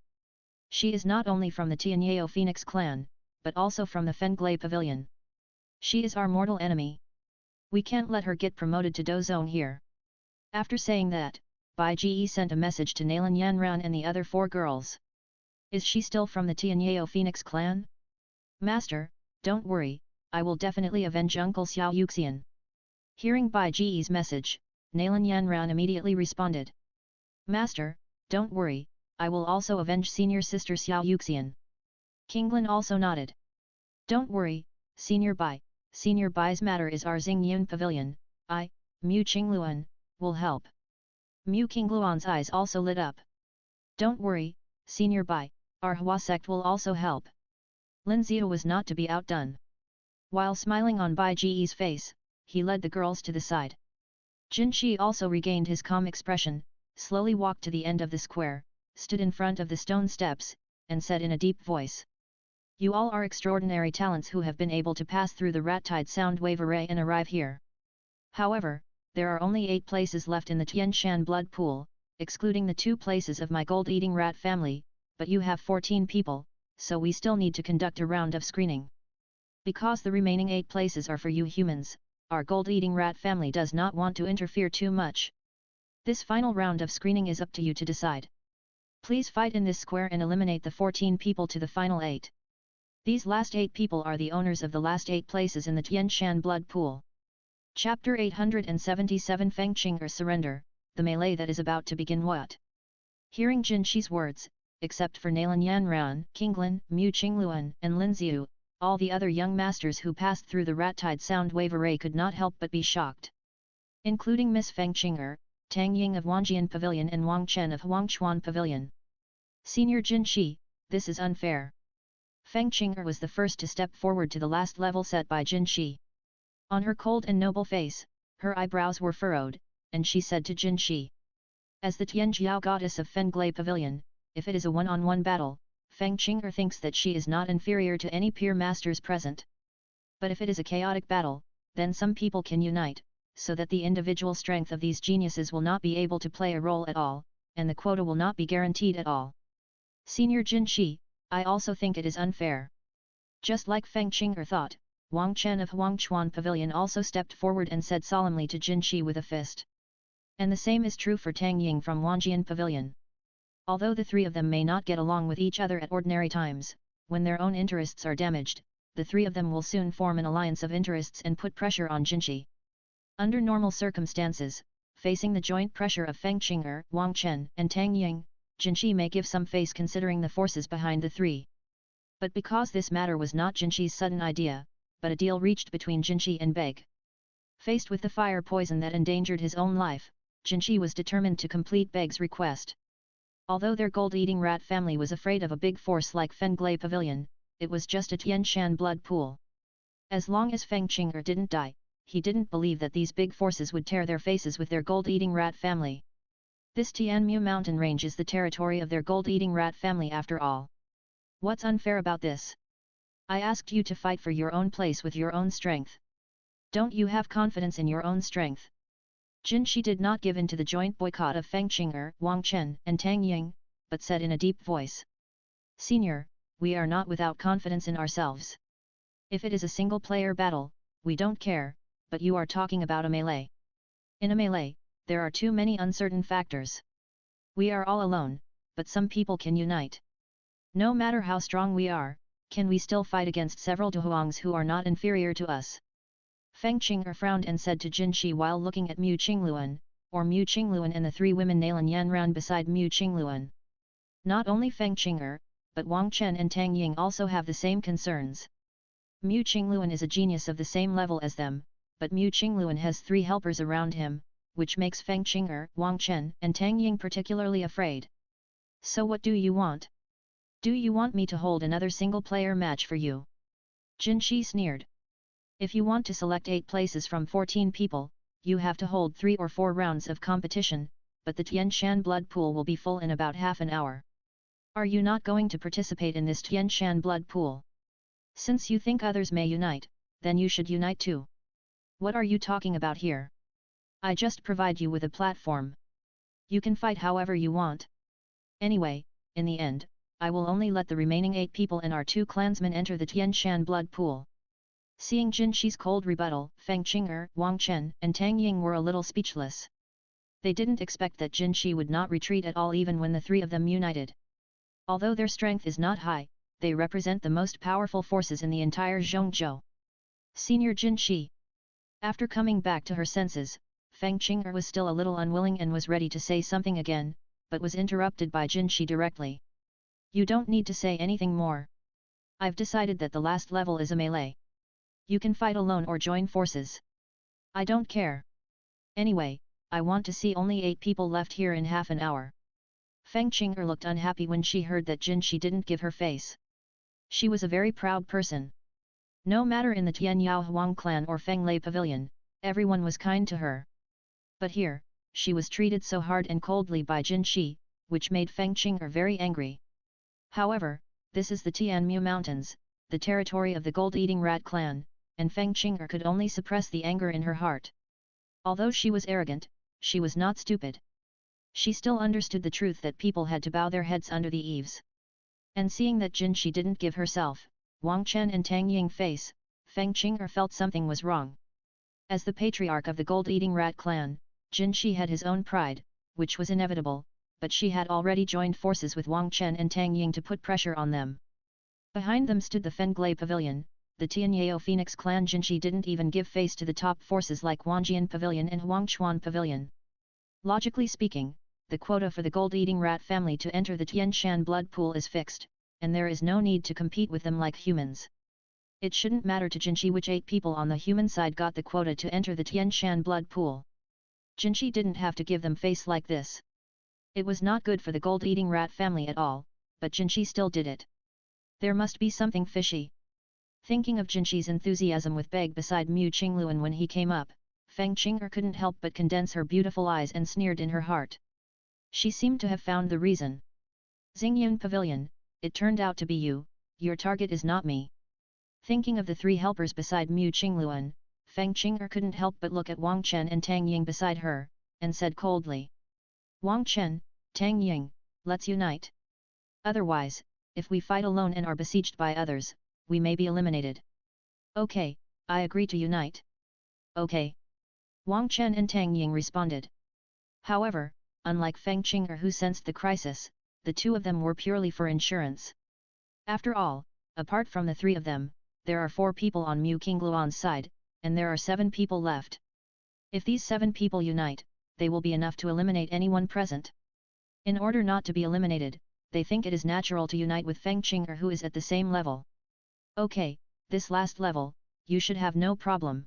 She is not only from the Tianyao Phoenix clan, but also from the Fenglai Pavilion. She is our mortal enemy. We can't let her get promoted to Do Zone here. After saying that, Bai Ji sent a message to Nalan Yanran and the other 4 girls. Is she still from the Tianyao Phoenix clan? Master, don't worry, I will definitely avenge Uncle Xiao Yuxian. Hearing Bai Ji's message, Nalan Yanran immediately responded. Master, don't worry, I will also avenge senior sister Xiao Yuxian. Kinglin also nodded. Don't worry, Senior Bai's matter is our Xingyun Pavilion, I, Mu Qingluan, will help. Mu Qingluan's eyes also lit up. Don't worry, Senior Bai, our Hua sect will also help. Lin Xiu was not to be outdone. While smiling on Bai Ji's face, he led the girls to the side. Jin Shi also regained his calm expression, slowly walked to the end of the square, stood in front of the stone steps, and said in a deep voice. You all are extraordinary talents who have been able to pass through the rat-tide sound wave array and arrive here. However, there are only 8 places left in the Tian Shan blood pool, excluding the 2 places of my gold-eating rat family, but you have 14 people, so we still need to conduct a round of screening. Because the remaining 8 places are for you humans, our gold-eating rat family does not want to interfere too much. This final round of screening is up to you to decide. Please fight in this square and eliminate the 14 people to the final 8. These last 8 people are the owners of the last 8 places in the Tian Shan blood pool. Chapter 877 Feng Qing'er Surrender, the melee that is about to begin. What? Hearing Jin Shi's words, except for Nalan Yanran, Kinglin, Mu Qingluan, and Lin Xiu, all the other young masters who passed through the rat-tide sound wave array could not help but be shocked. Including Miss Feng Qing'er, Tang Ying of Wangjian Pavilion and Wang Chen of Huangchuan Pavilion. Senior Jin Shi, this is unfair. Feng Qing'er was the first to step forward to the last level set by Jin Shi. On her cold and noble face, her eyebrows were furrowed, and she said to Jin Shi. As the Tianjiao goddess of Fenglai Pavilion, if it is a one-on-one battle, Feng Qing'er thinks that she is not inferior to any peer masters present. But if it is a chaotic battle, then some people can unite, so that the individual strength of these geniuses will not be able to play a role at all, and the quota will not be guaranteed at all. Senior Jin Shi, I also think it is unfair. Just like Feng Qing'er thought, Wang Chen of Huangchuan Pavilion also stepped forward and said solemnly to Jin Shi with a fist. And the same is true for Tang Ying from Wangjian Pavilion. Although the 3 of them may not get along with each other at ordinary times, when their own interests are damaged, the 3 of them will soon form an alliance of interests and put pressure on Jin Shi. Under normal circumstances, facing the joint pressure of Feng Qing'er, Wang Chen, and Tang Ying, Jin Shi may give some face considering the forces behind the 3. But because this matter was not Jin Shi's sudden idea, but a deal reached between Jin Shi and Beg. Faced with the fire poison that endangered his own life, Jin Shi was determined to complete Beg's request. Although their gold-eating rat family was afraid of a big force like Fenglay Pavilion, it was just a Tianshan blood pool. As long as Feng Qing'er didn't die, he didn't believe that these big forces would tear their faces with their gold-eating rat family. This Tianmu mountain range is the territory of their gold-eating rat family after all. What's unfair about this? I asked you to fight for your own place with your own strength. Don't you have confidence in your own strength? Jin Shi did not give in to the joint boycott of Feng Qing'er, Wang Chen, and Tang Ying, but said in a deep voice. Senior, we are not without confidence in ourselves. If it is a single-player battle, we don't care, but you are talking about a melee. In a melee, there are too many uncertain factors. We are all alone, but some people can unite. No matter how strong we are, can we still fight against several Duhuangs who are not inferior to us? Feng Qing'er frowned and said to Jin Shi while looking at Mu Qingluan, or Mu Qingluan and the three women Nalan Yanran beside Mu Qingluan. Not only Feng Qing'er, but Wang Chen and Tang Ying also have the same concerns. Mu Qingluan is a genius of the same level as them, but Mu Qingluan has three helpers around him, which makes Feng Qing'er, Wang Chen and Tang Ying particularly afraid. So what do you want? Do you want me to hold another single-player match for you? Jin Shi sneered. If you want to select 8 places from 14 people, you have to hold 3 or 4 rounds of competition, but the Tianshan blood pool will be full in about half an hour. Are you not going to participate in this Tianshan blood pool? Since you think others may unite, then you should unite too. What are you talking about here? I just provide you with a platform. You can fight however you want. Anyway, in the end, I will only let the remaining 8 people and our 2 clansmen enter the Tianshan blood pool. Seeing Jin Shi's cold rebuttal, Feng Qing'er, Wang Chen and Tang Ying were a little speechless. They didn't expect that Jin Shi would not retreat at all even when the 3 of them united. Although their strength is not high, they represent the most powerful forces in the entire Zhongzhou. Senior Jin Shi. After coming back to her senses, Feng Qing'er was still a little unwilling and was ready to say something again, but was interrupted by Jin Shi directly. You don't need to say anything more. I've decided that the last level is a melee. You can fight alone or join forces. I don't care. Anyway, I want to see only 8 people left here in half an hour. Feng Qing'er looked unhappy when she heard that Jin Shi didn't give her face. She was a very proud person. No matter in the Tianyao Huang clan or Fenglay Pavilion, everyone was kind to her. But here, she was treated so hard and coldly by Jin Shi, which made Feng Qing'er very angry. However, this is the Tianmu Mountains, the territory of the gold-eating rat clan, and Feng Qing'er could only suppress the anger in her heart. Although she was arrogant, she was not stupid. She still understood the truth that people had to bow their heads under the eaves. And seeing that Jin Shi didn't give herself, Wang Chen and Tang Ying face, Feng Qing'er felt something was wrong. As the patriarch of the gold-eating rat clan, Jin Shi had his own pride, which was inevitable, but she had already joined forces with Wang Chen and Tang Ying to put pressure on them. Behind them stood the Fenglay Pavilion, the Tianyao Phoenix clan. Jin Shi didn't even give face to the top forces like Wanjian Pavilion and Huangchuan Pavilion. Logically speaking, the quota for the gold-eating rat family to enter the Tianshan blood pool is fixed, and there is no need to compete with them like humans. It shouldn't matter to Jin Shi which 8 people on the human side got the quota to enter the Tianshan blood pool. Jin Shi didn't have to give them face like this. It was not good for the gold-eating rat family at all, but Jin Shi still did it. There must be something fishy. Thinking of Jin Shi's enthusiasm with Beg beside Mu Qingluan when he came up, Feng Qing'er couldn't help but condense her beautiful eyes and sneered in her heart. She seemed to have found the reason. Xingyun Pavilion, it turned out to be you, your target is not me. Thinking of the 3 helpers beside Mu Qingluan, Feng Qing'er couldn't help but look at Wang Chen and Tang Ying beside her, and said coldly. Wang Chen, Tang Ying, let's unite. Otherwise, if we fight alone and are besieged by others, we may be eliminated. Okay, I agree to unite. Okay. Wang Chen and Tang Ying responded. However, unlike Feng Qing'er who sensed the crisis, the 2 of them were purely for insurance. After all, apart from the 3 of them, there are 4 people on Mu Qingluan's side, and there are 7 people left. If these 7 people unite, they will be enough to eliminate anyone present. In order not to be eliminated, they think it is natural to unite with Feng Qing'er who is at the same level. Okay, this last level, you should have no problem.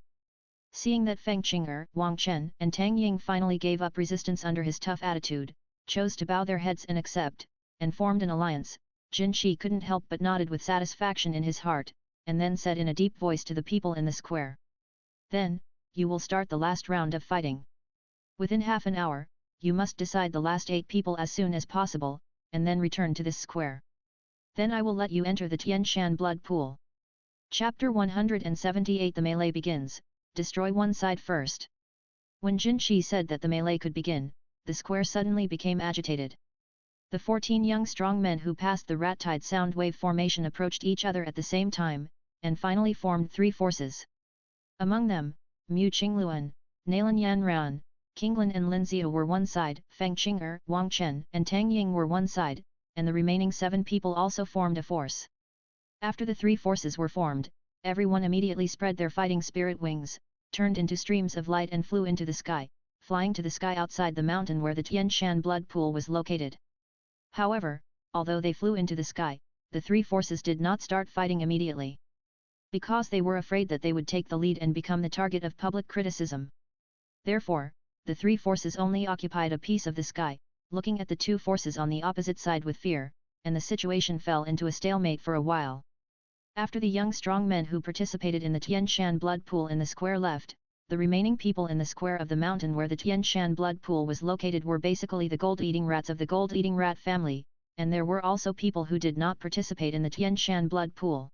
Seeing that Feng Qing'er, Wang Chen and Tang Ying finally gave up resistance under his tough attitude, chose to bow their heads and accept, and formed an alliance. Jin Shi couldn't help but nodded with satisfaction in his heart, and then said in a deep voice to the people in the square. Then, you will start the last round of fighting. Within half an hour, you must decide the last 8 people as soon as possible, and then return to this square. Then I will let you enter the Tian Shan blood pool. Chapter 178 The melee begins, destroy one side first. When Jin Shi said that the melee could begin, the square suddenly became agitated. The 14 young strong men who passed the rat-tide sound wave formation approached each other at the same time, and finally formed 3 forces. Among them, Mu Qingluan, Nalan Yanran, Qinglin and Lin Ziu were one side, Feng Qing'er, Wang Chen and Tang Ying were one side, and the remaining 7 people also formed a force. After the 3 forces were formed, everyone immediately spread their fighting spirit wings, turned into streams of light and flew into the sky, flying to the sky outside the mountain where the Tian Shan blood pool was located. However, although they flew into the sky, the 3 forces did not start fighting immediately. Because they were afraid that they would take the lead and become the target of public criticism. Therefore, the 3 forces only occupied a piece of the sky, looking at the 2 forces on the opposite side with fear, and the situation fell into a stalemate for a while. After the young strong men who participated in the Tian Shan blood pool in the square left, the remaining people in the square of the mountain where the Tian Shan blood pool was located were basically the gold-eating rats of the gold-eating rat family, and there were also people who did not participate in the Tian Shan blood pool.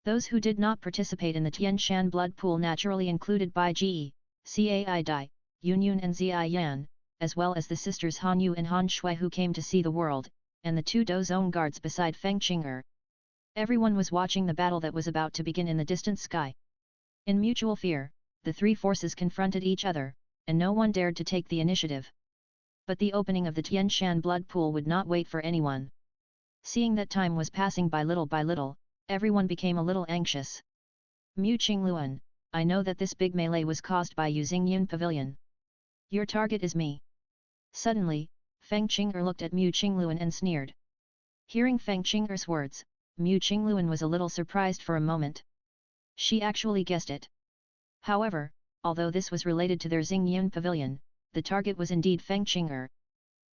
Those who did not participate in the Tian Shan blood pool naturally included Bai Ji, Cai Dai, Yun Yun and Zai Yan, as well as the sisters Han Yu and Han Shui who came to see the world, and the 2 Dozong guards beside Feng Qing'er. Everyone was watching the battle that was about to begin in the distant sky. In mutual fear, the 3 forces confronted each other, and no one dared to take the initiative. But the opening of the Tian Shan blood pool would not wait for anyone. Seeing that time was passing by little, everyone became a little anxious. Mu Qingluan, I know that this big melee was caused by you Xingyun Pavilion. Your target is me. Suddenly, Feng Qing'er looked at Mu Qingluan and sneered. Hearing Feng Qing'er's words, Mu Qingluan was a little surprised for a moment. She actually guessed it. However, although this was related to their Xingyun Pavilion, the target was indeed Feng Qing'er.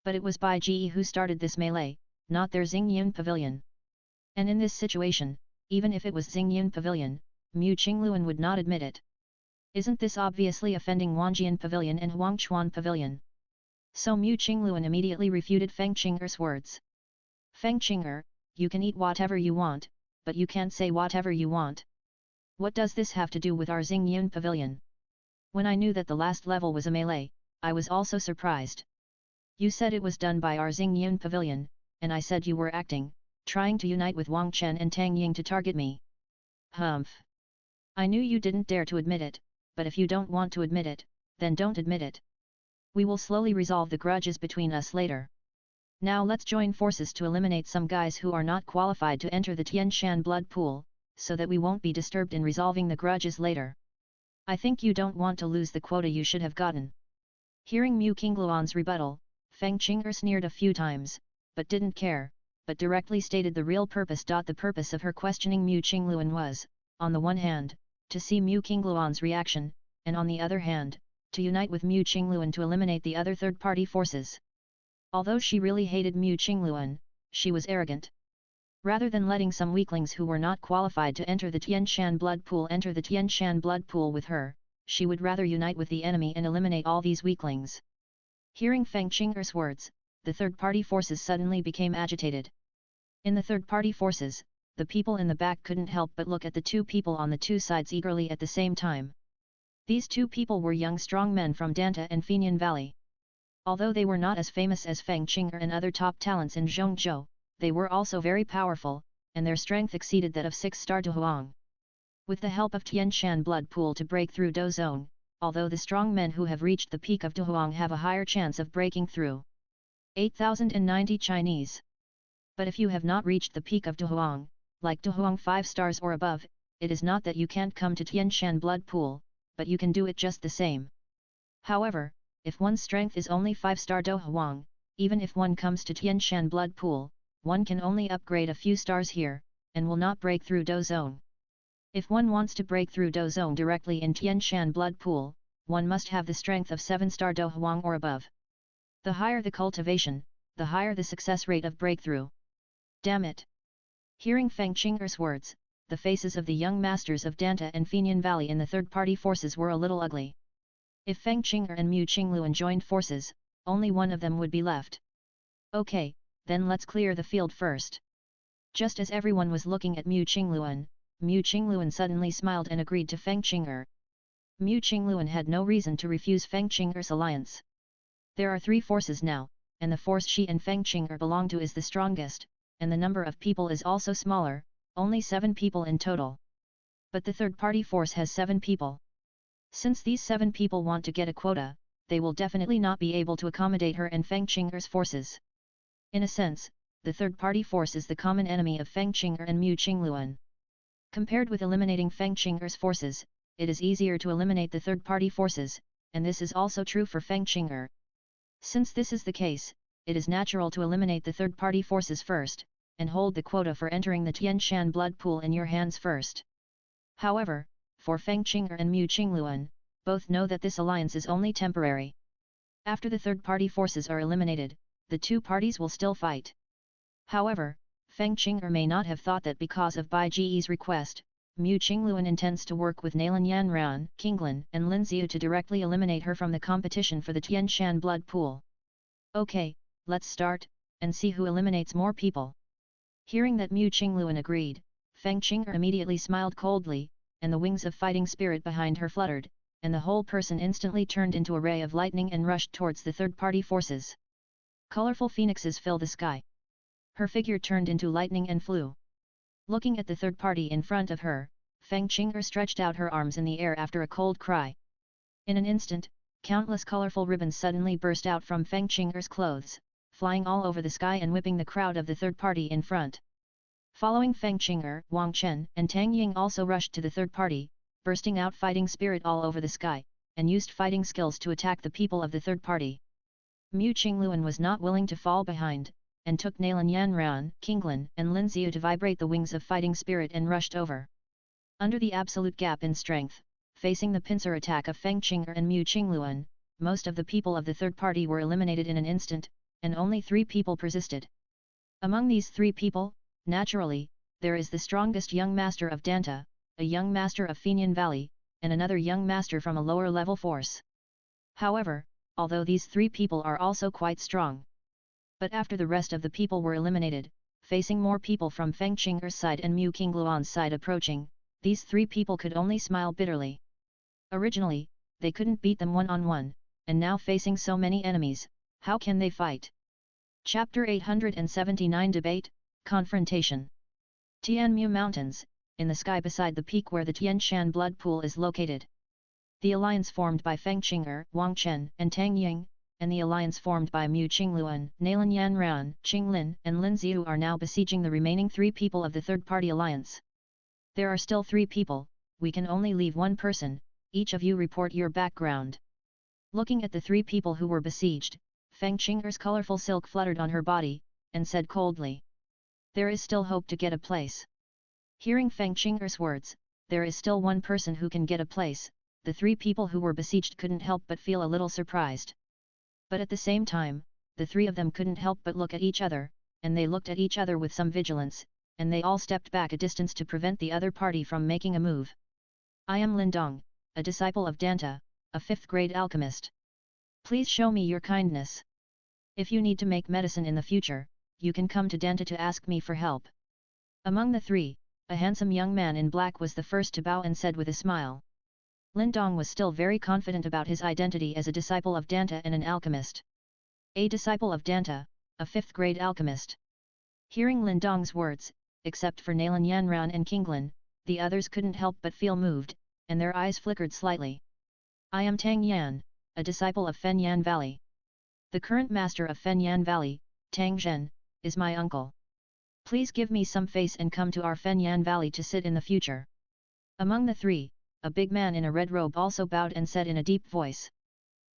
But it was Bai Ji who started this melee, not their Xingyun Pavilion. And in this situation, even if it was Xingyun Pavilion, Mu Qingluan would not admit it. Isn't this obviously offending Wangjian Pavilion and Huangchuan Pavilion? So Mu Qingluan immediately refuted Feng Qing'er's words. Feng Qing'er, you can eat whatever you want, but you can't say whatever you want. What does this have to do with our Xingyun Pavilion? When I knew that the last level was a melee, I was also surprised. You said it was done by our Xingyun Pavilion, and I said you were acting, trying to unite with Wang Chen and Tang Ying to target me. Humph. I knew you didn't dare to admit it, but if you don't want to admit it, then don't admit it. We will slowly resolve the grudges between us later. Now let's join forces to eliminate some guys who are not qualified to enter the Tian Shan blood pool, so that we won't be disturbed in resolving the grudges later. I think you don't want to lose the quota you should have gotten. Hearing Mu Qingluan's rebuttal, Feng Qing'er sneered a few times, but didn't care, but directly stated the real purpose. The purpose of her questioning Mu Qingluan was, on the one hand, to see Mu Qingluan's reaction, and on the other hand, to unite with Mu Qingluan to eliminate the other third-party forces. Although she really hated Mu Qingluan, she was arrogant. Rather than letting some weaklings who were not qualified to enter the Tian Shan blood pool enter the Tian Shan blood pool with her, she would rather unite with the enemy and eliminate all these weaklings. Hearing Feng Qing'er's words, the third-party forces suddenly became agitated. In the third-party forces, the people in the back couldn't help but look at the 2 people on the 2 sides eagerly at the same time. These 2 people were young strong men from Danta and Fenian Valley. Although they were not as famous as Feng Qing'er and other top talents in Zhongzhou, they were also very powerful, and their strength exceeded that of 6-star Dohuang. With the help of Tian Shan blood pool to break through Dozong, although the strong men who have reached the peak of Dohuang have a higher chance of breaking through. 8090 Chinese. But if you have not reached the peak of Dohuang, like Dohuang 5 stars or above, it is not that you can't come to Tian Shan blood pool, but you can do it just the same. However, if one's strength is only 5-star Dohuang, even if one comes to Tian Shan blood pool, one can only upgrade a few stars here, and will not break through Dozong. If one wants to break through Dozong directly in Tian Shan blood pool, one must have the strength of 7-star Dohuang or above. The higher the cultivation, the higher the success rate of breakthrough. Damn it! Hearing Feng Qing'er's words, the faces of the young masters of Danta and Fenian Valley in the third-party forces were a little ugly. If Feng Qing'er and Mu Qingluan joined forces, only one of them would be left. Okay, then let's clear the field first. Just as everyone was looking at Mu Qingluan suddenly smiled and agreed to Feng Qing'er. Mu Qingluan had no reason to refuse Feng Qing'er's alliance. There are 3 forces now, and the force she and Feng Qing'er belong to is the strongest, and the number of people is also smaller, only 7 people in total. But the third-party force has 7 people. Since these 7 people want to get a quota, they will definitely not be able to accommodate her and Feng Qing'er's forces. In a sense, the third-party force is the common enemy of Feng Qing'er and Mu Qingluan. Compared with eliminating Feng Qing'er's forces, it is easier to eliminate the third-party forces, and this is also true for Feng Qing'er. Since this is the case, it is natural to eliminate the third-party forces first, and hold the quota for entering the Tianshan blood pool in your hands first. However, for Feng Qing'er and Mu Qingluan, both know that this alliance is only temporary. After the third-party forces are eliminated, the 2 parties will still fight. However, Feng Qing'er may not have thought that because of Bai Ji's request, Mu Qingluan intends to work with Nalan Yanran, Qinglan and Lin Xiu to directly eliminate her from the competition for the Tianshan blood pool. Okay, let's start, and see who eliminates more people. Hearing that Mu Qingluan agreed, Feng Qing'er immediately smiled coldly, and the wings of fighting spirit behind her fluttered, and the whole person instantly turned into a ray of lightning and rushed towards the third-party forces. Colorful phoenixes fill the sky. Her figure turned into lightning and flew. Looking at the third party in front of her, Feng Qing'er stretched out her arms in the air after a cold cry. In an instant, countless colorful ribbons suddenly burst out from Feng Qing'er's clothes, flying all over the sky and whipping the crowd of the third party in front. Following Feng Qing'er, Wang Chen and Tang Ying also rushed to the third party, bursting out fighting spirit all over the sky, and used fighting skills to attack the people of the third party. Mu Qingluan was not willing to fall behind, and took Nalan Yanran, Qinglan and Lin Xiu to vibrate the wings of fighting spirit and rushed over. Under the absolute gap in strength, facing the pincer attack of Feng Qing'er and Mu Qingluan, most of the people of the third party were eliminated in an instant, and only 3 people persisted. Among these 3 people, naturally, there is the strongest young master of Danta, a young master of Fenian Valley, and another young master from a lower level force. However, although these 3 people are also quite strong. But after the rest of the people were eliminated, facing more people from Feng Qing'er's side and Mu Qingluan's side approaching, these 3 people could only smile bitterly. Originally, they couldn't beat them one-on-one, and now facing so many enemies, how can they fight? Chapter 879 Debate, Confrontation. Tianmu Mountains, in the sky beside the peak where the Tianshan blood pool is located. The alliance formed by Feng Qing'er, Wang Chen and Tang Ying, and the alliance formed by Mu Qingluan, Nalan Yanran, Qinglan and Lin Xiu are now besieging the remaining 3 people of the third-party alliance. There are still 3 people, we can only leave 1 person, each of you report your background. Looking at the 3 people who were besieged, Feng Qing'er's colorful silk fluttered on her body, and said coldly. There is still hope to get a place. Hearing Feng Qing'er's words, there is still 1 person who can get a place, the 3 people who were besieged couldn't help but feel a little surprised. But at the same time, the 3 of them couldn't help but look at each other, and they looked at each other with some vigilance, and they all stepped back a distance to prevent the other party from making a move. I am Lin Dong, a disciple of Danta, a 5th-grade alchemist. Please show me your kindness. If you need to make medicine in the future, you can come to Danta to ask me for help. Among the 3, a handsome young man in black was the first to bow and said with a smile. Lin Dong was still very confident about his identity as a disciple of Danta and an alchemist. A disciple of Danta, a 5th-grade alchemist. Hearing Lin Dong's words, except for Nalan Yanran and Qinglan, the others couldn't help but feel moved, and their eyes flickered slightly. I am Tang Yan, a disciple of Fenyan Valley. The current master of Fenyan Valley, Tang Zhen, is my uncle. Please give me some face and come to our Fenyan Valley to sit in the future. Among the 3, a big man in a red robe also bowed and said in a deep voice.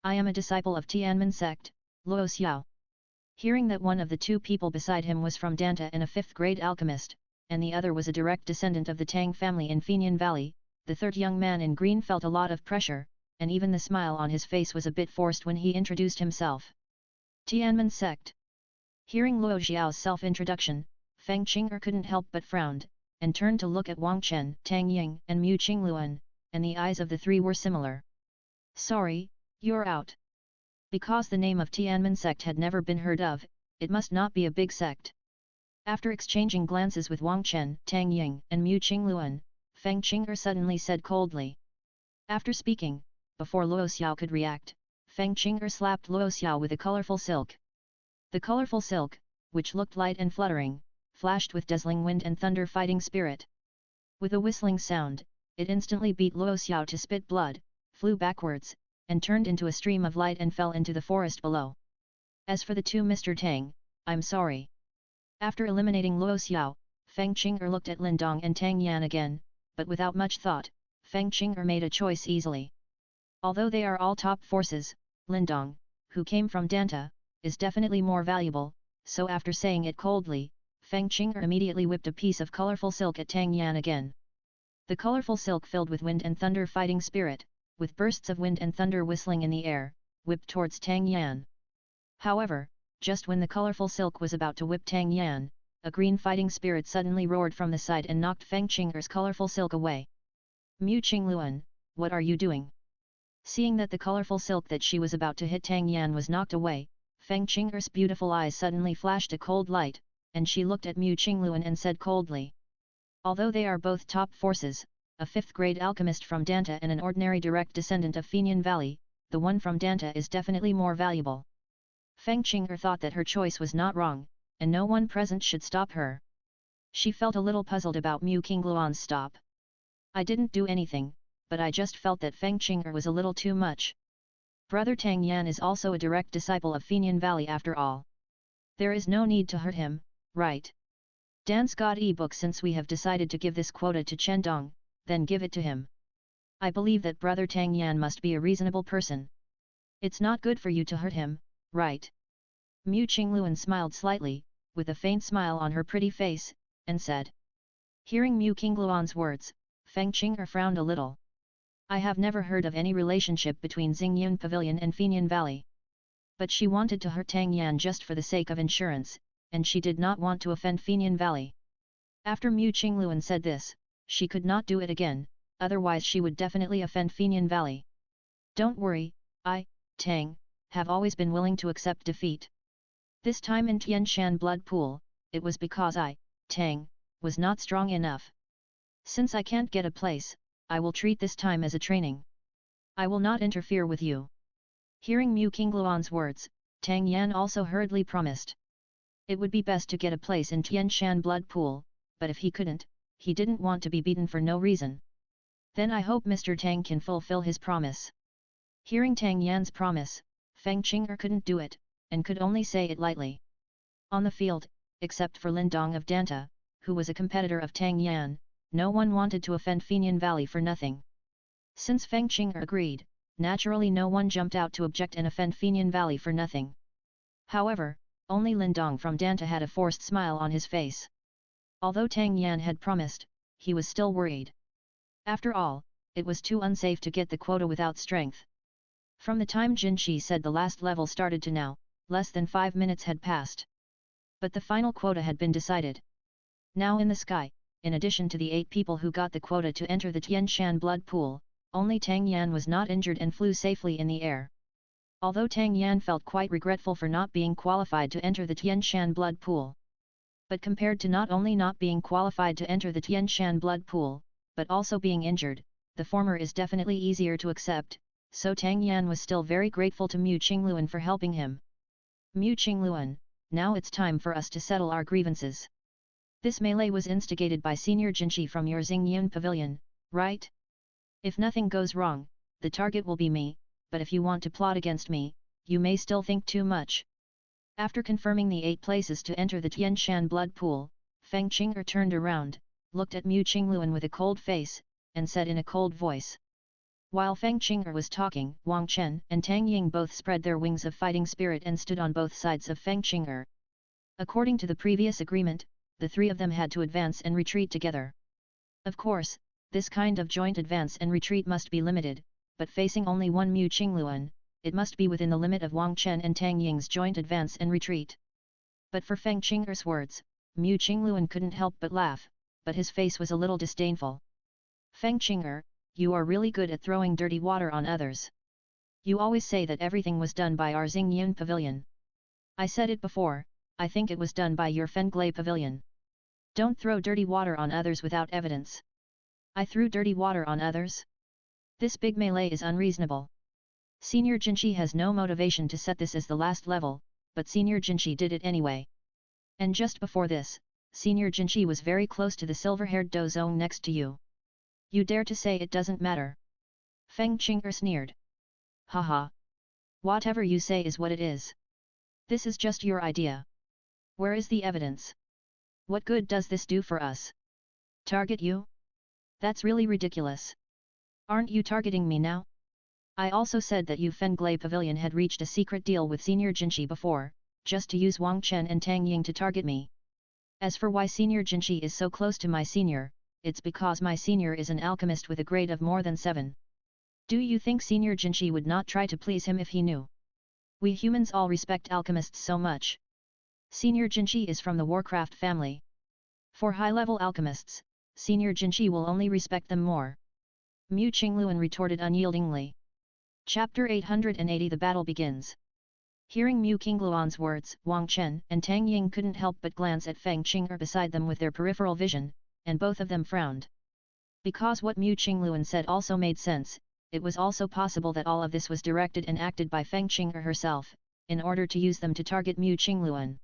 I am a disciple of Tianmen sect, Luo Xiao. Hearing that one of the 2 people beside him was from Danta and a 5th-grade alchemist, and the other was a direct descendant of the Tang family in Fenian Valley, the 3rd young man in green felt a lot of pressure, and even the smile on his face was a bit forced when he introduced himself. Tianmen sect. Hearing Luo Xiao's self-introduction, Feng Qing'er couldn't help but frowned, and turned to look at Wang Chen, Tang Ying, and Mu Qingluan, and the eyes of the three were similar. Sorry, you're out. Because the name of Tianmen sect had never been heard of, it must not be a big sect. After exchanging glances with Wang Chen, Tang Ying, and Mu Qingluan, Feng Qing'er suddenly said coldly. After speaking, before Luo Xiao could react, Feng Qing'er slapped Luo Xiao with a colorful silk. The colorful silk, which looked light and fluttering, flashed with dazzling wind and thunder fighting spirit. With a whistling sound, it instantly beat Luo Xiao to spit blood, flew backwards, and turned into a stream of light and fell into the forest below. As for the two Mr. Tang, I'm sorry. After eliminating Luo Xiao, Feng Qing'er looked at Lindong and Tang Yan again, but without much thought, Feng Qing'er made a choice easily. Although they are all top forces, Lindong, who came from Danta, is definitely more valuable, so after saying it coldly, Feng Qing'er immediately whipped a piece of colorful silk at Tang Yan again. The colorful silk filled with wind and thunder fighting spirit, with bursts of wind and thunder whistling in the air, whipped towards Tang Yan. However, just when the colorful silk was about to whip Tang Yan, a green fighting spirit suddenly roared from the side and knocked Feng Qing'er's colorful silk away. Mu Qingluan, what are you doing? Seeing that the colorful silk that she was about to hit Tang Yan was knocked away, Feng Qing'er's beautiful eyes suddenly flashed a cold light, and she looked at Mu Qingluan and said coldly. Although they are both top forces, a 5th-grade alchemist from Danta and an ordinary direct descendant of Fenian Valley, the one from Danta is definitely more valuable. Feng Qing'er thought that her choice was not wrong, and no one present should stop her. She felt a little puzzled about Mu Qingluan's stop. I didn't do anything, but I just felt that Feng Qing'er was a little too much. Brother Tang Yan is also a direct disciple of Fenian Valley after all. There is no need to hurt him, right? Dan's got ebook since we have decided to give this quota to Chen Dong, then give it to him. I believe that Brother Tang Yan must be a reasonable person. It's not good for you to hurt him, right? Mu Qingluan smiled slightly, with a faint smile on her pretty face, and said. Hearing Mu Qingluan's words, Feng Qing'er frowned a little. I have never heard of any relationship between Xingyun Pavilion and Fenian Valley. But she wanted to hurt Tang Yan just for the sake of insurance, and she did not want to offend Fenian Valley. After Mu Qingluan said this, she could not do it again, otherwise she would definitely offend Fenian Valley. Don't worry, I, Tang, have always been willing to accept defeat. This time in Tianshan Blood Pool, it was because I, Tang, was not strong enough. Since I can't get a place, I will treat this time as a training. I will not interfere with you. Hearing Mu Qingluan's words, Tang Yan also hurriedly promised. It would be best to get a place in Tianshan Blood Pool, but if he couldn't, he didn't want to be beaten for no reason. Then I hope Mr. Tang can fulfill his promise. Hearing Tang Yan's promise, Feng Qing'er couldn't do it, and could only say it lightly. On the field, except for Lindong of Danta, who was a competitor of Tang Yan, no one wanted to offend Fenian Valley for nothing. Since Feng Qing'er agreed, naturally no one jumped out to object and offend Fenian Valley for nothing. However, only Lindong from Danta had a forced smile on his face. Although Tang Yan had promised, he was still worried. After all, it was too unsafe to get the quota without strength. From the time Jinshi said the last level started to now, less than 5 minutes had passed. But the final quota had been decided. Now in the sky, in addition to the 8 people who got the quota to enter the Tianshan Blood Pool, only Tang Yan was not injured and flew safely in the air. Although Tang Yan felt quite regretful for not being qualified to enter the Tianshan Blood Pool. But compared to not only not being qualified to enter the Tianshan Blood Pool, but also being injured, the former is definitely easier to accept, so Tang Yan was still very grateful to Mu Qingluan for helping him. Mu Qingluan, now it's time for us to settle our grievances. This melee was instigated by Senior Jinshi from your Xingyun Pavilion, right? If nothing goes wrong, the target will be me, but if you want to plot against me, you may still think too much. After confirming the 8 places to enter the Tianshan Blood Pool, Feng Qing'er turned around, looked at Mu Qingluan with a cold face, and said in a cold voice. While Feng Qing'er was talking, Wang Chen and Tang Ying both spread their wings of fighting spirit and stood on both sides of Feng Qing'er. According to the previous agreement, the 3 of them had to advance and retreat together. Of course, this kind of joint advance and retreat must be limited, but facing only one Mu Qingluan, it must be within the limit of Wang Chen and Tang Ying's joint advance and retreat. But for Feng Qing'er's words, Mu Qingluan couldn't help but laugh, but his face was a little disdainful. Feng Qing'er, you are really good at throwing dirty water on others. You always say that everything was done by our Xingyun pavilion. I said it before, I think it was done by your Fenglai pavilion. Don't throw dirty water on others without evidence. I threw dirty water on others? This big melee is unreasonable. Senior Jinshi has no motivation to set this as the last level, but Senior Jinshi did it anyway. And just before this, Senior Jinshi was very close to the silver-haired Douluo next to you. You dare to say it doesn't matter? Feng Qing'er sneered. Haha. Whatever you say is what it is. This is just your idea. Where is the evidence? What good does this do for us? Target you? That's really ridiculous. Aren't you targeting me now? I also said that you Fenglai Pavilion had reached a secret deal with Senior Jinshi before, just to use Wang Chen and Tang Ying to target me. As for why Senior Jinshi is so close to my senior, it's because my senior is an alchemist with a grade of more than 7. Do you think Senior Jinshi would not try to please him if he knew? We humans all respect alchemists so much. Senior Jinshi is from the Warcraft family. For high-level alchemists, Senior Jinshi will only respect them more. Mu Qingluan retorted unyieldingly. Chapter 880 The battle begins. Hearing Mu Qingluan's words, Wang Chen and Tang Ying couldn't help but glance at Feng Qing'er beside them with their peripheral vision, and both of them frowned. Because what Mu Qingluan said also made sense, it was also possible that all of this was directed and acted by Feng Qing'er herself, in order to use them to target Mu Qingluan.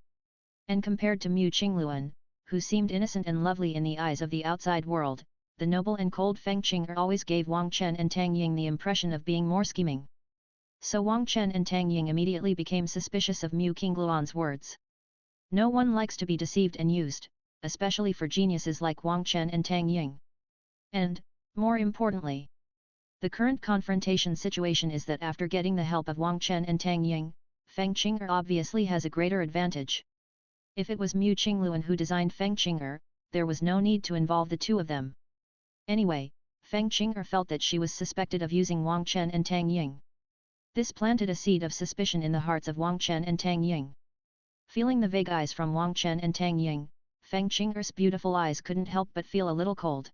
And compared to Mu Qingluan, who seemed innocent and lovely in the eyes of the outside world, the noble and cold Feng Qing'er always gave Wang Chen and Tang Ying the impression of being more scheming. So Wang Chen and Tang Ying immediately became suspicious of Mu Qingluan's words. No one likes to be deceived and used, especially for geniuses like Wang Chen and Tang Ying. And, more importantly, the current confrontation situation is that after getting the help of Wang Chen and Tang Ying, Feng Qing'er obviously has a greater advantage. If it was Mu Qingluan who designed Feng Qing'er, there was no need to involve the two of them. Anyway, Feng Qing'er felt that she was suspected of using Wang Chen and Tang Ying. This planted a seed of suspicion in the hearts of Wang Chen and Tang Ying. Feeling the vague eyes from Wang Chen and Tang Ying, Feng Qing'er's beautiful eyes couldn't help but feel a little cold.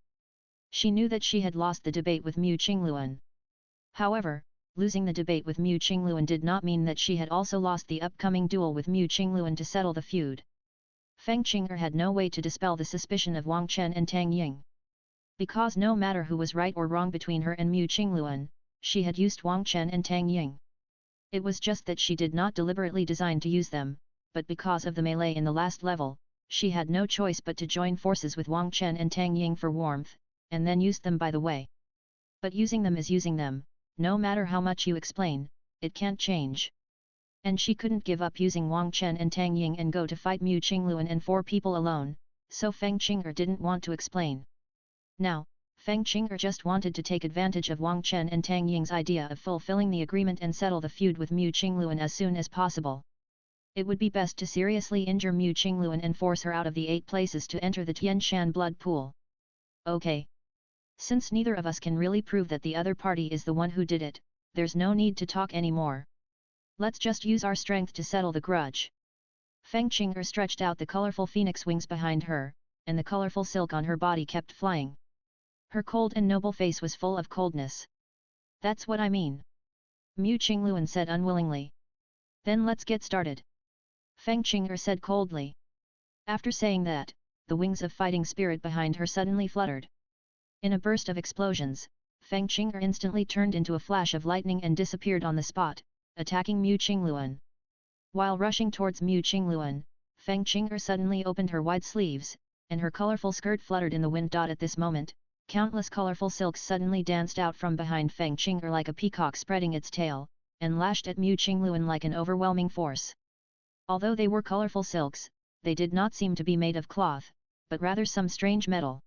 She knew that she had lost the debate with Mu Qingluan. However, losing the debate with Mu Qingluan did not mean that she had also lost the upcoming duel with Mu Qingluan to settle the feud. Feng Qing'er had no way to dispel the suspicion of Wang Chen and Tang Ying. Because no matter who was right or wrong between her and Mu Qingluan, she had used Wang Chen and Tang Ying. It was just that she did not deliberately design to use them, but because of the melee in the last level, she had no choice but to join forces with Wang Chen and Tang Ying for warmth, and then used them by the way. But using them is using them, no matter how much you explain, it can't change. And she couldn't give up using Wang Chen and Tang Ying and go to fight Mu Qingluan and 4 people alone, so Feng Qing'er didn't want to explain. Now, Feng Qing'er just wanted to take advantage of Wang Chen and Tang Ying's idea of fulfilling the agreement and settle the feud with Mu Qingluan as soon as possible. It would be best to seriously injure Mu Qingluan and force her out of the 8 places to enter the Tianshan blood pool. Okay. Since neither of us can really prove that the other party is the one who did it, there's no need to talk anymore. Let's just use our strength to settle the grudge. Feng Qing'er stretched out the colorful phoenix wings behind her, and the colorful silk on her body kept flying. Her cold and noble face was full of coldness. That's what I mean. Mu Qingluan said unwillingly. Then let's get started. Feng Qing'er said coldly. After saying that, the wings of fighting spirit behind her suddenly fluttered. In a burst of explosions, Feng Qing'er instantly turned into a flash of lightning and disappeared on the spot, attacking Mu Qingluan. While rushing towards Mu Qingluan, Feng Qing'er suddenly opened her wide sleeves, and her colorful skirt fluttered in the wind. At this moment, countless colorful silks suddenly danced out from behind Feng Qing'er like a peacock spreading its tail, and lashed at Mu Qingluan like an overwhelming force. Although they were colorful silks, they did not seem to be made of cloth, but rather some strange metal.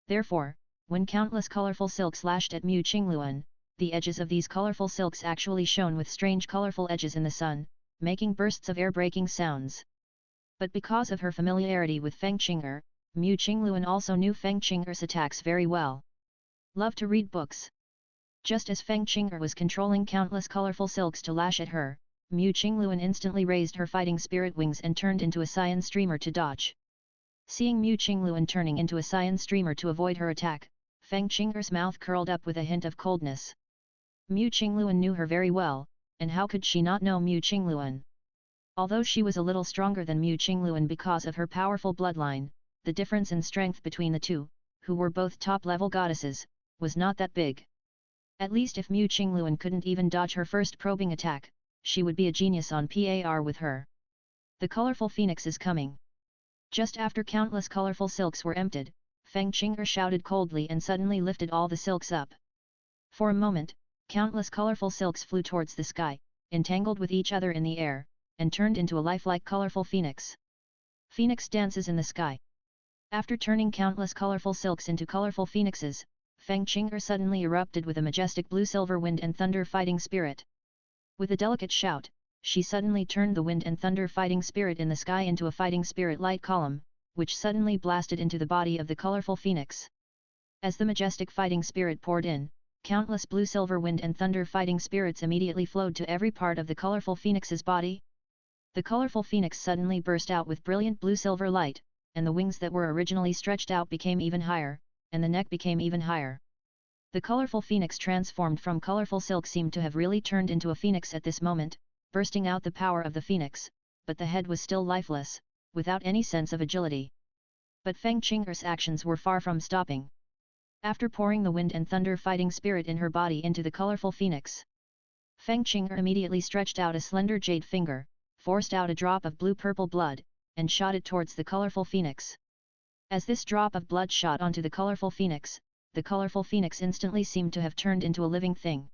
Therefore, when countless colorful silks lashed at Mu Qingluan, the edges of these colorful silks actually shone with strange colorful edges in the sun, making bursts of air-breaking sounds. But because of her familiarity with Feng Qing'er, Mu Qingluan also knew Feng Qing'er's attacks very well. Love to read books. Just as Feng Qing'er was controlling countless colorful silks to lash at her, Mu Qingluan instantly raised her fighting spirit wings and turned into a cyan streamer to dodge. Seeing Mu Qingluan turning into a cyan streamer to avoid her attack, Feng Qing'er's mouth curled up with a hint of coldness. Mu Qingluan knew her very well, and how could she not know Mu Qingluan? Although she was a little stronger than Mu Qingluan because of her powerful bloodline, the difference in strength between the two, who were both top-level goddesses, was not that big. At least if Mu Qingluan couldn't even dodge her first probing attack, she would be a genius on par with her. The colorful phoenix is coming. Just after countless colorful silks were emptied, Feng Qing'er shouted coldly and suddenly lifted all the silks up. For a moment, countless colorful silks flew towards the sky, entangled with each other in the air, and turned into a lifelike colorful phoenix. Phoenix dances in the sky. After turning countless colorful silks into colorful phoenixes, Feng Qing'er suddenly erupted with a majestic blue-silver wind and thunder fighting spirit. With a delicate shout, she suddenly turned the wind and thunder fighting spirit in the sky into a fighting spirit light column, which suddenly blasted into the body of the colorful phoenix. As the majestic fighting spirit poured in, countless blue-silver wind and thunder fighting spirits immediately flowed to every part of the colorful phoenix's body. The colorful phoenix suddenly burst out with brilliant blue-silver light, and the wings that were originally stretched out became even higher, and the neck became even higher. The colorful phoenix transformed from colorful silk seemed to have really turned into a phoenix at this moment, bursting out the power of the phoenix, but the head was still lifeless, without any sense of agility. But Feng Qing'er's actions were far from stopping. After pouring the wind and thunder fighting spirit in her body into the colorful phoenix, Feng Qing'er immediately stretched out a slender jade finger, forced out a drop of blue-purple blood, and shot it towards the colorful phoenix. As this drop of blood shot onto the colorful phoenix instantly seemed to have turned into a living thing.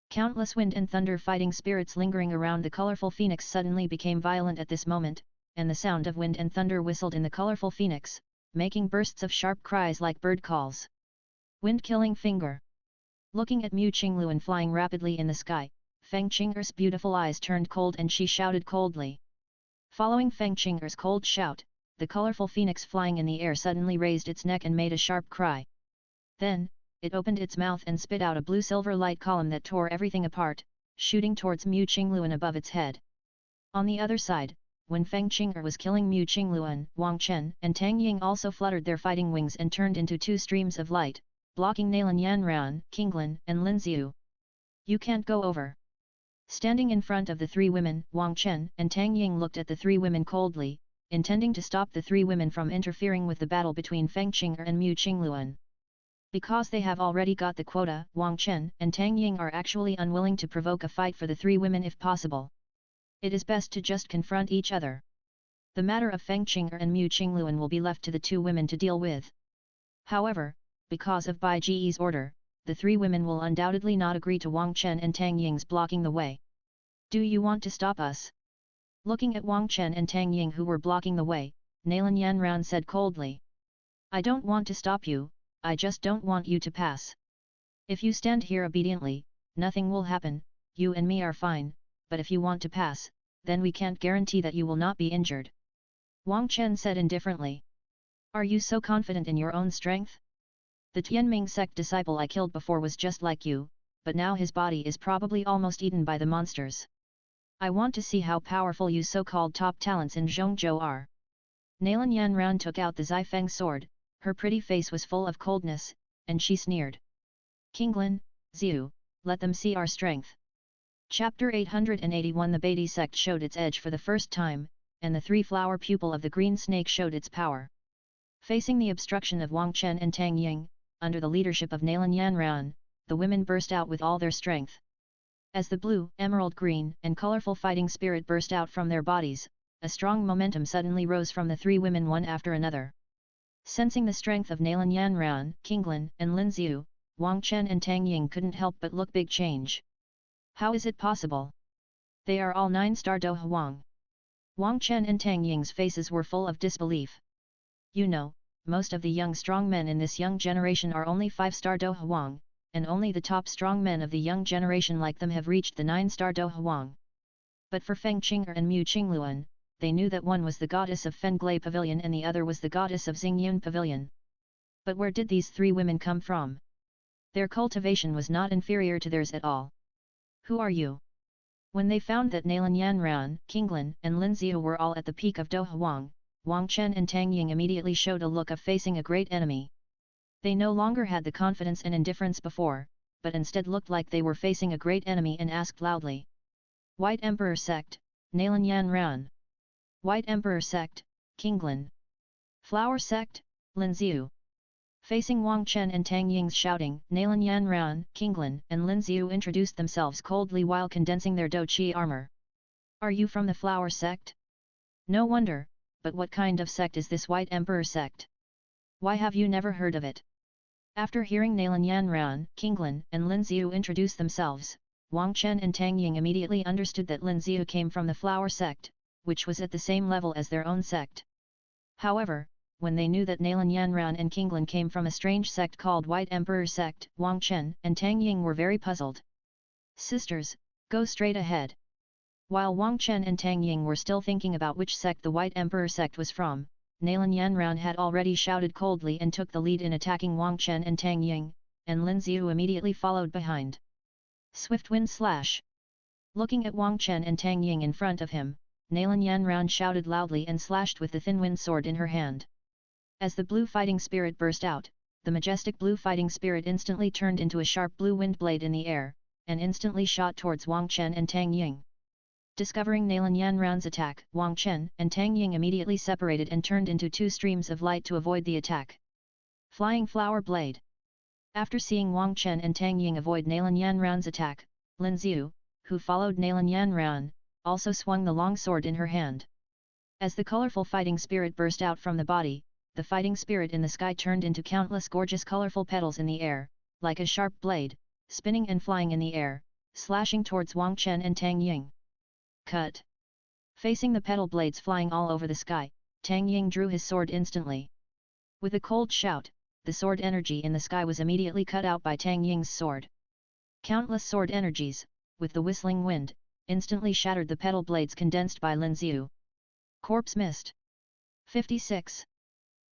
Countless wind and thunder fighting spirits lingering around the colorful phoenix suddenly became violent at this moment, and the sound of wind and thunder whistled in the colorful phoenix, making bursts of sharp cries like bird calls. Wind-killing finger. Looking at Mu Qingluan flying rapidly in the sky, Feng Qing'er's beautiful eyes turned cold and she shouted coldly. Following Feng Qing'er's cold shout, the colorful phoenix flying in the air suddenly raised its neck and made a sharp cry. Then, it opened its mouth and spit out a blue-silver light column that tore everything apart, shooting towards Mu Qingluan above its head. On the other side, when Feng Qing'er was killing Mu Qingluan, Wang Chen and Tang Ying also fluttered their fighting wings and turned into two streams of light, blocking Nalan Yanran, Qinglan and Lin Xiu. You can't go over. Standing in front of the three women, Wang Chen and Tang Ying looked at the three women coldly, intending to stop the three women from interfering with the battle between Feng Qing'er and Mu Qingluan. Because they have already got the quota, Wang Chen and Tang Ying are actually unwilling to provoke a fight for the three women if possible. It is best to just confront each other. The matter of Feng Qing'er and Mu Qingluan will be left to the two women to deal with. However, because of Bai Ji's order, the three women will undoubtedly not agree to Wang Chen and Tang Ying's blocking the way. Do you want to stop us? Looking at Wang Chen and Tang Ying who were blocking the way, Nalan Yanran said coldly. I don't want to stop you, I just don't want you to pass. If you stand here obediently, nothing will happen, you and me are fine, but if you want to pass, then we can't guarantee that you will not be injured. Wang Chen said indifferently. Are you so confident in your own strength? The Tianming sect disciple I killed before was just like you, but now his body is probably almost eaten by the monsters. I want to see how powerful you so-called top talents in Zhongzhou are. Nalan Yanran took out the Zifeng sword, her pretty face was full of coldness, and she sneered. Qinglan, Xiu, let them see our strength. Chapter 881 The Beatty sect showed its edge for the first time, and the three-flower pupil of the green snake showed its power. Facing the obstruction of Wang Chen and Tang Ying, under the leadership of Nalan Yanran, the women burst out with all their strength. As the blue, emerald green, and colorful fighting spirit burst out from their bodies, a strong momentum suddenly rose from the three women one after another. Sensing the strength of Nalan Yanran, Qinglan, and Lin Xiu, Wang Chen and Tang Ying couldn't help but look big change. How is it possible? They are all 9-star Do Huang. Wang Chen and Tang Ying's faces were full of disbelief. You know, most of the young strong men in this young generation are only 5-star Do Huang, and only the top strong men of the young generation like them have reached the 9-star Do Huang. But for Feng Qing'er and Mu Qingluan, they knew that one was the goddess of Fenglai Pavilion and the other was the goddess of Xingyun Pavilion. But where did these three women come from? Their cultivation was not inferior to theirs at all. Who are you? When they found that Nalan Yanran, Qinglin, and Lin Ziu were all at the peak of Douluo, Wang Chen and Tang Ying immediately showed a look of facing a great enemy. They no longer had the confidence and indifference before, but instead looked like they were facing a great enemy and asked loudly. White Emperor Sect, Nalan Yanran. White Emperor Sect, Qinglin. Flower Sect, Lin Ziu. Facing Wang Chen and Tang Ying's shouting, Nalan Yanran, Qinglin, and Lin Ziu introduced themselves coldly while condensing their Do Qi armor. Are you from the Flower Sect? No wonder, but what kind of sect is this White Emperor Sect? Why have you never heard of it? After hearing Nalan Yanran, Qinglin, and Lin Ziu introduce themselves, Wang Chen and Tang Ying immediately understood that Lin Ziu came from the Flower Sect, which was at the same level as their own sect. However, when they knew that Nalan Yanran and Qinglin came from a strange sect called White Emperor Sect, Wang Chen and Tang Ying were very puzzled. Sisters, go straight ahead. While Wang Chen and Tang Ying were still thinking about which sect the White Emperor Sect was from, Nalan Yanran had already shouted coldly and took the lead in attacking Wang Chen and Tang Ying, and Lin Ziu immediately followed behind. Swift Wind Slash. Looking at Wang Chen and Tang Ying in front of him, Nalan Yanran shouted loudly and slashed with the thin wind sword in her hand. As the blue fighting spirit burst out, the majestic blue fighting spirit instantly turned into a sharp blue wind blade in the air, and instantly shot towards Wang Chen and Tang Ying. Discovering Nalan Yanran's attack, Wang Chen and Tang Ying immediately separated and turned into two streams of light to avoid the attack. Flying Flower Blade. After seeing Wang Chen and Tang Ying avoid Nalan Yanran's attack, Lin Ziu, who followed Nalan Yanran, also swung the long sword in her hand. As the colorful fighting spirit burst out from the body, the fighting spirit in the sky turned into countless gorgeous colorful petals in the air, like a sharp blade, spinning and flying in the air, slashing towards Wang Chen and Tang Ying. Cut! Facing the petal blades flying all over the sky, Tang Ying drew his sword instantly. With a cold shout, the sword energy in the sky was immediately cut out by Tang Ying's sword. Countless sword energies, with the whistling wind, instantly shattered the petal blades condensed by Lin Ziu. Corpse Mist. 56.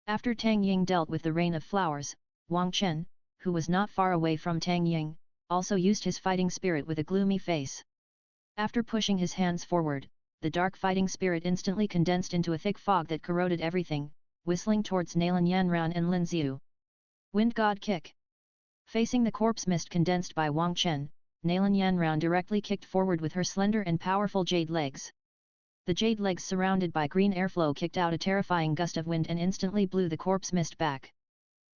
After Tang Ying dealt with the rain of flowers, Wang Chen, who was not far away from Tang Ying, also used his fighting spirit with a gloomy face. After pushing his hands forward, the dark fighting spirit instantly condensed into a thick fog that corroded everything, whistling towards Nalan Yanran and Lin Ziu. Wind God Kick. Facing the corpse mist condensed by Wang Chen, Nalan Yanran directly kicked forward with her slender and powerful jade legs. The jade legs surrounded by green airflow kicked out a terrifying gust of wind and instantly blew the corpse mist back.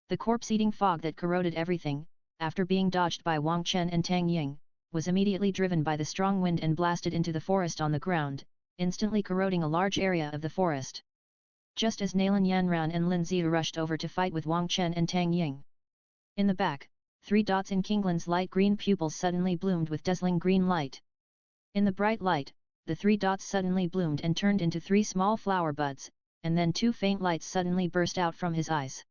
The corpse-eating fog that corroded everything, after being dodged by Wang Chen and Tang Ying, was immediately driven by the strong wind and blasted into the forest on the ground, instantly corroding a large area of the forest. Just as Nalan Yanran and Lin Ziu rushed over to fight with Wang Chen and Tang Ying. In the back, 3 dots in Qinglin's light green pupils suddenly bloomed with dazzling green light. In the bright light, the 3 dots suddenly bloomed and turned into 3 small flower buds, and then 2 faint lights suddenly burst out from his eyes.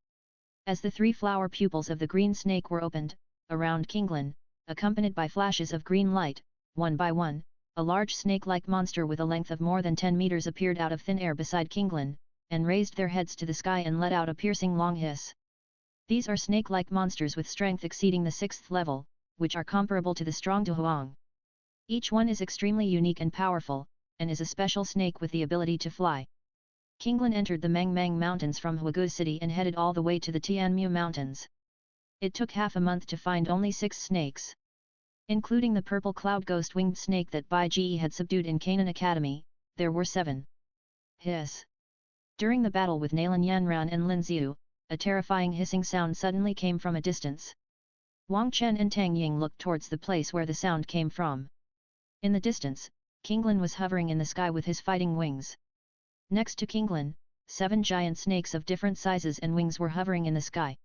As the 3 flower pupils of the green snake were opened, around Qinglin, accompanied by flashes of green light, one by one, a large snake-like monster with a length of more than 10 meters appeared out of thin air beside Qinglin, and raised their heads to the sky and let out a piercing long hiss. These are snake-like monsters with strength exceeding the 6th level, which are comparable to the strong Douluo. Each one is extremely unique and powerful, and is a special snake with the ability to fly. Qinglin entered the Mang Mang Mountains from Huagu City and headed all the way to the Tianmu Mountains. It took half a month to find only 6 snakes. Including the purple cloud ghost-winged snake that Bai Ji had subdued in Canaan Academy, there were 7. Hiss. During the battle with Nalan Yanran and Lin Ziu, a terrifying hissing sound suddenly came from a distance. Wang Chen and Tang Ying looked towards the place where the sound came from. In the distance, Qinglin was hovering in the sky with his fighting wings. Next to Qinglin, 7 giant snakes of different sizes and wings were hovering in the sky.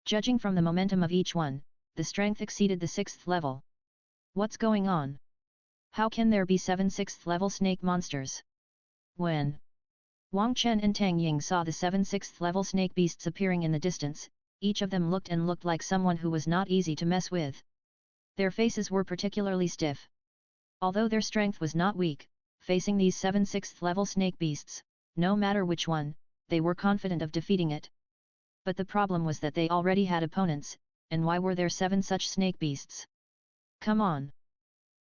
Judging from the momentum of each one, the strength exceeded the 6th level. What's going on? How can there be 7 6th level snake monsters? When Wang Chen and Tang Ying saw the 7 6th level snake beasts appearing in the distance, each of them looked like someone who was not easy to mess with. Their faces were particularly stiff. Although their strength was not weak, facing these 7 6th level snake beasts, no matter which one, they were confident of defeating it. But the problem was that they already had opponents, and why were there 7 such snake beasts? Come on!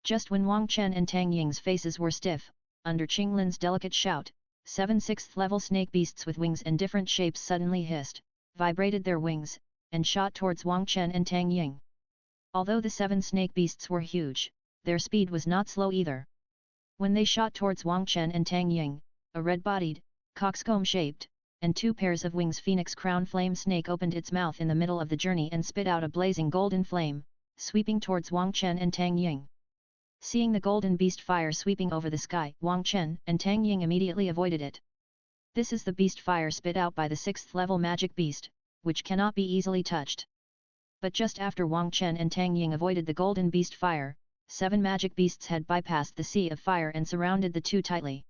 Just when Wang Chen and Tang Ying's faces were stiff, under Qinglin's delicate shout, 7 6th-level snake beasts with wings and different shapes suddenly hissed, vibrated their wings, and shot towards Wang Chen and Tang Ying. Although the 7 snake beasts were huge, their speed was not slow either. When they shot towards Wang Chen and Tang Ying, a red-bodied, coxcomb-shaped, and 2 pairs of wings phoenix crown flame snake opened its mouth in the middle of the journey and spit out a blazing golden flame, sweeping towards Wang Chen and Tang Ying. Seeing the golden beast fire sweeping over the sky, Wang Chen and Tang Ying immediately avoided it. This is the beast fire spit out by the 6th-level magic beast, which cannot be easily touched. But just after Wang Chen and Tang Ying avoided the golden beast fire, 7 magic beasts had bypassed the sea of fire and surrounded the two tightly.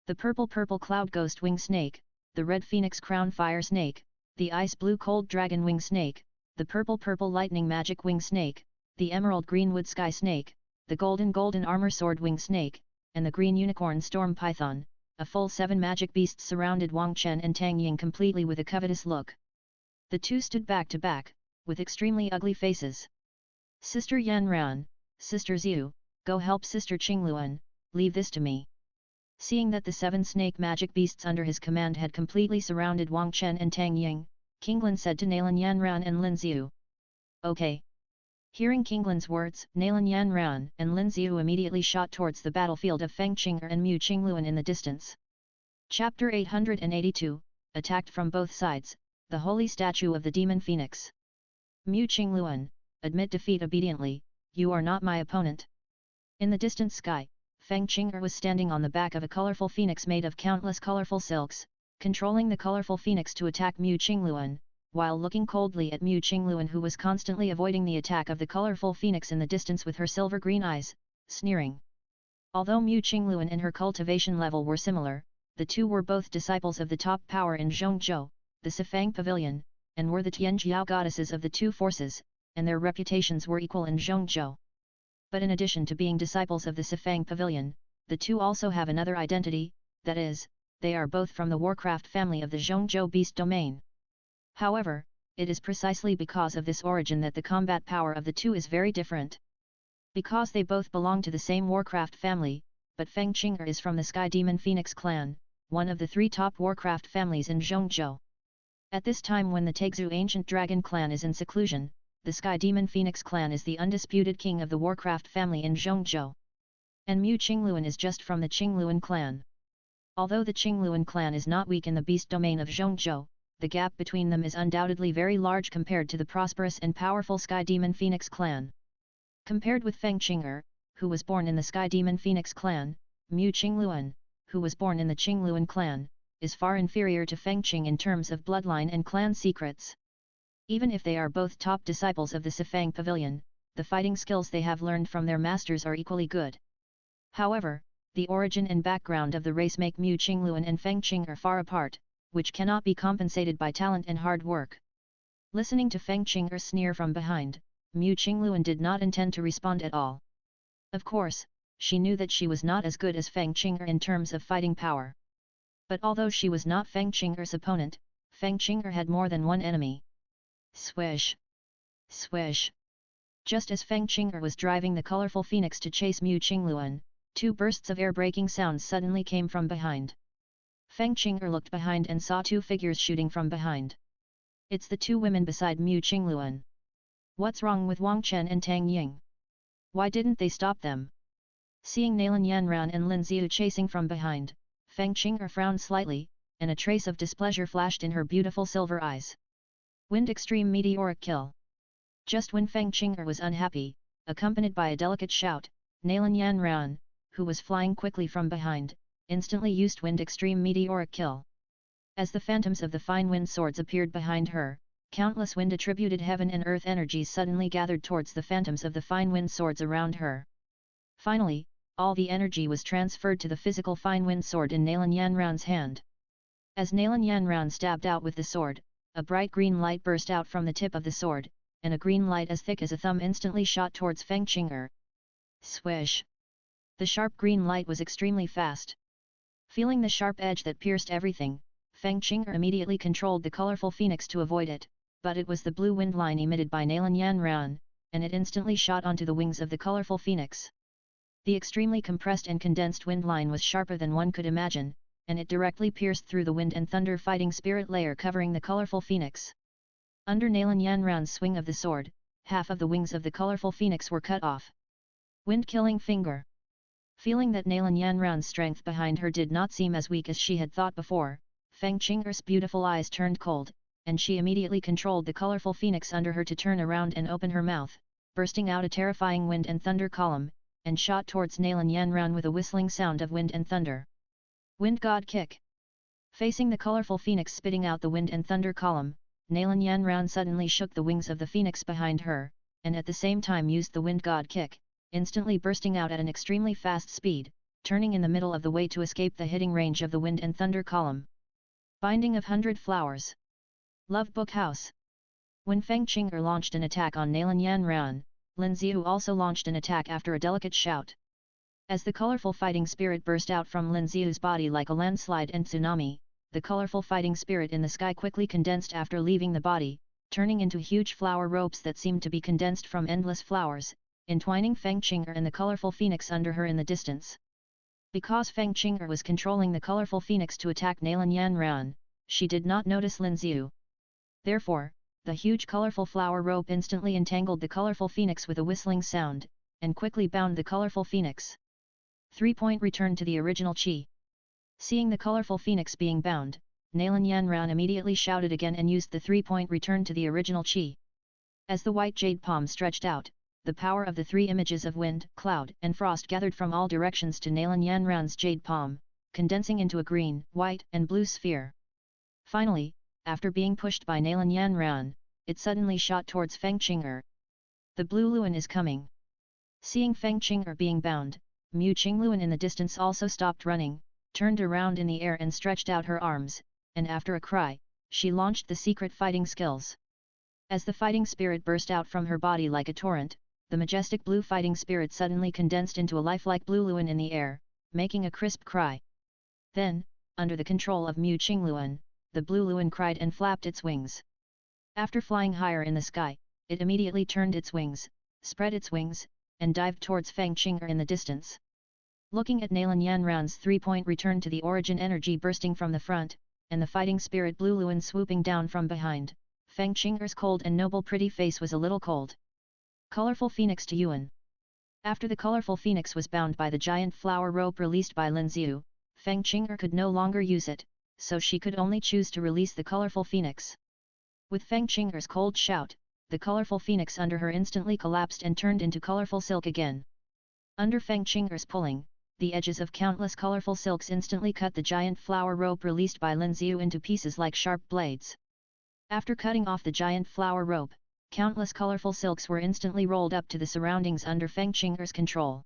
The purple cloud ghost wing snake, the red phoenix crown fire snake, the ice blue cold dragon wing snake, the purple lightning magic wing snake, the emerald green wood sky snake, the golden armor sword wing snake, and the green unicorn storm python. A full 7 magic beasts surrounded Wang Chen and Tang Ying completely with a covetous look. The two stood back to back, with extremely ugly faces. Sister Yan Ran, Sister Xiu, go help Sister Qingluan, leave this to me. Seeing that the 7 snake magic beasts under his command had completely surrounded Wang Chen and Tang Ying, Qinglan said to Nalan Yanran and Lin Xiu. Okay. Hearing Qinglan's words, Nalan Yanran and Lin Xiu immediately shot towards the battlefield of Feng Qing'er and Mu Qingluan in the distance. Chapter 882, Attacked from both sides, the holy statue of the demon phoenix. Mu Qingluan, admit defeat obediently, you are not my opponent. In the distant sky, Feng Qing'er was standing on the back of a colorful phoenix made of countless colorful silks, controlling the colorful phoenix to attack Mu Qingluan, while looking coldly at Mu Qingluan, who was constantly avoiding the attack of the colorful phoenix in the distance with her silver-green eyes, sneering. Although Mu Qingluan and her cultivation level were similar, the two were both disciples of the top power in Zhongzhou, the Sifang Pavilion, and were the Tianjiao goddesses of the two forces, and their reputations were equal in Zhongzhou. But in addition to being disciples of the Sifang Pavilion, the two also have another identity, that is, they are both from the Warcraft family of the Zhongzhou Beast Domain. However, it is precisely because of this origin that the combat power of the two is very different. Because they both belong to the same Warcraft family, but Feng Qing'er is from the Sky Demon Phoenix clan, one of the 3 top Warcraft families in Zhongzhou. At this time, when the Taixu Ancient Dragon clan is in seclusion, the Sky Demon Phoenix clan is the undisputed king of the Warcraft family in Zhongzhou. And Mu Qingluan is just from the Qingluan clan. Although the Qingluan clan is not weak in the beast domain of Zhongzhou, the gap between them is undoubtedly very large compared to the prosperous and powerful Sky Demon Phoenix clan. Compared with Feng Qing'er, who was born in the Sky Demon Phoenix clan, Mu Qingluan, who was born in the Qingluan clan, is far inferior to Feng Qing in terms of bloodline and clan secrets. Even if they are both top disciples of the Sifang Pavilion, the fighting skills they have learned from their masters are equally good. However, the origin and background of the race make Mu Qingluan and Feng Qing'er far apart, which cannot be compensated by talent and hard work. Listening to Feng Qing'er sneer from behind, Mu Qingluan did not intend to respond at all. Of course, she knew that she was not as good as Feng Qing'er in terms of fighting power. But although she was not Feng Qing'er's opponent, Feng Qing'er had more than one enemy. Swish! Swish! Just as Feng Qing'er was driving the colorful phoenix to chase Mu Qingluan, 2 bursts of air-breaking sounds suddenly came from behind. Feng Qing'er looked behind and saw 2 figures shooting from behind. It's the 2 women beside Mu Qingluan. What's wrong with Wang Chen and Tang Ying? Why didn't they stop them? Seeing Nalan Yanran and Lin Xiu chasing from behind, Feng Qing'er frowned slightly, and a trace of displeasure flashed in her beautiful silver eyes. Wind Extreme Meteoric Kill. Just when Feng Qing'er was unhappy, accompanied by a delicate shout, Nalan Yanran, who was flying quickly from behind, instantly used Wind Extreme Meteoric Kill. As the phantoms of the fine wind swords appeared behind her, countless wind-attributed heaven and earth energies suddenly gathered towards the phantoms of the fine wind swords around her. Finally, all the energy was transferred to the physical fine wind sword in Nalan Yanran's hand. As Nalan Yanran stabbed out with the sword, a bright green light burst out from the tip of the sword, and a green light as thick as a thumb instantly shot towards Feng Qing'er. Swish! The sharp green light was extremely fast. Feeling the sharp edge that pierced everything, Feng Qing'er immediately controlled the colorful phoenix to avoid it, but it was the blue wind line emitted by Nalan Yanran, and it instantly shot onto the wings of the colorful phoenix. The extremely compressed and condensed wind line was sharper than one could imagine, and it directly pierced through the wind and thunder fighting spirit layer covering the colorful phoenix. Under Nalan Yanran's swing of the sword, half of the wings of the colorful phoenix were cut off. Wind-killing finger. Feeling that Nalan Yanran's strength behind her did not seem as weak as she had thought before, Feng Qing'er's beautiful eyes turned cold, and she immediately controlled the colorful phoenix under her to turn around and open her mouth, bursting out a terrifying wind and thunder column, and shot towards Nalan Yanran with a whistling sound of wind and thunder. Wind God Kick. Facing the colorful phoenix spitting out the wind and thunder column, Nalan Yanran suddenly shook the wings of the phoenix behind her, and at the same time used the Wind God Kick, instantly bursting out at an extremely fast speed, turning in the middle of the way to escape the hitting range of the wind and thunder column. Binding of 100 Flowers. Love Book House. When Feng Qing'er launched an attack on Nalan Yanran, Lin Xiu also launched an attack after a delicate shout. As the colorful fighting spirit burst out from Lin Xiu's body like a landslide and tsunami, the colorful fighting spirit in the sky quickly condensed after leaving the body, turning into huge flower ropes that seemed to be condensed from endless flowers, entwining Feng Qing'er and the colorful phoenix under her in the distance. Because Feng Qing'er was controlling the colorful phoenix to attack Nalan Yanran, she did not notice Lin Xiu. Therefore, the huge colorful flower rope instantly entangled the colorful phoenix with a whistling sound, and quickly bound the colorful phoenix. 3-point return to the original chi. Seeing the colorful phoenix being bound, Nalan Yanran immediately shouted again and used the 3-point return to the original chi. As the white jade palm stretched out, the power of the three images of wind, cloud and frost gathered from all directions to Nalan Yanran's jade palm, condensing into a green, white and blue sphere. Finally, after being pushed by Nalan Yanran, it suddenly shot towards Feng Qing'er. The Blue Luan is coming. Seeing Feng Qing'er being bound, Mu Qingluan in the distance also stopped running, turned around in the air and stretched out her arms, and after a cry, she launched the secret fighting skills. As the fighting spirit burst out from her body like a torrent, the majestic blue fighting spirit suddenly condensed into a lifelike Blue Luan in the air, making a crisp cry. Then, under the control of Mu Qingluan, the Blue Luan cried and flapped its wings. After flying higher in the sky, it immediately turned its wings, spread its wings, and dived towards Feng Qing'er in the distance. Looking at Nalan Yanran's 3-point return to the origin energy bursting from the front, and the fighting spirit Blue Luan swooping down from behind, Feng Qing'er's cold and noble pretty face was a little cold. Colorful Phoenix to Yuan. After the colorful phoenix was bound by the giant flower rope released by Lin Xiu, Feng Qing'er could no longer use it, so she could only choose to release the colorful phoenix. With Feng Qing'er's cold shout, the colorful phoenix under her instantly collapsed and turned into colorful silk again. Under Feng Qing'er's pulling, the edges of countless colorful silks instantly cut the giant flower rope released by Lin Xiu into pieces like sharp blades. After cutting off the giant flower rope, countless colorful silks were instantly rolled up to the surroundings under Feng Qing'er's control.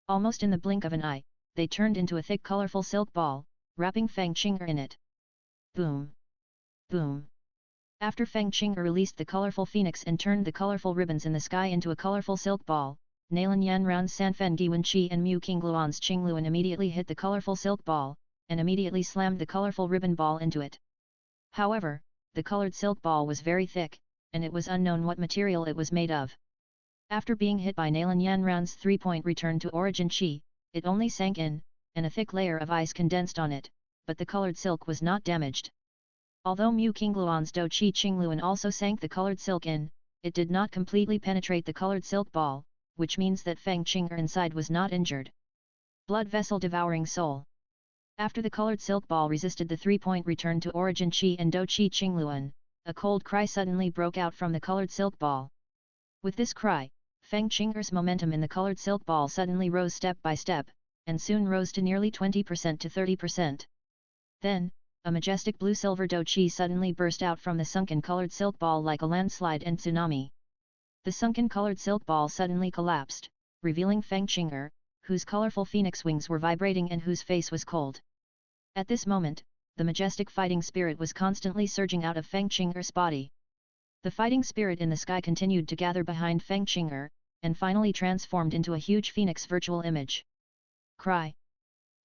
Almost in the blink of an eye, they turned into a thick colorful silk ball, wrapping Feng Qing'er in it. Boom! Boom! After Feng Qing'er released the colorful phoenix and turned the colorful ribbons in the sky into a colorful silk ball, Nalan Yanran's Sanfen Giwan Qi and Mu Qingluan's Qingluan immediately hit the colorful silk ball, and immediately slammed the colorful ribbon ball into it. However, the colored silk ball was very thick, and it was unknown what material it was made of. After being hit by Nalan Yanran's 3-point return to origin Qi, it only sank in, and a thick layer of ice condensed on it, but the colored silk was not damaged. Although Mu Qingluan's Do Qi Qingluan also sank the colored silk in, it did not completely penetrate the colored silk ball, which means that Feng Qing'er inside was not injured. Blood Vessel Devouring Soul. After the colored silk ball resisted the 3-point return to origin Qi and Do Qi Qingluan, a cold cry suddenly broke out from the colored silk ball. With this cry, Feng Qing'er's momentum in the colored silk ball suddenly rose step by step, and soon rose to nearly 20% to 30%. Then, a majestic blue-silver Do Qi suddenly burst out from the sunken colored silk ball like a landslide and tsunami. The sunken colored silk ball suddenly collapsed, revealing Feng Qing'er, whose colorful phoenix wings were vibrating and whose face was cold. At this moment, the majestic fighting spirit was constantly surging out of Feng Qing'er's body. The fighting spirit in the sky continued to gather behind Feng Qing'er, and finally transformed into a huge phoenix virtual image. Cry!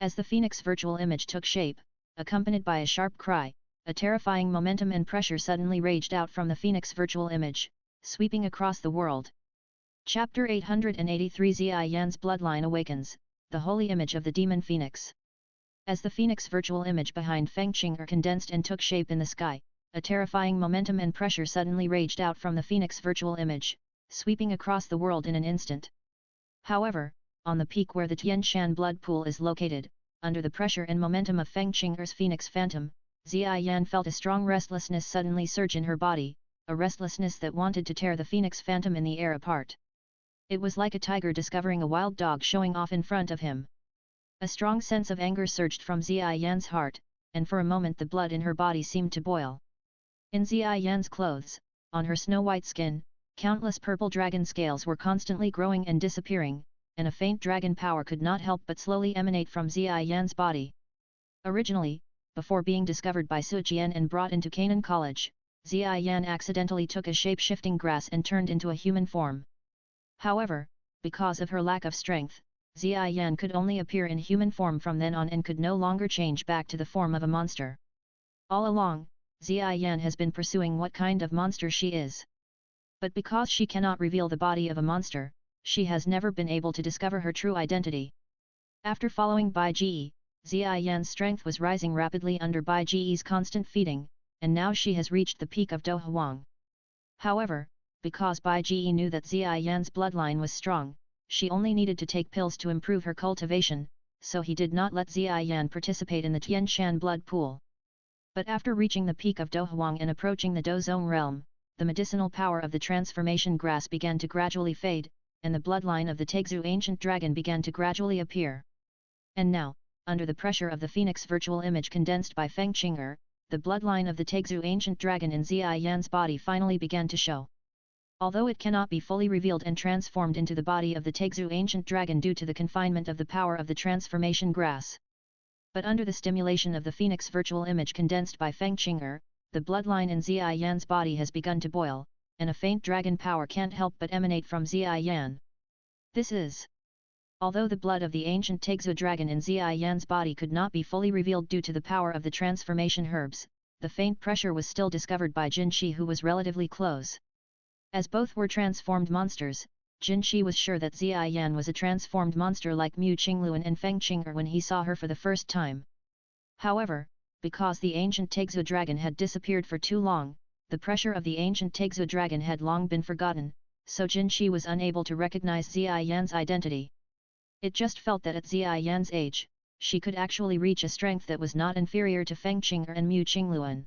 As the phoenix virtual image took shape, accompanied by a sharp cry, a terrifying momentum and pressure suddenly raged out from the Phoenix virtual image, sweeping across the world. Chapter 883 Ziyi Yan's bloodline awakens, the holy image of the demon Phoenix. As the Phoenix virtual image behind Feng Qing'er condensed and took shape in the sky, a terrifying momentum and pressure suddenly raged out from the Phoenix virtual image, sweeping across the world in an instant. However, on the peak where the Tianshan blood pool is located, under the pressure and momentum of Feng Qing'er's Phoenix Phantom, Ziyi Yan felt a strong restlessness suddenly surge in her body, a restlessness that wanted to tear the Phoenix Phantom in the air apart. It was like a tiger discovering a wild dog showing off in front of him. A strong sense of anger surged from Ziyi Yan's heart, and for a moment the blood in her body seemed to boil. In Ziyi Yan's clothes, on her snow-white skin, countless purple dragon scales were constantly growing and disappearing, and a faint dragon power could not help but slowly emanate from Ziyi Yan's body. Originally, before being discovered by Su Jian and brought into Canaan College, Ziyi Yan accidentally took a shape-shifting grass and turned into a human form. However, because of her lack of strength, Ziyi Yan could only appear in human form from then on and could no longer change back to the form of a monster. All along, Ziyi Yan has been pursuing what kind of monster she is. But because she cannot reveal the body of a monster, she has never been able to discover her true identity. After following Bai Ji, Ziyi Yan's strength was rising rapidly under Bai Ji's constant feeding, and now she has reached the peak of Do Huang. However, because Bai Ji knew that Ziyi Yan's bloodline was strong, she only needed to take pills to improve her cultivation, so he did not let Ziyi Yan participate in the Tianshan blood pool. But after reaching the peak of Do Huang and approaching the Do Zone realm, the medicinal power of the transformation grass began to gradually fade, and the bloodline of the Tegzu ancient dragon began to gradually appear. And now, under the pressure of the Phoenix virtual image condensed by Feng Qing'er, the bloodline of the Tegzu ancient dragon in Ziyi Yan's body finally began to show. Although it cannot be fully revealed and transformed into the body of the Tegzu ancient dragon due to the confinement of the power of the transformation grass. But under the stimulation of the Phoenix virtual image condensed by Feng Qing'er, the bloodline in Ziyi Yan's body has begun to boil, and a faint dragon power can't help but emanate from Ziyi Yan. This is. Although the blood of the ancient Tegzu dragon in Ziyi Yan's body could not be fully revealed due to the power of the transformation herbs, the faint pressure was still discovered by Jin Shi, who was relatively close. As both were transformed monsters, Jin Shi was sure that Ziyi Yan was a transformed monster like Mu Qingluan and Feng Qing'er when he saw her for the first time. However, because the ancient Tegzu dragon had disappeared for too long, the pressure of the ancient Tegzu dragon had long been forgotten, so Jin Shi was unable to recognize Ziyi Yan's identity. It just felt that at Ziyi Yan's age, she could actually reach a strength that was not inferior to Feng Qing'er and Mu Qingluan.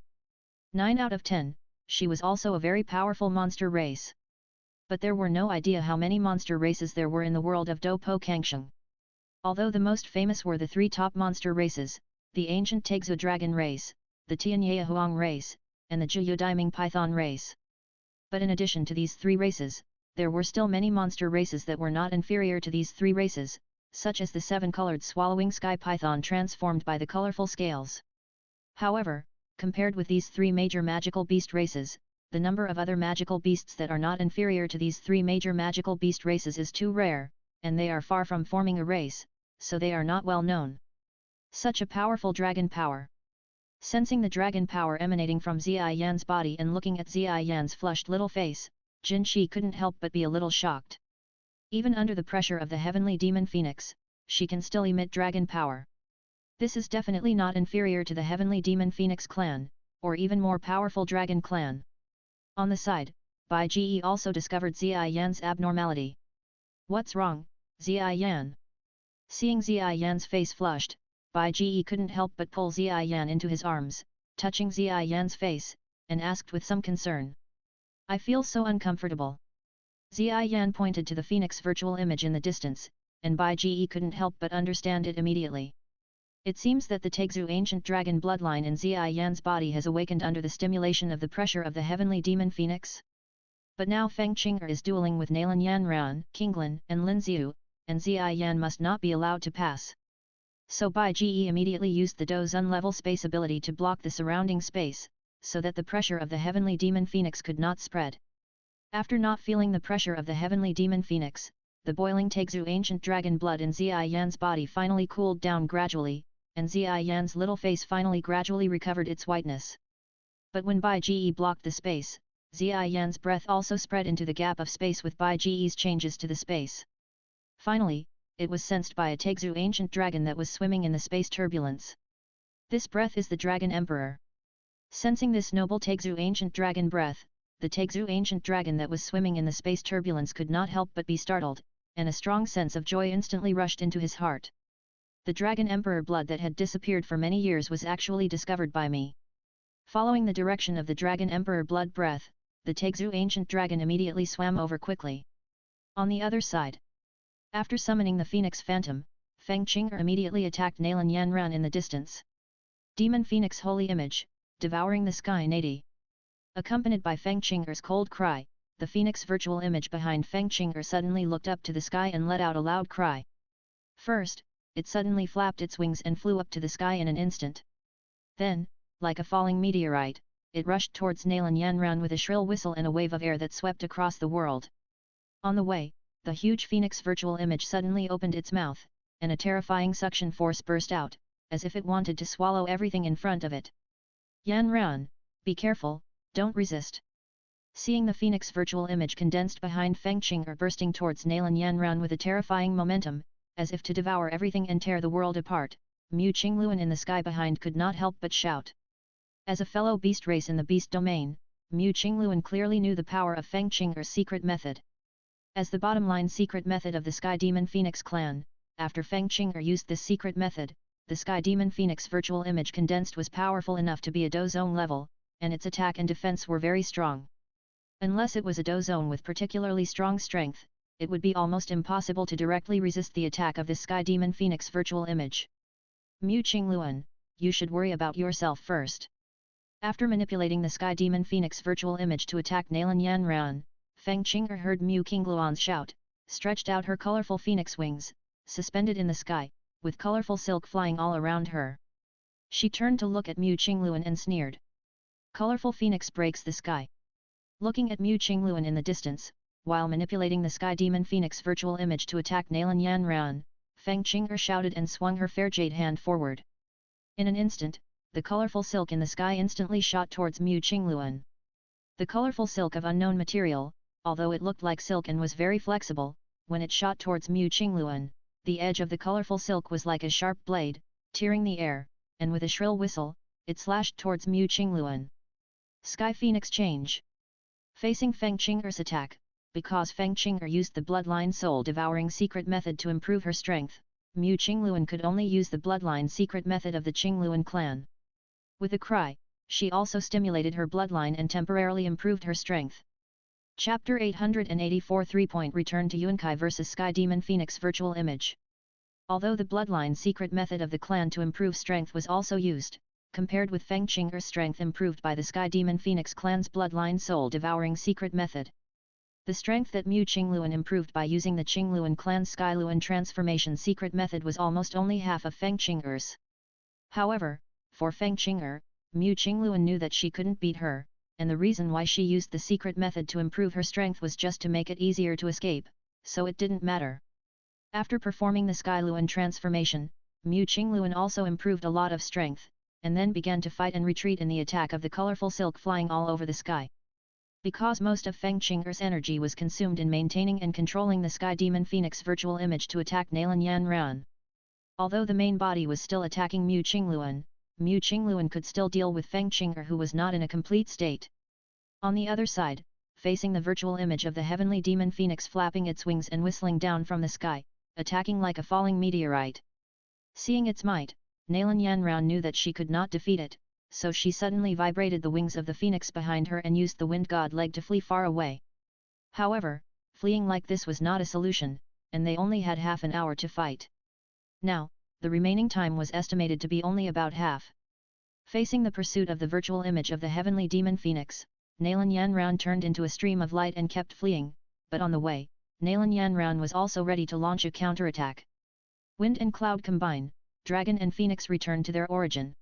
9 out of 10. She was also a very powerful monster race. But there were no idea how many monster races there were in the world of Do Po Kangsheng. Although the most famous were the 3 top monster races, the ancient Tegzu dragon race, the Tianyaya Huang race, and the Jiyu Daiming python race. But in addition to these 3 races, there were still many monster races that were not inferior to these 3 races, such as the 7-colored swallowing sky python transformed by the colorful scales. However, compared with these 3 major magical beast races, the number of other magical beasts that are not inferior to these 3 major magical beast races is too rare, and they are far from forming a race, so they are not well known. Such a powerful dragon power. Sensing the dragon power emanating from Ziyi Yan's body and looking at Ziyi Yan's flushed little face, Jin Shi couldn't help but be a little shocked. Even under the pressure of the heavenly demon Phoenix, she can still emit dragon power. This is definitely not inferior to the heavenly demon Phoenix clan, or even more powerful dragon clan. On the side, Bai Ji also discovered Ziyi Yan's abnormality. What's wrong, Ziyi Yan? Seeing Ziyi Yan's face flushed, Bai Ji couldn't help but pull Ziyi Yan into his arms, touching Ziyi Yan's face, and asked with some concern. I feel so uncomfortable. Ziyi Yan pointed to the Phoenix virtual image in the distance, and Bai Ji couldn't help but understand it immediately. It seems that the Tegzu ancient dragon bloodline in Ziyi Yan's body has awakened under the stimulation of the pressure of the heavenly demon Phoenix. But now Feng Qing'er is dueling with Nalan Yanran, Qinglan, and Lin Xiu, and Ziyi Yan must not be allowed to pass. So Bai Ji immediately used the Do Zun level space ability to block the surrounding space, so that the pressure of the heavenly demon Phoenix could not spread. After not feeling the pressure of the heavenly demon Phoenix, the boiling Tegzu ancient dragon blood in Ziyi Yan's body finally cooled down gradually, and Ziyi Yan's little face finally gradually recovered its whiteness. But when Bai Ge blocked the space, Zia Yan's breath also spread into the gap of space with Bai Ge's changes to the space. Finally, it was sensed by a Tegzu ancient dragon that was swimming in the space turbulence. This breath is the Dragon Emperor. Sensing this noble Tegzu ancient dragon breath, the Tegzu ancient dragon that was swimming in the space turbulence could not help but be startled, and a strong sense of joy instantly rushed into his heart. The Dragon Emperor blood that had disappeared for many years was actually discovered by me. Following the direction of the Dragon Emperor blood breath, the Tegzu ancient dragon immediately swam over quickly. On the other side, after summoning the Phoenix Phantom, Feng Qing'er immediately attacked Nalan Yanran in the distance. Demon Phoenix Holy Image, devouring the sky 80. Accompanied by Feng Qing'er's cold cry, the Phoenix virtual image behind Feng Qing'er suddenly looked up to the sky and let out a loud cry. First, it suddenly flapped its wings and flew up to the sky in an instant. Then, like a falling meteorite, it rushed towards Nalan Yanran with a shrill whistle and a wave of air that swept across the world. On the way, the huge Phoenix virtual image suddenly opened its mouth, and a terrifying suction force burst out, as if it wanted to swallow everything in front of it. Yanran, be careful, don't resist. Seeing the Phoenix virtual image condensed behind Feng Qing'er bursting towards Nalan Yanran with a terrifying momentum, as if to devour everything and tear the world apart, Mu Qingluan in the sky behind could not help but shout. As a fellow beast race in the beast domain, Mu Qingluan clearly knew the power of Feng Qing'er's secret method. As the bottom-line secret method of the Sky Demon Phoenix clan, after Feng Qing'er used this secret method, the Sky Demon Phoenix virtual image condensed was powerful enough to be a Dozone level, and its attack and defense were very strong. Unless it was a Dozone with particularly strong strength, it would be almost impossible to directly resist the attack of this Sky Demon Phoenix virtual image. Mu Qingluan, you should worry about yourself first. After manipulating the Sky Demon Phoenix virtual image to attack Nalan Yanran, Feng Qing'er heard Mu Qingluan's shout, stretched out her colorful phoenix wings, suspended in the sky, with colorful silk flying all around her. She turned to look at Mu Qingluan and sneered. Colorful phoenix breaks the sky. Looking at Mu Qingluan in the distance, while manipulating the Sky Demon Phoenix virtual image to attack Nalan Yanran, Feng Qing'er shouted and swung her fair jade hand forward. In an instant, the colorful silk in the sky instantly shot towards Mu Qingluan. The colorful silk of unknown material, although it looked like silk and was very flexible, when it shot towards Mu Qingluan, the edge of the colorful silk was like a sharp blade, tearing the air, and with a shrill whistle, it slashed towards Mu Qingluan. Sky Phoenix Change. Facing Feng Qing'er's attack, because Feng Qing'er used the Bloodline Soul Devouring secret method to improve her strength, Mu Qingluan could only use the Bloodline secret method of the Qingluan clan. With a cry, she also stimulated her bloodline and temporarily improved her strength. Chapter 884 3-point Return to Yunkai vs Sky Demon Phoenix Virtual Image. Although the bloodline secret method of the clan to improve strength was also used, compared with Feng Qing'er's strength improved by the Sky Demon Phoenix clan's bloodline soul devouring secret method. The strength that Mu Qingluan improved by using the Qingluan clan's Skyluan transformation secret method was almost only half of Feng Qing'er's. However, for Feng Qing'er, Mu Qingluan knew that she couldn't beat her, and the reason why she used the secret method to improve her strength was just to make it easier to escape, so it didn't matter. After performing the Skyluan transformation, Mu Qingluan also improved a lot of strength, and then began to fight and retreat in the attack of the colorful silk flying all over the sky. Because most of Feng Qing'er's energy was consumed in maintaining and controlling the Sky Demon Phoenix virtual image to attack Nalan Yanran. Although the main body was still attacking Mu Qingluan could still deal with Feng Qing'er who was not in a complete state. On the other side, facing the virtual image of the heavenly demon phoenix flapping its wings and whistling down from the sky, attacking like a falling meteorite. Seeing its might, Nalan Yanran knew that she could not defeat it, so she suddenly vibrated the wings of the phoenix behind her and used the wind god leg to flee far away. However, fleeing like this was not a solution, and they only had half an hour to fight. Now, the remaining time was estimated to be only about half. Facing the pursuit of the virtual image of the heavenly demon phoenix, Nalan Yanran turned into a stream of light and kept fleeing, but on the way, Nalan Yanran was also ready to launch a counterattack. Wind and cloud combine, dragon and phoenix return to their origin.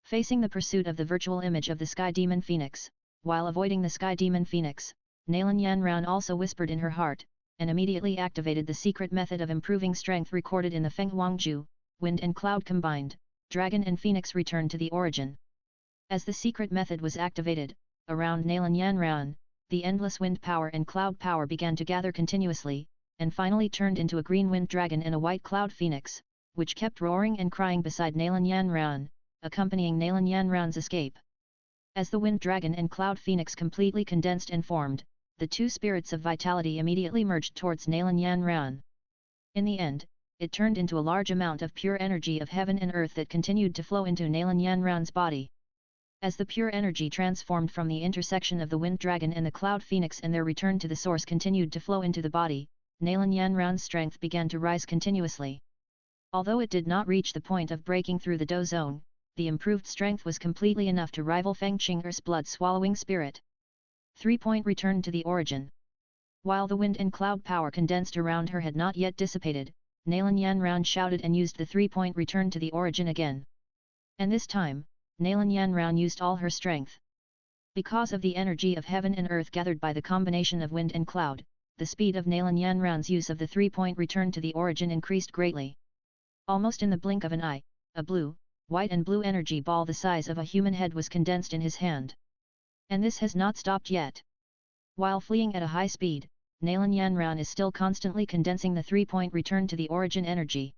Facing the pursuit of the virtual image of the Sky Demon Phoenix, while avoiding the Sky Demon Phoenix, Nalan Yanran also whispered in her heart, and immediately activated the secret method of improving strength recorded in the Feng Wangju, wind and cloud combined, dragon and phoenix returned to the origin. As the secret method was activated, around Nalan Yanran, the endless wind power and cloud power began to gather continuously, and finally turned into a green wind dragon and a white cloud phoenix, which kept roaring and crying beside Nalan Yanran, accompanying Nalan Yanran's escape. As the wind dragon and cloud phoenix completely condensed and formed, the two spirits of vitality immediately merged towards Nalan Yanran. In the end, it turned into a large amount of pure energy of heaven and earth that continued to flow into Nalan Yanran's body. As the pure energy transformed from the intersection of the wind dragon and the cloud phoenix and their return to the source continued to flow into the body, Nalan Yanran's strength began to rise continuously. Although it did not reach the point of breaking through the Do zone, the improved strength was completely enough to rival Feng Qing'er's blood-swallowing spirit. 3-point return to the origin. While the wind and cloud power condensed around her had not yet dissipated, Nalan Yanran shouted and used the 3-point return to the origin again. And this time, Nalan Yanran used all her strength. Because of the energy of heaven and earth gathered by the combination of wind and cloud, the speed of Nalan Yanran's use of the 3-point return to the origin increased greatly. Almost in the blink of an eye, a blue, white and blue energy ball the size of a human head was condensed in his hand. And this has not stopped yet. While fleeing at a high speed, Nalan Yanran is still constantly condensing the 3-point return to the origin energy.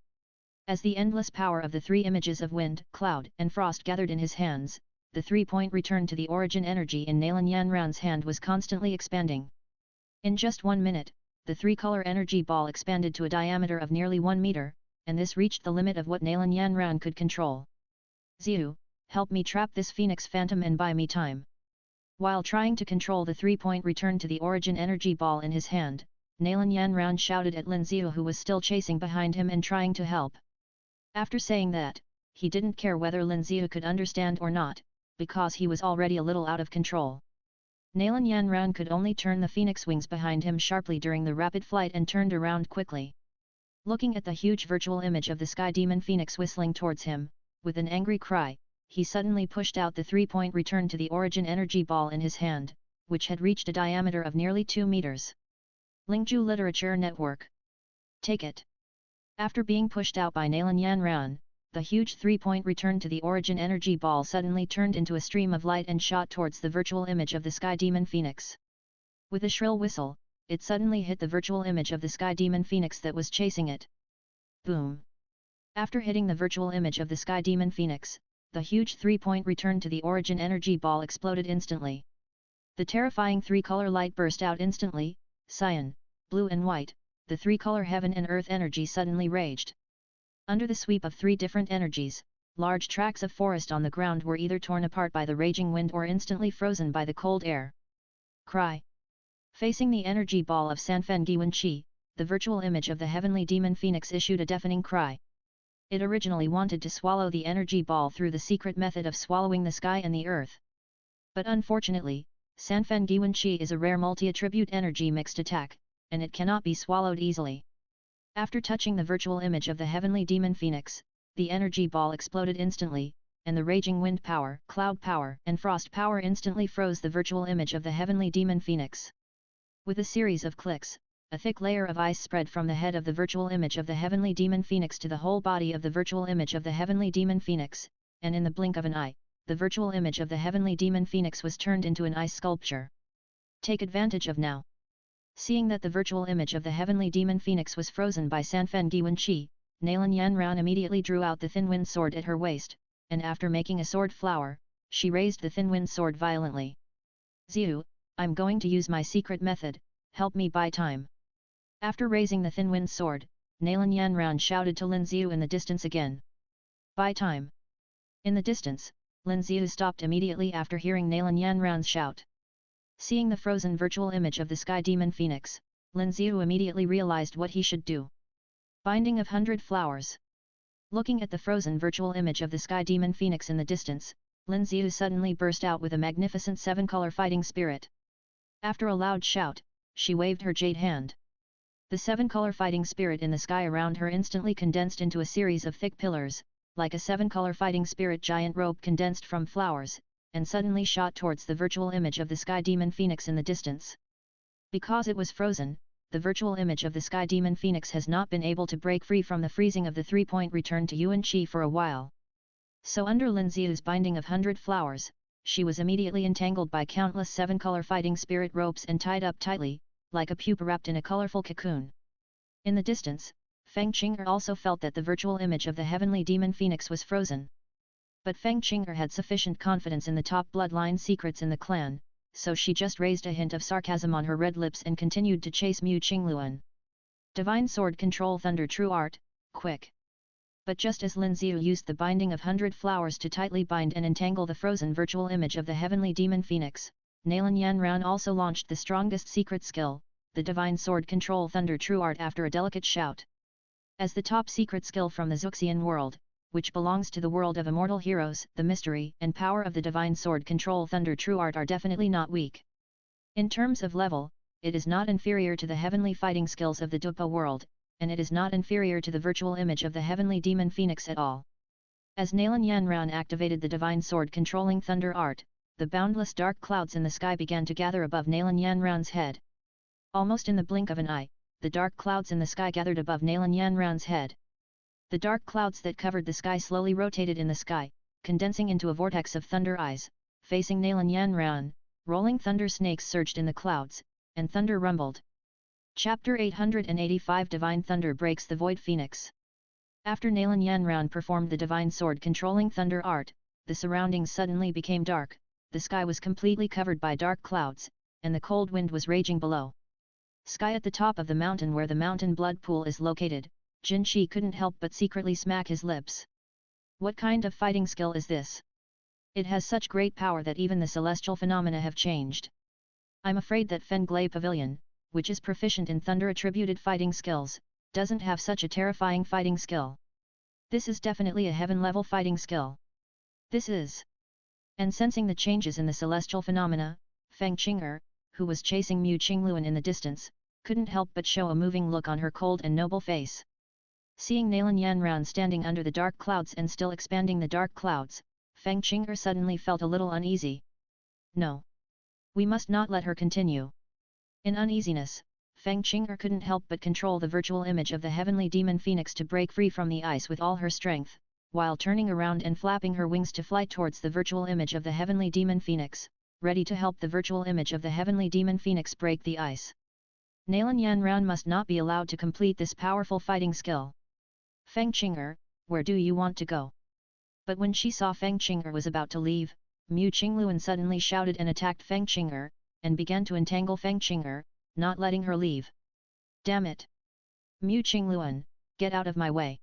As the endless power of the 3 images of wind, cloud and frost gathered in his hands, the 3-point return to the origin energy in Nalan Yanran's hand was constantly expanding. In just 1 minute, the 3-color energy ball expanded to a diameter of nearly 1 meter, and this reached the limit of what Nalan Yanran could control. Ziu, help me trap this phoenix phantom and buy me time. While trying to control the 3-point return to the origin energy ball in his hand, Nalan Yanran shouted at Lin Ziu, who was still chasing behind him and trying to help. After saying that, he didn't care whether Lin Ziu could understand or not, because he was already a little out of control. Nalan Yanran could only turn the phoenix wings behind him sharply during the rapid flight and turned around quickly. Looking at the huge virtual image of the sky demon phoenix whistling towards him, with an angry cry, he suddenly pushed out the 3-point return to the origin energy ball in his hand, which had reached a diameter of nearly 2 meters. Lingju Literature Network. Take it. After being pushed out by Nalan Yanran, the huge 3-point return to the origin energy ball suddenly turned into a stream of light and shot towards the virtual image of the sky demon phoenix. With a shrill whistle, it suddenly hit the virtual image of the sky demon phoenix that was chasing it. Boom! After hitting the virtual image of the sky demon phoenix, the huge 3-point return to the origin energy ball exploded instantly. The terrifying 3-color light burst out instantly, cyan, blue and white, the 3-color heaven and earth energy suddenly raged. Under the sweep of 3 different energies, large tracts of forest on the ground were either torn apart by the raging wind or instantly frozen by the cold air. Cry! Facing the energy ball of Sanfen Giwenqi, the virtual image of the heavenly demon phoenix issued a deafening cry. It originally wanted to swallow the energy ball through the secret method of swallowing the sky and the earth. But unfortunately, Sanfen Giwenqi is a rare multi-attribute energy mixed attack, and it cannot be swallowed easily. After touching the virtual image of the heavenly demon phoenix, the energy ball exploded instantly, and the raging wind power, cloud power and frost power instantly froze the virtual image of the heavenly demon phoenix. With a series of clicks, a thick layer of ice spread from the head of the virtual image of the heavenly demon phoenix to the whole body of the virtual image of the heavenly demon phoenix, and in the blink of an eye, the virtual image of the heavenly demon phoenix was turned into an ice sculpture. Take advantage of now. Seeing that the virtual image of the heavenly demon phoenix was frozen by Sanfen Giwenqi, Nalan Yanran immediately drew out the thin wind sword at her waist, and after making a sword flower, she raised the thin wind sword violently. Ziu, I'm going to use my secret method, help me buy time. After raising the thin wind sword, Nalan Yanran shouted to Lin Ziu in the distance again. Buy time. In the distance, Lin Ziu stopped immediately after hearing Nalan Yanran's shout. Seeing the frozen virtual image of the sky demon phoenix, Lin Ziu immediately realized what he should do. Binding of 100 flowers. Looking at the frozen virtual image of the sky demon phoenix in the distance, Lin Ziu suddenly burst out with a magnificent 7-color fighting spirit. After a loud shout, she waved her jade hand. The 7-color fighting spirit in the sky around her instantly condensed into a series of thick pillars, like a 7-color fighting spirit giant rope condensed from flowers, and suddenly shot towards the virtual image of the sky demon phoenix in the distance. Because it was frozen, the virtual image of the sky demon phoenix has not been able to break free from the freezing of the 3-point return to Yuan Qi for a while. So under Lin Ziu's binding of 100 flowers, she was immediately entangled by countless seven-color fighting spirit ropes and tied up tightly, like a pupa wrapped in a colorful cocoon. In the distance, Feng Qing'er also felt that the virtual image of the heavenly demon phoenix was frozen. But Feng Qing'er had sufficient confidence in the top bloodline secrets in the clan, so she just raised a hint of sarcasm on her red lips and continued to chase Mu Qingluan. Divine Sword Control Thunder True Art, quick! But just as Lin Xiu used the binding of 100 flowers to tightly bind and entangle the frozen virtual image of the heavenly demon phoenix, Nalan Yanran also launched the strongest secret skill, the Divine Sword Control Thunder True Art after a delicate shout. As the top secret skill from the Xuxian world, which belongs to the world of immortal heroes, the mystery and power of the Divine Sword Control Thunder True Art are definitely not weak. In terms of level, it is not inferior to the heavenly fighting skills of the Douluo world, and it is not inferior to the virtual image of the heavenly demon phoenix at all. As Nalan Yanran activated the Divine Sword Controlling Thunder Art, the boundless dark clouds in the sky began to gather above Nalan Yanran's head. Almost in the blink of an eye, the dark clouds in the sky gathered above Nalan Yanran's head. The dark clouds that covered the sky slowly rotated in the sky, condensing into a vortex of thunder eyes, facing Nalan Yanran. Rolling thunder snakes surged in the clouds, and thunder rumbled. Chapter 885 Divine Thunder Breaks the Void Phoenix. After Nalan Yanran performed the Divine Sword Controlling Thunder Art, the surroundings suddenly became dark, the sky was completely covered by dark clouds, and the cold wind was raging below. Sky at the top of the mountain where the mountain blood pool is located, Jin Shi couldn't help but secretly smack his lips. What kind of fighting skill is this? It has such great power that even the celestial phenomena have changed. I'm afraid that Fanglei Pavilion, which is proficient in thunder-attributed fighting skills, doesn't have such a terrifying fighting skill. This is definitely a heaven-level fighting skill. This is... And sensing the changes in the celestial phenomena, Feng Qing'er, who was chasing Mu Qingluan in the distance, couldn't help but show a moving look on her cold and noble face. Seeing Nalan Yanran standing under the dark clouds and still expanding the dark clouds, Feng Qing'er suddenly felt a little uneasy. No. We must not let her continue. In uneasiness, Feng Qing'er couldn't help but control the virtual image of the heavenly demon phoenix to break free from the ice with all her strength, while turning around and flapping her wings to fly towards the virtual image of the heavenly demon phoenix, ready to help the virtual image of the heavenly demon phoenix break the ice. Nalan Yanran must not be allowed to complete this powerful fighting skill. Feng Qing'er, where do you want to go? But when she saw Feng Qing'er was about to leave, Mu Qingluan suddenly shouted and attacked Feng Qing'er, and began to entangle Feng Qing'er, not letting her leave. Damn it! Mu Qingluan, get out of my way!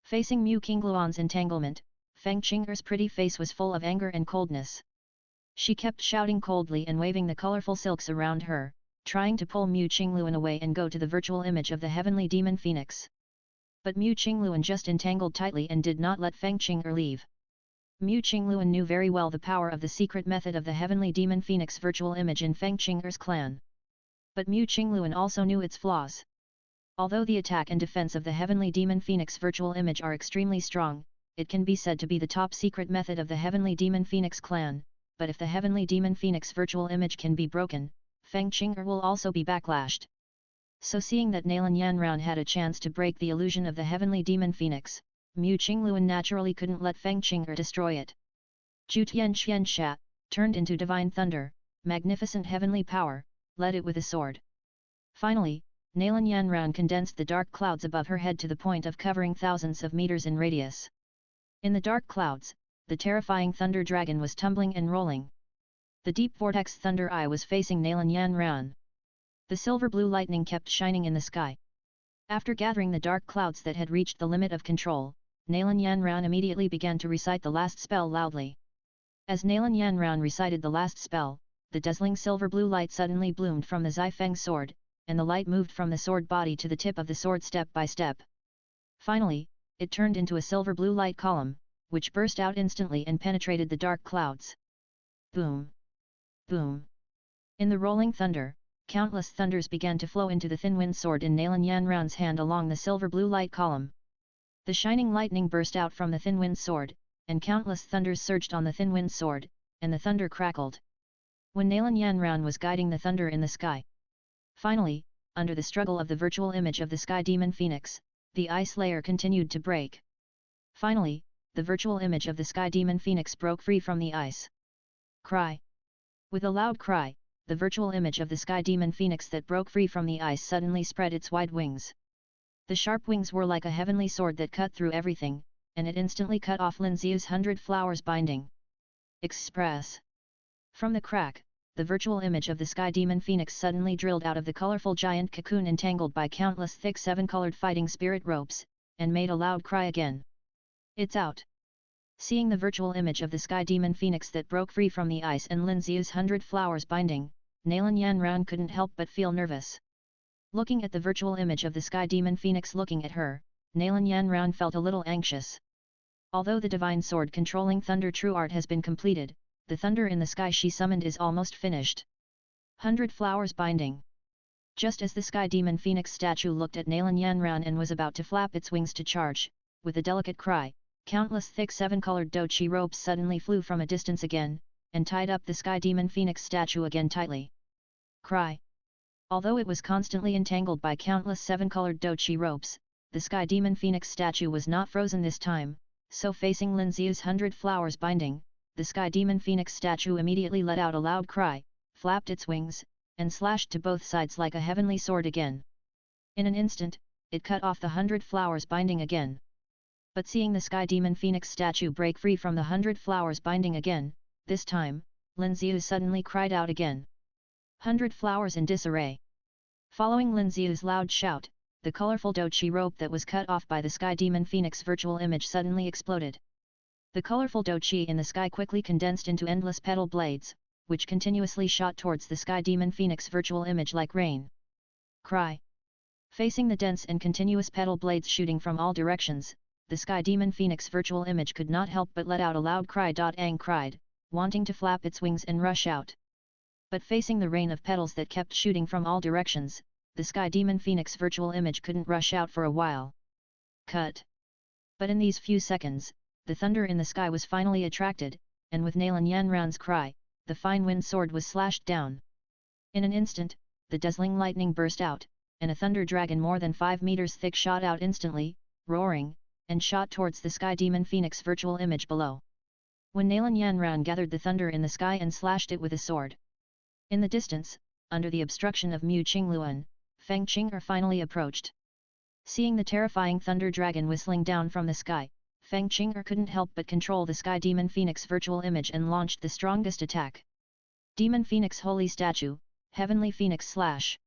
Facing Mu Qingluan's entanglement, Feng Qing'er's pretty face was full of anger and coldness. She kept shouting coldly and waving the colorful silks around her, trying to pull Mu Qingluan away and go to the virtual image of the heavenly demon phoenix. But Mu Qingluan just entangled tightly and did not let Feng Qing'er leave. Mu Qingluan knew very well the power of the secret method of the heavenly demon phoenix virtual image in Feng Qing'er's clan. But Mu Qingluan also knew its flaws. Although the attack and defense of the heavenly demon phoenix virtual image are extremely strong, it can be said to be the top secret method of the heavenly demon phoenix clan, but if the heavenly demon phoenix virtual image can be broken, Feng Qing'er will also be backlashed. So seeing that Nalan Yanran had a chance to break the illusion of the heavenly demon phoenix, Mu Qingluan naturally couldn't let Feng Qing'er destroy it. Ju Tian Qian Sha, turned into divine thunder, magnificent heavenly power, led it with a sword. Finally, Nalan Yanran condensed the dark clouds above her head to the point of covering thousands of meters in radius. In the dark clouds, the terrifying thunder dragon was tumbling and rolling. The deep vortex thunder eye was facing Nalan Yanran. The silver blue lightning kept shining in the sky. After gathering the dark clouds that had reached the limit of control, Nalan Yanran immediately began to recite the last spell loudly. As Nalan Yanran recited the last spell, the dazzling silver blue light suddenly bloomed from the Zifeng sword, and the light moved from the sword body to the tip of the sword step by step. Finally, it turned into a silver blue light column, which burst out instantly and penetrated the dark clouds. Boom! Boom! In the rolling thunder, countless thunders began to flow into the thin wind sword in Nalan Yanran's hand along the silver blue light column. The shining lightning burst out from the thin wind sword, and countless thunders surged on the thin wind sword, and the thunder crackled. When Nalan Yanran was guiding the thunder in the sky. Finally, under the struggle of the virtual image of the sky demon phoenix, the ice layer continued to break. Finally, the virtual image of the sky demon phoenix broke free from the ice. Cry. With a loud cry, the virtual image of the sky demon phoenix that broke free from the ice suddenly spread its wide wings. The sharp wings were like a heavenly sword that cut through everything, and it instantly cut off Lin Xiu's 100 flowers binding. Express. From the crack, the virtual image of the sky demon phoenix suddenly drilled out of the colorful giant cocoon entangled by countless thick 7-colored fighting spirit ropes, and made a loud cry again. It's out. Seeing the virtual image of the sky demon phoenix that broke free from the ice and Lin Xiu's 100 flowers binding, Nalan Yanran couldn't help but feel nervous. Looking at the virtual image of the sky demon phoenix looking at her, Nalan Yanran felt a little anxious. Although the divine sword controlling thunder true art has been completed, the thunder in the sky she summoned is almost finished. 100 flowers binding. Just as the sky demon phoenix statue looked at Nalan Yanran and was about to flap its wings to charge, with a delicate cry, countless thick 7-colored dochi ropes suddenly flew from a distance again, and tied up the sky demon phoenix statue again tightly. Cry. Although it was constantly entangled by countless 7-colored dochi ropes, the sky demon phoenix statue was not frozen this time, so facing Lin Xiu's 100 flowers binding, the sky demon phoenix statue immediately let out a loud cry, flapped its wings, and slashed to both sides like a heavenly sword again. In an instant, it cut off the 100 flowers binding again. But seeing the sky demon phoenix statue break free from the 100 flowers binding again, this time, Lin Xiu suddenly cried out again. 100 flowers in disarray. Following Lin Xiu's loud shout, the colorful dochi rope that was cut off by the sky demon phoenix virtual image suddenly exploded. The colorful dochi in the sky quickly condensed into endless petal blades, which continuously shot towards the sky demon phoenix virtual image like rain. Cry. Facing the dense and continuous petal blades shooting from all directions, the sky demon phoenix virtual image could not help but let out a loud cry. Aang cried, wanting to flap its wings and rush out. But facing the rain of petals that kept shooting from all directions, the sky demon phoenix virtual image couldn't rush out for a while. Cut. But in these few seconds, the thunder in the sky was finally attracted, and with Nalan Yanran's cry, the fine wind sword was slashed down. In an instant, the dazzling lightning burst out, and a thunder dragon more than 5 meters thick shot out instantly, roaring, and shot towards the sky demon phoenix virtual image below. When Nalan Yanran gathered the thunder in the sky and slashed it with a sword. In the distance, under the obstruction of Mu Qingluan, Feng Qing'er finally approached. Seeing the terrifying thunder dragon whistling down from the sky, Feng Qing'er couldn't help but control the sky demon phoenix virtual image and launched the strongest attack. Demon Phoenix Holy Statue, Heavenly Phoenix Slash.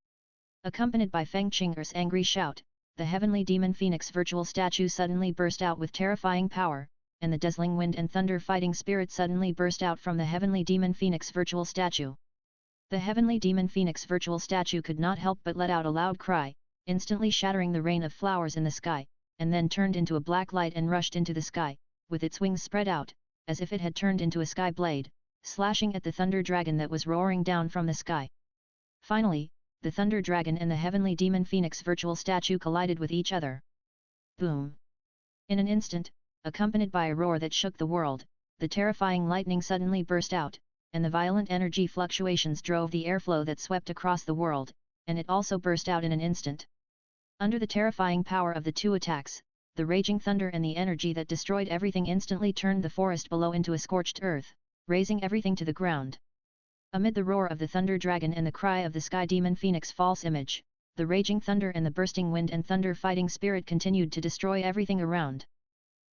Accompanied by Feng Qing'er's angry shout, the heavenly demon phoenix virtual statue suddenly burst out with terrifying power, and the dazzling wind and thunder fighting spirit suddenly burst out from the heavenly demon phoenix virtual statue. The heavenly demon phoenix virtual statue could not help but let out a loud cry, instantly shattering the rain of flowers in the sky, and then turned into a black light and rushed into the sky, with its wings spread out, as if it had turned into a sky blade, slashing at the thunder dragon that was roaring down from the sky. Finally, the thunder dragon and the heavenly demon phoenix virtual statue collided with each other. Boom! In an instant, accompanied by a roar that shook the world, the terrifying lightning suddenly burst out, and the violent energy fluctuations drove the airflow that swept across the world, and it also burst out in an instant. Under the terrifying power of the two attacks, the raging thunder and the energy that destroyed everything instantly turned the forest below into a scorched earth, razing everything to the ground. Amid the roar of the thunder dragon and the cry of the sky demon phoenix false image, the raging thunder and the bursting wind and thunder fighting spirit continued to destroy everything around.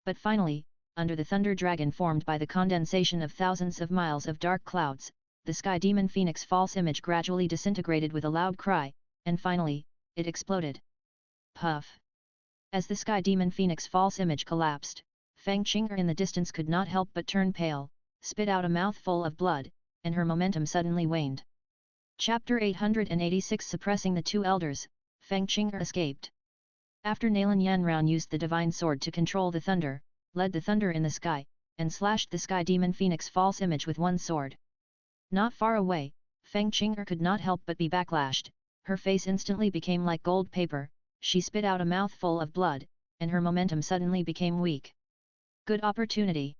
But finally, under the thunder dragon formed by the condensation of thousands of miles of dark clouds, the sky demon phoenix false image gradually disintegrated with a loud cry, and finally, it exploded. Puff! As the sky demon phoenix false image collapsed, Feng Qing'er in the distance could not help but turn pale, spit out a mouthful of blood, and her momentum suddenly waned. Chapter 886 Suppressing the Two Elders, Feng Qing'er escaped. After Nalan Yanran used the divine sword to control the thunder, led the thunder in the sky, and slashed the sky demon phoenix false image with one sword. Not far away, Feng Qing'er could not help but be backlashed, her face instantly became like gold paper, she spit out a mouthful of blood, and her momentum suddenly became weak. Good opportunity.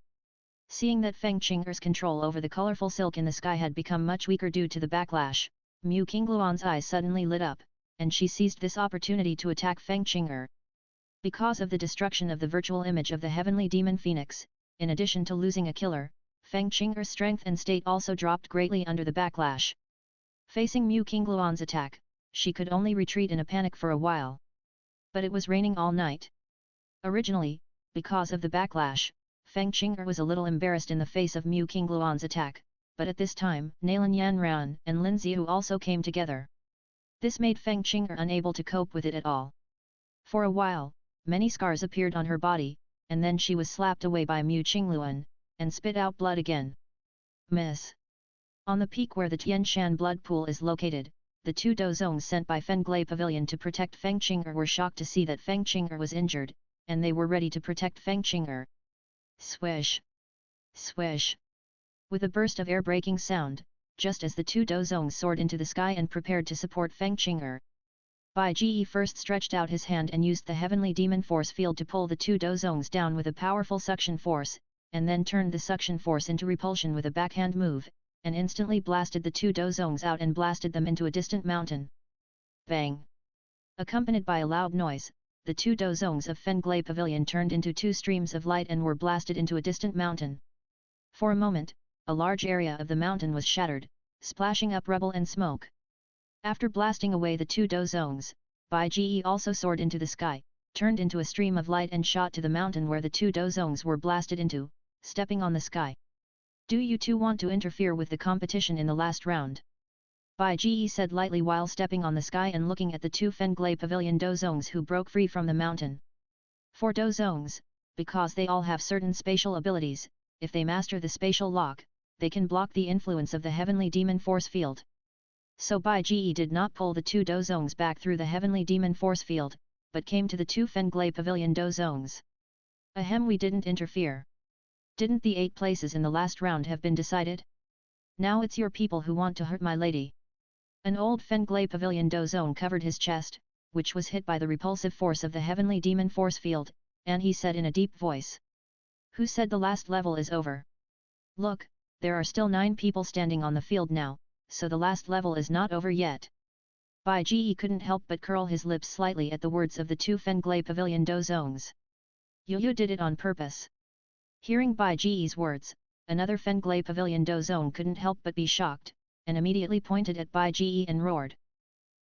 Seeing that Feng Qing'er's control over the colorful silk in the sky had become much weaker due to the backlash, Mu Qingluan's eyes suddenly lit up, and she seized this opportunity to attack Feng Qing'er. Because of the destruction of the virtual image of the heavenly demon phoenix, in addition to losing a killer, Feng Qing'er's strength and state also dropped greatly under the backlash. Facing Mu Qingluan's attack, she could only retreat in a panic for a while. But it was raining all night. Originally, because of the backlash, Feng Qing'er was a little embarrassed in the face of Mu Qingluan's attack, but at this time, Nalan Yanran and Lin Xiu also came together. This made Feng Qing'er unable to cope with it at all. For a while, many scars appeared on her body, and then she was slapped away by Mu Qingluan, and spit out blood again. Miss. On the peak where the Tianshan blood pool is located, the two dozongs sent by Fenglai Pavilion to protect Feng Qing'er were shocked to see that Feng Qing'er was injured, and they were ready to protect Feng Qing'er. Swish! Swish! With a burst of air-breaking sound, just as the two dozongs soared into the sky and prepared to support Feng Qing'er. Bai Ji first stretched out his hand and used the heavenly demon force field to pull the two dozongs down with a powerful suction force, and then turned the suction force into repulsion with a backhand move, and instantly blasted the two dozongs out and blasted them into a distant mountain. Bang! Accompanied by a loud noise, the two dozongs of Fenglai Pavilion turned into two streams of light and were blasted into a distant mountain. For a moment, a large area of the mountain was shattered, splashing up rubble and smoke. After blasting away the two dozongs, Bai Ji also soared into the sky, turned into a stream of light and shot to the mountain where the two dozongs were blasted into, stepping on the sky. Do you two want to interfere with the competition in the last round? Bai Ji said lightly while stepping on the sky and looking at the two Fenglai Pavilion dozongs who broke free from the mountain. For dozongs, because they all have certain spatial abilities, if they master the spatial lock, they can block the influence of the heavenly demon force field. So Bai Ji did not pull the two dozongs back through the heavenly demon force field, but came to the two Fenglai Pavilion dozongs. Ahem, we didn't interfere. Didn't the 8 places in the last round have been decided? Now it's your people who want to hurt my lady. An old Fenglai Pavilion dozong covered his chest, which was hit by the repulsive force of the heavenly demon force field, and he said in a deep voice. Who said the last level is over? Look, there are still 9 people standing on the field now, so the last level is not over yet. Bai Ji couldn't help but curl his lips slightly at the words of the two Fenglai Pavilion dozongs. You did it on purpose. Hearing Bai Ji's words, another Fenglai Pavilion dozong couldn't help but be shocked, and immediately pointed at Bai Ji and roared.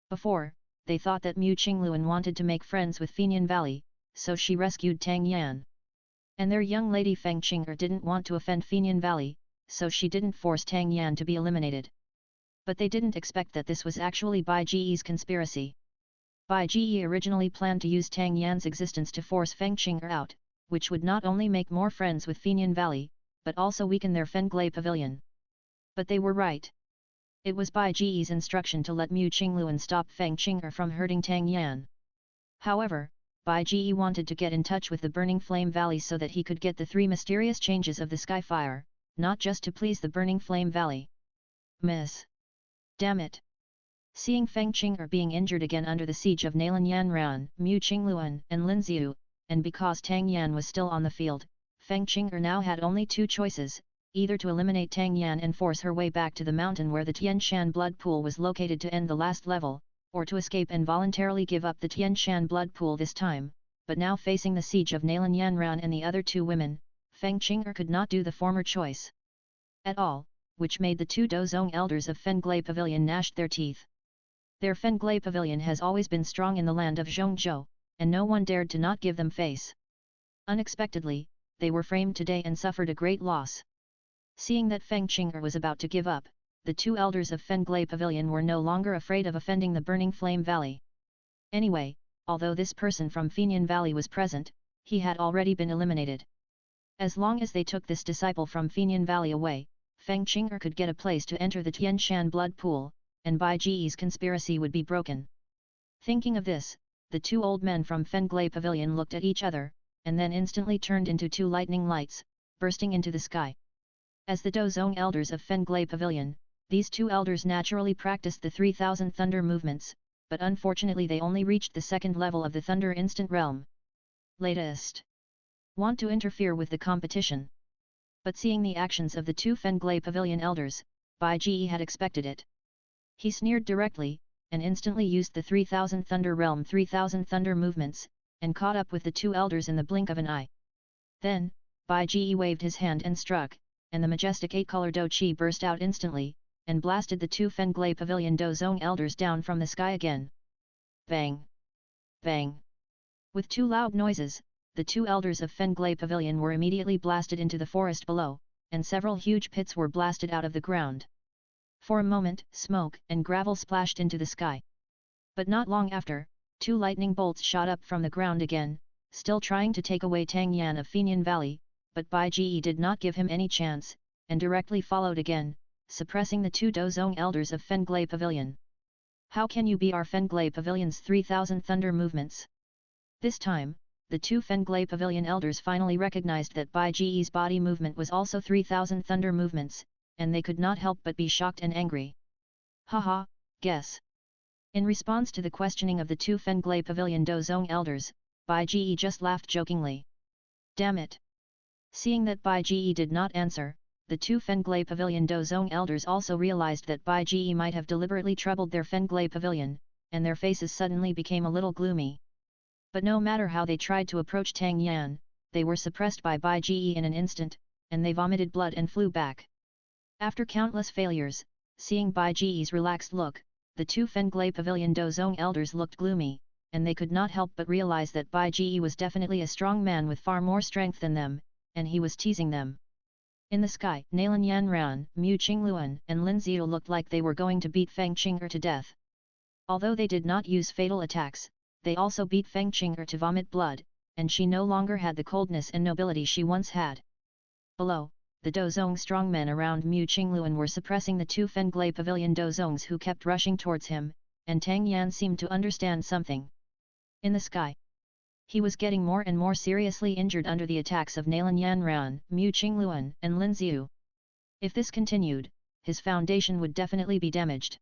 Before, they thought that Mu Qingluan wanted to make friends with Fenian Valley, so she rescued Tang Yan. And their young lady Feng Qing'er didn't want to offend Fenian Valley, so she didn't force Tang Yan to be eliminated. But they didn't expect that this was actually Bai Ji's conspiracy. Bai Ji originally planned to use Tang Yan's existence to force Feng Qing'er out, which would not only make more friends with Fenian Valley, but also weaken their Fenglai Pavilion. But they were right. It was Bai Ji's instruction to let Mu Qingluan stop Feng Qing'er from hurting Tang Yan. However, Bai Ji wanted to get in touch with the Burning Flame Valley so that he could get the 3 mysterious changes of the sky fire, not just to please the Burning Flame Valley. Miss. Damn it! Seeing Feng Qing'er being injured again under the siege of Nalan Yanran, Mu Qingluan and Lin Xiu, and because Tang Yan was still on the field, Feng Qing'er now had only 2 choices, either to eliminate Tang Yan and force her way back to the mountain where the Tianshan blood pool was located to end the last level, or to escape and voluntarily give up the Tianshan blood pool this time, but now facing the siege of Nalan Yanran and the other 2 women, Feng Qing'er could not do the former choice at all, which made the 2 dozong elders of Fenglai Pavilion gnash their teeth. Their Fenglai Pavilion has always been strong in the land of Zhongzhou, and no one dared to not give them face. Unexpectedly, they were framed today and suffered a great loss. Seeing that Feng Qing'er was about to give up, the 2 elders of Fenglai Pavilion were no longer afraid of offending the Burning Flame Valley. Anyway, although this person from Fenian Valley was present, he had already been eliminated. As long as they took this disciple from Fenian Valley away, Feng Qing'er could get a place to enter the Tianshan blood pool, and Bai Ji's conspiracy would be broken. Thinking of this, the 2 old men from Fenglai Pavilion looked at each other, and then instantly turned into 2 lightning lights, bursting into the sky. As the dozong elders of Fenglai Pavilion, these 2 elders naturally practiced the 3000 thunder movements, but unfortunately they only reached the 2nd level of the thunder instant realm. Latest. Want to interfere with the competition? But seeing the actions of the 2 Fenglai Pavilion elders, Bai Ji had expected it. He sneered directly, and instantly used the 3000 Thunder Realm 3000 Thunder movements, and caught up with the 2 elders in the blink of an eye. Then, Bai Ji waved his hand and struck, and the majestic 8-color Do Chi burst out instantly, and blasted the 2 Fenglay Pavilion Do Zong elders down from the sky again. Bang! Bang! With 2 loud noises, the 2 elders of Fenglay Pavilion were immediately blasted into the forest below, and several huge pits were blasted out of the ground. For a moment, smoke and gravel splashed into the sky. But not long after, 2 lightning bolts shot up from the ground again, still trying to take away Tang Yan of Fenian Valley, but Bai Ji did not give him any chance, and directly followed again, suppressing the 2 Dozong elders of Fenglay Pavilion. How can you be our Fenglay Pavilion's 3000 thunder movements? This time, the 2 Fenglay Pavilion elders finally recognized that Bai Ji's body movement was also 3000 thunder movements, and they could not help but be shocked and angry. Haha, guess. In response to the questioning of the 2 Fenglay Pavilion Dozong elders, Bai Ji just laughed jokingly. Damn it! Seeing that Bai Ji did not answer, the 2 Fenglay Pavilion Dozong elders also realized that Bai Ji might have deliberately troubled their Fenglay Pavilion, and their faces suddenly became a little gloomy. But no matter how they tried to approach Tang Yan, they were suppressed by Bai Ji in an instant, and they vomited blood and flew back. After countless failures, seeing Bai Ji's relaxed look, the 2 Fenglay Pavilion Dozong elders looked gloomy, and they could not help but realize that Bai Ji was definitely a strong man with far more strength than them, and he was teasing them. In the sky, Nalan Yanran, Mu Qingluan, and Lin Ziyu looked like they were going to beat Feng Qing'er to death. Although they did not use fatal attacks, they also beat Feng Qing'er to vomit blood, and she no longer had the coldness and nobility she once had. Below, the Dozong strongmen around Mu Qingluan were suppressing the 2 Fenglay Pavilion Dozongs who kept rushing towards him, and Tang Yan seemed to understand something. In the sky, he was getting more and more seriously injured under the attacks of Nalan Yanran, Mu Qingluan, and Lin Ziyu. If this continued, his foundation would definitely be damaged.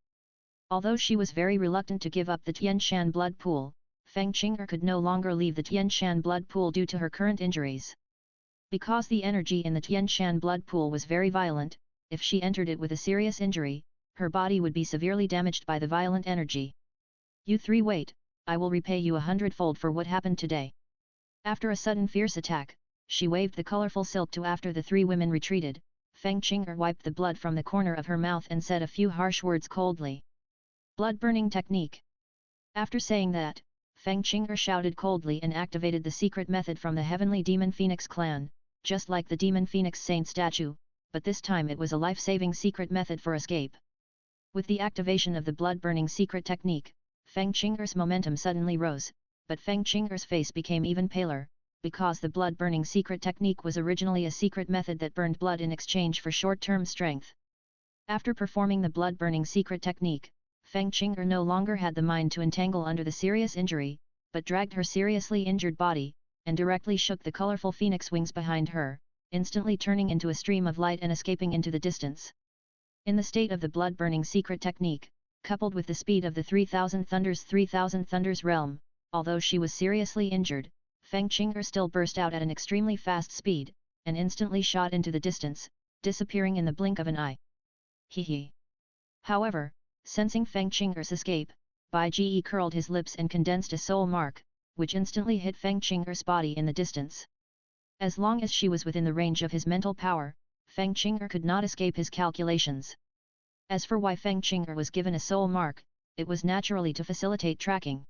Although she was very reluctant to give up the Tianshan blood pool, Feng Qing'er could no longer leave the Tianshan blood pool due to her current injuries. Because the energy in the Tianshan blood pool was very violent, if she entered it with a serious injury, her body would be severely damaged by the violent energy. You 3 wait, I will repay you 100-fold for what happened today. After a sudden fierce attack, she waved the colorful silk to after the 3 women retreated. Feng Qing'er wiped the blood from the corner of her mouth and said a few harsh words coldly. Blood-burning technique. After saying that, Feng Qing'er shouted coldly and activated the secret method from the Heavenly Demon Phoenix clan, just like the Demon Phoenix Saint statue, but this time it was a life-saving secret method for escape. With the activation of the blood-burning secret technique, Feng Qing'er's momentum suddenly rose, but Feng Qing'er's face became even paler, because the blood-burning secret technique was originally a secret method that burned blood in exchange for short-term strength. After performing the blood-burning secret technique, Feng Qing'er no longer had the mind to entangle under the serious injury, but dragged her seriously injured body, and directly shook the colorful phoenix wings behind her, instantly turning into a stream of light and escaping into the distance. In the state of the blood-burning secret technique, coupled with the speed of the 3000 Thunders realm, although she was seriously injured, Feng Qing'er still burst out at an extremely fast speed, and instantly shot into the distance, disappearing in the blink of an eye. Hee. However, sensing Feng Qing'er's escape, Bai Ji curled his lips and condensed a soul mark, which instantly hit Feng Qing'er's body in the distance. As long as she was within the range of his mental power, Feng Qing'er could not escape his calculations. As for why Feng Qing'er was given a soul mark, it was naturally to facilitate tracking.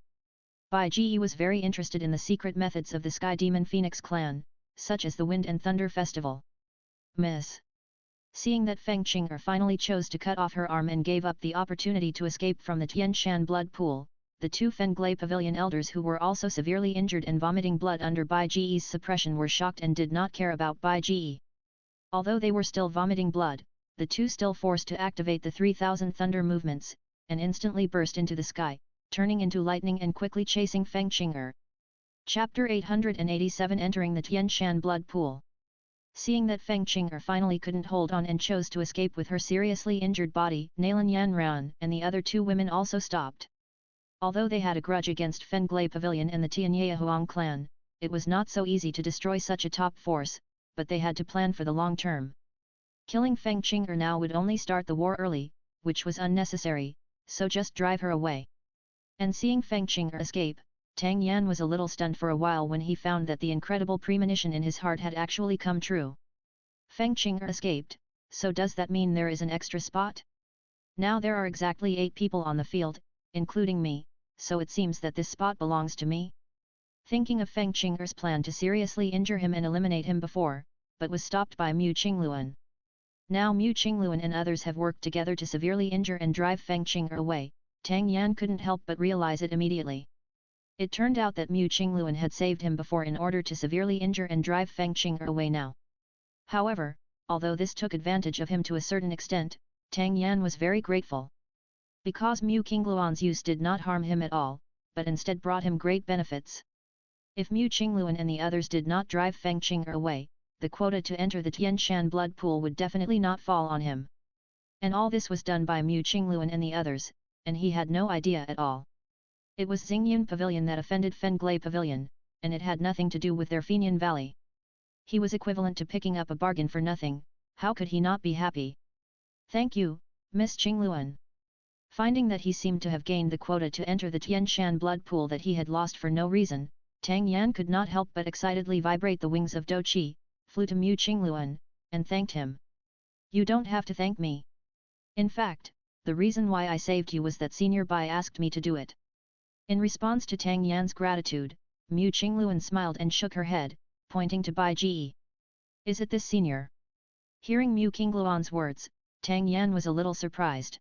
Bai Ji was very interested in the secret methods of the Sky Demon Phoenix clan, such as the Wind and Thunder Festival. Miss. Seeing that Feng Qing'er finally chose to cut off her arm and gave up the opportunity to escape from the Tianshan blood pool, the 2 Fenglay Pavilion elders who were also severely injured and vomiting blood under Bai Ji's suppression were shocked and did not care about Bai Ji. Although they were still vomiting blood, the 2 still forced to activate the 3000 thunder movements, and instantly burst into the sky, turning into lightning and quickly chasing Feng Qing'er. Chapter 887 Entering the Tianshan blood pool. Seeing that Feng Qing'er finally couldn't hold on and chose to escape with her seriously injured body, Nalan Yanran and the other 2 women also stopped. Although they had a grudge against Fenglay Pavilion and the Tianyea Huang clan, it was not so easy to destroy such a top force, but they had to plan for the long term. Killing Feng Qing'er now would only start the war early, which was unnecessary, so just drive her away. And seeing Feng Qing'er escape, Tang Yan was a little stunned for a while when he found that the incredible premonition in his heart had actually come true. Feng Qing'er escaped, so does that mean there is an extra spot? Now there are exactly 8 people on the field, including me, so it seems that this spot belongs to me? Thinking of Feng Qing'er's plan to seriously injure him and eliminate him before, but was stopped by Mu Qingluan. Now Mu Qingluan and others have worked together to severely injure and drive Feng Qing'er away. Tang Yan couldn't help but realize it immediately. It turned out that Mu Qingluan had saved him before in order to severely injure and drive Feng Qing'er away now. However, although this took advantage of him to a certain extent, Tang Yan was very grateful. Because Mu Qingluan's use did not harm him at all, but instead brought him great benefits. If Mu Qingluan and the others did not drive Feng Qing'er away, the quota to enter the Tianshan blood pool would definitely not fall on him. And all this was done by Mu Qingluan and the others, and he had no idea at all. It was Xingyun Pavilion that offended Fenglai Pavilion, and it had nothing to do with their Fenian Valley. He was equivalent to picking up a bargain for nothing, how could he not be happy? Thank you, Miss Qingluan. Finding that he seemed to have gained the quota to enter the Tianshan blood pool that he had lost for no reason, Tang Yan could not help but excitedly vibrate the wings of Do Qi, flew to Mu Qingluan, and thanked him. You don't have to thank me. In fact, the reason why I saved you was that Senior Bai asked me to do it. In response to Tang Yan's gratitude, Mu Qingluan smiled and shook her head, pointing to Bai Ji. Is it this senior? Hearing Mu Qingluan's words, Tang Yan was a little surprised.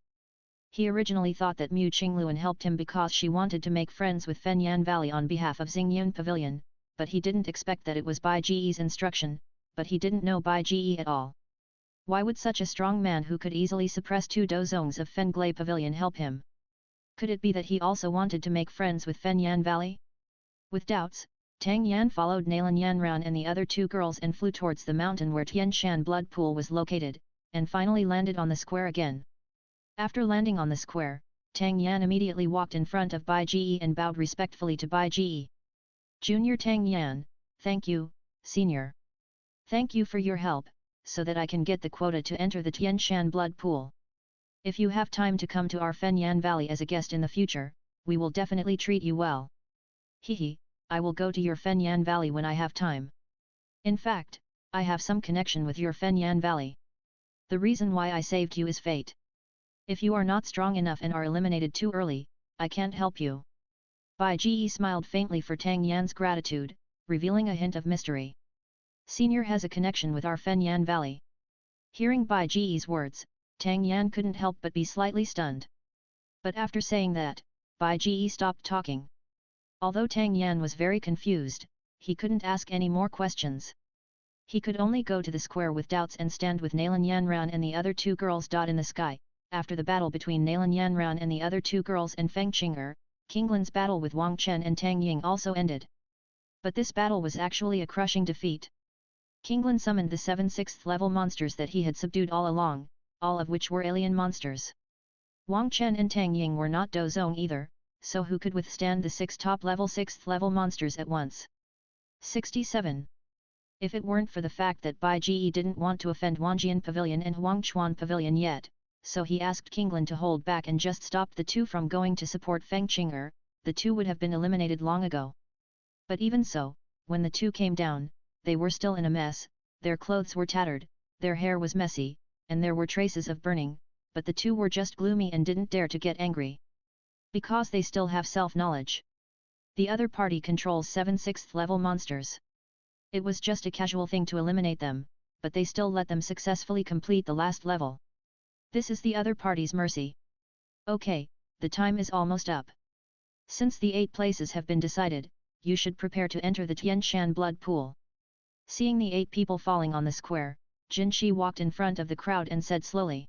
He originally thought that Mu Qingluan helped him because she wanted to make friends with Fenyan Valley on behalf of Xingyun Pavilion, but he didn't expect that it was Bai Ji's instruction, but he didn't know Bai Ji at all. Why would such a strong man who could easily suppress 2 dozongs of Fenglai Pavilion help him? Could it be that he also wanted to make friends with Fenyan Valley? With doubts, Tang Yan followed Nalan Yanran and the other 2 girls and flew towards the mountain where Tianshan blood pool was located, and finally landed on the square again. After landing on the square, Tang Yan immediately walked in front of Bai Ji and bowed respectfully to Bai Ji. Junior Tang Yan, thank you, Senior. Thank you for your help, so that I can get the quota to enter the Tianshan blood pool. If you have time to come to our Fenyan Valley as a guest in the future, we will definitely treat you well. Hehe, I will go to your Fenyan Valley when I have time. In fact, I have some connection with your Fenyan Valley. The reason why I saved you is fate. If you are not strong enough and are eliminated too early, I can't help you. Bai Ji smiled faintly for Tang Yan's gratitude, revealing a hint of mystery. Senior has a connection with our Fenyan Valley. Hearing Bai Ji's words, Tang Yan couldn't help but be slightly stunned. But after saying that, Bai Ji stopped talking. Although Tang Yan was very confused, he couldn't ask any more questions. He could only go to the square with doubts and stand with Nalan Yanran and the other 2 girls. In the sky, after the battle between Nalan Yanran and the other 2 girls and Feng Qing'er, Qinglan's battle with Wang Chen and Tang Ying also ended. But this battle was actually a crushing defeat. Qinglan summoned the 7 6th level monsters that he had subdued all along, all of which were alien monsters. Wang Chen and Tang Ying were not dozong either, so who could withstand the 6 top level 6th level monsters at once? 67. If it weren't for the fact that Bai Ji didn't want to offend Wangjian Pavilion and Huangchuan Pavilion yet, so he asked Qinglan to hold back and just stop the 2 from going to support Feng Qing'er, the 2 would have been eliminated long ago. But even so, when the 2 came down, they were still in a mess, their clothes were tattered, their hair was messy, and there were traces of burning, but the 2 were just gloomy and didn't dare to get angry. Because they still have self-knowledge. The other party controls 7 6th level monsters. It was just a casual thing to eliminate them, but they still let them successfully complete the last level. This is the other party's mercy. Okay, the time is almost up. Since the 8 places have been decided, you should prepare to enter the Tianshan blood pool. Seeing the 8 people falling on the square, Jin Shi walked in front of the crowd and said slowly.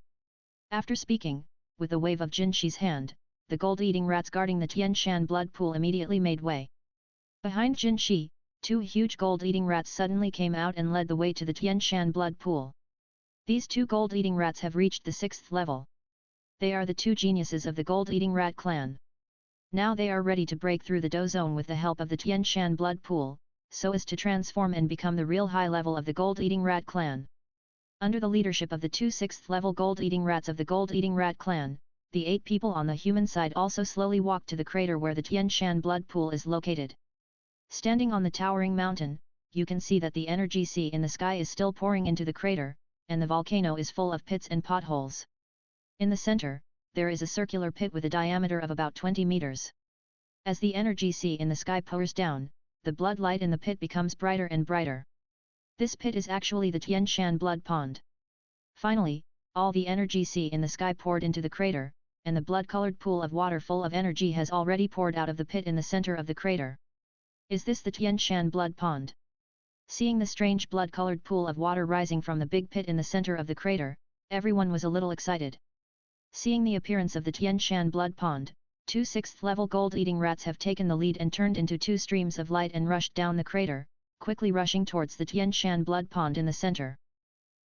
After speaking, with a wave of Jin Shi's hand, the gold-eating rats guarding the Tianshan blood pool immediately made way. Behind Jin Shi, 2 huge gold-eating rats suddenly came out and led the way to the Tianshan blood pool. These 2 gold-eating rats have reached the 6th level. They are the 2 geniuses of the gold-eating rat clan. Now they are ready to break through the dozone with the help of the Tianshan blood pool, so as to transform and become the real high level of the gold-eating rat clan. Under the leadership of the 2 6th level gold-eating rats of the gold-eating rat clan, the 8 people on the human side also slowly walked to the crater where the Tianshan blood pool is located. Standing on the towering mountain, you can see that the energy sea in the sky is still pouring into the crater, and the volcano is full of pits and potholes. In the center, there is a circular pit with a diameter of about 20 meters. As the energy sea in the sky pours down, the blood light in the pit becomes brighter and brighter. This pit is actually the Tian Shan blood pond. Finally, all the energy sea in the sky poured into the crater, and the blood-colored pool of water full of energy has already poured out of the pit in the center of the crater. Is this the Tian Shan blood pond? Seeing the strange blood-colored pool of water rising from the big pit in the center of the crater, everyone was a little excited. Seeing the appearance of the Tian Shan blood pond, 2 6th-level gold-eating rats have taken the lead and turned into 2 streams of light and rushed down the crater, quickly rushing towards the Tian Shan blood pond in the center.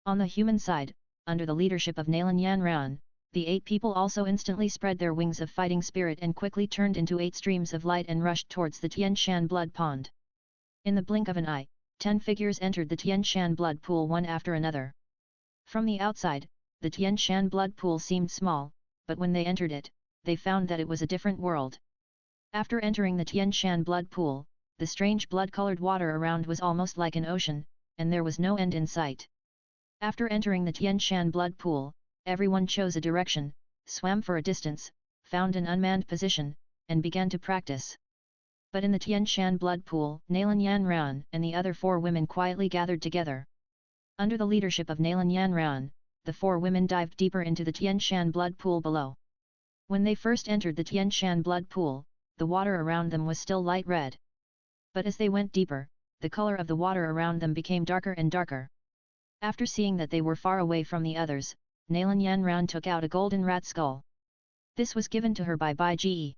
On the human side, under the leadership of Nalan Yanran, the 8 people also instantly spread their wings of fighting spirit and quickly turned into 8 streams of light and rushed towards the Tian Shan blood pond. In the blink of an eye, 10 figures entered the Tian Shan blood pool one after another. From the outside, the Tian Shan blood pool seemed small, but when they entered it, they found that it was a different world. After entering the Tian Shan blood pool, the strange blood-colored water around was almost like an ocean, and there was no end in sight. After entering the Tian Shan blood pool, everyone chose a direction, swam for a distance, found an unmanned position, and began to practice. But in the Tian Shan blood pool, Nalan Yanran and the other 4 women quietly gathered together. Under the leadership of Nalan Yanran, the 4 women dived deeper into the Tian Shan blood pool below. When they first entered the Tian Shan blood pool, the water around them was still light red. But as they went deeper, the color of the water around them became darker and darker. After seeing that they were far away from the others, Nalan Yanran took out a golden rat skull. This was given to her by Bai Ji.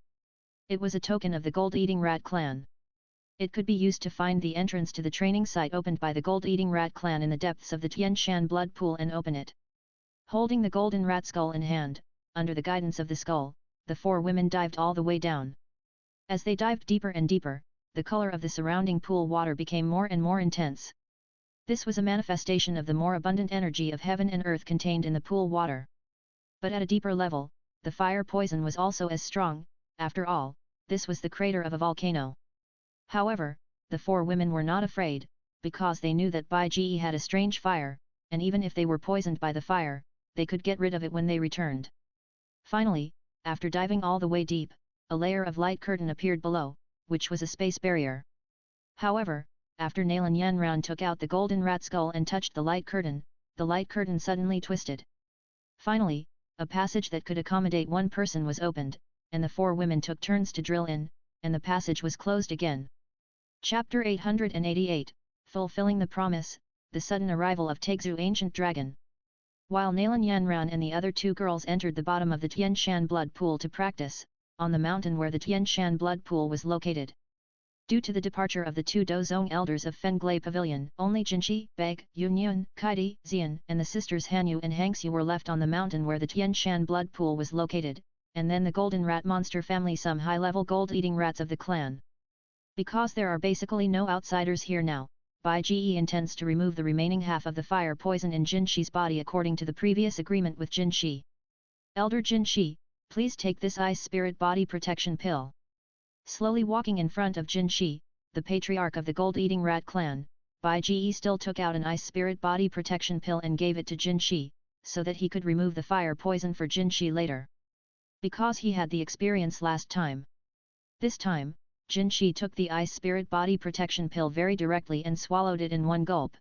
It was a token of the gold-eating rat clan. It could be used to find the entrance to the training site opened by the gold-eating rat clan in the depths of the Tian Shan blood pool and open it. Holding the golden rat skull in hand, under the guidance of the skull, the 4 women dived all the way down. As they dived deeper and deeper, the color of the surrounding pool water became more and more intense. This was a manifestation of the more abundant energy of heaven and earth contained in the pool water. But at a deeper level, the fire poison was also as strong. After all, this was the crater of a volcano. However, the 4 women were not afraid, because they knew that Bai Ji had a strange fire, and even if they were poisoned by the fire, they could get rid of it when they returned. Finally, after diving all the way deep, a layer of light curtain appeared below, which was a space barrier. However, after Nalan Yanran took out the golden rat skull and touched the light curtain suddenly twisted. Finally, a passage that could accommodate 1 person was opened, and the 4 women took turns to drill in, and the passage was closed again. Chapter 888, Fulfilling the Promise, the Sudden Arrival of Tegzu Ancient Dragon. While Nalan Yanran and the other 2 girls entered the bottom of the Tian Shan blood pool to practice, on the mountain where the Tian Shan blood pool was located. Due to the departure of the 2 Dozong elders of Fenglei Pavilion, only Jinshi, Beg, Yunyun, Kaidi, Xian and the sisters Hanyu and Hangxu were left on the mountain where the Tian Shan blood pool was located, and then the golden rat monster family, some high-level gold-eating rats of the clan. Because there are basically no outsiders here now, Bai Ji intends to remove the remaining half of the fire poison in Jin Shi's body according to the previous agreement with Jin Shi. Elder Jin Shi, please take this ice spirit body protection pill. Slowly walking in front of Jin Shi, the patriarch of the gold-eating rat clan, Bai Ji still took out an ice spirit body protection pill and gave it to Jin Shi, so that he could remove the fire poison for Jin Shi later. Because he had the experience last time. This time, Jin Shi took the ice spirit body protection pill very directly and swallowed it in 1 gulp.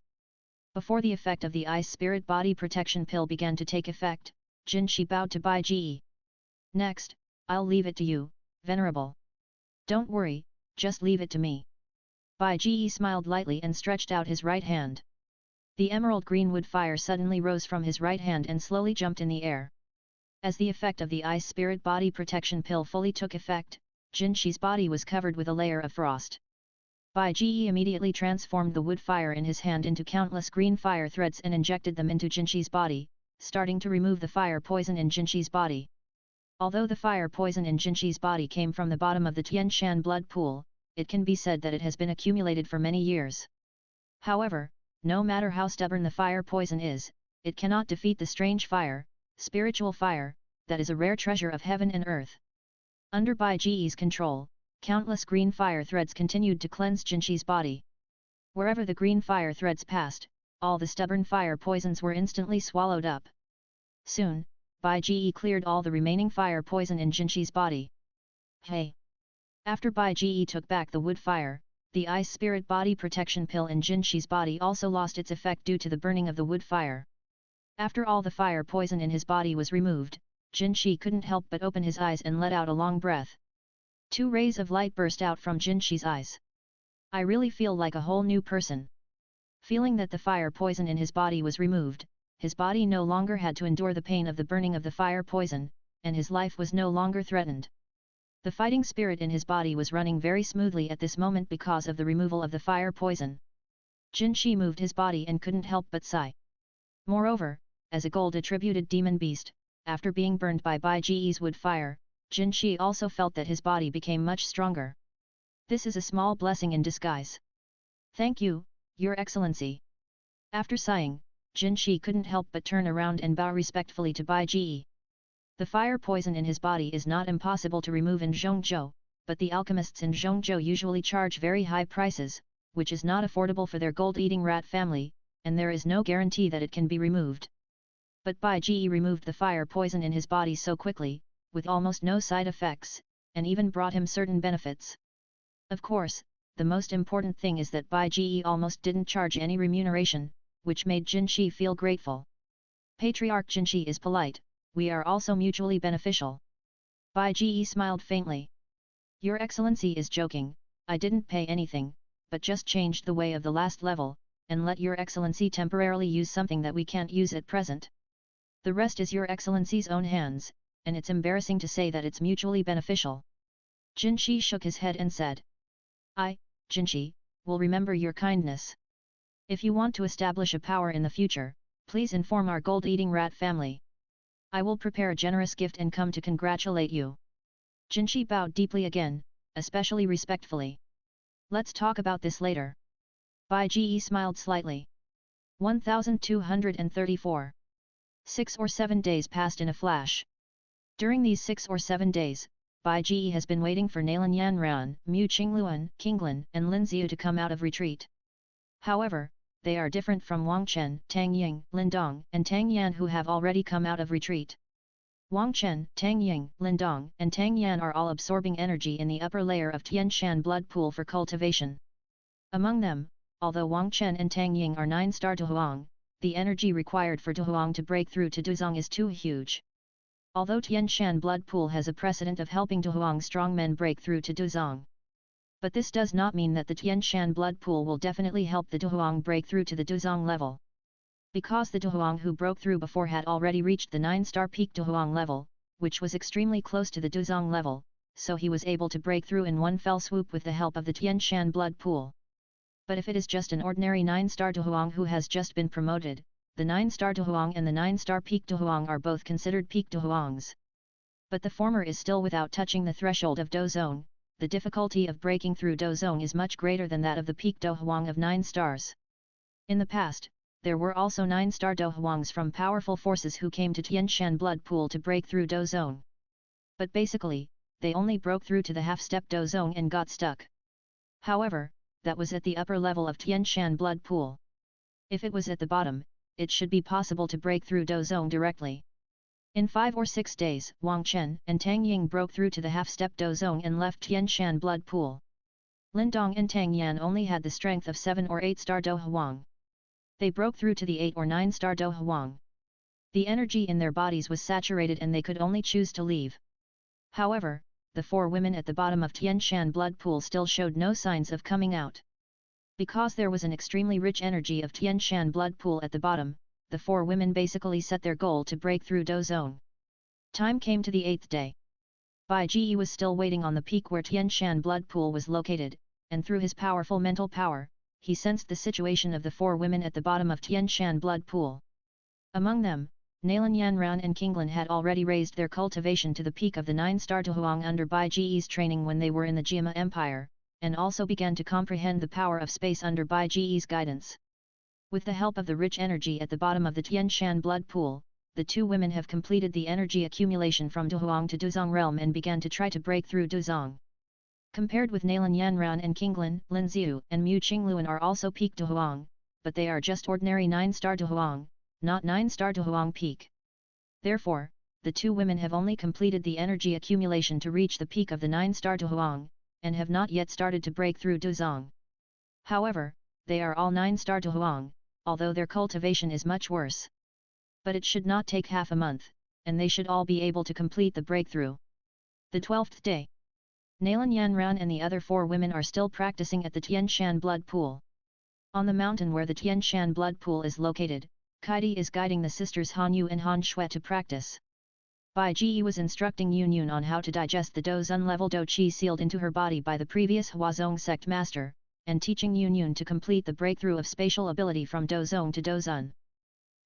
Before the effect of the ice spirit body protection pill began to take effect, Jin Shi bowed to Bai Ji. Next, I'll leave it to you, Venerable. Don't worry, just leave it to me. Bai Ji smiled lightly and stretched out his right hand. The emerald green wood fire suddenly rose from his right hand and slowly jumped in the air. As the effect of the ice spirit body protection pill fully took effect, Jin Shi's body was covered with a layer of frost. Bai Ji immediately transformed the wood fire in his hand into countless green fire threads and injected them into Jin Shi's body, starting to remove the fire poison in Jin Shi's body. Although the fire poison in Jin Shi's body came from the bottom of the Tian Shan blood pool, it can be said that it has been accumulated for many years. However, no matter how stubborn the fire poison is, it cannot defeat the strange fire, spiritual fire, that is a rare treasure of heaven and earth. Under Bai Ji's control, countless green fire threads continued to cleanse Jin Shi's body. Wherever the green fire threads passed, all the stubborn fire poisons were instantly swallowed up. Soon, Bai Ji cleared all the remaining fire poison in Jinxi's body. Hey! After Bai Ji took back the wood fire, the ice spirit body protection pill in Jinxi's body also lost its effect due to the burning of the wood fire. After all the fire poison in his body was removed, Jinxi couldn't help but open his eyes and let out a long breath. 2 rays of light burst out from Jinxi's eyes. I really feel like a whole new person. Feeling that the fire poison in his body was removed, his body no longer had to endure the pain of the burning of the fire poison, and his life was no longer threatened. The fighting spirit in his body was running very smoothly at this moment because of the removal of the fire poison. Jinxi moved his body and couldn't help but sigh. Moreover, as a gold-attributed demon beast, after being burned by Bai Ji's wood fire, Jinxi also felt that his body became much stronger. This is a small blessing in disguise. Thank you, Your Excellency. After sighing, Jinxi couldn't help but turn around and bow respectfully to Bai Ji. The fire poison in his body is not impossible to remove in Zhongzhou, but the alchemists in Zhongzhou usually charge very high prices, which is not affordable for their gold-eating rat family, and there is no guarantee that it can be removed. But Bai Ji removed the fire poison in his body so quickly, with almost no side effects, and even brought him certain benefits. Of course, the most important thing is that Bai Ji almost didn't charge any remuneration, which made Jinxi feel grateful. Patriarch Jinxi is polite, we are also mutually beneficial. Bai Ji smiled faintly. Your Excellency is joking, I didn't pay anything, but just changed the way of the last level, and let Your Excellency temporarily use something that we can't use at present. The rest is Your Excellency's own hands, and it's embarrassing to say that it's mutually beneficial. Jinxi shook his head and said. I, Jinxi, will remember your kindness. If you want to establish a power in the future, please inform our gold-eating rat family. I will prepare a generous gift and come to congratulate you. Jinxi bowed deeply again, especially respectfully. Let's talk about this later. Bai Ji smiled slightly. 1234. 6 or 7 days passed in a flash. During these 6 or 7 days, Bai Ji has been waiting for Nalan Yanran, Mu Qingluan, Qinglan and Lin Xiu to come out of retreat. However, they are different from Wang Chen, Tang Ying, Lin Dong and Tang Yan who have already come out of retreat. Wang Chen, Tang Ying, Lin Dong and Tang Yan are all absorbing energy in the upper layer of Tian Shan blood pool for cultivation. Among them, although Wang Chen and Tang Ying are 9-star Duhuang, the energy required for Duhuang to break through to Duzong is too huge. Although Tian Shan blood pool has a precedent of helping Duhuang strongmen break through to Duzong. But this does not mean that the Tian Shan blood pool will definitely help the Duhuang break through to the Duzong level. Because the Duhuang who broke through before had already reached the 9-star peak Duhuang level, which was extremely close to the Duzong level, so he was able to break through in one fell swoop with the help of the Tian Shan blood pool. But if it is just an ordinary 9-star Duhuang who has just been promoted, the 9-star Duhuang and the 9-star peak Duhuang are both considered peak Duhuangs. But the former is still without touching the threshold of Dozong. The difficulty of breaking through Dozong is much greater than that of the peak Duhuang of 9 stars. In the past, there were also 9-star Duhuangs from powerful forces who came to Tian Shan blood pool to break through Dozong. But basically, they only broke through to the half-step Dozong and got stuck. However, that was at the upper level of Tian Shan blood pool. If it was at the bottom, it should be possible to break through Dozong directly. In 5 or 6 days, Wang Chen and Tang Ying broke through to the half-step Dozong and left Tian Shan blood pool. Lin Dong and Tang Yan only had the strength of 7 or 8-star Duhuang. They broke through to the 8 or 9-star Duhuang. The energy in their bodies was saturated and they could only choose to leave. However, the 4 women at the bottom of Tian Shan blood pool still showed no signs of coming out. Because there was an extremely rich energy of Tian Shan blood pool at the bottom, the 4 women basically set their goal to break through Dozong. Time came to the 8th day. Bai Ji was still waiting on the peak where Tian Shan blood pool was located, and through his powerful mental power, he sensed the situation of the 4 women at the bottom of Tian Shan blood pool. Among them, Nalan Yanran and Qinglan had already raised their cultivation to the peak of the 9-star Duhuang under Bai Ji's training when they were in the Jiama Empire, and also began to comprehend the power of space under Bai Ji's guidance. With the help of the rich energy at the bottom of the Tian Shan blood pool, the 2 women have completed the energy accumulation from Duhuang to Duzong realm and began to try to break through Duzong. Compared with Nalan Yanran and Kinglin, Lin Xiu and Mu Qingluan are also peak Duhuang, but they are just ordinary 9-star Duhuang, not 9-star Duhuang peak. Therefore, the two women have only completed the energy accumulation to reach the peak of the 9-star Duhuang, and have not yet started to break through Duzong. However, they are all 9-star Duhuang, although their cultivation is much worse. But it should not take half a month, and they should all be able to complete the breakthrough. The 12th day. Nalan Yanran and the other 4 women are still practicing at the Tianshan blood pool. On the mountain where the Tianshan blood pool is located, Kaidi is guiding the sisters Han Yu and Han Shui to practice. Bai Ji was instructing Yun Yun on how to digest the Dozun level Do Qi sealed into her body by the previous Huazong sect master, and teaching Yun Yun to complete the breakthrough of spatial ability from Dozong to Dozun.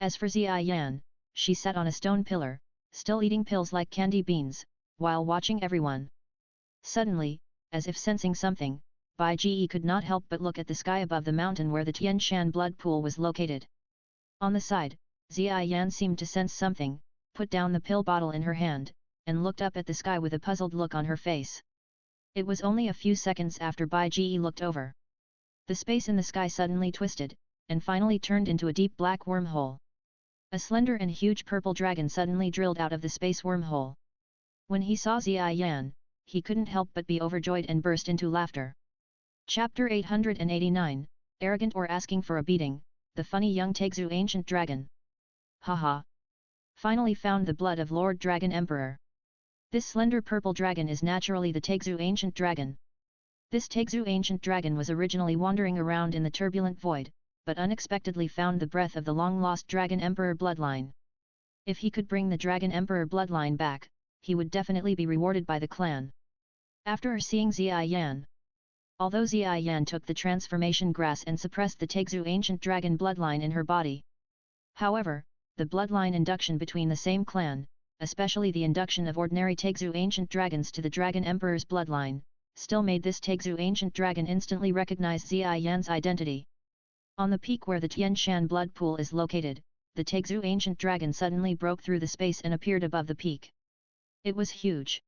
As for Ziai Yan, she sat on a stone pillar, still eating pills like candy beans, while watching everyone. Suddenly, as if sensing something, Bai Ji could not help but look at the sky above the mountain where the Tianshan blood pool was located. On the side, Ziai Yan seemed to sense something, put down the pill bottle in her hand, and looked up at the sky with a puzzled look on her face. It was only a few seconds after Bai Ji looked over. The space in the sky suddenly twisted, and finally turned into a deep black wormhole. A slender and huge purple dragon suddenly drilled out of the space wormhole. When he saw Ziai Yan, he couldn't help but be overjoyed and burst into laughter. Chapter 889, Arrogant or Asking for a Beating, the funny young Taixu ancient dragon. Haha! Finally found the blood of Lord Dragon Emperor. This slender purple dragon is naturally the Taixu ancient dragon. This Taixu ancient dragon was originally wandering around in the turbulent void, but unexpectedly found the breath of the long-lost Dragon Emperor bloodline. If he could bring the Dragon Emperor bloodline back, he would definitely be rewarded by the clan. After seeing Ziai Yan. Although Ziai Yan took the transformation grass and suppressed the Taixu ancient dragon bloodline in her body. However, the bloodline induction between the same clan, especially the induction of ordinary Taixu ancient dragons to the Dragon Emperor's bloodline, still made this Taixu ancient dragon instantly recognize Ziai Yan's identity. On the peak where the Tianshan blood pool is located, the Taixu ancient dragon suddenly broke through the space and appeared above the peak. It was huge.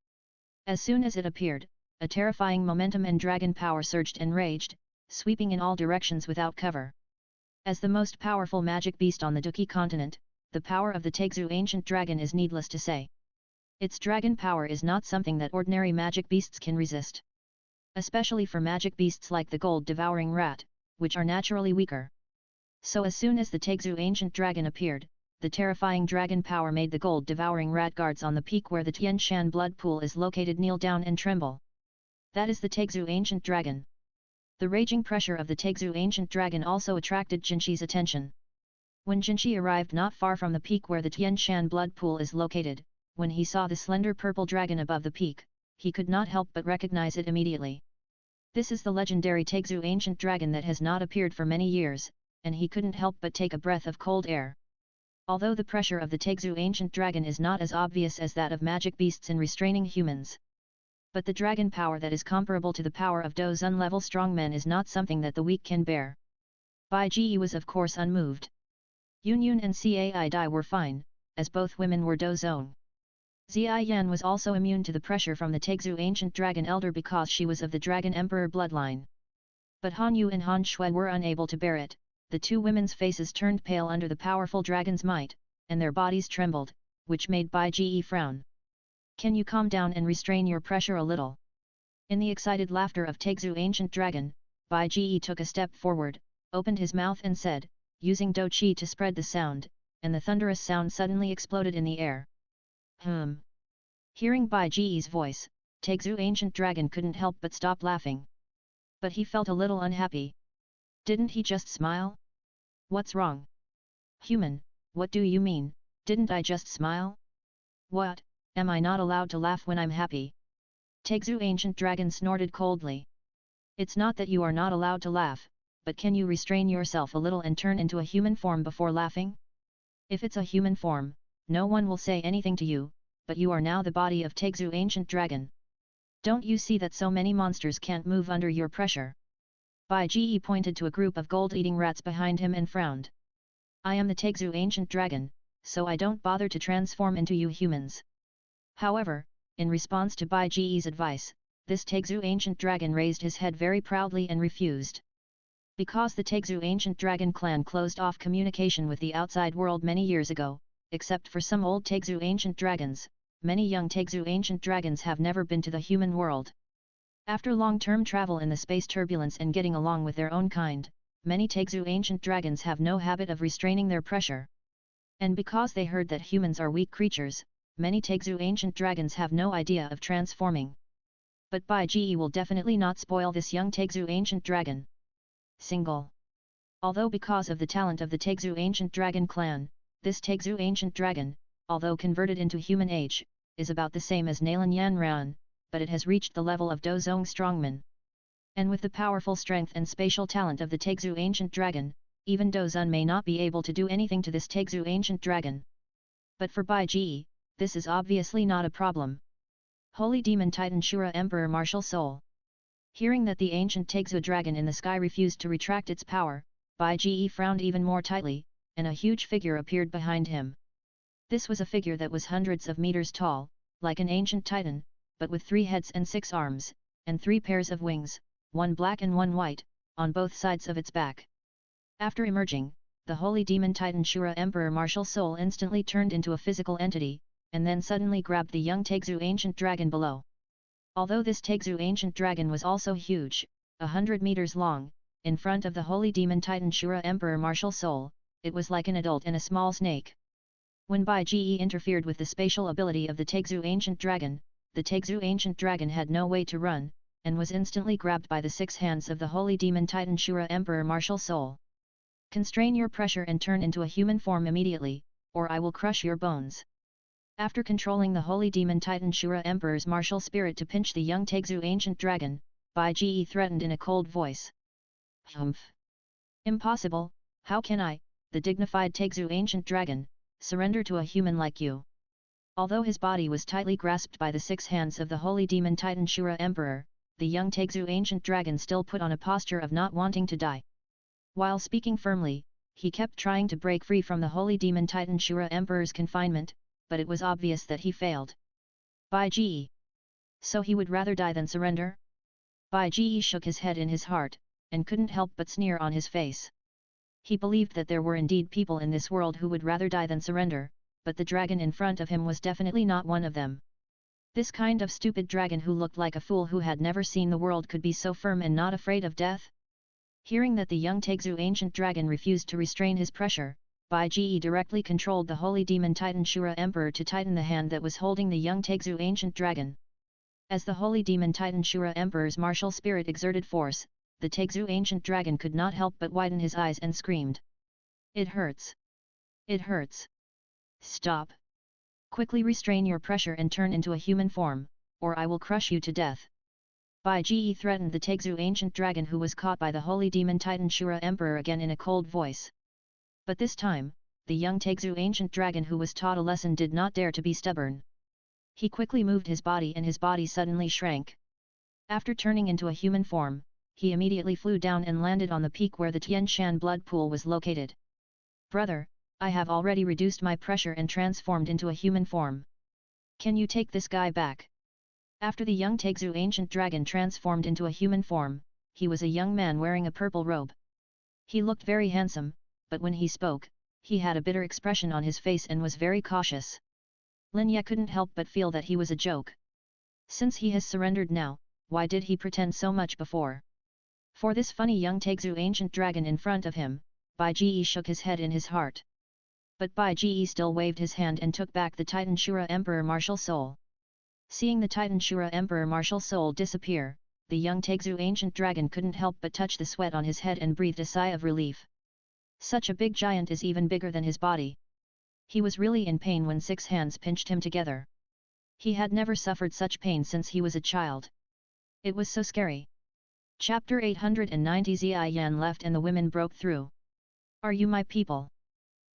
As soon as it appeared, a terrifying momentum and dragon power surged and raged, sweeping in all directions without cover. As the most powerful magic beast on the Duqi continent, the power of the Taixu ancient dragon is needless to say. Its dragon power is not something that ordinary magic beasts can resist. Especially for magic beasts like the gold-devouring rat, which are naturally weaker. So as soon as the Taixu ancient dragon appeared, the terrifying dragon power made the gold-devouring rat guards on the peak where the Tianshan blood pool is located kneel down and tremble. That is the Taixu ancient dragon. The raging pressure of the Taixu ancient dragon also attracted Jinqi's attention. When Jinqi arrived not far from the peak where the Tianshan blood pool is located, when he saw the slender purple dragon above the peak, he could not help but recognize it immediately. This is the legendary Taixu ancient dragon that has not appeared for many years, and he couldn't help but take a breath of cold air. Although the pressure of the Taixu ancient dragon is not as obvious as that of magic beasts in restraining humans. But the dragon power that is comparable to the power of Dozun level strongmen is not something that the weak can bear. Bai Ji was of course unmoved. Yun Yun and Cai Dai were fine, as both women were Dozong. Ziai Yan was also immune to the pressure from the Taixu ancient dragon elder because she was of the Dragon Emperor bloodline. But Han Yu and Han Shui were unable to bear it. The two women's faces turned pale under the powerful dragon's might, and their bodies trembled, which made Bai Ji frown. Can you calm down and restrain your pressure a little? In the excited laughter of Taixu ancient dragon, Bai Ji took a step forward, opened his mouth and said, using Do Qi to spread the sound, and the thunderous sound suddenly exploded in the air. Hearing Bai Ji's voice, Taixu ancient dragon couldn't help but stop laughing. But he felt a little unhappy. Didn't he just smile? What's wrong? Human, what do you mean, didn't I just smile? What, am I not allowed to laugh when I'm happy? Taixu ancient dragon snorted coldly. It's not that you are not allowed to laugh, but can you restrain yourself a little and turn into a human form before laughing? If it's a human form, no one will say anything to you, but you are now the body of Taixu ancient dragon. Don't you see that so many monsters can't move under your pressure? Bai Ji pointed to a group of gold-eating rats behind him and frowned. I am the Taixu ancient dragon, so I don't bother to transform into you humans. However, in response to Bai Ji's advice, this Taixu ancient dragon raised his head very proudly and refused. Because the Taixu ancient dragon clan closed off communication with the outside world many years ago, except for some old Taixu ancient dragons, many young Taixu ancient dragons have never been to the human world. After long-term travel in the space turbulence and getting along with their own kind, many Taixu ancient dragons have no habit of restraining their pressure. And because they heard that humans are weak creatures, many Taixu ancient dragons have no idea of transforming. But Bai Ji will definitely not spoil this young Taixu ancient dragon. Single. Although because of the talent of the Taixu ancient dragon clan, this Taixu ancient dragon, although converted into human age, is about the same as Nalan Yan Ran, but it has reached the level of Dozong Strongman. And with the powerful strength and spatial talent of the Taixu ancient dragon, even Dozun may not be able to do anything to this Taixu ancient dragon. But for Bai Ji, this is obviously not a problem. Holy Demon Titan Shura Emperor Martial Soul. Hearing that the ancient Taixu dragon in the sky refused to retract its power, Bai Ji frowned even more tightly, and a huge figure appeared behind him. This was a figure that was hundreds of meters tall, like an ancient titan, but with 3 heads and 6 arms, and 3 pairs of wings, one black and one white, on both sides of its back. After emerging, the Holy Demon Titan Shura Emperor Martial Soul instantly turned into a physical entity, and then suddenly grabbed the young Taixu ancient dragon below. Although this Taixu ancient dragon was also huge, 100 meters long, in front of the Holy Demon Titan Shura Emperor Martial Soul, it was like an adult and a small snake. When Bai Ji interfered with the spatial ability of the Taixu ancient dragon, the Taixu ancient dragon had no way to run, and was instantly grabbed by the 6 hands of the Holy Demon Titan Shura Emperor Martial Soul. Constrain your pressure and turn into a human form immediately, or I will crush your bones. After controlling the Holy Demon Titan Shura Emperor's martial spirit to pinch the young Taixu ancient dragon, Bai Ji threatened in a cold voice. Humph! Impossible, how can I, the dignified Taixu ancient dragon, surrender to a human like you? Although his body was tightly grasped by the 6 hands of the Holy Demon Titan Shura Emperor, the young Taixu ancient dragon still put on a posture of not wanting to die. While speaking firmly, he kept trying to break free from the Holy Demon Titan Shura Emperor's confinement, but it was obvious that he failed. Bai Ji. So he would rather die than surrender? Bai Ji shook his head in his heart, and couldn't help but sneer on his face. He believed that there were indeed people in this world who would rather die than surrender, but the dragon in front of him was definitely not one of them. This kind of stupid dragon who looked like a fool who had never seen the world could be so firm and not afraid of death? Hearing that the young Taixu ancient dragon refused to restrain his pressure, Bai Ji directly controlled the Holy Demon Titan Shura Emperor to tighten the hand that was holding the young Taixu ancient dragon. As the Holy Demon Titan Shura Emperor's martial spirit exerted force, the Taixu ancient dragon could not help but widen his eyes and screamed. It hurts! It hurts! Stop! Quickly restrain your pressure and turn into a human form, or I will crush you to death. Bai Ji threatened the Taixu ancient dragon who was caught by the Holy Demon Titan Shura Emperor again in a cold voice. But this time, the young Taixu ancient dragon who was taught a lesson did not dare to be stubborn. He quickly moved his body and his body suddenly shrank. After turning into a human form, he immediately flew down and landed on the peak where the Tian Shan blood pool was located. Brother, I have already reduced my pressure and transformed into a human form. Can you take this guy back? After the young Taixu ancient dragon transformed into a human form, he was a young man wearing a purple robe. He looked very handsome, but when he spoke, he had a bitter expression on his face and was very cautious. Lin Ye couldn't help but feel that he was a joke. Since he has surrendered now, why did he pretend so much before? For this funny young Taixu ancient dragon in front of him, Bai Ji shook his head in his heart. But Bai Ji still waved his hand and took back the Titan Shura Emperor Martial Soul. Seeing the Titan Shura Emperor Martial Soul disappear, the young Taixu ancient dragon couldn't help but touch the sweat on his head and breathed a sigh of relief. Such a big giant is even bigger than his body. He was really in pain when 6 hands pinched him together. He had never suffered such pain since he was a child. It was so scary. Chapter 890 Ziyan left and the women broke through. Are you my people?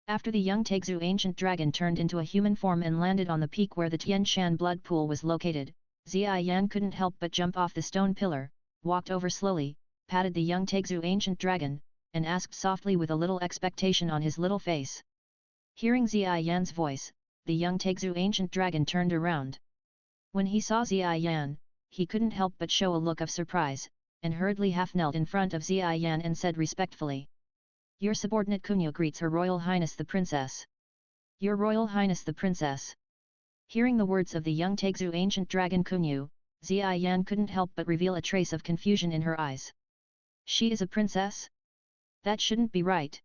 After the young Taixu ancient dragon turned into a human form and landed on the peak where the Tian Shan blood pool was located, Ziyan couldn't help but jump off the stone pillar, walked over slowly, patted the young Taixu ancient dragon, and asked softly with a little expectation on his little face. Hearing Ziyan's voice, the young Taixu ancient dragon turned around. When he saw Ziyan, he couldn't help but show a look of surprise, and hurriedly half-knelt in front of Ziyan and said respectfully. Your subordinate Kunyu greets Her Royal Highness the Princess. Your Royal Highness the Princess. Hearing the words of the young Taixu ancient dragon Kunyu, Ziyan couldn't help but reveal a trace of confusion in her eyes. She is a princess? That shouldn't be right.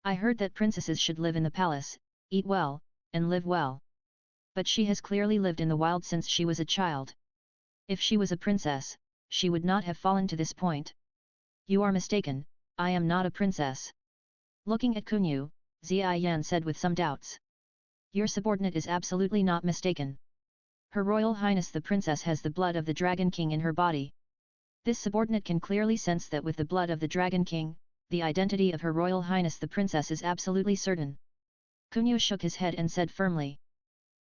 I heard that princesses should live in the palace, eat well, and live well. But she has clearly lived in the wild since she was a child. If she was a princess, she would not have fallen to this point. You are mistaken, I am not a princess. Looking at Kunyu, Ziyan said with some doubts. Your subordinate is absolutely not mistaken. Her Royal Highness the Princess has the blood of the Dragon King in her body. This subordinate can clearly sense that with the blood of the Dragon King, the identity of Her Royal Highness the Princess is absolutely certain. Kunyu shook his head and said firmly.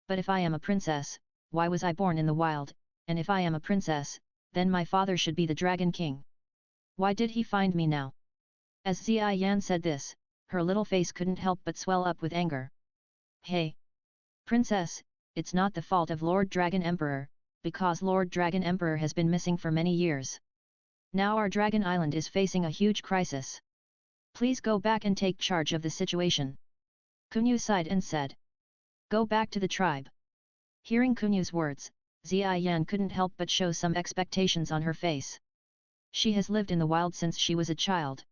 But if I am a princess, why was I born in the wild, and if I am a princess, then my father should be the Dragon King. Why did he find me now? As Ziyan said this, her little face couldn't help but swell up with anger. Hey! Princess, it's not the fault of Lord Dragon Emperor, because Lord Dragon Emperor has been missing for many years. Now our Dragon Island is facing a huge crisis. Please go back and take charge of the situation. Kunyu sighed and said. Go back to the tribe. Hearing Kunyu's words, Ziyan couldn't help but show some expectations on her face. She has lived in the wild since she was a child.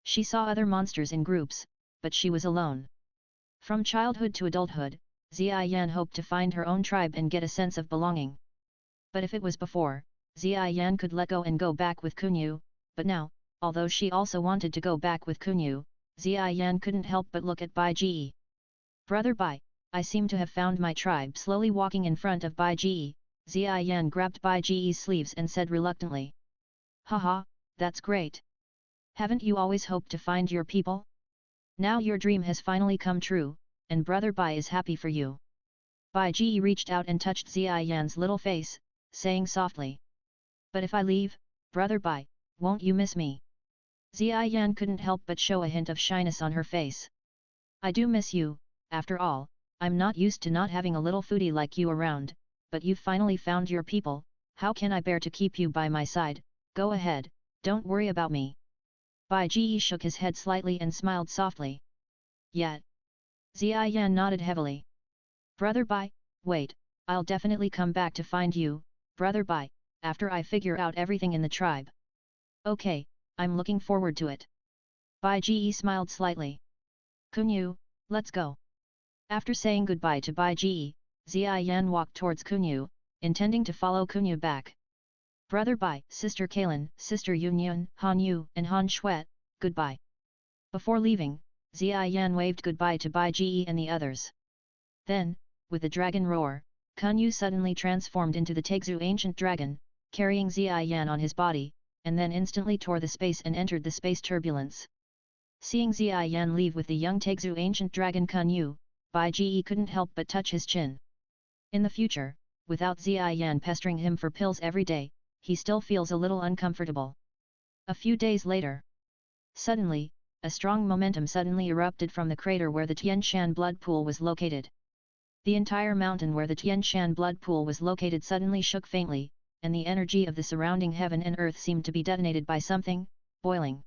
She saw other monsters in groups, but she was alone. From childhood to adulthood, Ziyan hoped to find her own tribe and get a sense of belonging. But if it was before, Ziyan could let go and go back with Kunyu, but now, although she also wanted to go back with Kunyu, Ziyan couldn't help but look at Bai Ji. Brother Bai, I seem to have found my tribe. Slowly walking in front of Bai Ji, Ziyan grabbed Bai Ji's sleeves and said reluctantly. Haha, that's great. Haven't you always hoped to find your people? Now your dream has finally come true, and Brother Bai is happy for you. Bai Ji reached out and touched Ziyan's little face, saying softly. But if I leave, Brother Bai, won't you miss me? Ziyan couldn't help but show a hint of shyness on her face. I do miss you, after all, I'm not used to not having a little foodie like you around, but you've finally found your people, how can I bear to keep you by my side? Go ahead, don't worry about me. Bai Ji shook his head slightly and smiled softly. Yet. Ziyan nodded heavily. Brother Bai, wait, I'll definitely come back to find you, Brother Bai, after I figure out everything in the tribe. Okay, I'm looking forward to it. Bai Ji smiled slightly. Kunyu, let's go. After saying goodbye to Bai Ji, Ziyan walked towards Kunyu, intending to follow Kunyu back. Brother Bai, Sister Kailin, Sister Yunyun, Han Yu, and Han Shuet, goodbye. Before leaving, Ziyan waved goodbye to Bai Ji and the others. Then, with a dragon roar, Kunyu suddenly transformed into the Taixu ancient dragon, carrying Ziyan on his body, and then instantly tore the space and entered the space turbulence. Seeing Ziyan leave with the young Taixu ancient dragon Kunyu, Bai Ji couldn't help but touch his chin. In the future, without Ziyan pestering him for pills every day, he still feels a little uncomfortable. A few days later. Suddenly, a strong momentum suddenly erupted from the crater where the Tian Shan blood pool was located. The entire mountain where the Tian Shan blood pool was located suddenly shook faintly, and the energy of the surrounding heaven and earth seemed to be detonated by something, boiling.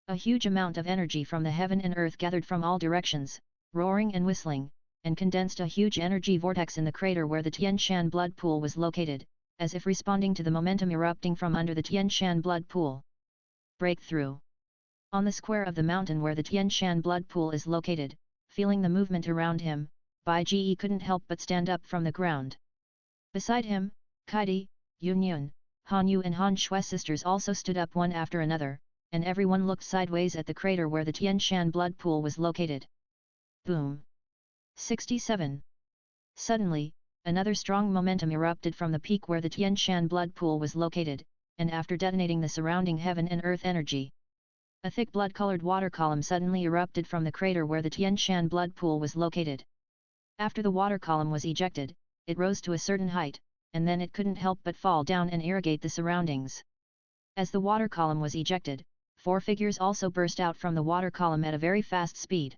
A huge amount of energy from the heaven and earth gathered from all directions, roaring and whistling, and condensed a huge energy vortex in the crater where the Tian Shan blood pool was located, as if responding to the momentum erupting from under the Tian Shan blood pool. Breakthrough. On the square of the mountain where the Tian Shan blood pool is located, feeling the movement around him, Bai Ji couldn't help but stand up from the ground. Beside him, Kaidi, Yunyun, Han Yu and Han Shui sisters also stood up one after another, and everyone looked sideways at the crater where the Tian Shan blood pool was located. Boom! 67. Suddenly, another strong momentum erupted from the peak where the Tian Shan blood pool was located, and after detonating the surrounding heaven and earth energy, a thick blood-colored water column suddenly erupted from the crater where the Tian Shan blood pool was located. After the water column was ejected, it rose to a certain height, and then it couldn't help but fall down and irrigate the surroundings. As the water column was ejected, 4 figures also burst out from the water column at a very fast speed.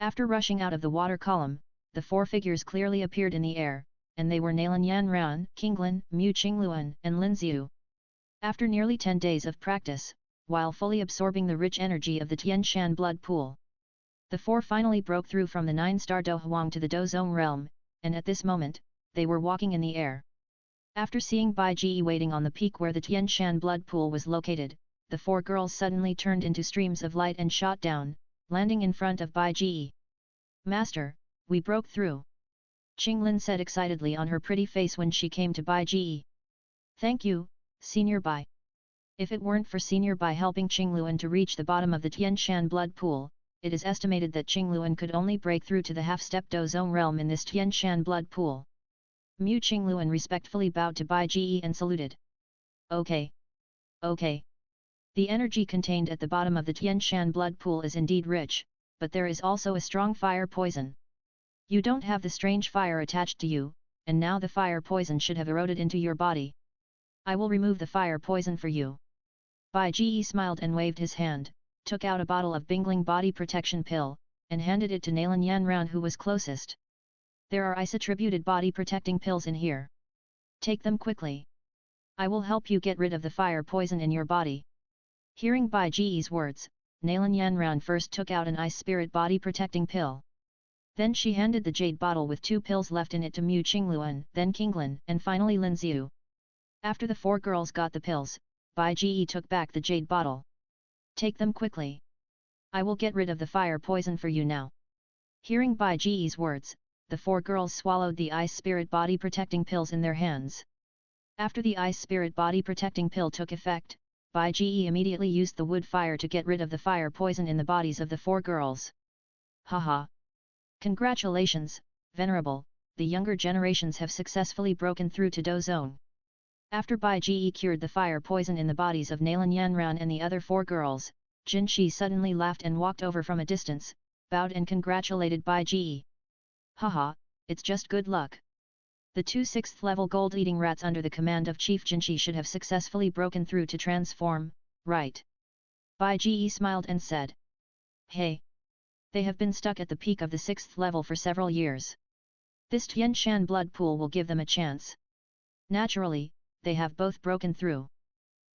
After rushing out of the water column, the 4 figures clearly appeared in the air, and they were Nalan Yanran, Qinglin, Mu Qingluan, and Lin Xiu. After nearly 10 days of practice, while fully absorbing the rich energy of the Tianshan blood pool, the four finally broke through from the 9-star Do Huang to the Do Zone realm, and at this moment, they were walking in the air. After seeing Bai Ji waiting on the peak where the Tianshan blood pool was located, the four girls suddenly turned into streams of light and shot down, landing in front of Bai Ji. "Master, we broke through!" Qinglin said excitedly on her pretty face when she came to Bai Ji. "Thank you, Senior Bai." If it weren't for Senior Bai helping Qingluan to reach the bottom of the Tianshan blood pool, it is estimated that Qingluan could only break through to the half-step Do Zone realm in this Tianshan blood pool. Mu Qingluan respectfully bowed to Bai Ji and saluted. "Okay. Okay. The energy contained at the bottom of the Tianshan blood pool is indeed rich, but there is also a strong fire poison. You don't have the strange fire attached to you, and now the fire poison should have eroded into your body. I will remove the fire poison for you." Bai Ji smiled and waved his hand, took out a bottle of Bingling body protection pill, and handed it to Nalan Yanran who was closest. "There are ice-attributed body protecting pills in here. Take them quickly. I will help you get rid of the fire poison in your body." Hearing Bai Ji's words, Nalan Yanran first took out an ice spirit body protecting pill. Then she handed the jade bottle with 2 pills left in it to Mu Qingluan, then Qinglin, and finally Lin Xiu. After the 4 girls got the pills, Bai Ji took back the jade bottle. "Take them quickly. I will get rid of the fire poison for you now." Hearing Bai Ji's words, the 4 girls swallowed the ice spirit body protecting pills in their hands. After the ice spirit body protecting pill took effect, Bai Ji immediately used the wood fire to get rid of the fire poison in the bodies of the 4 girls. "Haha! Congratulations, Venerable, the younger generations have successfully broken through to Do Zone." After Bai Ji cured the fire poison in the bodies of Nalan Yanran and the other 4 girls, Jin Shi suddenly laughed and walked over from a distance, bowed and congratulated Bai Ji. "Haha, it's just good luck. The 2 6th-level gold-eating rats under the command of Chief Jin Shi should have successfully broken through to transform, right?" Bai Ji smiled and said. "Hey! They have been stuck at the peak of the 6th level for several years. This Tianshan blood pool will give them a chance. Naturally, they have both broken through.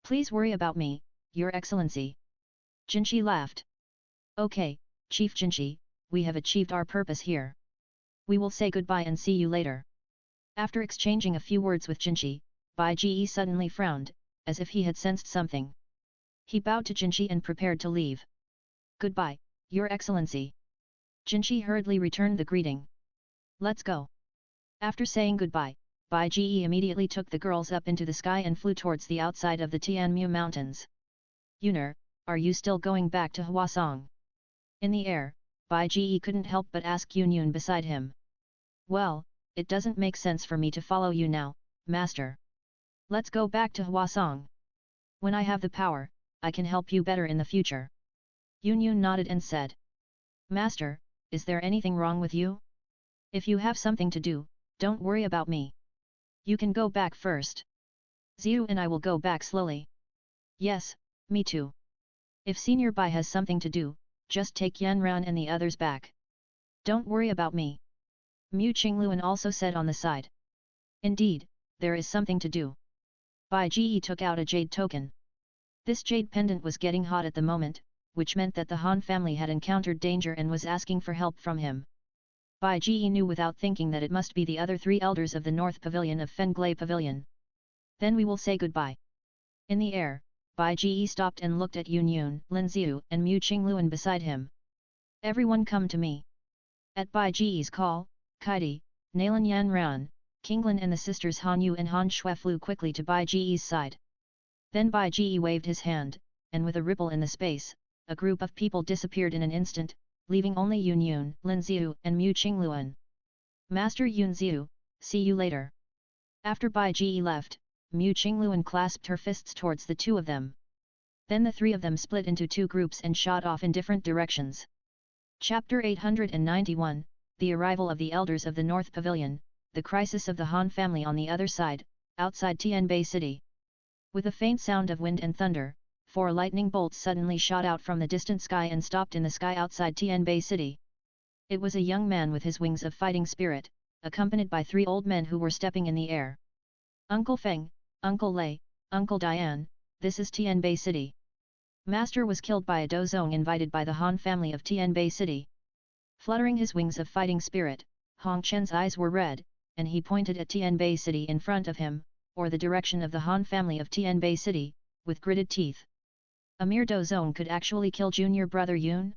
Please worry about me, Your Excellency." Jinshi laughed. "Okay, Chief Jinshi, we have achieved our purpose here. We will say goodbye and see you later." After exchanging a few words with Jinshi, Bai Ji suddenly frowned, as if he had sensed something. He bowed to Jinshi and prepared to leave. "Goodbye, Your Excellency." Jinshi hurriedly returned the greeting. "Let's go." After saying goodbye, Bai Ji immediately took the girls up into the sky and flew towards the outside of the Tianmu Mountains. "Yuner, are you still going back to Hwasong?" In the air, Bai Ji couldn't help but ask Yun beside him. "Well, it doesn't make sense for me to follow you now, Master. Let's go back to Hwasong. When I have the power, I can help you better in the future." Yun nodded and said. "Master, is there anything wrong with you? If you have something to do, don't worry about me. You can go back first. Xiu and I will go back slowly." "Yes, me too. If Senior Bai has something to do, just take Yanran and the others back. Don't worry about me." Mu Qingluan also said on the side. "Indeed, there is something to do." Bai Ji took out a jade token. This jade pendant was getting hot at the moment, which meant that the Han family had encountered danger and was asking for help from him. Bai Ji knew without thinking that it must be the other 3 elders of the North Pavilion of Fenglei Pavilion. "Then we will say goodbye." In the air, Bai Ji stopped and looked at Yun, Lin Xiu and Mu Qingluan beside him. "Everyone come to me." At Bai Ji's call, Kaidi, Nalan Yanran, Qinglin and the sisters Han Yu and Han Shui flew quickly to Bai Ji's side. Then Bai Ji waved his hand, and with a ripple in the space, a group of people disappeared in an instant, leaving only Yun, Lin Xiu and Mu Qingluan. "Master Yun Xiu, see you later." After Bai Ji left, Mu Qingluan clasped her fists towards the 2 of them. Then the 3 of them split into 2 groups and shot off in different directions. Chapter 891, The Arrival of the Elders of the North Pavilion, The Crisis of the Han Family on the Other Side, outside Tianbei City. With a faint sound of wind and thunder, 4 lightning bolts suddenly shot out from the distant sky and stopped in the sky outside Tianbei City. It was a young man with his wings of fighting spirit, accompanied by 3 old men who were stepping in the air. Uncle Feng, Uncle Lei, Uncle Diane, this is Tianbei City. Master was killed by a dozong invited by the Han family of Tianbei City. Fluttering his wings of fighting spirit, Hong Chen's eyes were red, and he pointed at Tianbei City in front of him, or the direction of the Han family of Tianbei City, with gritted teeth. A mere dozong could actually kill junior brother Yun?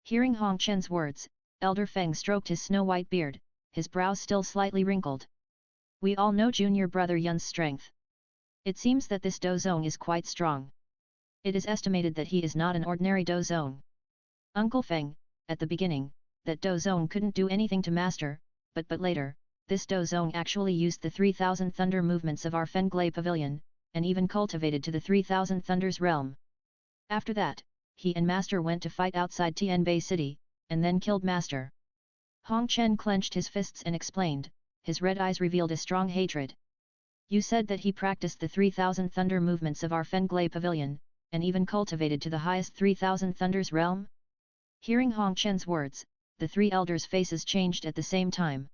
Hearing Hong Chen's words, Elder Feng stroked his snow-white beard, his brows still slightly wrinkled. We all know junior brother Yun's strength. It seems that this dozong is quite strong. It is estimated that he is not an ordinary dozong. Uncle Feng, at the beginning, that dozong couldn't do anything to master, but later, this dozong actually used the 3000 thunder movements of our Fenglai Pavilion, and even cultivated to the 3000 thunders realm. After that, he and master went to fight outside Tianbei City, and then killed master. Hong Chen clenched his fists and explained, his red eyes revealed a strong hatred. You said that he practiced the 3000 thunder movements of our Fenglai Pavilion, and even cultivated to the highest 3000 thunders realm? Hearing Hong Chen's words, the 3 elders' faces changed at the same time.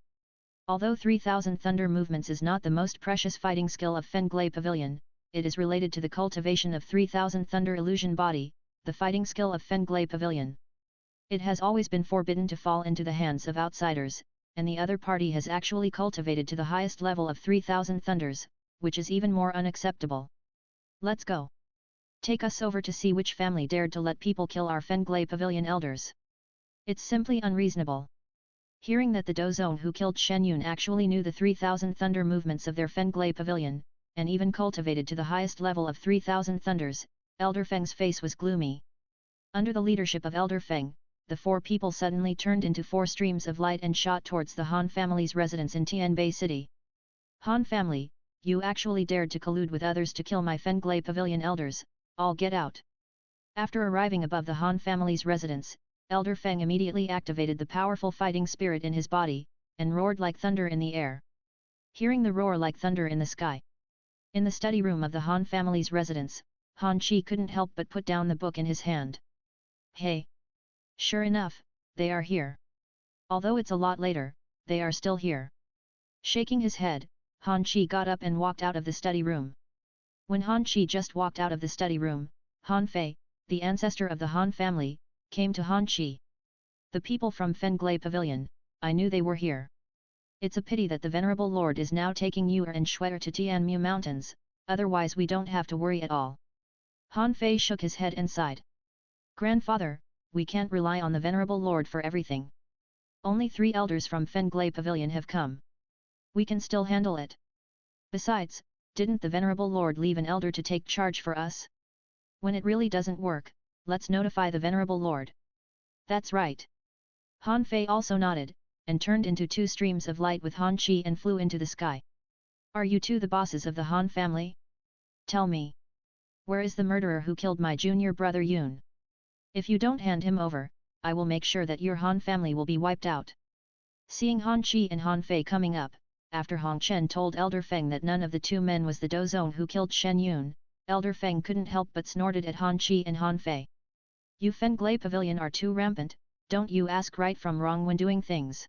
Although 3000 thunder movements is not the most precious fighting skill of Fenglai Pavilion, it is related to the cultivation of 3000 thunder illusion body, the fighting skill of Fenglai Pavilion. It has always been forbidden to fall into the hands of outsiders, and the other party has actually cultivated to the highest level of 3000 thunders, which is even more unacceptable. Let's go. Take us over to see which family dared to let people kill our Fenglai Pavilion elders. It's simply unreasonable. Hearing that the dozong who killed Shen Yun actually knew the 3000 thunder movements of their Fenglai Pavilion, and even cultivated to the highest level of 3000 thunders, Elder Feng's face was gloomy. Under the leadership of Elder Feng, the 4 people suddenly turned into 4 streams of light and shot towards the Han family's residence in Tianbei City. Han family, you actually dared to collude with others to kill my Fenglai Pavilion elders, all get out. After arriving above the Han family's residence, Elder Feng immediately activated the powerful fighting spirit in his body, and roared like thunder in the air. Hearing the roar like thunder in the sky. In the study room of the Han family's residence, Han Chi couldn't help but put down the book in his hand. Hey! Sure enough, they are here. Although it's a lot later, they are still here. Shaking his head, Han Chi got up and walked out of the study room. When Han Chi just walked out of the study room, Han Fei, the ancestor of the Han family, came to Han Chi. The people from Fenglai Pavilion, I knew they were here. It's a pity that the Venerable Lord is now taking you and Shuer to Tianmu Mountains, otherwise we don't have to worry at all. Han Fei shook his head and sighed. Grandfather, we can't rely on the Venerable Lord for everything. Only 3 elders from Fenglai Pavilion have come. We can still handle it. Besides, didn't the Venerable Lord leave an elder to take charge for us? When it really doesn't work, let's notify the Venerable Lord. That's right. Han Fei also nodded, and turned into 2 streams of light with Han Chi and flew into the sky. Are you 2 the bosses of the Han family? Tell me. Where is the murderer who killed my junior brother Yun? If you don't hand him over, I will make sure that your Han family will be wiped out. Seeing Han Chi and Han Fei coming up, after Hong Chen told Elder Feng that none of the 2 men was the dozong who killed Shen Yun, Elder Feng couldn't help but snorted at Han Chi and Han Fei. You Fenglai Pavilion are too rampant, don't you ask right from wrong when doing things.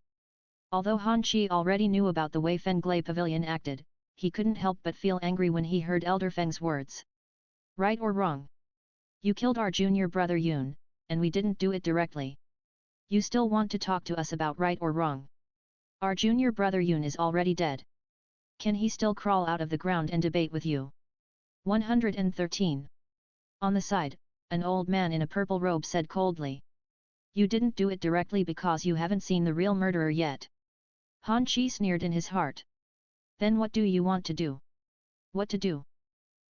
Although Han Chi already knew about the way Fenglai Pavilion acted, he couldn't help but feel angry when he heard Elder Feng's words. Right or wrong? You killed our junior brother Yun, and we didn't do it directly. You still want to talk to us about right or wrong? Our junior brother Yun is already dead. Can he still crawl out of the ground and debate with you? 113. On the side, an old man in a purple robe said coldly. You didn't do it directly because you haven't seen the real murderer yet. Han Chi sneered in his heart. Then what do you want to do? What to do?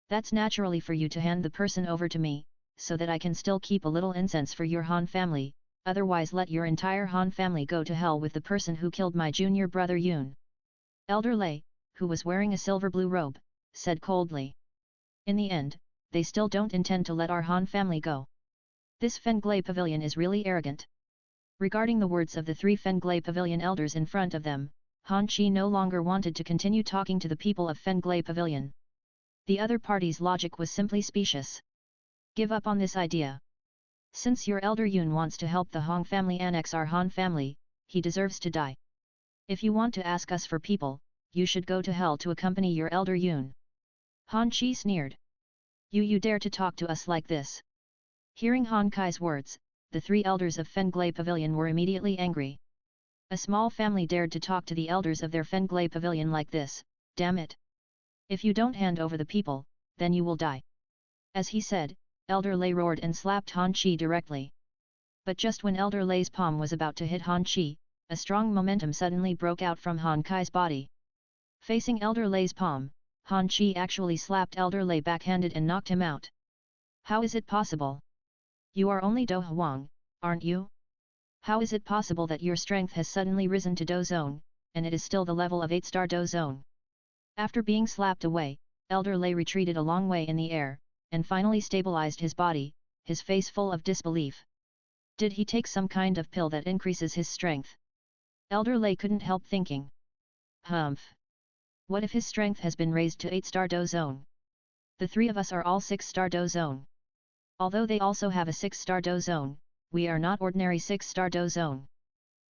That's naturally for you to hand the person over to me, so that I can still keep a little incense for your Han family, otherwise let your entire Han family go to hell with the person who killed my junior brother Yun. Elder Lei, who was wearing a silver blue robe, said coldly. In the end, they still don't intend to let our Han family go. This Fenglai Pavilion is really arrogant. Regarding the words of the 3 Fenglai Pavilion elders in front of them, Han Chi no longer wanted to continue talking to the people of Fenglai Pavilion. The other party's logic was simply specious. Give up on this idea. Since your elder Yun wants to help the Hong family annex our Han family, he deserves to die. If you want to ask us for people, you should go to hell to accompany your elder Yun. Han Chi sneered. You dare to talk to us like this? Hearing Han Kai's words, the three elders of Fenglay Pavilion were immediately angry. A small family dared to talk to the elders of their Fenglay Pavilion like this, damn it! If you don't hand over the people, then you will die. As he said, Elder Lei roared and slapped Han Chi directly. But just when Elder Lei's palm was about to hit Han Chi, a strong momentum suddenly broke out from Han Kai's body. Facing Elder Lei's palm, Han Chi actually slapped Elder Lei backhanded and knocked him out. How is it possible? You are only Do Huang, aren't you? How is it possible that your strength has suddenly risen to Do Zone, and it is still the level of 8-star Do Zone? After being slapped away, Elder Lei retreated a long way in the air, and finally stabilized his body, his face full of disbelief. Did he take some kind of pill that increases his strength? Elder Lei couldn't help thinking. Humph! What if his strength has been raised to 8-star Do Zone? The three of us are all 6-star Do Zone. Although they also have a 6-star Do Zone, we are not ordinary 6-star Do Zone.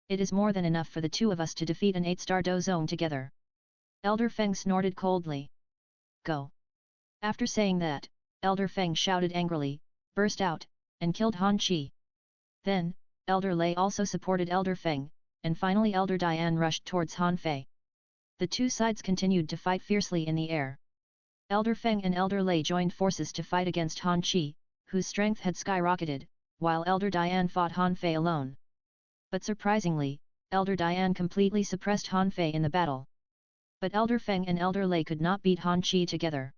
It is more than enough for the two of us to defeat an 8-star Do Zone together. Elder Feng snorted coldly. Go! After saying that, Elder Feng shouted angrily, burst out, and killed Han Chi. Then, Elder Lei also supported Elder Feng, and finally Elder Dian rushed towards Han Fei. The two sides continued to fight fiercely in the air. Elder Feng and Elder Lei joined forces to fight against Han Chi, whose strength had skyrocketed, while Elder Dian fought Han Fei alone. But surprisingly, Elder Dian completely suppressed Han Fei in the battle. But Elder Feng and Elder Lei could not beat Han Chi together.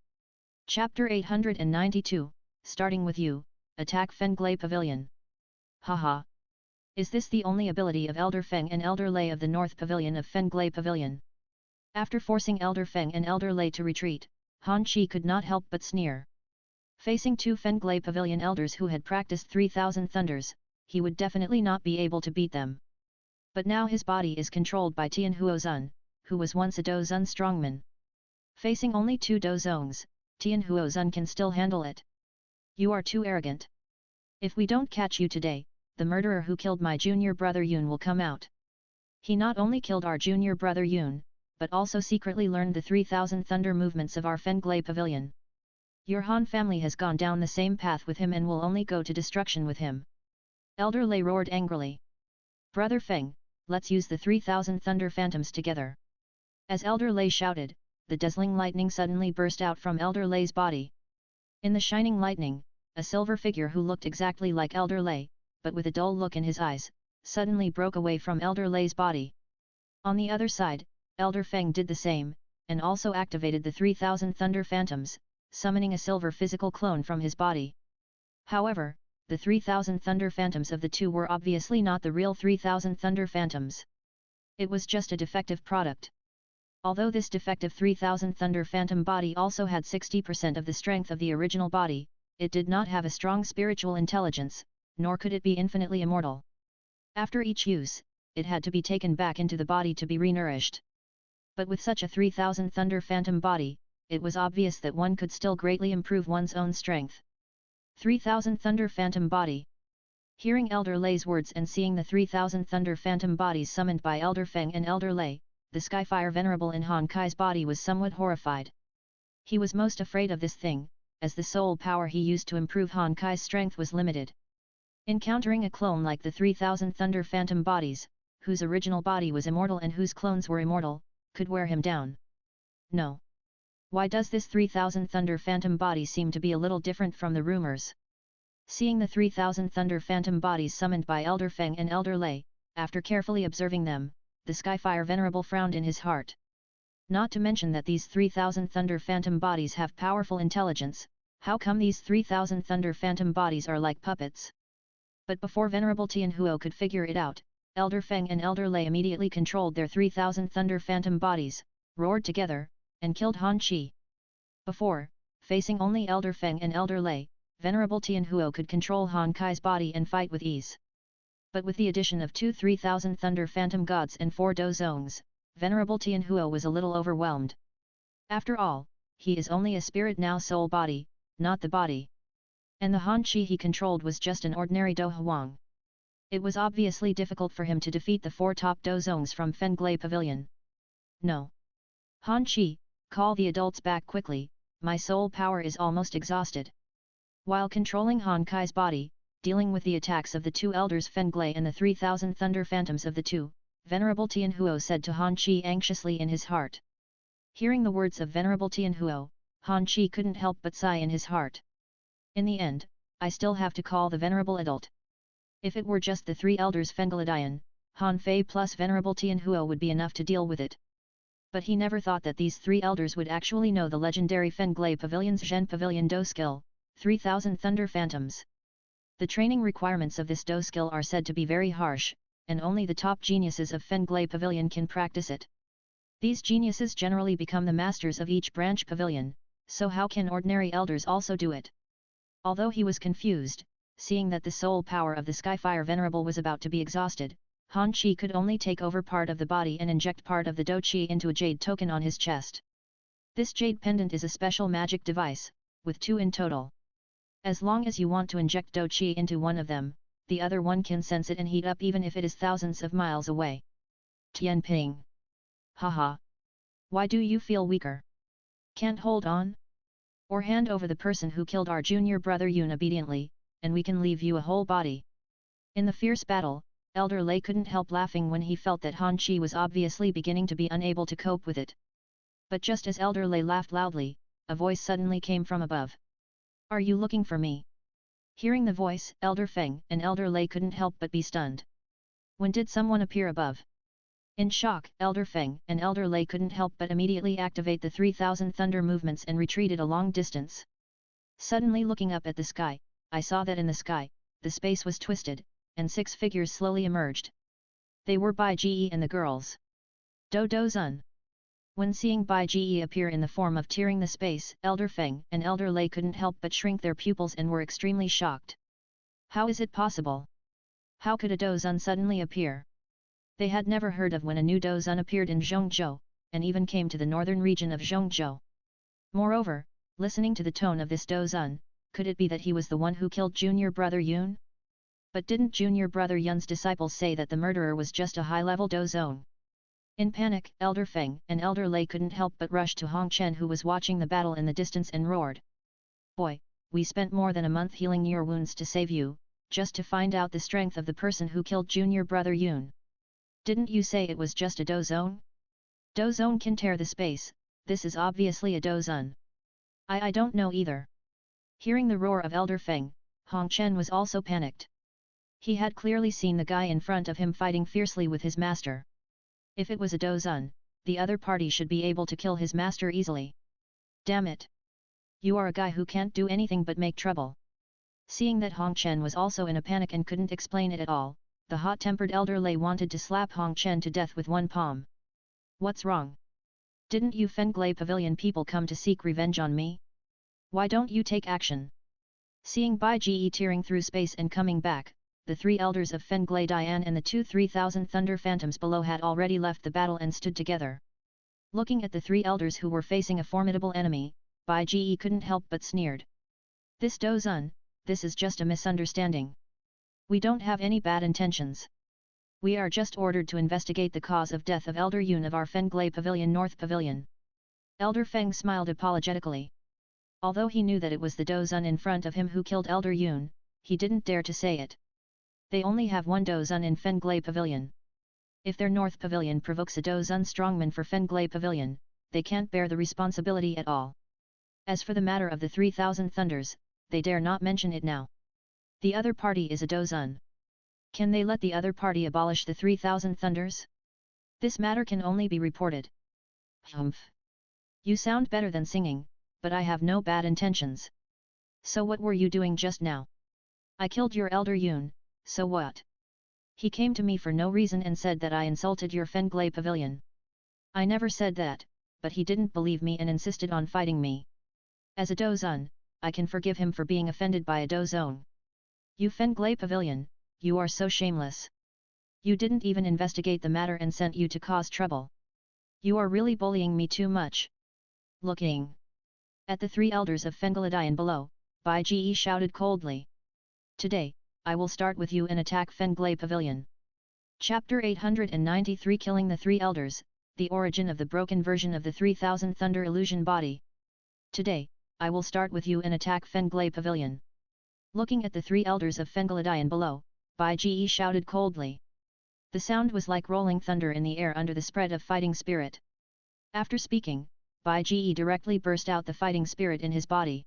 Chapter 892, Starting with You, Attack Fenglay Pavilion. Haha! Is this the only ability of Elder Feng and Elder Lei of the North Pavilion of Fenglay Pavilion? After forcing Elder Feng and Elder Lei to retreat, Han Chi could not help but sneer. Facing two Fenglay Pavilion elders who had practiced 3,000 thunders, he would definitely not be able to beat them. But now his body is controlled by Tian Huozun, who was once a Do-Zun strongman. Facing only two Do-Zones, Tian Huozun can still handle it. You are too arrogant. If we don't catch you today, the murderer who killed my junior brother Yun will come out. He not only killed our junior brother Yun, but also secretly learned the 3,000 thunder movements of our Fenglay Pavilion. Your Han family has gone down the same path with him and will only go to destruction with him. Elder Lei roared angrily. Brother Feng, let's use the 3,000 thunder phantoms together. As Elder Lei shouted, the dazzling lightning suddenly burst out from Elder Lei's body. In the shining lightning, a silver figure who looked exactly like Elder Lei, but with a dull look in his eyes, suddenly broke away from Elder Lei's body. On the other side, Elder Feng did the same, and also activated the 3,000 thunder phantoms, summoning a silver physical clone from his body. However, the 3,000 thunder phantoms of the two were obviously not the real 3,000 thunder phantoms. It was just a defective product. Although this defective 3,000 thunder phantom body also had 60% of the strength of the original body, it did not have a strong spiritual intelligence, nor could it be infinitely immortal. After each use, it had to be taken back into the body to be renourished. But with such a 3,000 thunder phantom body, it was obvious that one could still greatly improve one's own strength. 3,000 thunder phantom body. Hearing Elder Lei's words and seeing the 3,000 thunder phantom bodies summoned by Elder Feng and Elder Lei, the Skyfire Venerable in Han Kai's body was somewhat horrified. He was most afraid of this thing, as the soul power he used to improve Han Kai's strength was limited. Encountering a clone like the 3,000 thunder phantom bodies, whose original body was immortal and whose clones were immortal, could wear him down. No. Why does this 3,000 thunder phantom body seem to be a little different from the rumors? Seeing the 3,000 thunder phantom bodies summoned by Elder Feng and Elder Lei, after carefully observing them, the Skyfire Venerable frowned in his heart. Not to mention that these 3,000 thunder phantom bodies have powerful intelligence, how come these 3,000 thunder phantom bodies are like puppets? But before Venerable Tianhuo could figure it out, Elder Feng and Elder Lei immediately controlled their 3,000 thunder phantom bodies, roared together, and killed Han Chi. Before, facing only Elder Feng and Elder Lei, Venerable Tianhuo could control Han Kai's body and fight with ease. But with the addition of two 3,000 thunder phantom gods and 4 Do Zones, Venerable Tianhuo was a little overwhelmed. After all, he is only a spirit now soul body, not the body. And the Han Chi he controlled was just an ordinary Do Huang. It was obviously difficult for him to defeat the 4 top dozongs from Fenglay Pavilion. No. Han Qi, call the adults back quickly, my soul power is almost exhausted. While controlling Han Kai's body, dealing with the attacks of the 2 elders Fenglay and the 3,000 thunder phantoms of the 2, Venerable Tianhuo said to Han Qi anxiously in his heart. Hearing the words of Venerable Tianhuo, Han Qi couldn't help but sigh in his heart. In the end, I still have to call the Venerable Adult. If it were just the 3 elders Fengladian, Han Fei plus Venerable Tianhuo would be enough to deal with it. But he never thought that these 3 elders would actually know the legendary Fenglay Pavilion's Zhen Pavilion Do skill, 3,000 Thunder Phantoms. The training requirements of this Do skill are said to be very harsh, and only the top geniuses of Fenglay Pavilion can practice it. These geniuses generally become the masters of each branch pavilion, so how can ordinary elders also do it? Although he was confused, seeing that the soul power of the Skyfire Venerable was about to be exhausted, Han Qi could only take over part of the body and inject part of the Do Qi into a jade token on his chest. This jade pendant is a special magic device, with 2 in total. As long as you want to inject Do Qi into one of them, the other one can sense it and heat up even if it is thousands of miles away. Tianping. Haha. Why do you feel weaker? Can't hold on? Or hand over the person who killed our junior brother Yun obediently, and we can leave you a whole body. In the fierce battle, Elder Lei couldn't help laughing when he felt that Han Qi was obviously beginning to be unable to cope with it. But just as Elder Lei laughed loudly, a voice suddenly came from above. Are you looking for me? Hearing the voice, Elder Feng and Elder Lei couldn't help but be stunned. When did someone appear above? In shock, Elder Feng and Elder Lei couldn't help but immediately activate the 3,000 thunder movements and retreated a long distance. Suddenly looking up at the sky, I saw that in the sky, the space was twisted, and 6 figures slowly emerged. They were Bai Ji and the girls. Do Zun. When seeing Bai Ji appear in the form of tearing the space, Elder Feng and Elder Lei couldn't help but shrink their pupils and were extremely shocked. How is it possible? How could a Do Zun suddenly appear? They had never heard of when a new Do Zun appeared in Zhongzhou, and even came to the northern region of Zhongzhou. Moreover, listening to the tone of this Do Zun, could it be that he was the one who killed junior brother Yun? But didn't junior brother Yun's disciples say that the murderer was just a high-level Do Zone? In panic, Elder Feng and Elder Lei couldn't help but rush to Hong Chen who was watching the battle in the distance and roared. Boy, we spent more than a month healing your wounds to save you, just to find out the strength of the person who killed junior brother Yun. Didn't you say it was just a Do Zone? Do Zone can tear the space, this is obviously a Do Zun. I don't know either. Hearing the roar of Elder Feng, Hong Chen was also panicked. He had clearly seen the guy in front of him fighting fiercely with his master. If it was a Do Zun, the other party should be able to kill his master easily. Damn it! You are a guy who can't do anything but make trouble. Seeing that Hong Chen was also in a panic and couldn't explain it at all, the hot-tempered Elder Lei wanted to slap Hong Chen to death with one palm. What's wrong? Didn't you Fenglay Pavilion people come to seek revenge on me? Why don't you take action? Seeing Bai Ji tearing through space and coming back, the 3 elders of Fenglay Dian and the 2 3,000 thunder phantoms below had already left the battle and stood together. Looking at the 3 elders who were facing a formidable enemy, Bai Ji couldn't help but sneered. This Do Zun, this is just a misunderstanding. We don't have any bad intentions. We are just ordered to investigate the cause of death of Elder Yun of our Fenglay Pavilion North Pavilion. Elder Feng smiled apologetically. Although he knew that it was the Do Zun in front of him who killed Elder Yun, he didn't dare to say it. They only have one Do Zun in Fenglay Pavilion. If their North Pavilion provokes a Do Zun strongman for Fenglay Pavilion, they can't bear the responsibility at all. As for the matter of the 3,000 thunders, they dare not mention it now. The other party is a Do Zun. Can they let the other party abolish the 3,000 thunders? This matter can only be reported. Humph. You sound better than singing, but I have no bad intentions. So what were you doing just now? I killed your elder Yun, so what? He came to me for no reason and said that I insulted your Fenglay Pavilion. I never said that, but he didn't believe me and insisted on fighting me. As a Do Zun, I can forgive him for being offended by a Do Zone. You Fenglay Pavilion, you are so shameless. You didn't even investigate the matter and sent you to cause trouble. You are really bullying me too much. Looking at the 3 elders of Fengladian below, Bai Ji shouted coldly. Today, I will start with you and attack Fenglay Pavilion. Chapter 893 Killing the Three Elders, the origin of the broken version of the 3000 Thunder Illusion Body. Today, I will start with you and attack Fenglay Pavilion. Looking at the three elders of Fengladian below, Bai Ge shouted coldly. The sound was like rolling thunder in the air under the spread of fighting spirit. After speaking, Bai Ge directly burst out the fighting spirit in his body.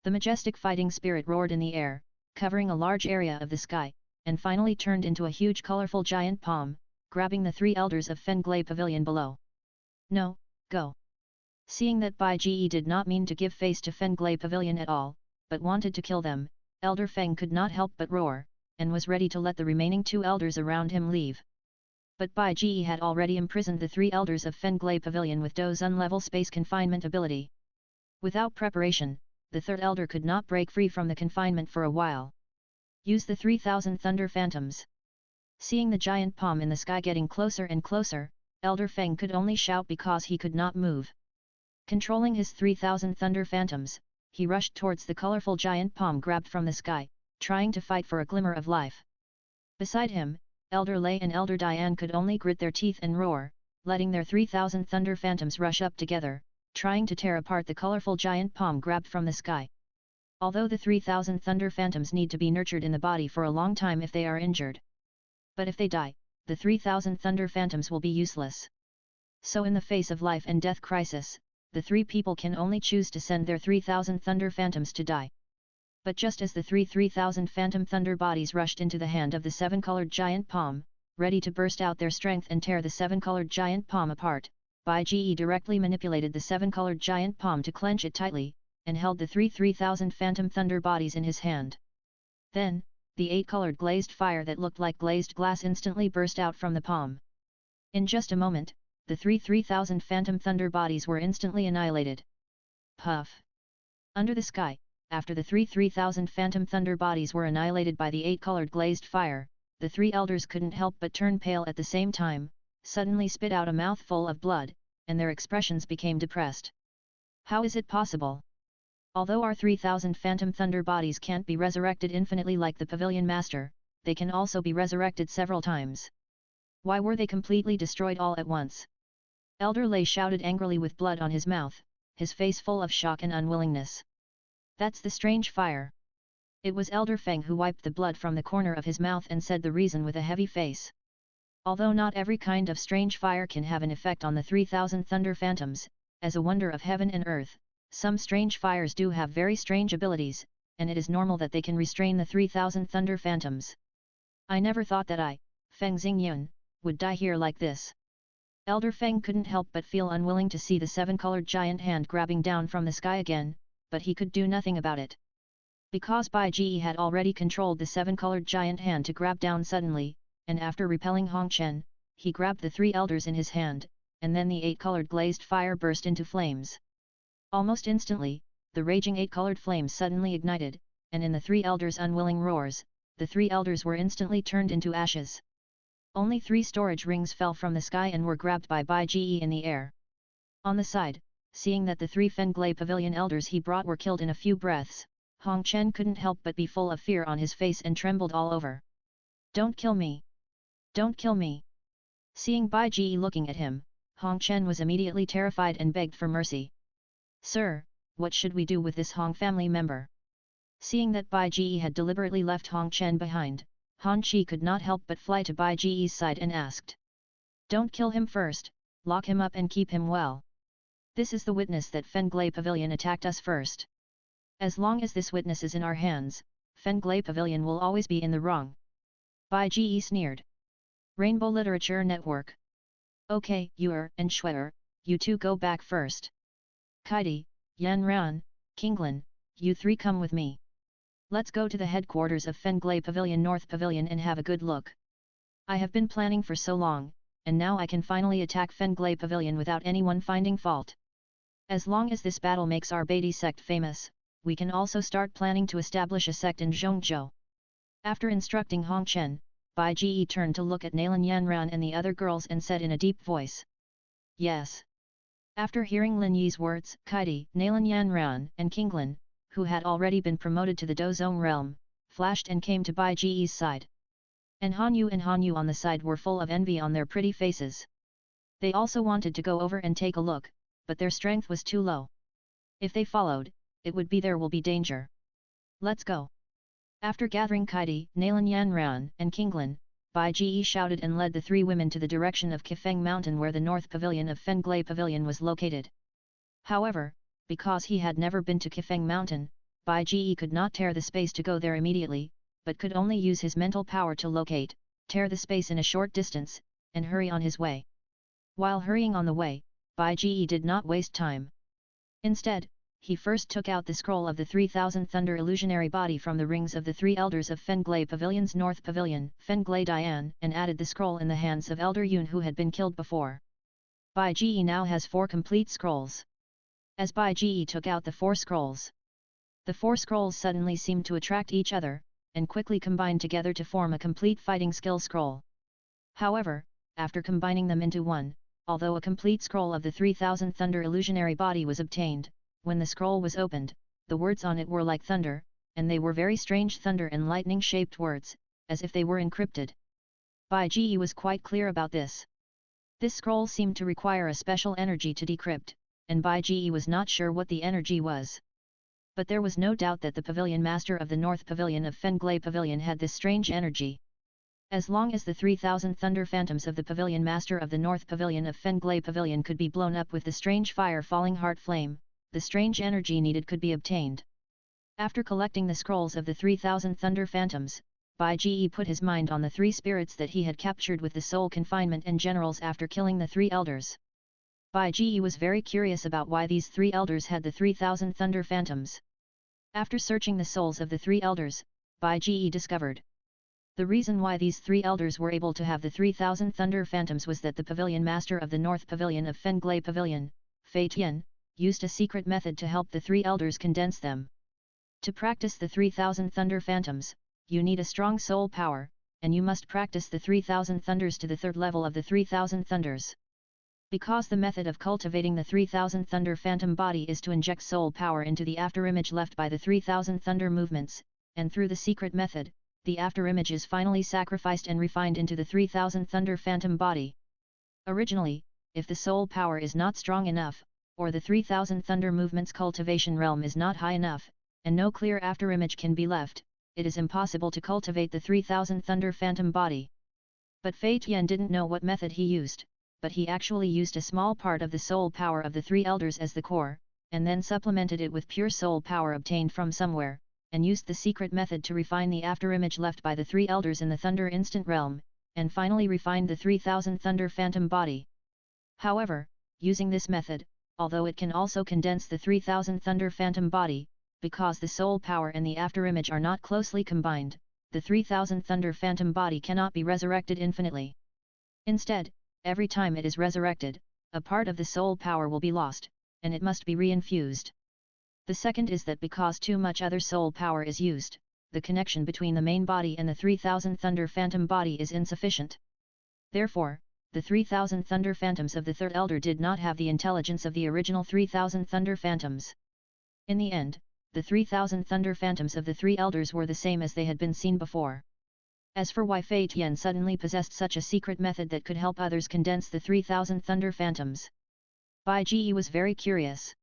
The majestic fighting spirit roared in the air, covering a large area of the sky, and finally turned into a huge colorful giant palm, grabbing the three elders of Fenglay Pavilion below. No, go! Seeing that Bai Ge did not mean to give face to Fenglay Pavilion at all, but wanted to kill them, Elder Feng could not help but roar, and was ready to let the remaining two elders around him leave. But Bai Ge had already imprisoned the three elders of Fenglay Pavilion with Do's unlevel space confinement ability. Without preparation, the third elder could not break free from the confinement for a while. Use the 3000 Thunder Phantoms. Seeing the giant palm in the sky getting closer and closer, Elder Feng could only shout because he could not move. Controlling his 3000 Thunder Phantoms, he rushed towards the colorful giant palm grabbed from the sky, trying to fight for a glimmer of life. Beside him, Elder Lei and Elder Diane could only grit their teeth and roar, letting their 3000 Thunder Phantoms rush up together, trying to tear apart the colorful giant palm grabbed from the sky. Although the 3000 Thunder Phantoms need to be nurtured in the body for a long time if they are injured. But if they die, the 3000 Thunder Phantoms will be useless. So in the face of life and death crisis, the three people can only choose to send their 3000 Thunder Phantoms to die. But just as the 3000 Phantom Thunder bodies rushed into the hand of the seven-colored giant palm, ready to burst out their strength and tear the seven-colored giant palm apart, Bai Ge directly manipulated the seven-colored giant palm to clench it tightly, and held the 3000 Phantom Thunder bodies in his hand. Then, the eight-colored glazed fire that looked like glazed glass instantly burst out from the palm. In just a moment, the 3000 Phantom Thunder bodies were instantly annihilated. Puff! Under the sky, after the 3000 Phantom Thunder bodies were annihilated by the eight-colored glazed fire, the three elders couldn't help but turn pale at the same time, suddenly spit out a mouthful of blood, and their expressions became depressed. How is it possible? Although our 3000 Phantom Thunder bodies can't be resurrected infinitely like the Pavilion Master, they can also be resurrected several times. Why were they completely destroyed all at once? Elder Lei shouted angrily with blood on his mouth, his face full of shock and unwillingness. That's the strange fire. It was Elder Feng who wiped the blood from the corner of his mouth and said the reason with a heavy face. Although not every kind of strange fire can have an effect on the 3000 Thunder Phantoms, as a wonder of heaven and earth, some strange fires do have very strange abilities, and it is normal that they can restrain the 3000 Thunder Phantoms. I never thought that I, Feng Xingyun, would die here like this. Elder Feng couldn't help but feel unwilling to see the seven-colored giant hand grabbing down from the sky again, but he could do nothing about it. Because Bai Ge had already controlled the seven-colored giant hand to grab down suddenly, and after repelling Hong Chen, he grabbed the three elders in his hand, and then the eight-colored glazed fire burst into flames. Almost instantly, the raging eight-colored flames suddenly ignited, and in the three elders' unwilling roars, the three elders were instantly turned into ashes. Only 3 storage rings fell from the sky and were grabbed by Bai Ge in the air. On the side, seeing that the 3 Fenglay Pavilion elders he brought were killed in a few breaths, Hong Chen couldn't help but be full of fear on his face and trembled all over. Don't kill me! Don't kill me! Seeing Bai Ge looking at him, Hong Chen was immediately terrified and begged for mercy. Sir, what should we do with this Hong family member? Seeing that Bai Ge had deliberately left Hong Chen behind, Han Chi could not help but fly to Bai Ge's side and asked. Don't kill him first, lock him up and keep him well. This is the witness that Fenglay Pavilion attacked us first. As long as this witness is in our hands, Fenglay Pavilion will always be in the wrong. Bai Ge sneered. Rainbow Literature Network. Okay, Yuer and Shuer, you two go back first. Kaidi, Yan Ran, Kinglin, you 3 come with me. Let's go to the headquarters of Fenglay Pavilion North Pavilion and have a good look. I have been planning for so long, and now I can finally attack Fenglay Pavilion without anyone finding fault. As long as this battle makes our Beatty sect famous, we can also start planning to establish a sect in Zhongzhou. After instructing Hong Chen, Bai Ge turned to look at Nalan Yanran and the other girls and said in a deep voice. Yes. After hearing Lin Yi's words, Kaidi, Nalan Yanran and Kinglin, who had already been promoted to the Dozong realm, flashed and came to Bai Ji's side. And Han Yu on the side were full of envy on their pretty faces. They also wanted to go over and take a look, but their strength was too low. If they followed, it would be there will be danger. Let's go. After gathering Kaidi, Nalan Yanran, and Kinglin, Bai Ji shouted and led the three women to the direction of Kifeng Mountain where the north pavilion of Fenglai Pavilion was located. However, because he had never been to Kifeng Mountain, Bai Ji could not tear the space to go there immediately, but could only use his mental power to locate, tear the space in a short distance, and hurry on his way. While hurrying on the way, Bai Ji did not waste time. Instead, he first took out the scroll of the 3000 Thunder illusionary body from the rings of the three elders of Fenglai Pavilion's North Pavilion, Fenglai Dian, and added the scroll in the hands of Elder Yun who had been killed before. Bai Ji now has 4 complete scrolls. As Bai Ji took out the 4 scrolls, the 4 scrolls suddenly seemed to attract each other, and quickly combined together to form a complete fighting skill scroll. However, after combining them into one, although a complete scroll of the 3000 Thunder illusionary body was obtained, when the scroll was opened, the words on it were like thunder, and they were very strange thunder and lightning-shaped words, as if they were encrypted. Bai Ji was quite clear about this. This scroll seemed to require a special energy to decrypt, and Bai Ji was not sure what the energy was. But there was no doubt that the pavilion master of the North Pavilion of Fenglai Pavilion had this strange energy. As long as the 3000 thunder phantoms of the pavilion master of the North Pavilion of Fenglai Pavilion could be blown up with the strange fire-falling heart flame, the strange energy needed could be obtained. After collecting the scrolls of the 3000 thunder phantoms, Bai Ji put his mind on the 3 spirits that he had captured with the soul confinement and generals after killing the 3 elders. Bai Ji was very curious about why these 3 elders had the 3000 thunder phantoms. After searching the souls of the 3 elders, Bai Ji discovered the reason why these 3 elders were able to have the 3000 thunder phantoms was that the pavilion master of the North Pavilion of Fenglai Pavilion, Fei Tian, used a secret method to help the 3 elders condense them. To practice the 3000 thunder phantoms, you need a strong soul power, and you must practice the 3000 thunders to the 3rd level of the 3000 thunders. Because the method of cultivating the 3000 thunder phantom body is to inject soul power into the afterimage left by the 3000 thunder movements, and through the secret method, the afterimage is finally sacrificed and refined into the 3000 thunder phantom body. Originally, if the soul power is not strong enough, or the 3000 thunder movements cultivation realm is not high enough, and no clear afterimage can be left, it is impossible to cultivate the 3000 thunder phantom body. But Fei Tian didn't know what method he used, but he actually used a small part of the soul power of the 3 elders as the core, and then supplemented it with pure soul power obtained from somewhere, and used the secret method to refine the afterimage left by the 3 elders in the thunder instant realm, and finally refined the 3000 thunder phantom body. However, using this method, although it can also condense the 3000 thunder phantom body, because the soul power and the afterimage are not closely combined, the 3000 thunder phantom body cannot be resurrected infinitely. Instead, every time it is resurrected, a part of the soul power will be lost, and it must be reinfused. The second is that because too much other soul power is used, the connection between the main body and the 3000 thunder phantom body is insufficient. Therefore, the 3000 thunder phantoms of the 3rd elder did not have the intelligence of the original 3000 thunder phantoms. In the end, the 3000 thunder phantoms of the 3 elders were the same as they had been seen before. As for why Fei Tian suddenly possessed such a secret method that could help others condense the 3000 thunder phantoms, Bai Ji was very curious.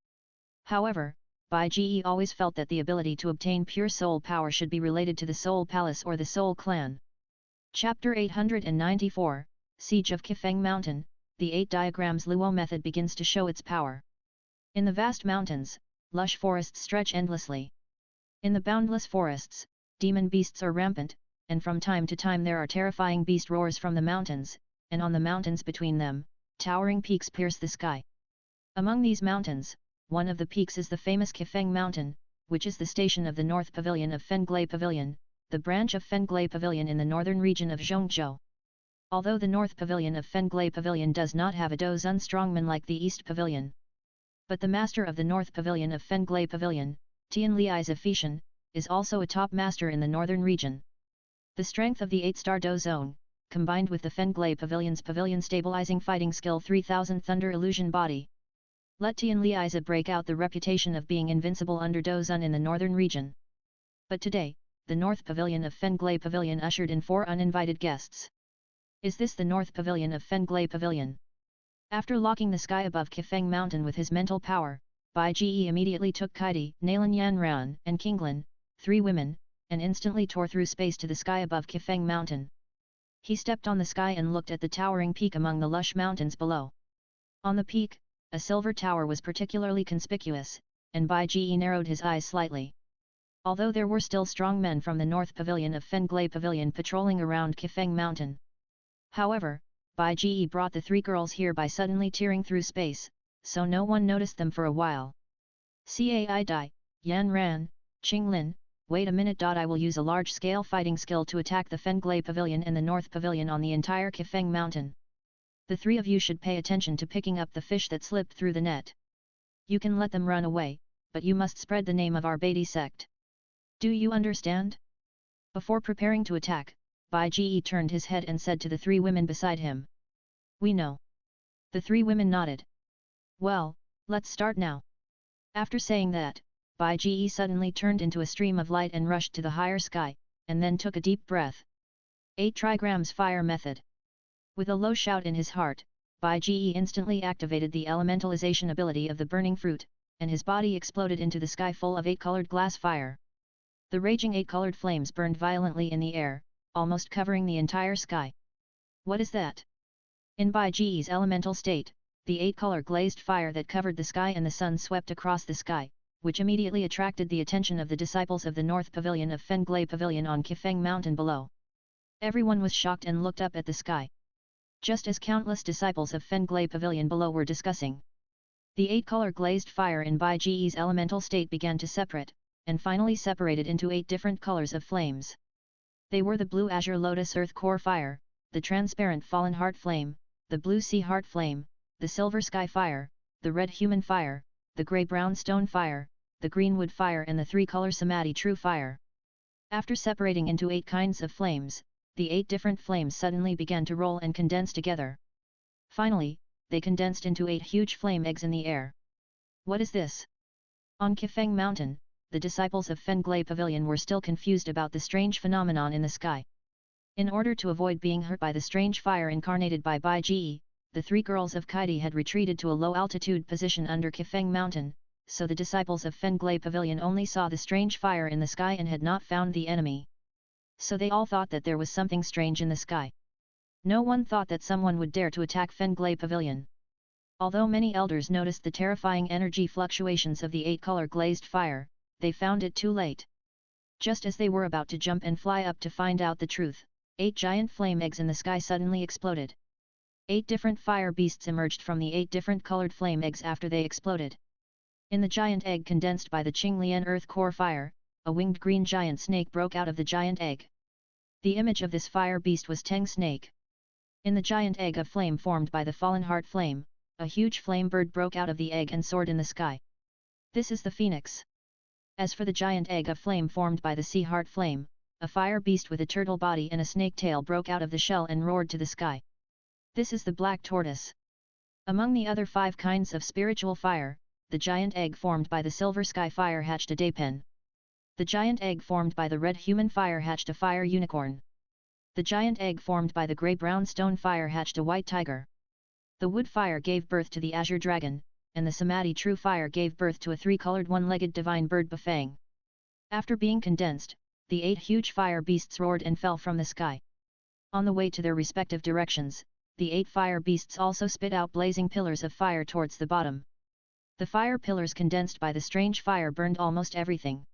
However, Bai Ji always felt that the ability to obtain pure soul power should be related to the Soul Palace or the Soul Clan. Chapter 894, Siege of Kifeng Mountain, the 8 diagrams Luo method begins to show its power. In the vast mountains, lush forests stretch endlessly. In the boundless forests, demon beasts are rampant, and from time to time there are terrifying beast roars from the mountains, and on the mountains between them, towering peaks pierce the sky. Among these mountains, one of the peaks is the famous Kifeng Mountain, which is the station of the North Pavilion of Fenglai Pavilion, the branch of Fenglai Pavilion in the northern region of Zhongzhou. Although the North Pavilion of Fenglai Pavilion does not have a Dozun strongman like the East Pavilion, but the master of the North Pavilion of Fenglai Pavilion, Tian Liai's Fanfiction, is also a top master in the northern region. The strength of the 8-star Dozone, combined with the Fenglai Pavilion's pavilion stabilizing fighting skill 3000 Thunder Illusion Body, let Tian Liai's break out the reputation of being invincible under Dozun in the northern region. But today, the North Pavilion of Fenglay Pavilion ushered in 4 uninvited guests. Is this the North Pavilion of Fenglay Pavilion? After locking the sky above Kifeng Mountain with his mental power, Bai Ji immediately took Kaidi, Nalan Yanran, and Kinglin, 3 women, and instantly tore through space to the sky above Kifeng Mountain. He stepped on the sky and looked at the towering peak among the lush mountains below. On the peak, a silver tower was particularly conspicuous, and Bai Ji narrowed his eyes slightly. Although there were still strong men from the North Pavilion of Fenglay Pavilion patrolling around Kifeng Mountain. However, Bai Ji brought the 3 girls here by suddenly tearing through space, so no one noticed them for a while. Cai Dai, Yan Ran, Qing Lin, wait a minute. I will use a large-scale fighting skill to attack the Fenglay Pavilion and the North Pavilion on the entire Kifeng Mountain. The 3 of you should pay attention to picking up the fish that slipped through the net. You can let them run away, but you must spread the name of our Beatty sect. Do you understand? Before preparing to attack, Bai Ji turned his head and said to the 3 women beside him. We know. The 3 women nodded. Well, let's start now. After saying that, Bai Ji suddenly turned into a stream of light and rushed to the higher sky, and then took a deep breath. 8 trigrams fire method. With a low shout in his heart, Bai Ji instantly activated the elementalization ability of the burning fruit, and his body exploded into the sky full of 8-colored glass fire. The raging 8-colored flames burned violently in the air, almost covering the entire sky. What is that? In Bai Ji's elemental state, the 8-color glazed fire that covered the sky and the sun swept across the sky, which immediately attracted the attention of the disciples of the North Pavilion of Fenglay Pavilion on Kifeng Mountain below. Everyone was shocked and looked up at the sky. Just as countless disciples of Fenglay Pavilion below were discussing. The 8-color glazed fire in Bai Ji's elemental state began to separate, and finally separated into 8 different colors of flames. They were the blue azure lotus earth core fire, the transparent fallen heart flame, the blue sea heart flame, the silver sky fire, the red human fire, the grey-brown stone fire, the green wood fire and the 3-color samadhi true fire. After separating into 8 kinds of flames, the 8 different flames suddenly began to roll and condense together. Finally, they condensed into 8 huge flame eggs in the air. What is this? On Kifeng Mountain, the disciples of Fenglay Pavilion were still confused about the strange phenomenon in the sky. In order to avoid being hurt by the strange fire incarnated by Bai Ji, the 3 girls of Kaidi had retreated to a low-altitude position under Kifeng Mountain, so the disciples of Fenglay Pavilion only saw the strange fire in the sky and had not found the enemy. So they all thought that there was something strange in the sky. No one thought that someone would dare to attack Fenglay Pavilion. Although many elders noticed the terrifying energy fluctuations of the 8-color glazed fire, they found it too late. Just as they were about to jump and fly up to find out the truth, 8 giant flame eggs in the sky suddenly exploded. 8 different fire beasts emerged from the 8 different colored flame eggs after they exploded. In the giant egg condensed by the Qinglian earth core fire, a winged green giant snake broke out of the giant egg. The image of this fire beast was Teng Snake. In the giant egg of flame formed by the fallen heart flame, a huge flame bird broke out of the egg and soared in the sky. This is the phoenix. As for the giant egg of flame formed by the sea heart flame, a fire beast with a turtle body and a snake tail broke out of the shell and roared to the sky. This is the black tortoise. Among the other 5 kinds of spiritual fire, the giant egg formed by the silver sky fire hatched a daypen. The giant egg formed by the red human fire hatched a fire unicorn. The giant egg formed by the grey-brown stone fire hatched a white tiger. The wood fire gave birth to the azure dragon, and the samadhi true fire gave birth to a 3-colored one-legged divine bird Bafang. After being condensed, the 8 huge fire beasts roared and fell from the sky. On the way to their respective directions, the 8 fire beasts also spit out blazing pillars of fire towards the bottom. The fire pillars condensed by the strange fire burned almost everything.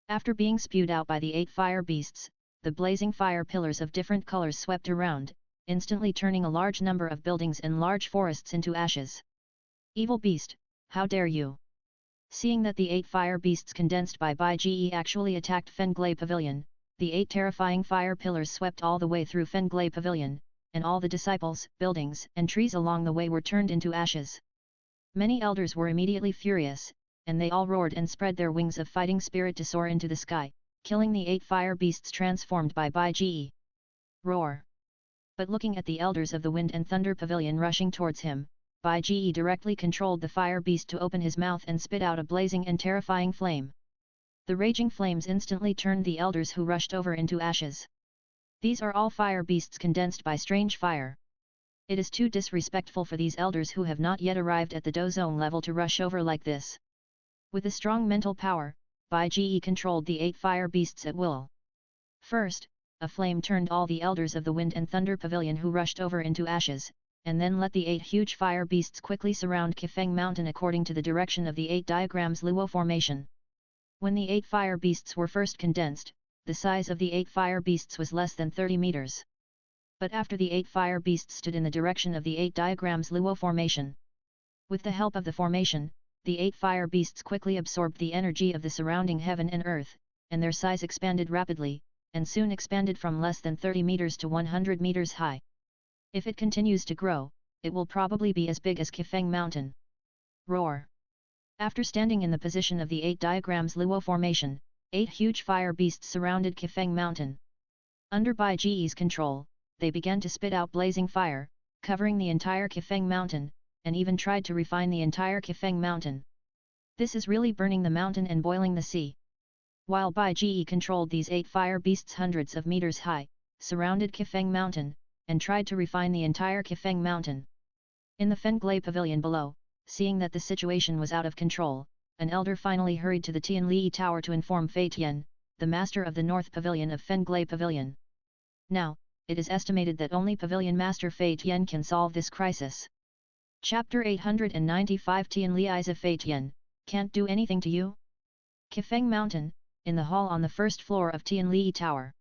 After being spewed out by the 8 fire beasts, the blazing fire pillars of different colors swept around, instantly turning a large number of buildings and large forests into ashes. Evil beast, how dare you! Seeing that the 8 fire beasts condensed by Bai Ji actually attacked Fenglay Pavilion, the 8 terrifying fire pillars swept all the way through Fenglay Pavilion, and all the disciples, buildings and trees along the way were turned into ashes. Many elders were immediately furious, and they all roared and spread their wings of fighting spirit to soar into the sky, killing the 8 fire beasts transformed by Bai Ji. Roar! But looking at the elders of the Wind and Thunder Pavilion rushing towards him, Bai Ji directly controlled the fire beast to open his mouth and spit out a blazing and terrifying flame. The raging flames instantly turned the elders who rushed over into ashes. These are all fire beasts condensed by strange fire. It is too disrespectful for these elders who have not yet arrived at the Douluo level to rush over like this. With a strong mental power, Bai Ge controlled the 8 fire beasts at will. First, a flame turned all the elders of the Wind and Thunder Pavilion who rushed over into ashes, and then let the 8 huge fire beasts quickly surround Kifeng Mountain according to the direction of the 8 diagrams Luo formation. When the 8 fire beasts were first condensed, the size of the 8 fire beasts was less than 30 meters. But after the 8 fire beasts stood in the direction of the 8 diagrams Luo formation, with the help of the formation, the 8 fire beasts quickly absorbed the energy of the surrounding heaven and earth, and their size expanded rapidly, and soon expanded from less than 30 meters to 100 meters high. If it continues to grow, it will probably be as big as Kifeng Mountain. Roar! After standing in the position of the 8 diagrams Luo formation, 8 huge fire beasts surrounded Kifeng Mountain. Under Bai Ge's control, they began to spit out blazing fire, covering the entire Kifeng Mountain, and even tried to refine the entire Kifeng Mountain. This is really burning the mountain and boiling the sea. While Bai Ge controlled these 8 fire beasts hundreds of meters high, surrounded Kifeng Mountain, and tried to refine the entire Kifeng Mountain. In the Fenglai Pavilion below, seeing that the situation was out of control, an elder finally hurried to the Tianli Tower to inform Fei Tian, the master of the North Pavilion of Fenglai Pavilion. Now, it is estimated that only Pavilion Master Fei Tian can solve this crisis. Chapter 895 Tianli Isa Fei Tian, can't do anything to you? Kifeng Mountain, in the hall on the first floor of Tianli Tower.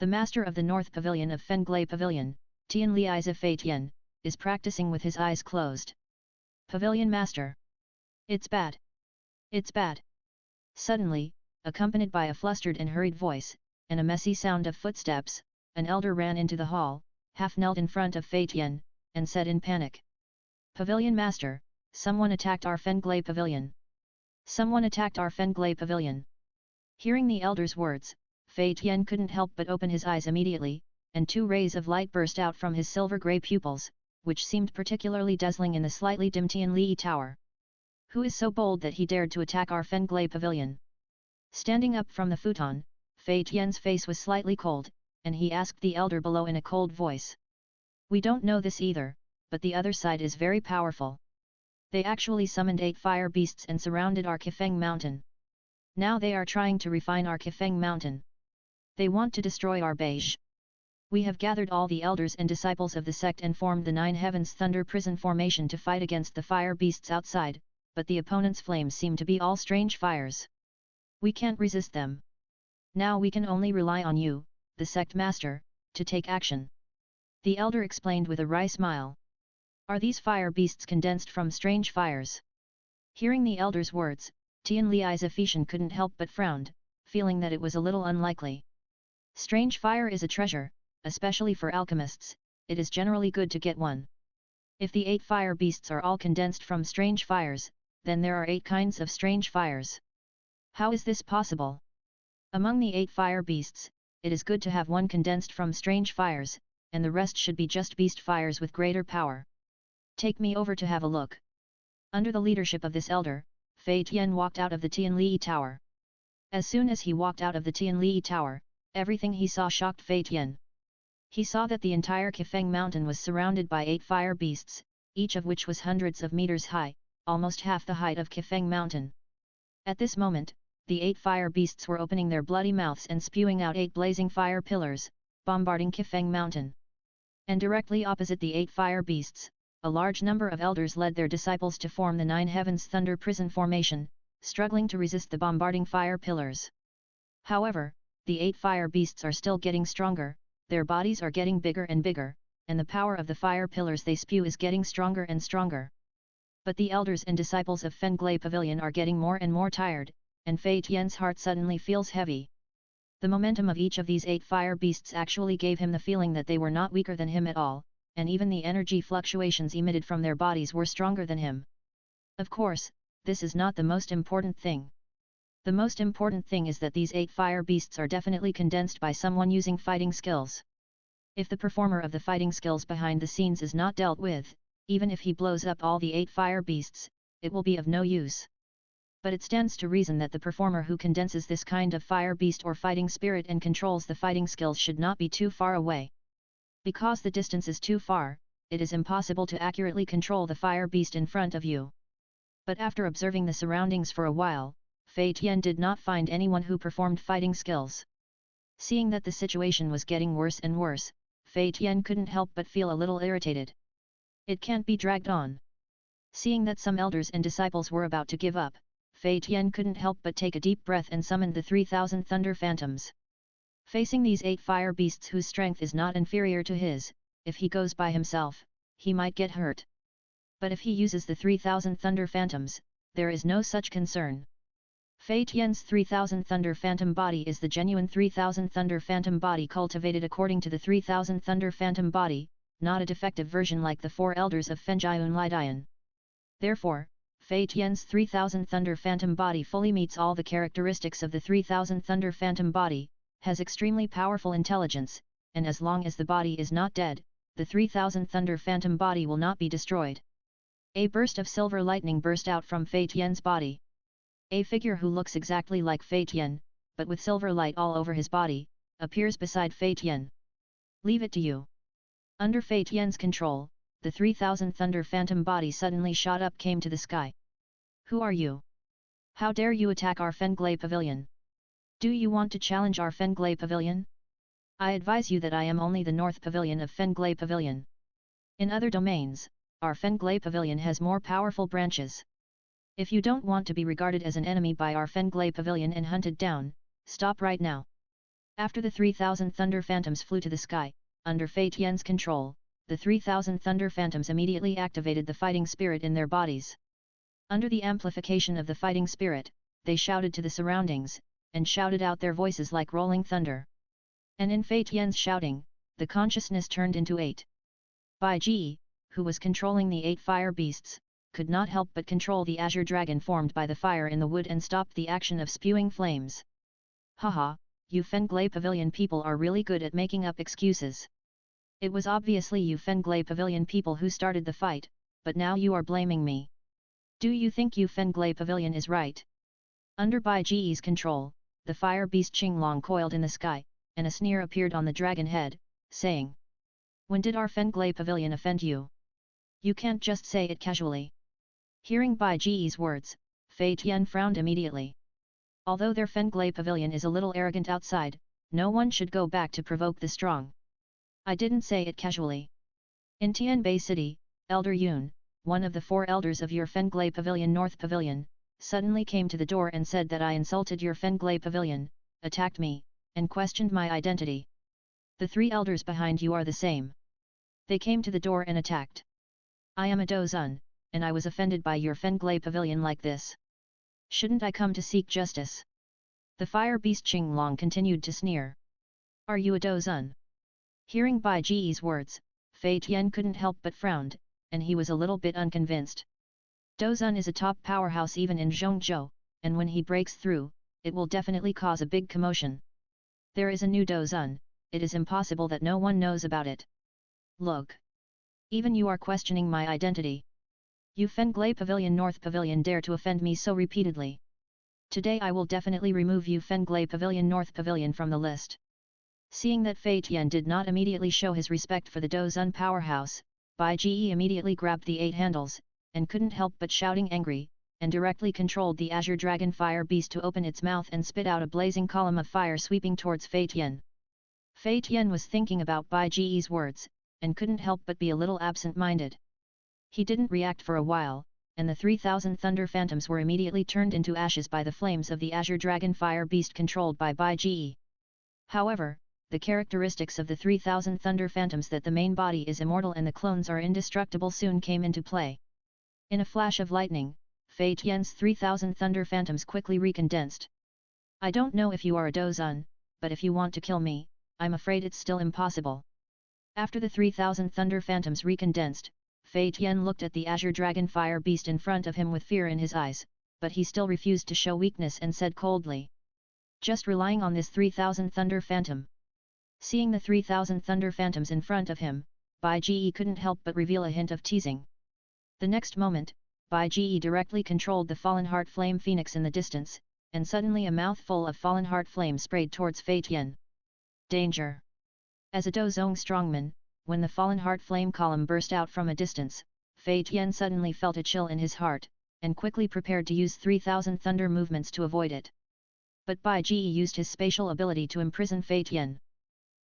The master of the North Pavilion of Fenglai Pavilion, Tianli Isa Fei Tian, is practicing with his eyes closed. Pavilion Master. It's bad. It's bad. Suddenly, accompanied by a flustered and hurried voice, and a messy sound of footsteps, an elder ran into the hall, half knelt in front of Fei Tian, and said in panic. Pavilion Master, someone attacked our Fenglai Pavilion. Someone attacked our Fenglai Pavilion. Hearing the elder's words, Fei Tian couldn't help but open his eyes immediately, and 2 rays of light burst out from his silver-grey pupils, which seemed particularly dazzling in the slightly dim Tianli Tower. Who is so bold that he dared to attack our Fenglai Pavilion? Standing up from the futon, Fei Tian's face was slightly cold, and he asked the elder below in a cold voice. We don't know this either, but the other side is very powerful. They actually summoned 8 fire beasts and surrounded our Kifeng Mountain. Now they are trying to refine our Kifeng Mountain. They want to destroy our Beige. We have gathered all the elders and disciples of the sect and formed the 9 Heavens Thunder Prison formation to fight against the fire beasts outside, but the opponent's flames seem to be all strange fires. We can't resist them. Now we can only rely on you, the sect master, to take action. The elder explained with a wry smile. Are these fire beasts condensed from strange fires? Hearing the elder's words, Tianli Isa couldn't help but frowned, feeling that it was a little unlikely. Strange fire is a treasure, especially for alchemists. It is generally good to get one. If the 8 fire beasts are all condensed from strange fires, then there are 8 kinds of strange fires. How is this possible? Among the 8 fire beasts, it is good to have one condensed from strange fires, and the rest should be just beast fires with greater power. Take me over to have a look. Under the leadership of this elder, Fei Tian walked out of the Tianli Tower. As soon as he walked out of the Tianli Tower, everything he saw shocked Fei Tian. He saw that the entire Kifeng Mountain was surrounded by 8 fire beasts, each of which was hundreds of meters high, almost half the height of Kifeng Mountain. At this moment, the 8 fire beasts were opening their bloody mouths and spewing out 8 blazing fire pillars, bombarding Kifeng Mountain. And directly opposite the 8 fire beasts, a large number of elders led their disciples to form the 9 Heavens Thunder Prison formation, struggling to resist the bombarding fire pillars. However, the 8 fire beasts are still getting stronger, their bodies are getting bigger and bigger, and the power of the fire pillars they spew is getting stronger and stronger. But the elders and disciples of Fenglai Pavilion are getting more and more tired, and Fei Tian's heart suddenly feels heavy. The momentum of each of these 8 fire beasts actually gave him the feeling that they were not weaker than him at all, and even the energy fluctuations emitted from their bodies were stronger than him. Of course, this is not the most important thing. The most important thing is that these 8 fire beasts are definitely condensed by someone using fighting skills. If the performer of the fighting skills behind the scenes is not dealt with, even if he blows up all the 8 fire beasts, it will be of no use. But it stands to reason that the performer who condenses this kind of fire beast or fighting spirit and controls the fighting skills should not be too far away. Because the distance is too far, it is impossible to accurately control the fire beast in front of you. But after observing the surroundings for a while, Fei Tian did not find anyone who performed fighting skills. Seeing that the situation was getting worse and worse, Fei Tian couldn't help but feel a little irritated. It can't be dragged on. Seeing that some elders and disciples were about to give up, Fei Tian couldn't help but take a deep breath and summoned the 3,000 thunder phantoms. Facing these 8 fire beasts whose strength is not inferior to his, if he goes by himself, he might get hurt. But if he uses the 3,000 thunder phantoms, there is no such concern. Fei Tian's 3,000 thunder phantom body is the genuine 3,000 thunder phantom body cultivated according to the 3,000 thunder phantom body, not a defective version like the 4 elders of Fenjian Lidian. Therefore, Fei Tian's 3,000 thunder phantom body fully meets all the characteristics of the 3,000 thunder phantom body, has extremely powerful intelligence, and as long as the body is not dead, the 3,000 thunder phantom body will not be destroyed. A burst of silver lightning burst out from Fei Tian's body. A figure who looks exactly like Fei Tian, but with silver light all over his body, appears beside Fei Tian. Leave it to you. Under Fei Tian's control, the 3,000 thunder phantom body suddenly shot up came to the sky. Who are you? How dare you attack our Fenglei Pavilion? Do you want to challenge our Fenglei Pavilion? I advise you that I am only the North Pavilion of Fenglei Pavilion. In other domains, our Fenglei Pavilion has more powerful branches. If you don't want to be regarded as an enemy by our Fenglei Pavilion and hunted down, stop right now. After the 3,000 thunder phantoms flew to the sky, under Fei Tian's control, the 3,000 thunder phantoms immediately activated the fighting spirit in their bodies. Under the amplification of the fighting spirit, they shouted to the surroundings, and shouted out their voices like rolling thunder. And in Fei Tian's shouting, the consciousness turned into 8. Bai Ji, who was controlling the 8 fire beasts, could not help but control the azure dragon formed by the fire in the wood and stopped the action of spewing flames. Haha, you Fenglei Pavilion people are really good at making up excuses. It was obviously you Fenglei Pavilion people who started the fight, but now you are blaming me. Do you think you Fenglei Pavilion is right? Under Bai Ji's control, the fire beast Qinglong coiled in the sky, and a sneer appeared on the dragon head, saying, "When did our Fenglei Pavilion offend you? You can't just say it casually." Hearing Bai Ji's words, Fei Tian frowned immediately. Although their Fenglei Pavilion is a little arrogant outside, no one should go back to provoke the strong. I didn't say it casually. In Tianbei City, Elder Yun, one of the 4 elders of your Fenglei Pavilion North Pavilion, suddenly came to the door and said that I insulted your Fenglei Pavilion, attacked me, and questioned my identity. The 3 elders behind you are the same. They came to the door and attacked. I am a Douzun, and I was offended by your Fenglei Pavilion like this. Shouldn't I come to seek justice? The fire beast Qinglong continued to sneer. Are you a Douzun? Hearing Bai Ji's words, Fei Tian couldn't help but frowned, and he was a little bit unconvinced. Douzun is a top powerhouse even in Zhongzhou, and when he breaks through, it will definitely cause a big commotion. There is a new Douzun, it is impossible that no one knows about it. Look! Even you are questioning my identity. You Fenglei Pavilion North Pavilion dare to offend me so repeatedly. Today I will definitely remove you Fenglei Pavilion North Pavilion from the list. Seeing that Fei Tian did not immediately show his respect for the Douzun powerhouse, Bai Ji immediately grabbed the 8 handles, and couldn't help but shouting angry, and directly controlled the azure dragon fire beast to open its mouth and spit out a blazing column of fire sweeping towards Fei Tian. Fei Tian was thinking about Bai Ji's words, and couldn't help but be a little absent-minded. He didn't react for a while, and the 3,000 thunder phantoms were immediately turned into ashes by the flames of the azure dragon fire beast controlled by Bai Ji. However, the characteristics of the 3,000 thunder phantoms that the main body is immortal and the clones are indestructible soon came into play. In a flash of lightning, Fei Tian's 3,000 thunder phantoms quickly recondensed. I don't know if you are a Douzun, but if you want to kill me, I'm afraid it's still impossible. After the 3,000 thunder phantoms recondensed, Fei Tian looked at the azure dragon fire beast in front of him with fear in his eyes, but he still refused to show weakness and said coldly, "Just relying on this 3,000 thunder phantom." Seeing the 3,000 thunder phantoms in front of him, Bai Ji couldn't help but reveal a hint of teasing. The next moment, Bai Ji directly controlled the fallen heart flame phoenix in the distance, and suddenly a mouthful of fallen heart flame sprayed towards Fei Tian. Danger! As a Douzong strongman, when the fallen heart flame column burst out from a distance, Fei Tian suddenly felt a chill in his heart, and quickly prepared to use 3000 thunder movements to avoid it. But Bai Ji used his spatial ability to imprison Fei Tian.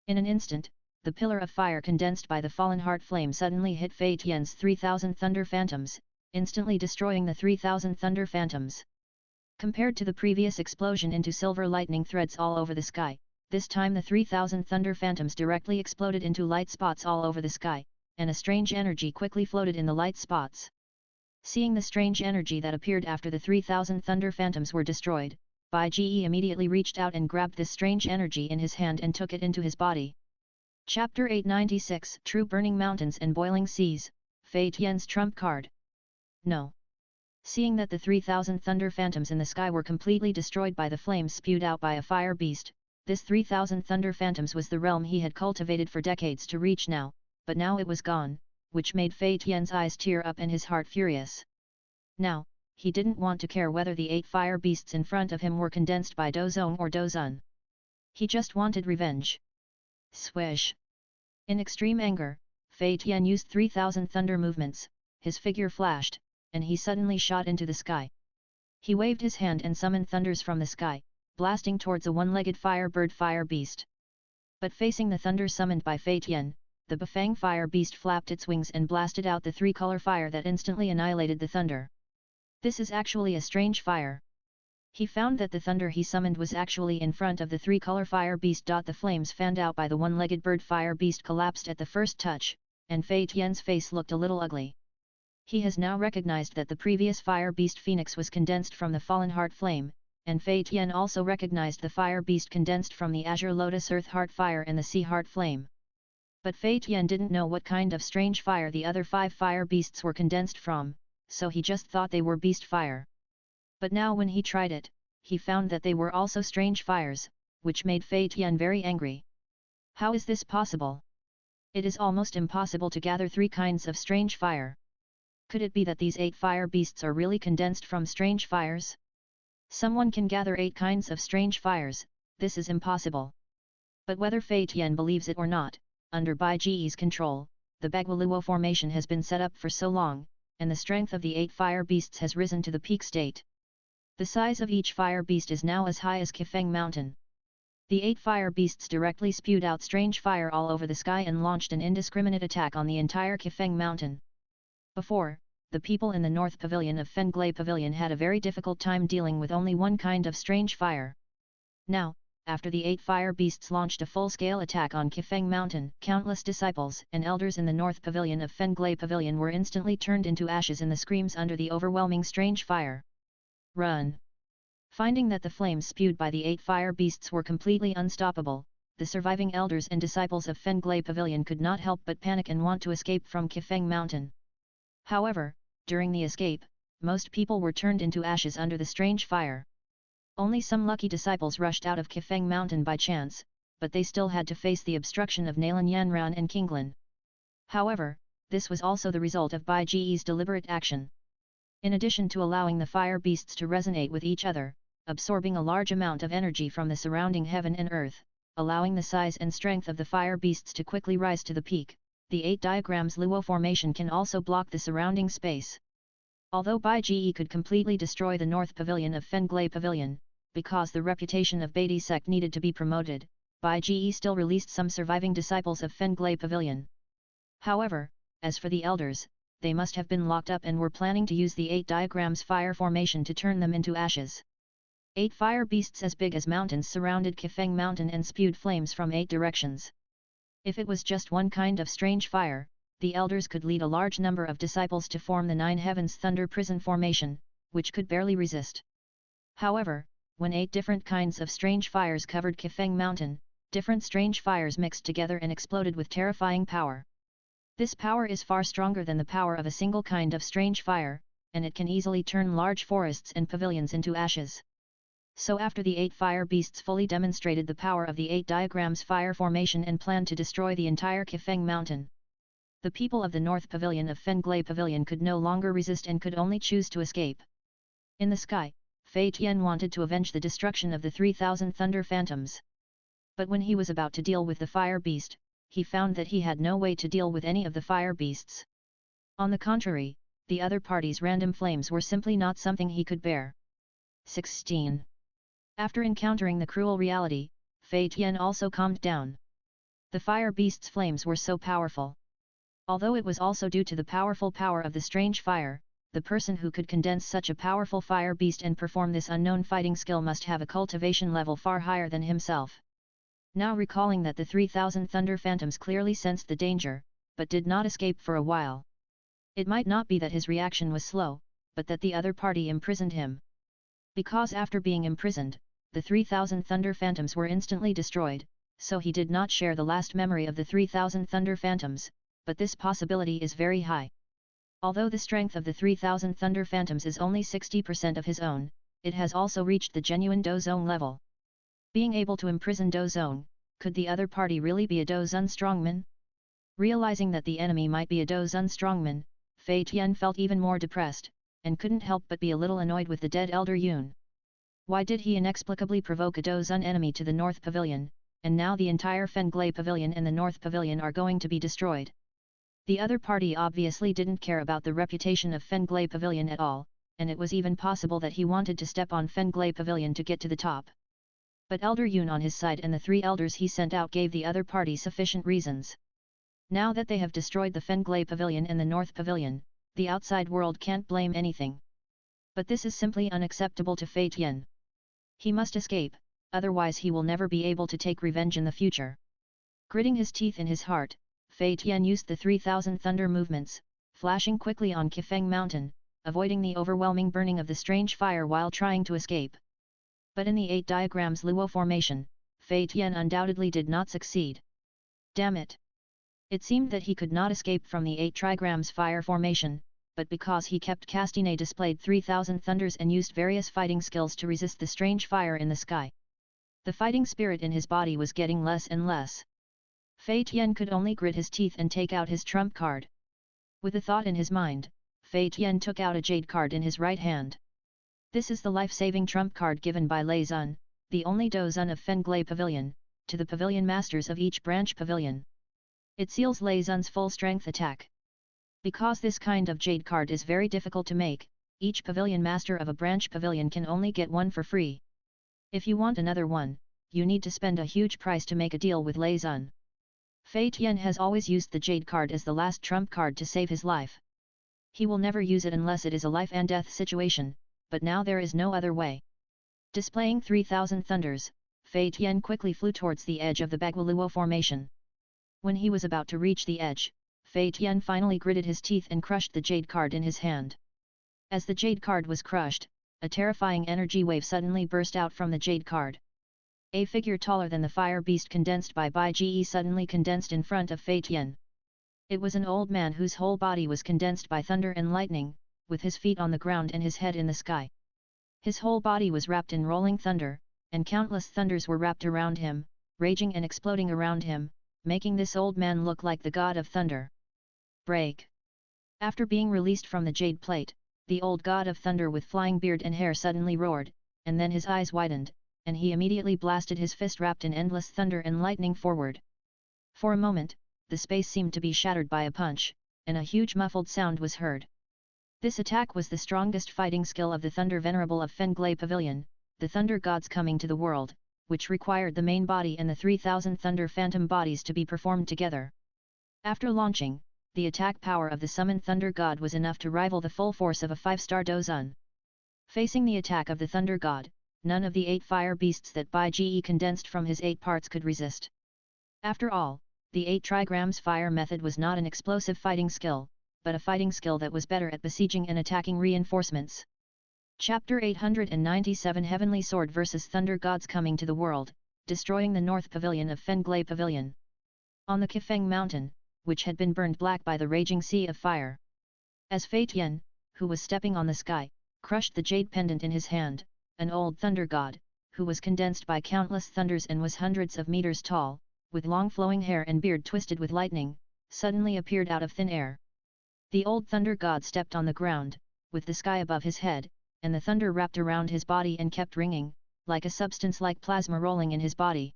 In an instant, the pillar of fire condensed by the fallen heart flame suddenly hit Fei Tian's 3000 thunder phantoms, instantly destroying the 3000 thunder phantoms. Compared to the previous explosion into silver lightning threads all over the sky, this time the 3000 thunder phantoms directly exploded into light spots all over the sky, and a strange energy quickly floated in the light spots. Seeing the strange energy that appeared after the 3000 thunder phantoms were destroyed, Bai Ji immediately reached out and grabbed this strange energy in his hand and took it into his body. Chapter 896 True Burning Mountains and Boiling Seas, Fei Tian's Trump Card. No. Seeing that the 3000 thunder phantoms in the sky were completely destroyed by the flames spewed out by a fire beast, this 3000 thunder phantoms was the realm he had cultivated for decades to reach now, but now it was gone, which made Fei Tian's eyes tear up and his heart furious. Now, he didn't want to care whether the 8 fire beasts in front of him were condensed by Douzong or Douzun. He just wanted revenge. Swish! In extreme anger, Fei Tian used 3000 thunder movements, his figure flashed, and he suddenly shot into the sky. He waved his hand and summoned thunders from the sky, blasting towards a one-legged fire beast. But facing the thunder summoned by Fei Tian, the Bafang fire beast flapped its wings and blasted out the 3-color fire that instantly annihilated the thunder. This is actually a strange fire. He found that the thunder he summoned was actually in front of the 3-color fire beast. The flames fanned out by the one-legged bird fire beast collapsed at the first touch, and Fei Tian's face looked a little ugly. He has now recognized that the previous fire beast phoenix was condensed from the fallen heart flame, and Fei Tian also recognized the fire beast condensed from the azure lotus earth heart fire and the sea heart flame. But Fei Tian didn't know what kind of strange fire the other 5 fire beasts were condensed from, so he just thought they were beast fire. But now when he tried it, he found that they were also strange fires, which made Fei Tian very angry. How is this possible? It is almost impossible to gather 3 kinds of strange fire. Could it be that these 8 fire beasts are really condensed from strange fires? Someone can gather 8 kinds of strange fires, this is impossible. But whether Fei Tian believes it or not, under Bai Ji's control, the Douluo formation has been set up for so long, and the strength of the 8 fire beasts has risen to the peak state. The size of each fire beast is now as high as Kifeng Mountain. The 8 fire beasts directly spewed out strange fire all over the sky and launched an indiscriminate attack on the entire Kifeng Mountain. Before, the people in the North Pavilion of Fenglei Pavilion had a very difficult time dealing with only one kind of strange fire. Now, after the 8 fire beasts launched a full-scale attack on Kifeng Mountain, countless disciples and elders in the North Pavilion of Fenglei Pavilion were instantly turned into ashes in the screams under the overwhelming strange fire. Run! Finding that the flames spewed by the 8 fire beasts were completely unstoppable, the surviving elders and disciples of Fenglei Pavilion could not help but panic and want to escape from Kifeng Mountain. However, during the escape, most people were turned into ashes under the strange fire. Only some lucky disciples rushed out of Kifeng Mountain by chance, but they still had to face the obstruction of Nalan Yanran and Qinglan. However, this was also the result of Bai Ji's deliberate action. In addition to allowing the fire beasts to resonate with each other, absorbing a large amount of energy from the surrounding heaven and earth, allowing the size and strength of the fire beasts to quickly rise to the peak, the 8 diagrams Luo formation can also block the surrounding space. Although Bai Ji could completely destroy the North Pavilion of Fenglei Pavilion, because the reputation of Beatty sect needed to be promoted, Bai Ji still released some surviving disciples of Fenglei Pavilion. However, as for the elders, they must have been locked up and were planning to use the 8 diagrams fire formation to turn them into ashes. 8 fire beasts as big as mountains surrounded Kifeng Mountain and spewed flames from 8 directions. If it was just one kind of strange fire, the elders could lead a large number of disciples to form the 9 heavens thunder prison formation, which could barely resist. However, when 8 different kinds of strange fires covered Kifeng Mountain, different strange fires mixed together and exploded with terrifying power. This power is far stronger than the power of a single kind of strange fire, and it can easily turn large forests and pavilions into ashes. So after the 8 fire beasts fully demonstrated the power of the 8 diagrams fire formation and planned to destroy the entire Kifeng Mountain, The people of the North Pavilion of Fenglay Pavilion could no longer resist and could only choose to escape. In the sky, Fei Tian wanted to avenge the destruction of the 3,000 thunder phantoms. But when he was about to deal with the fire beast, he found that he had no way to deal with any of the fire beasts. On the contrary, the other party's random flames were simply not something he could bear. 16. After encountering the cruel reality, Fei Tian also calmed down. The fire beast's flames were so powerful. Although it was also due to the powerful power of the strange fire, the person who could condense such a powerful fire beast and perform this unknown fighting skill must have a cultivation level far higher than himself. Now recalling that the 3,000 thunder phantoms clearly sensed the danger, but did not escape for a while. It might not be that his reaction was slow, but that the other party imprisoned him. Because after being imprisoned, the 3,000 thunder phantoms were instantly destroyed, so he did not share the last memory of the 3,000 thunder phantoms, but this possibility is very high. Although the strength of the 3,000 thunder phantoms is only 60% of his own, it has also reached the genuine Douzone level. Being able to imprison Douzone, could the other party really be a Douzone strongman? Realizing that the enemy might be a Douzone strongman, Fei Tian felt even more depressed, and couldn't help but be a little annoyed with the dead Elder Yun. Why did he inexplicably provoke a Douzone enemy to the North Pavilion, and now the entire Fenglay Pavilion and the North Pavilion are going to be destroyed? The other party obviously didn't care about the reputation of Fenglay Pavilion at all, and it was even possible that he wanted to step on Fenglay Pavilion to get to the top. But Elder Yun on his side and the 3 elders he sent out gave the other party sufficient reasons. Now that they have destroyed the Fenglay Pavilion and the North Pavilion, the outside world can't blame anything. But this is simply unacceptable to Fei Tian. He must escape, otherwise he will never be able to take revenge in the future. Gritting his teeth in his heart, Fei Tian used the 3,000 thunder movements, flashing quickly on Qifeng Mountain, avoiding the overwhelming burning of the strange fire while trying to escape. But in the 8 diagrams Luo formation, Fei Tian undoubtedly did not succeed. Damn it! It seemed that he could not escape from the 8 trigrams fire formation, but because he kept casting a displayed 3,000 thunders and used various fighting skills to resist the strange fire in the sky. The fighting spirit in his body was getting less and less. Fei Tian could only grit his teeth and take out his trump card. With a thought in his mind, Fei Tian took out a jade card in his right hand. This is the life-saving trump card given by Lei Zun, the only Douzone of Fenglay Pavilion, to the pavilion masters of each branch pavilion. It seals Lei Zun's full-strength attack. Because this kind of jade card is very difficult to make, each pavilion master of a branch pavilion can only get one for free. If you want another one, you need to spend a huge price to make a deal with Lei Zun. Fei Tian has always used the jade card as the last trump card to save his life. He will never use it unless it is a life and death situation, but now there is no other way. Displaying 3,000 thunders, Fei Tian quickly flew towards the edge of the Bagualuo formation. When he was about to reach the edge, Fei Tian finally gritted his teeth and crushed the jade card in his hand. As the jade card was crushed, a terrifying energy wave suddenly burst out from the jade card. A figure taller than the fire beast condensed by Bai Ge suddenly condensed in front of Fei Tian. It was an old man whose whole body was condensed by thunder and lightning, with his feet on the ground and his head in the sky. His whole body was wrapped in rolling thunder, and countless thunders were wrapped around him, raging and exploding around him, making this old man look like the god of thunder. Break! After being released from the jade plate, the old god of thunder with flying beard and hair suddenly roared, and then his eyes widened, and he immediately blasted his fist wrapped in endless thunder and lightning forward. For a moment, the space seemed to be shattered by a punch, and a huge muffled sound was heard. This attack was the strongest fighting skill of the Thunder Venerable of Fenglay Pavilion, the Thunder Gods coming to the world, which required the main body and the 3,000 Thunder Phantom bodies to be performed together. After launching, the attack power of the summoned Thunder God was enough to rival the full force of a 5-star Douzone. Facing the attack of the Thunder God, none of the 8 fire beasts that Bai Ge condensed from his 8 parts could resist. After all, the 8 trigrams fire method was not an explosive fighting skill, but a fighting skill that was better at besieging and attacking reinforcements. Chapter 897 Heavenly Sword vs Thunder Gods coming to the world, destroying the North Pavilion of Fenglay Pavilion. On the Qifeng Mountain, which had been burned black by the raging sea of fire. As Fei Tian, who was stepping on the sky, crushed the jade pendant in his hand, an old thunder god, who was condensed by countless thunders and was hundreds of meters tall, with long flowing hair and beard twisted with lightning, suddenly appeared out of thin air. The old thunder god stepped on the ground, with the sky above his head, and the thunder wrapped around his body and kept ringing, like a substance like plasma rolling in his body.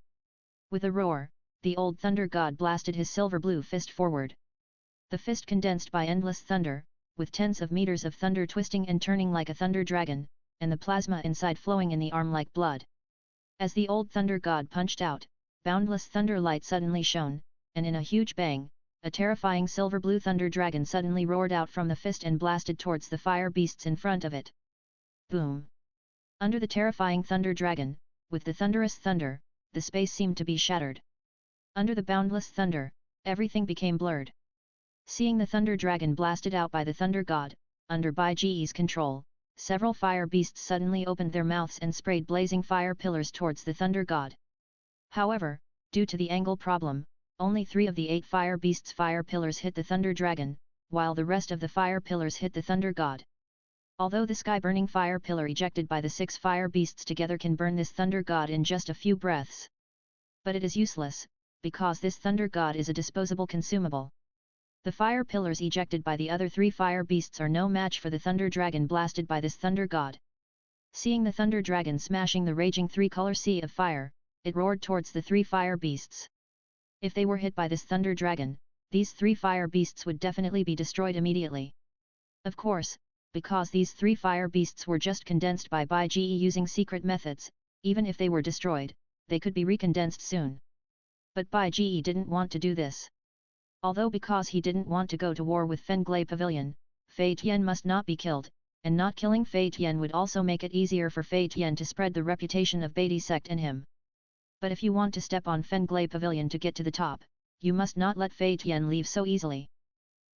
With a roar, the old thunder god blasted his silver-blue fist forward. The fist condensed by endless thunder, with tens of meters of thunder twisting and turning like a thunder dragon, and the plasma inside flowing in the arm like blood. As the old thunder god punched out, boundless thunder light suddenly shone, and in a huge bang, a terrifying silver-blue thunder dragon suddenly roared out from the fist and blasted towards the fire beasts in front of it. Boom! Under the terrifying thunder dragon, with the thunderous thunder, the space seemed to be shattered. Under the boundless thunder, everything became blurred. Seeing the thunder dragon blasted out by the thunder god, under Bai Ji's control, several fire beasts suddenly opened their mouths and sprayed blazing fire pillars towards the thunder god. However, due to the angle problem, only 3 of the 8 fire beasts' fire pillars hit the thunder dragon, while the rest of the fire pillars hit the thunder god. Although the sky-burning fire pillar ejected by the 6 fire beasts together can burn this thunder god in just a few breaths. But it is useless, because this thunder god is a disposable consumable. The fire pillars ejected by the other 3 fire beasts are no match for the thunder dragon blasted by this thunder god. Seeing the thunder dragon smashing the raging 3-color sea of fire, it roared towards the 3 fire beasts. If they were hit by this thunder dragon, these 3 fire beasts would definitely be destroyed immediately. Of course, because these 3 fire beasts were just condensed by Bai Ji using secret methods, even if they were destroyed, they could be recondensed soon. But Bai Ji didn't want to do this. Although because he didn't want to go to war with Fenglai Pavilion, Fei Tian must not be killed, and not killing Fei Tian would also make it easier for Fei Tian to spread the reputation of Beatty sect in him. But if you want to step on Fenglai Pavilion to get to the top, you must not let Fei Tian leave so easily.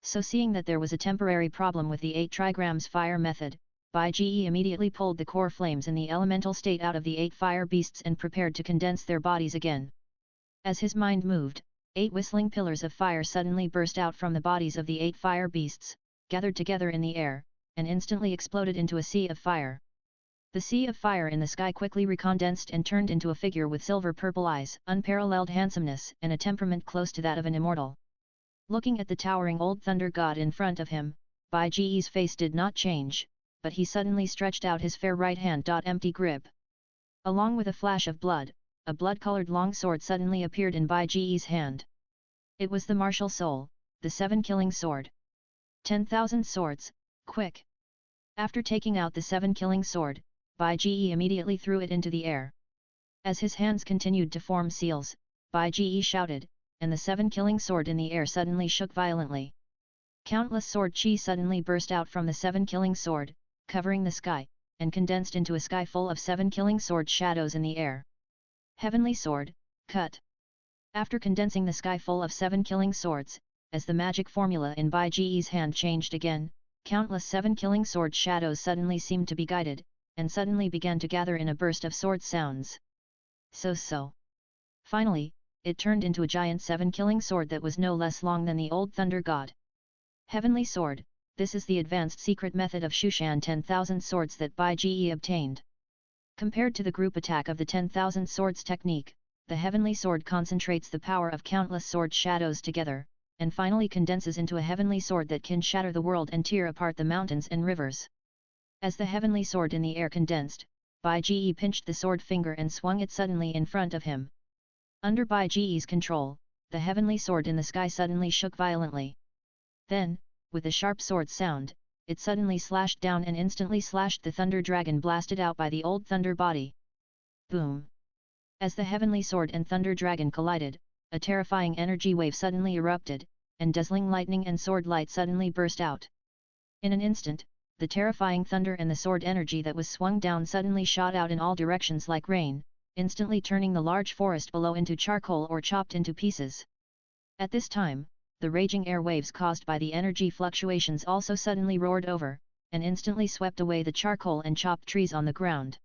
So seeing that there was a temporary problem with the 8 trigrams fire method, Bai Ji immediately pulled the core flames in the elemental state out of the 8 fire beasts and prepared to condense their bodies again. As his mind moved, 8 whistling pillars of fire suddenly burst out from the bodies of the 8 fire beasts, gathered together in the air, and instantly exploded into a sea of fire. The sea of fire in the sky quickly recondensed and turned into a figure with silver-purple eyes, unparalleled handsomeness and a temperament close to that of an immortal. Looking at the towering old thunder god in front of him, Bai Ji's face did not change, but he suddenly stretched out his fair right hand. Empty grip. Along with a flash of blood, a blood-colored long sword suddenly appeared in Bai Ji's hand. It was the martial soul, the 7-killing sword. 10,000 swords, quick! After taking out the 7-killing sword, Bai Ji immediately threw it into the air. As his hands continued to form seals, Bai Ji shouted, and the 7-killing sword in the air suddenly shook violently. Countless sword chi suddenly burst out from the 7-killing sword, covering the sky, and condensed into a sky full of 7-killing sword shadows in the air. Heavenly sword, cut! After condensing the sky full of 7-killing swords, as the magic formula in Bai Ji's hand changed again, countless 7-killing sword shadows suddenly seemed to be guided, and suddenly began to gather in a burst of sword sounds. So. Finally, it turned into a giant 7-killing sword that was no less long than the old thunder god. Heavenly sword, this is the advanced secret method of Shushan 10,000 swords that Bai Ji obtained. Compared to the group attack of the 10,000 swords technique, the heavenly sword concentrates the power of countless sword shadows together, and finally condenses into a heavenly sword that can shatter the world and tear apart the mountains and rivers. As the heavenly sword in the air condensed, Bai Ji pinched the sword finger and swung it suddenly in front of him. Under Bai Ji's control, the heavenly sword in the sky suddenly shook violently. Then, with a sharp sword sound, it suddenly slashed down and instantly slashed the thunder dragon blasted out by the old thunder body. Boom! As the heavenly sword and thunder dragon collided, a terrifying energy wave suddenly erupted, and dazzling lightning and sword light suddenly burst out. In an instant, the terrifying thunder and the sword energy that was swung down suddenly shot out in all directions like rain, instantly turning the large forest below into charcoal or chopped into pieces. At this time, the raging air waves caused by the energy fluctuations also suddenly roared over, and instantly swept away the charcoal and chopped trees on the ground.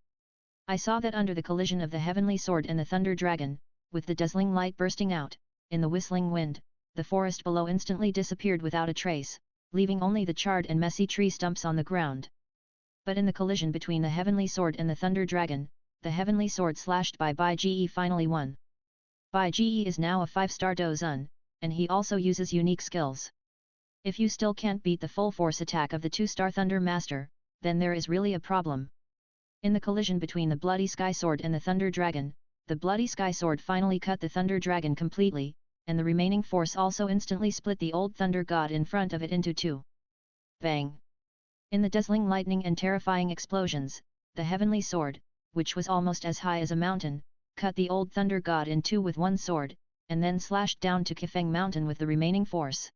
I saw that under the collision of the heavenly sword and the thunder dragon, with the dazzling light bursting out, in the whistling wind, the forest below instantly disappeared without a trace, leaving only the charred and messy tree stumps on the ground. But in the collision between the heavenly sword and the thunder dragon, the heavenly sword slashed by Bai Ji finally won. Bai Ji is now a 5-star Dozun, and he also uses unique skills. If you still can't beat the full force attack of the 2-star Thunder Master, then there is really a problem. In the collision between the Bloody Sky Sword and the Thunder Dragon, the Bloody Sky Sword finally cut the Thunder Dragon completely, and the remaining force also instantly split the old Thunder God in front of it into two. Bang! In the dazzling lightning and terrifying explosions, the Heavenly Sword, which was almost as high as a mountain, cut the old Thunder God in two with one sword, and then slashed down to Kifeng Mountain with the remaining force.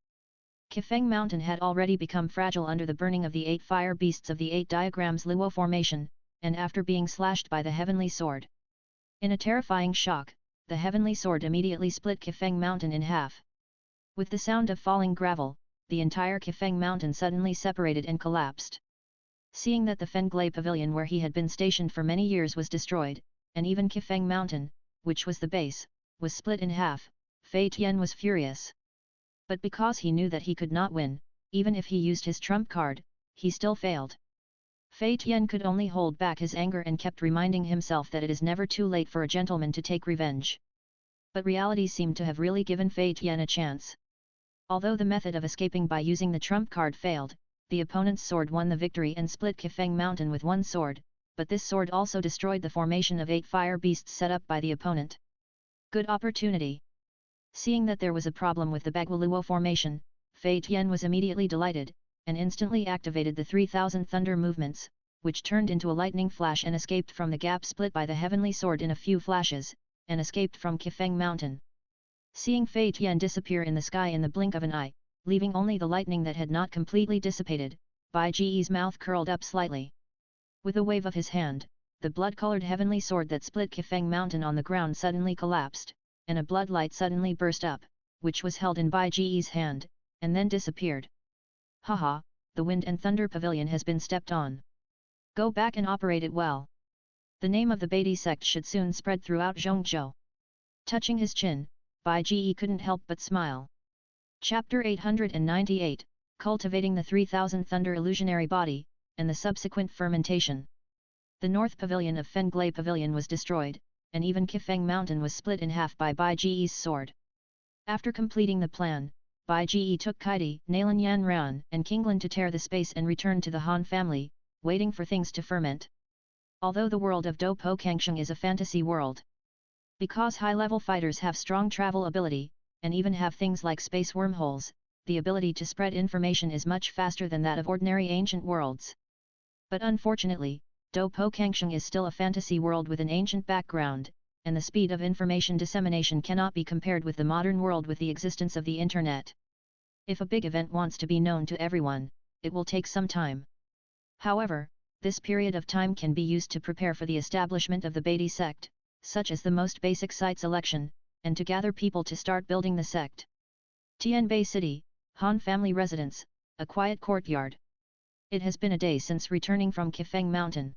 Kifeng Mountain had already become fragile under the burning of the 8 fire beasts of the 8 diagrams Luo formation, and after being slashed by the Heavenly Sword. In a terrifying shock, the Heavenly Sword immediately split Kifeng Mountain in half. With the sound of falling gravel, the entire Kifeng Mountain suddenly separated and collapsed. Seeing that the Fenglay Pavilion where he had been stationed for many years was destroyed, and even Kifeng Mountain, which was the base, was split in half, Fei Tian was furious. But because he knew that he could not win, even if he used his trump card, he still failed. Fei Tian could only hold back his anger and kept reminding himself that it is never too late for a gentleman to take revenge. But reality seemed to have really given Fei Tian a chance. Although the method of escaping by using the trump card failed, the opponent's sword won the victory and split Kifeng Mountain with one sword, but this sword also destroyed the formation of 8 fire beasts set up by the opponent. Good opportunity. Seeing that there was a problem with the Bagualuo formation, Fei Tian was immediately delighted, and instantly activated the 3000 thunder movements, which turned into a lightning flash and escaped from the gap split by the Heavenly Sword in a few flashes, and escaped from Kifeng Mountain. Seeing Fei Tian disappear in the sky in the blink of an eye, leaving only the lightning that had not completely dissipated, Bai Ji's mouth curled up slightly. With a wave of his hand, the blood-colored Heavenly Sword that split Kifeng Mountain on the ground suddenly collapsed, and a blood light suddenly burst up, which was held in Bai Ji's hand, and then disappeared. Haha, the Wind and Thunder Pavilion has been stepped on. Go back and operate it well. The name of the Beatty sect should soon spread throughout Zhongzhou. Touching his chin, Bai Ji couldn't help but smile. Chapter 898, Cultivating the 3000 Thunder Illusionary Body, and the Subsequent Fermentation. The North Pavilion of Fenglay Pavilion was destroyed, and even Kifeng Mountain was split in half by Bai Ji's sword. After completing the plan, Bai Ji took Kaidi, Nalan Yan Ran, and Kinglin to tear the space and return to the Han family, waiting for things to ferment. Although the world of Do Po Kangsheng is a fantasy world, because high-level fighters have strong travel ability, and even have things like space wormholes, the ability to spread information is much faster than that of ordinary ancient worlds. But unfortunately, Do Po Kangsheng is still a fantasy world with an ancient background, and the speed of information dissemination cannot be compared with the modern world with the existence of the internet. If a big event wants to be known to everyone, it will take some time. However, this period of time can be used to prepare for the establishment of the Beatty sect, such as the most basic site selection, and to gather people to start building the sect. Tianbei City, Han family residence, a quiet courtyard. It has been a day since returning from Kifeng Mountain.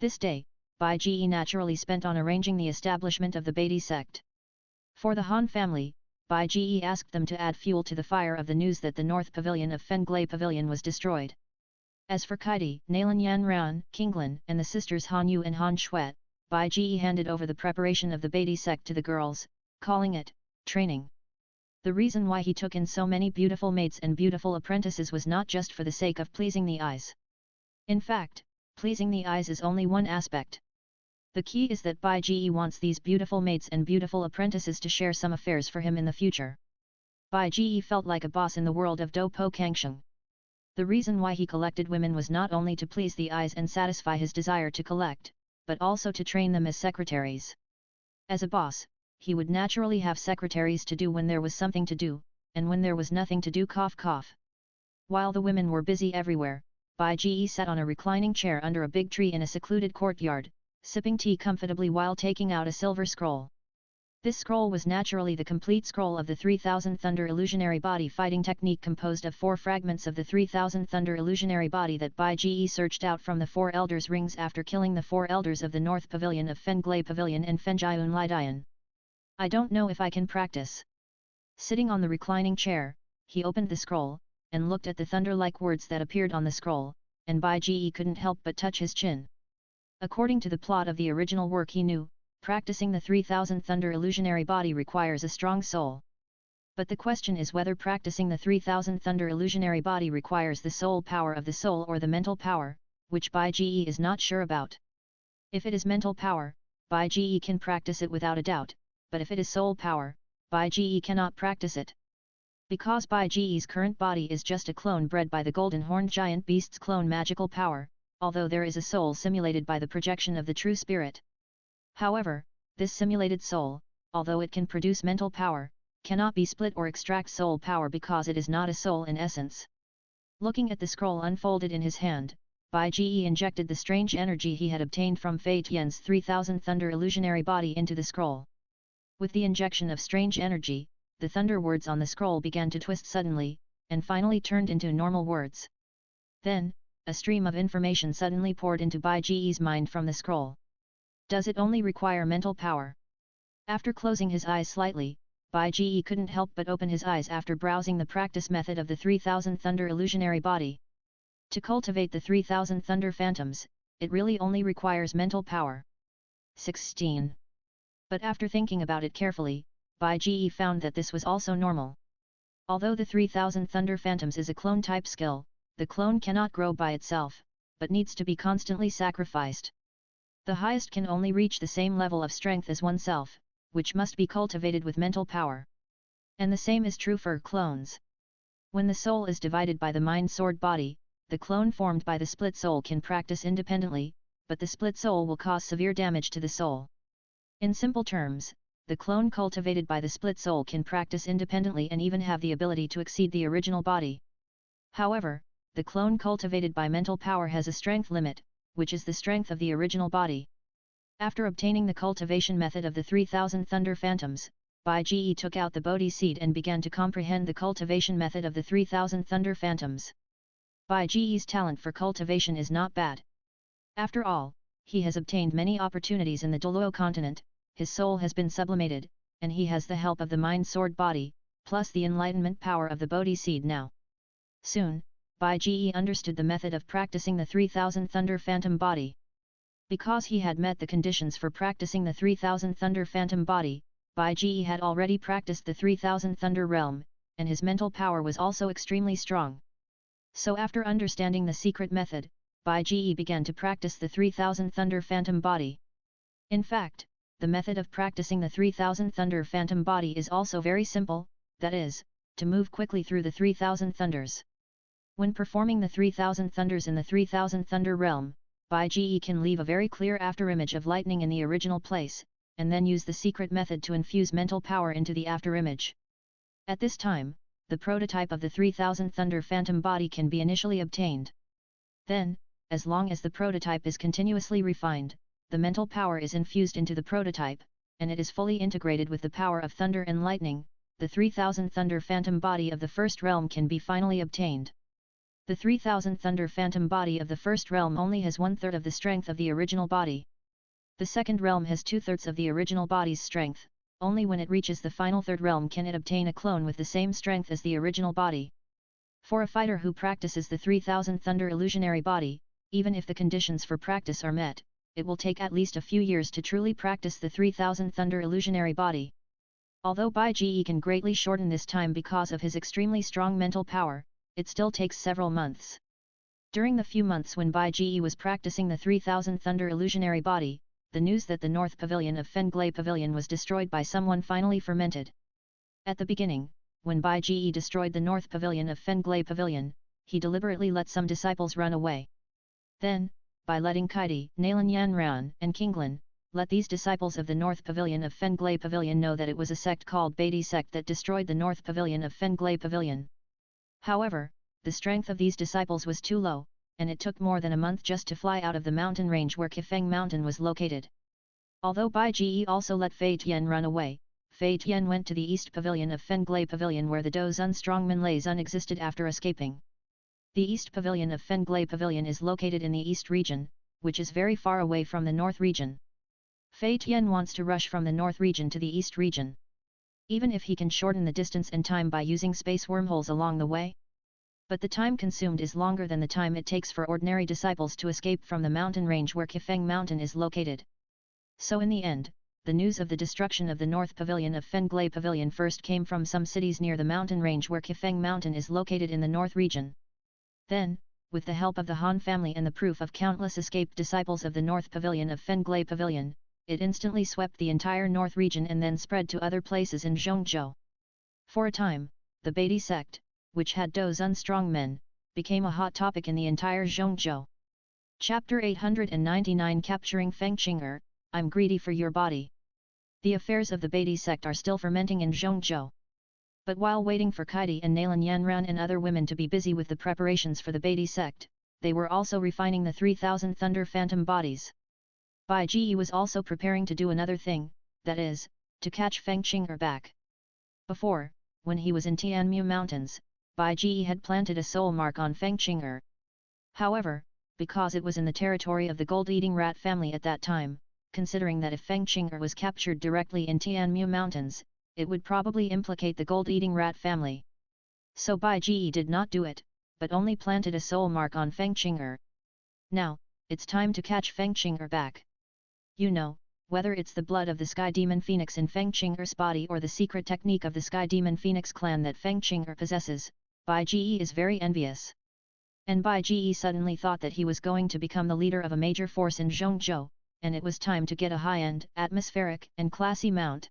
This day, Bai Ji naturally spent on arranging the establishment of the Beatty sect. For the Han family, Bai Ji asked them to add fuel to the fire of the news that the North Pavilion of Fenglay Pavilion was destroyed. As for Kaidi, Nalan Yan Ran, Kinglin, and the sisters Han Yu and Han Shuet, Bai Ji handed over the preparation of the Beatty sect to the girls, calling it training. The reason why he took in so many beautiful maids and beautiful apprentices was not just for the sake of pleasing the eyes. In fact, pleasing the eyes is only one aspect. The key is that Bai Ji wants these beautiful maids and beautiful apprentices to share some affairs for him in the future. Bai Ji felt like a boss in the world of Do Po Kangsheng. The reason why he collected women was not only to please the eyes and satisfy his desire to collect, but also to train them as secretaries. As a boss, he would naturally have secretaries to do when there was something to do, and when there was nothing to do cough cough. While the women were busy everywhere, Bai Ji sat on a reclining chair under a big tree in a secluded courtyard, sipping tea comfortably while taking out a silver scroll. This scroll was naturally the complete scroll of the 3000 Thunder Illusionary Body fighting technique composed of 4 fragments of the 3000 Thunder Illusionary Body that Bai Ji searched out from the 4 Elders' rings after killing the 4 Elders of the North Pavilion of Fenglay Pavilion and Fenjiun Lidian. I don't know if I can practice. Sitting on the reclining chair, he opened the scroll, and looked at the thunder-like words that appeared on the scroll, and Bai Ji couldn't help but touch his chin. According to the plot of the original work he knew, practicing the 3000 Thunder Illusionary Body requires a strong soul. But the question is whether practicing the 3000 Thunder illusionary body requires the soul power of the soul or the mental power, which Bai Ge is not sure about. If it is mental power, Bai Ge can practice it without a doubt, but if it is soul power, Bai Ge cannot practice it. Because Bai Ge's current body is just a clone bred by the golden horned giant beast's clone magical power, although there is a soul simulated by the projection of the true spirit. However, this simulated soul, although it can produce mental power, cannot be split or extract soul power because it is not a soul in essence. Looking at the scroll unfolded in his hand, Bai Ge injected the strange energy he had obtained from Fei Tian's 3000 Thunder illusionary body into the scroll. With the injection of strange energy, the thunder words on the scroll began to twist suddenly, and finally turned into normal words. Then, a stream of information suddenly poured into Bai Ge's mind from the scroll. Does it only require mental power? After closing his eyes slightly, Bai Ge couldn't help but open his eyes after browsing the practice method of the 3000 Thunder illusionary body. To cultivate the 3000 Thunder Phantoms, it really only requires mental power. 16. But after thinking about it carefully, Bai Ge found that this was also normal. Although the 3000 Thunder Phantoms is a clone type skill, the clone cannot grow by itself, but needs to be constantly sacrificed. The highest can only reach the same level of strength as oneself, which must be cultivated with mental power. And the same is true for clones. When the soul is divided by the mind sword body, the clone formed by the split soul can practice independently, but the split soul will cause severe damage to the soul. In simple terms, the clone cultivated by the split soul can practice independently and even have the ability to exceed the original body. However, the clone cultivated by mental power has a strength limit, which is the strength of the original body. After obtaining the cultivation method of the 3000 Thunder Phantoms, Bai Ge took out the Bodhi seed and began to comprehend the cultivation method of the 3000 Thunder Phantoms. Bai Ge's talent for cultivation is not bad. After all, he has obtained many opportunities in the Douluo continent, his soul has been sublimated, and he has the help of the mind sword body, plus the enlightenment power of the Bodhi seed now. Soon, Bai Ge understood the method of practicing the 3000 Thunder Phantom body. Because he had met the conditions for practicing the 3000 Thunder Phantom body, Bai Ge had already practiced the 3000 Thunder realm, and his mental power was also extremely strong. So after understanding the secret method, Bai Ge began to practice the 3000 Thunder Phantom body. In fact, the method of practicing the 3000 Thunder Phantom body is also very simple, that is, to move quickly through the 3000 thunders. When performing the 3000 thunders in the 3000 Thunder realm, Bai Ge can leave a very clear afterimage of lightning in the original place, and then use the secret method to infuse mental power into the afterimage. At this time, the prototype of the 3000 Thunder Phantom body can be initially obtained. Then, as long as the prototype is continuously refined, the mental power is infused into the prototype, and it is fully integrated with the power of thunder and lightning, the 3000 Thunder Phantom body of the first realm can be finally obtained. The 3000 Thunder Phantom body of the first realm only has 1/3 of the strength of the original body. The second realm has 2/3 of the original body's strength, only when it reaches the final third realm can it obtain a clone with the same strength as the original body. For a fighter who practices the 3000 Thunder illusionary body, even if the conditions for practice are met, it will take at least a few years to truly practice the 3000 Thunder illusionary body. Although Bai Ge can greatly shorten this time because of his extremely strong mental power, it still takes several months. During the few months when Bai Ge was practicing the 3000 Thunder illusionary body, the news that the North Pavilion of Fenglei Pavilion was destroyed by someone finally fermented. At the beginning, when Bai Ge destroyed the North Pavilion of Fenglei Pavilion, he deliberately let some disciples run away. Then, by letting Kaidi, Nalan Yanran, and Kinglin, let these disciples of the North Pavilion of Fenglei Pavilion know that it was a sect called Beatty sect that destroyed the North Pavilion of Fenglei Pavilion. However, the strength of these disciples was too low, and it took more than a month just to fly out of the mountain range where Kifeng Mountain was located. Although Bai Ge also let Fei Tian run away, Fei Tian went to the East Pavilion of Fenglei Pavilion where the Dozun Strongman Lei Zun existed after escaping. The East Pavilion of Fenglei Pavilion is located in the East region, which is very far away from the North region. Fei Tian wants to rush from the North region to the East region. Even if he can shorten the distance and time by using space wormholes along the way. But the time consumed is longer than the time it takes for ordinary disciples to escape from the mountain range where Kifeng Mountain is located. So in the end, the news of the destruction of the North Pavilion of Fenglay Pavilion first came from some cities near the mountain range where Kifeng Mountain is located in the north region. Then, with the help of the Han family and the proof of countless escaped disciples of the North Pavilion of Fenglay Pavilion, it instantly swept the entire north region and then spread to other places in Zhongzhou. For a time, the Beatty sect, which had Dozun strong men, became a hot topic in the entire Zhongzhou. Chapter 899 Capturing Feng Qing'er, I'm greedy for your body. The affairs of the Beatty sect are still fermenting in Zhongzhou. But while waiting for Kaidi and Nalan Yanran and other women to be busy with the preparations for the Beatty sect, they were also refining the 3000 Thunder Phantom bodies. Bai Ji was also preparing to do another thing, that is, to catch Feng Qing'er back. Before, when he was in Tianmu Mountains, Bai Ji had planted a soul mark on Feng Qing'er. However, because it was in the territory of the gold-eating rat family at that time, considering that if Feng Qing'er was captured directly in Tianmu Mountains, it would probably implicate the gold-eating rat family. So Bai Ji did not do it, but only planted a soul mark on Feng Qing'er. Now, it's time to catch Feng Qing'er back. You know, whether it's the blood of the Sky Demon Phoenix in Feng Qing'er's body or the secret technique of the Sky Demon Phoenix clan that Feng Qing'er possesses, Bai Ji is very envious. And Bai Ji suddenly thought that he was going to become the leader of a major force in Zhongzhou, and it was time to get a high-end, atmospheric, and classy mount.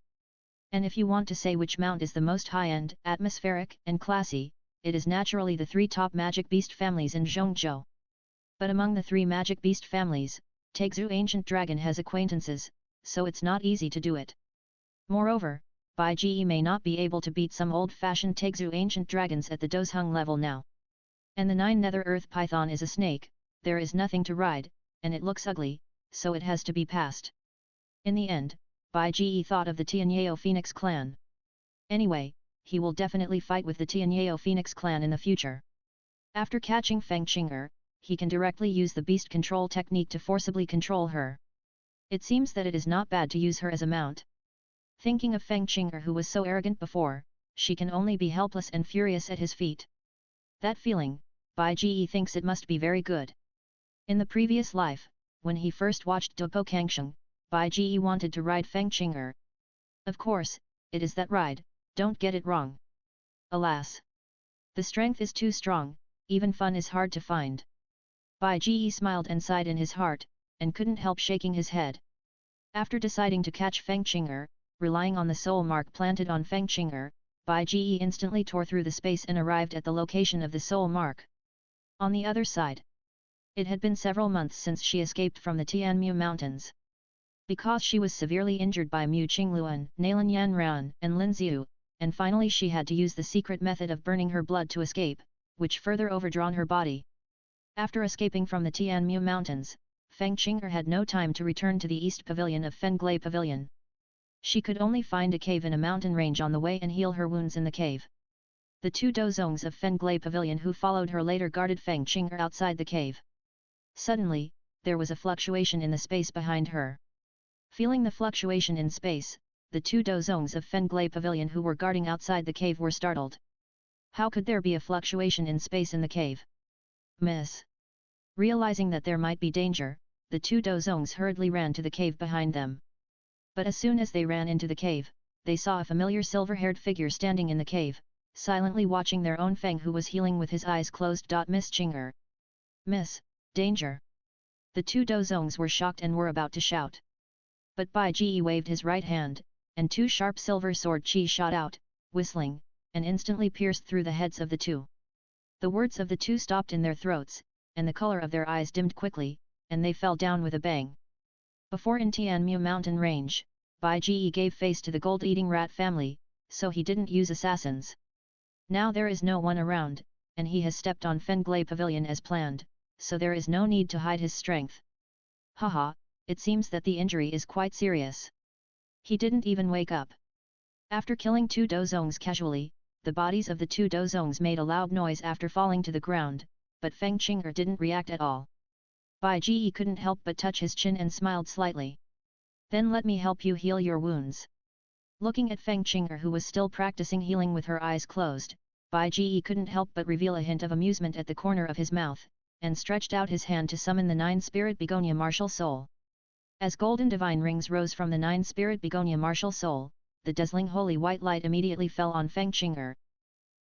And if you want to say which mount is the most high-end, atmospheric, and classy, it is naturally the three top magic beast families in Zhongzhou. But among the three magic beast families, Taixu Ancient Dragon has acquaintances, so it's not easy to do it. Moreover, Bai Ji may not be able to beat some old-fashioned Taixu Ancient Dragons at the Dozheng level now. And the 9 Nether Earth Python is a snake, there is nothing to ride, and it looks ugly, so it has to be passed. In the end, Bai Ji thought of the Tianyao Phoenix clan. Anyway, he will definitely fight with the Tianyao Phoenix clan in the future. After catching Feng Qing'er, he can directly use the beast control technique to forcibly control her. It seems that it is not bad to use her as a mount. Thinking of Feng Qing'er who was so arrogant before, she can only be helpless and furious at his feet. That feeling, Bai Ji thinks it must be very good. In the previous life, when he first watched Dopo Kangsheng, Bai Ji wanted to ride Feng Qing'er. Of course, it is that ride, don't get it wrong. Alas! The strength is too strong, even fun is hard to find. Bai Ji smiled and sighed in his heart, and couldn't help shaking his head. After deciding to catch Feng Qing'er, relying on the soul mark planted on Feng Qing'er, Bai Ji instantly tore through the space and arrived at the location of the soul mark. On the other side, it had been several months since she escaped from the Tianmu Mountains. Because she was severely injured by Mu Qingluan, Nalan Yanran, and Lin Xiu, and finally she had to use the secret method of burning her blood to escape, which further overdrawn her body. After escaping from the Tianmu Mountains, Feng Qing'er had no time to return to the East Pavilion of Fenglay Pavilion. She could only find a cave in a mountain range on the way and heal her wounds in the cave. The 2 dozongs of Fenglay Pavilion who followed her later guarded Feng Qing'er outside the cave. Suddenly, there was a fluctuation in the space behind her. Feeling the fluctuation in space, the 2 dozongs of Fenglay Pavilion who were guarding outside the cave were startled. How could there be a fluctuation in space in the cave? Miss. Realizing that there might be danger, the 2 dozongs hurriedly ran to the cave behind them. But as soon as they ran into the cave, they saw a familiar silver-haired figure standing in the cave, silently watching their own Feng who was healing with his eyes closed. Miss Qing'er. Miss, danger. The 2 dozongs were shocked and were about to shout. But Bai Ji waved his right hand, and 2 sharp silver sword chi shot out, whistling, and instantly pierced through the heads of the 2. The words of the 2 stopped in their throats, and the color of their eyes dimmed quickly, and they fell down with a bang. Before in Tianmu mountain range, Bai Ji gave face to the gold-eating rat family, so he didn't use assassins. Now there is no one around, and he has stepped on Fenglay Pavilion as planned, so there is no need to hide his strength. Haha, it seems that the injury is quite serious. He didn't even wake up. After killing 2 dozongs casually, the bodies of the 2 dozongs made a loud noise after falling to the ground, but Feng Qing'er didn't react at all. Bai Ji couldn't help but touch his chin and smiled slightly. Then let me help you heal your wounds. Looking at Feng Qing'er who was still practicing healing with her eyes closed, Bai Ji couldn't help but reveal a hint of amusement at the corner of his mouth, and stretched out his hand to summon the 9-spirit begonia martial soul. As golden divine rings rose from the nine-spirit begonia martial soul, the dazzling holy white light immediately fell on Feng Qing'er.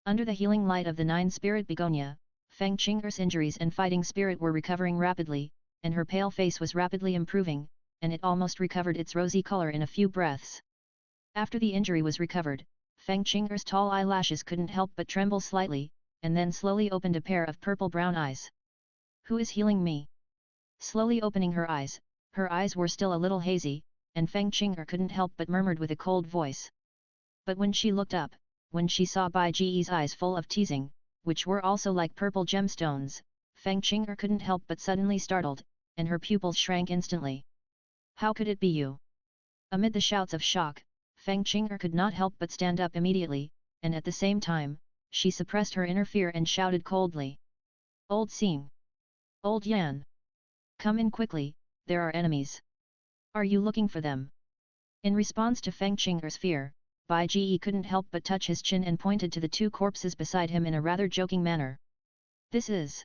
Under the healing light of the nine-spirit begonia, Feng Qing'er's injuries and fighting spirit were recovering rapidly, and her pale face was rapidly improving, and it almost recovered its rosy color in a few breaths. After the injury was recovered, Feng Qing'er's tall eyelashes couldn't help but tremble slightly, and then slowly opened a pair of purple-brown eyes. "Who is healing me?" Slowly opening her eyes were still a little hazy, and Feng Qing'er couldn't help but murmured with a cold voice. But when she looked up, when she saw Bai Ji's eyes full of teasing, which were also like purple gemstones, Feng Qing'er couldn't help but suddenly startled, and her pupils shrank instantly. "How could it be you?" Amid the shouts of shock, Feng Qing'er could not help but stand up immediately, and at the same time, she suppressed her inner fear and shouted coldly. "Old Xing! Old Yan! Come in quickly, there are enemies. Are you looking for them?" In response to Feng Qing'er's fear, Bai Ji couldn't help but touch his chin and pointed to the two corpses beside him in a rather joking manner. "This is..."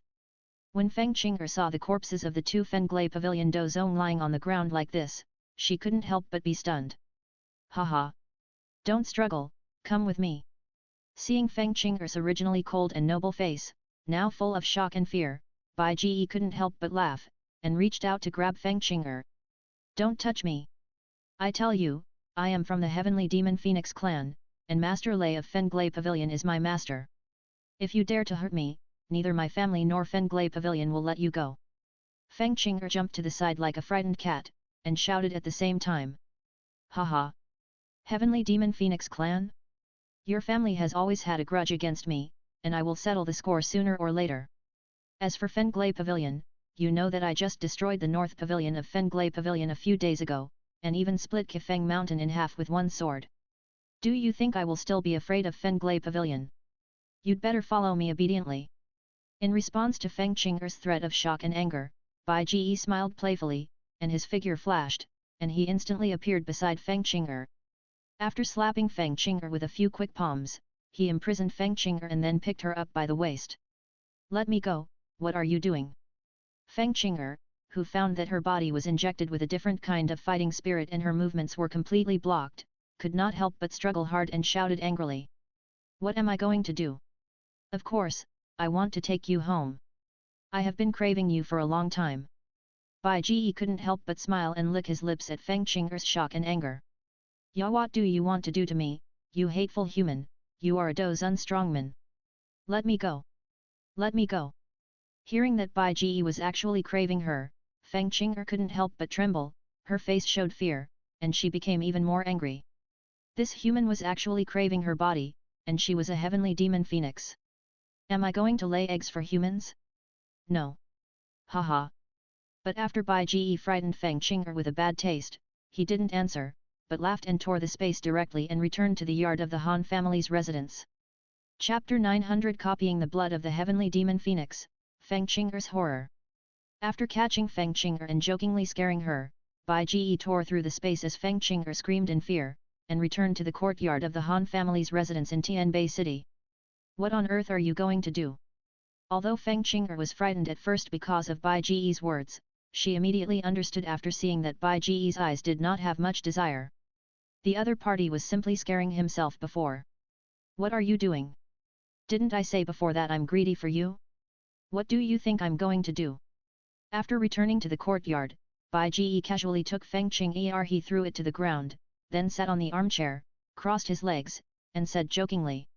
When Feng Qing'er saw the corpses of the two Fenglai Pavilion Dozong lying on the ground like this, she couldn't help but be stunned. "Haha! Don't struggle, come with me." Seeing Feng Qing'er's originally cold and noble face, now full of shock and fear, Bai Ji couldn't help but laugh, and reached out to grab Feng Qing'er. "Don't touch me! I tell you, I am from the Heavenly Demon Phoenix clan, and Master Lei of Fenglai Pavilion is my master. If you dare to hurt me, neither my family nor Fenglai Pavilion will let you go." Feng Qing'er jumped to the side like a frightened cat, and shouted at the same time. "Haha! Heavenly Demon Phoenix clan? Your family has always had a grudge against me, and I will settle the score sooner or later. As for Fenglai Pavilion, you know that I just destroyed the North Pavilion of Fenglai Pavilion a few days ago, and even split Kefeng Mountain in half with one sword. Do you think I will still be afraid of Fenglai Pavilion? You'd better follow me obediently." In response to Feng Qing'er's threat of shock and anger, Bai Ji smiled playfully, and his figure flashed, and he instantly appeared beside Feng Qing'er. After slapping Feng Qing'er with a few quick palms, he imprisoned Feng Qing'er and then picked her up by the waist. "Let me go, what are you doing?" Feng Qing'er, who found that her body was injected with a different kind of fighting spirit and her movements were completely blocked, could not help but struggle hard and shouted angrily. "What am I going to do? Of course, I want to take you home. I have been craving you for a long time." Bai Ji couldn't help but smile and lick his lips at Feng Qing'er's shock and anger. "Ya, what do you want to do to me, you hateful human? You are a Dozun strongman. Let me go. Let me go." Hearing that Bai Ji was actually craving her, Feng Qing'er couldn't help but tremble, her face showed fear, and she became even more angry. This human was actually craving her body, and she was a heavenly demon phoenix. Am I going to lay eggs for humans? No. Haha. But after Bai Ji frightened Feng Qing'er with a bad taste, he didn't answer, but laughed and tore the space directly and returned to the yard of the Han family's residence. Chapter 900 Copying the Blood of the Heavenly Demon Phoenix, Feng Qing'er's Horror. After catching Feng Qing'er and jokingly scaring her, Bai Ji tore through the space as Feng Qing'er screamed in fear, and returned to the courtyard of the Han family's residence in Tianbei City. What on earth are you going to do? Although Feng Qing'er was frightened at first because of Bai Ji's words, she immediately understood after seeing that Bai Ji's eyes did not have much desire. The other party was simply scaring himself before. What are you doing? Didn't I say before that I'm greedy for you? What do you think I'm going to do? After returning to the courtyard, Bai Ji casually took Feng Qing'er, he threw it to the ground, then sat on the armchair, crossed his legs, and said jokingly.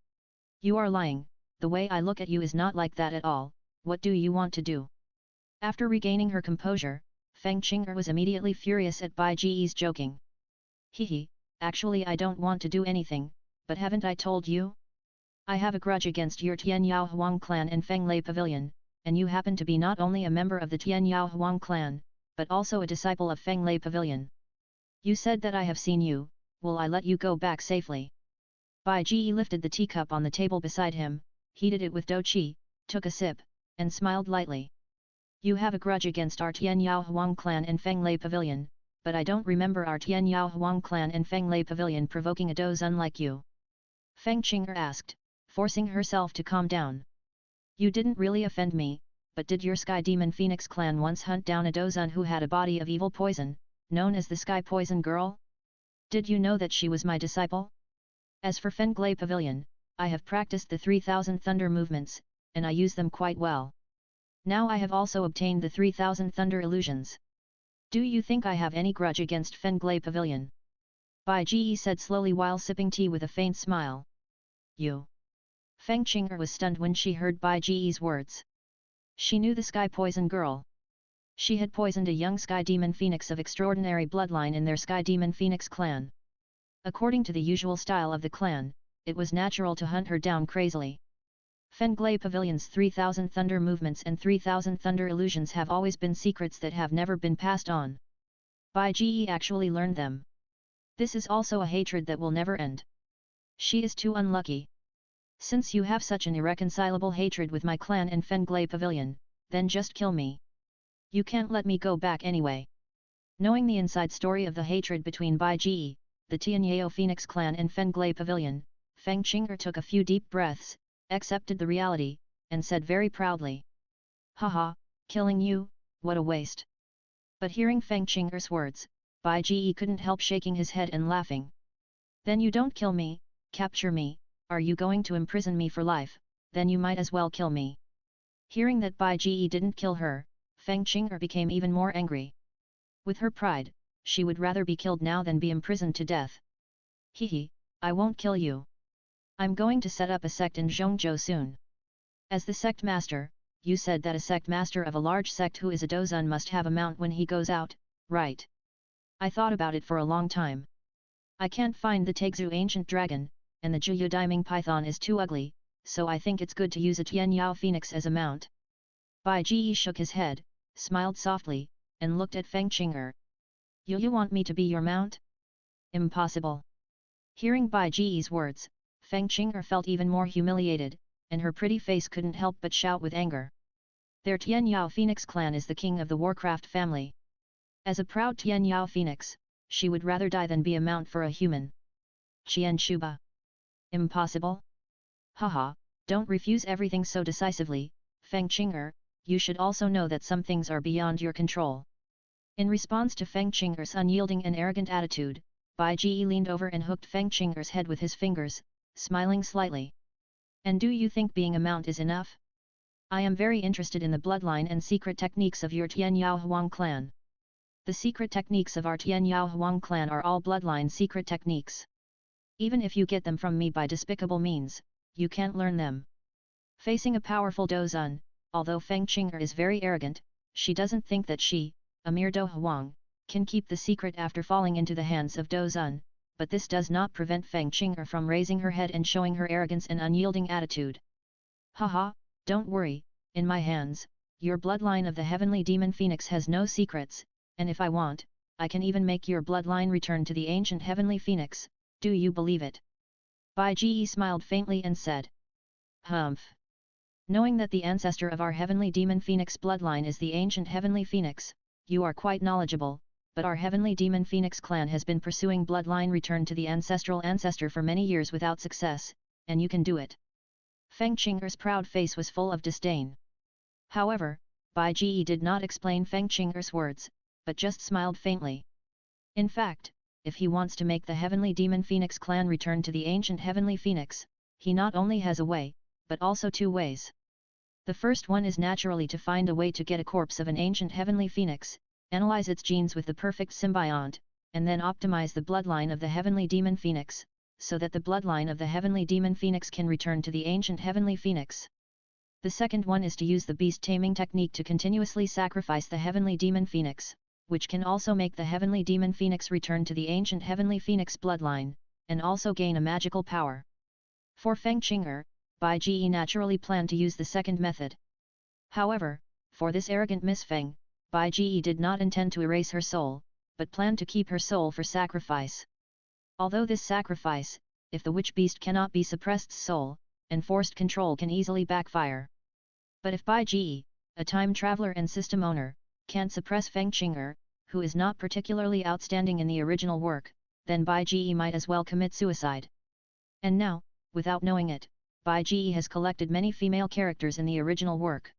You are lying, the way I look at you is not like that at all, what do you want to do? After regaining her composure, Feng Qing'er was immediately furious at Bai Ji's joking. Hehe, actually I don't want to do anything, but haven't I told you? I have a grudge against your Tianyao Huang clan and Fenglai Pavilion, and you happen to be not only a member of the Tianyao Huang clan, but also a disciple of Fenglai Pavilion. You said that I have seen you, will I let you go back safely? Bai Ji lifted the teacup on the table beside him, heated it with douqi, took a sip, and smiled lightly. You have a grudge against our Tianyao Huang clan and Fenglai Pavilion, but I don't remember our Tianyao Huang clan and Fenglai Pavilion provoking a Dozun like you. Feng Qing'er asked, forcing herself to calm down. You didn't really offend me, but did your Sky Demon Phoenix clan once hunt down a Dozun who had a body of evil poison, known as the Sky Poison Girl? Did you know that she was my disciple? As for Fenglay Pavilion, I have practiced the 3000 thunder movements, and I use them quite well. Now I have also obtained the 3000 thunder illusions. Do you think I have any grudge against Fenglay Pavilion? Bai Ji said slowly while sipping tea with a faint smile. You. Feng Qing'er was stunned when she heard Bai Ji's words. She knew the Sky Poison Girl. She had poisoned a young Sky Demon Phoenix of extraordinary bloodline in their Sky Demon Phoenix clan. According to the usual style of the clan, it was natural to hunt her down crazily. Fenglay Pavilion's 3000 thunder movements and 3000 thunder illusions have always been secrets that have never been passed on. Bai Ji actually learned them. This is also a hatred that will never end. She is too unlucky. Since you have such an irreconcilable hatred with my clan and Fenglay Pavilion, then just kill me. You can't let me go back anyway. Knowing the inside story of the hatred between Bai Ji, the Tianyao Phoenix clan and Fenglay Pavilion, Feng Qing'er took a few deep breaths, accepted the reality, and said very proudly. Haha, killing you, what a waste. But hearing Feng Qing'er's words, Bai Ji couldn't help shaking his head and laughing. Then you don't kill me, capture me, are you going to imprison me for life, then you might as well kill me. Hearing that Bai Ji didn't kill her, Feng Qing'er became even more angry. With her pride, she would rather be killed now than be imprisoned to death. Hehe, I won't kill you. I'm going to set up a sect in Zhongzhou soon. As the sect master, you said that a sect master of a large sect who is a dozun must have a mount when he goes out, right? I thought about it for a long time. I can't find the Tegzu ancient dragon, and the Juyu Daiming python is too ugly, so I think it's good to use a Tianyao phoenix as a mount. Bai Ji shook his head, smiled softly, and looked at Feng Qing'er. You want me to be your mount? Impossible. Hearing Bai Ji's words, Feng Qing'er felt even more humiliated, and her pretty face couldn't help but shout with anger. Their Tianyao Phoenix clan is the king of the Warcraft family. As a proud Tianyao Phoenix, she would rather die than be a mount for a human. Qian Shuba. Impossible? Haha, don't refuse everything so decisively, Feng Qing'er, you should also know that some things are beyond your control. In response to Feng Qing'er's unyielding and arrogant attitude, Bai Ji leaned over and hooked Feng Qing'er's head with his fingers, smiling slightly. And do you think being a mount is enough? I am very interested in the bloodline and secret techniques of your Tianyao Huang clan. The secret techniques of our Tianyao Huang clan are all bloodline secret techniques. Even if you get them from me by despicable means, you can't learn them. Facing a powerful dozun, although Feng Qing'er is very arrogant, she doesn't think that she, a mere Do Huang, can keep the secret after falling into the hands of dozun, but this does not prevent Feng Qing'er from raising her head and showing her arrogance and unyielding attitude. Haha, don't worry, in my hands, your bloodline of the heavenly demon phoenix has no secrets, and if I want, I can even make your bloodline return to the ancient heavenly phoenix, do you believe it? Bai Ji smiled faintly and said. Humph. Knowing that the ancestor of our heavenly demon phoenix bloodline is the ancient heavenly phoenix, you are quite knowledgeable, but our heavenly demon phoenix clan has been pursuing bloodline return to the ancestral ancestor for many years without success, and you can do it. Feng Qing'er's proud face was full of disdain. However, Bai Ji did not explain Feng Qing'er's words, but just smiled faintly. In fact, if he wants to make the heavenly demon phoenix clan return to the ancient heavenly phoenix, he not only has a way, but also two ways. The first one is naturally to find a way to get a corpse of an ancient heavenly phoenix, analyze its genes with the perfect symbiont, and then optimize the bloodline of the heavenly demon phoenix, so that the bloodline of the heavenly demon phoenix can return to the ancient heavenly phoenix. The second one is to use the beast taming technique to continuously sacrifice the heavenly demon phoenix, which can also make the heavenly demon phoenix return to the ancient heavenly phoenix bloodline, and also gain a magical power. For Feng Qing'er, Bai Ji naturally planned to use the second method. However, for this arrogant Miss Feng, Bai Ji did not intend to erase her soul, but planned to keep her soul for sacrifice. Although this sacrifice, if the witch beast cannot be suppressed soul, and forced control can easily backfire. But if Bai Ji, a time traveler and system owner, can't suppress Feng Qing'er, who is not particularly outstanding in the original work, then Bai Ji might as well commit suicide. And now, without knowing it, Bai Ji has collected many female characters in the original work.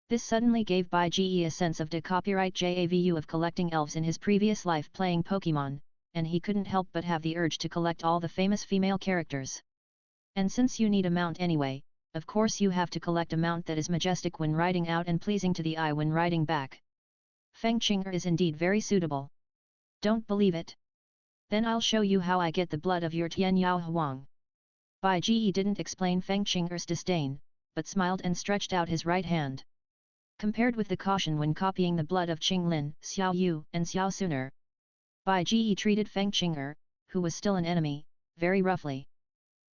This suddenly gave Bai Ji a sense of the copyright JAVU of collecting elves in his previous life playing Pokemon, and he couldn't help but have the urge to collect all the famous female characters. And since you need a mount anyway, of course you have to collect a mount that is majestic when riding out and pleasing to the eye when riding back. Feng Qing'er is indeed very suitable. Don't believe it? Then I'll show you how I get the blood of your Tian Yao Huang. Bai Ji didn't explain Feng Qing'er's disdain, but smiled and stretched out his right hand. Compared with the caution when copying the blood of Qing Lin, Xiao Yu, and Xiao Suner, Bai Ji treated Feng Qing'er, who was still an enemy, very roughly.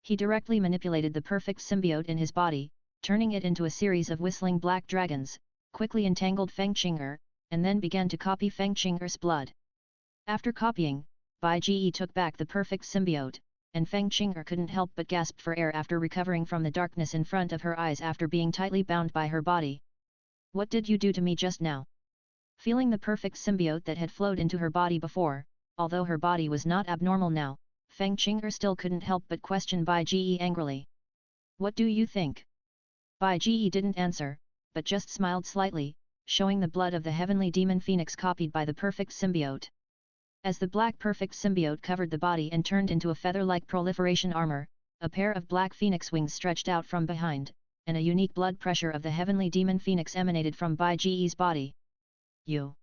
He directly manipulated the perfect symbiote in his body, turning it into a series of whistling black dragons, quickly entangled Feng Qing'er, and then began to copy Feng Qing'er's blood. After copying, Bai Ji took back the perfect symbiote, and Feng Qing'er couldn't help but gasp for air after recovering from the darkness in front of her eyes after being tightly bound by her body. What did you do to me just now? Feeling the perfect symbiote that had flowed into her body before, although her body was not abnormal now, Feng Qing'er still couldn't help but question Bai Ji angrily. What do you think? Bai Ji didn't answer, but just smiled slightly, showing the blood of the heavenly demon phoenix copied by the perfect symbiote. As the black perfect symbiote covered the body and turned into a feather-like proliferation armor, a pair of black phoenix wings stretched out from behind, and a unique blood pressure of the heavenly demon phoenix emanated from Bai Ji's body. You.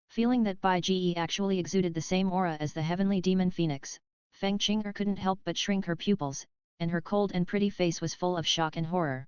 Feeling that Bai Ji actually exuded the same aura as the heavenly demon phoenix, Feng Qing'er couldn't help but shrink her pupils, and her cold and pretty face was full of shock and horror.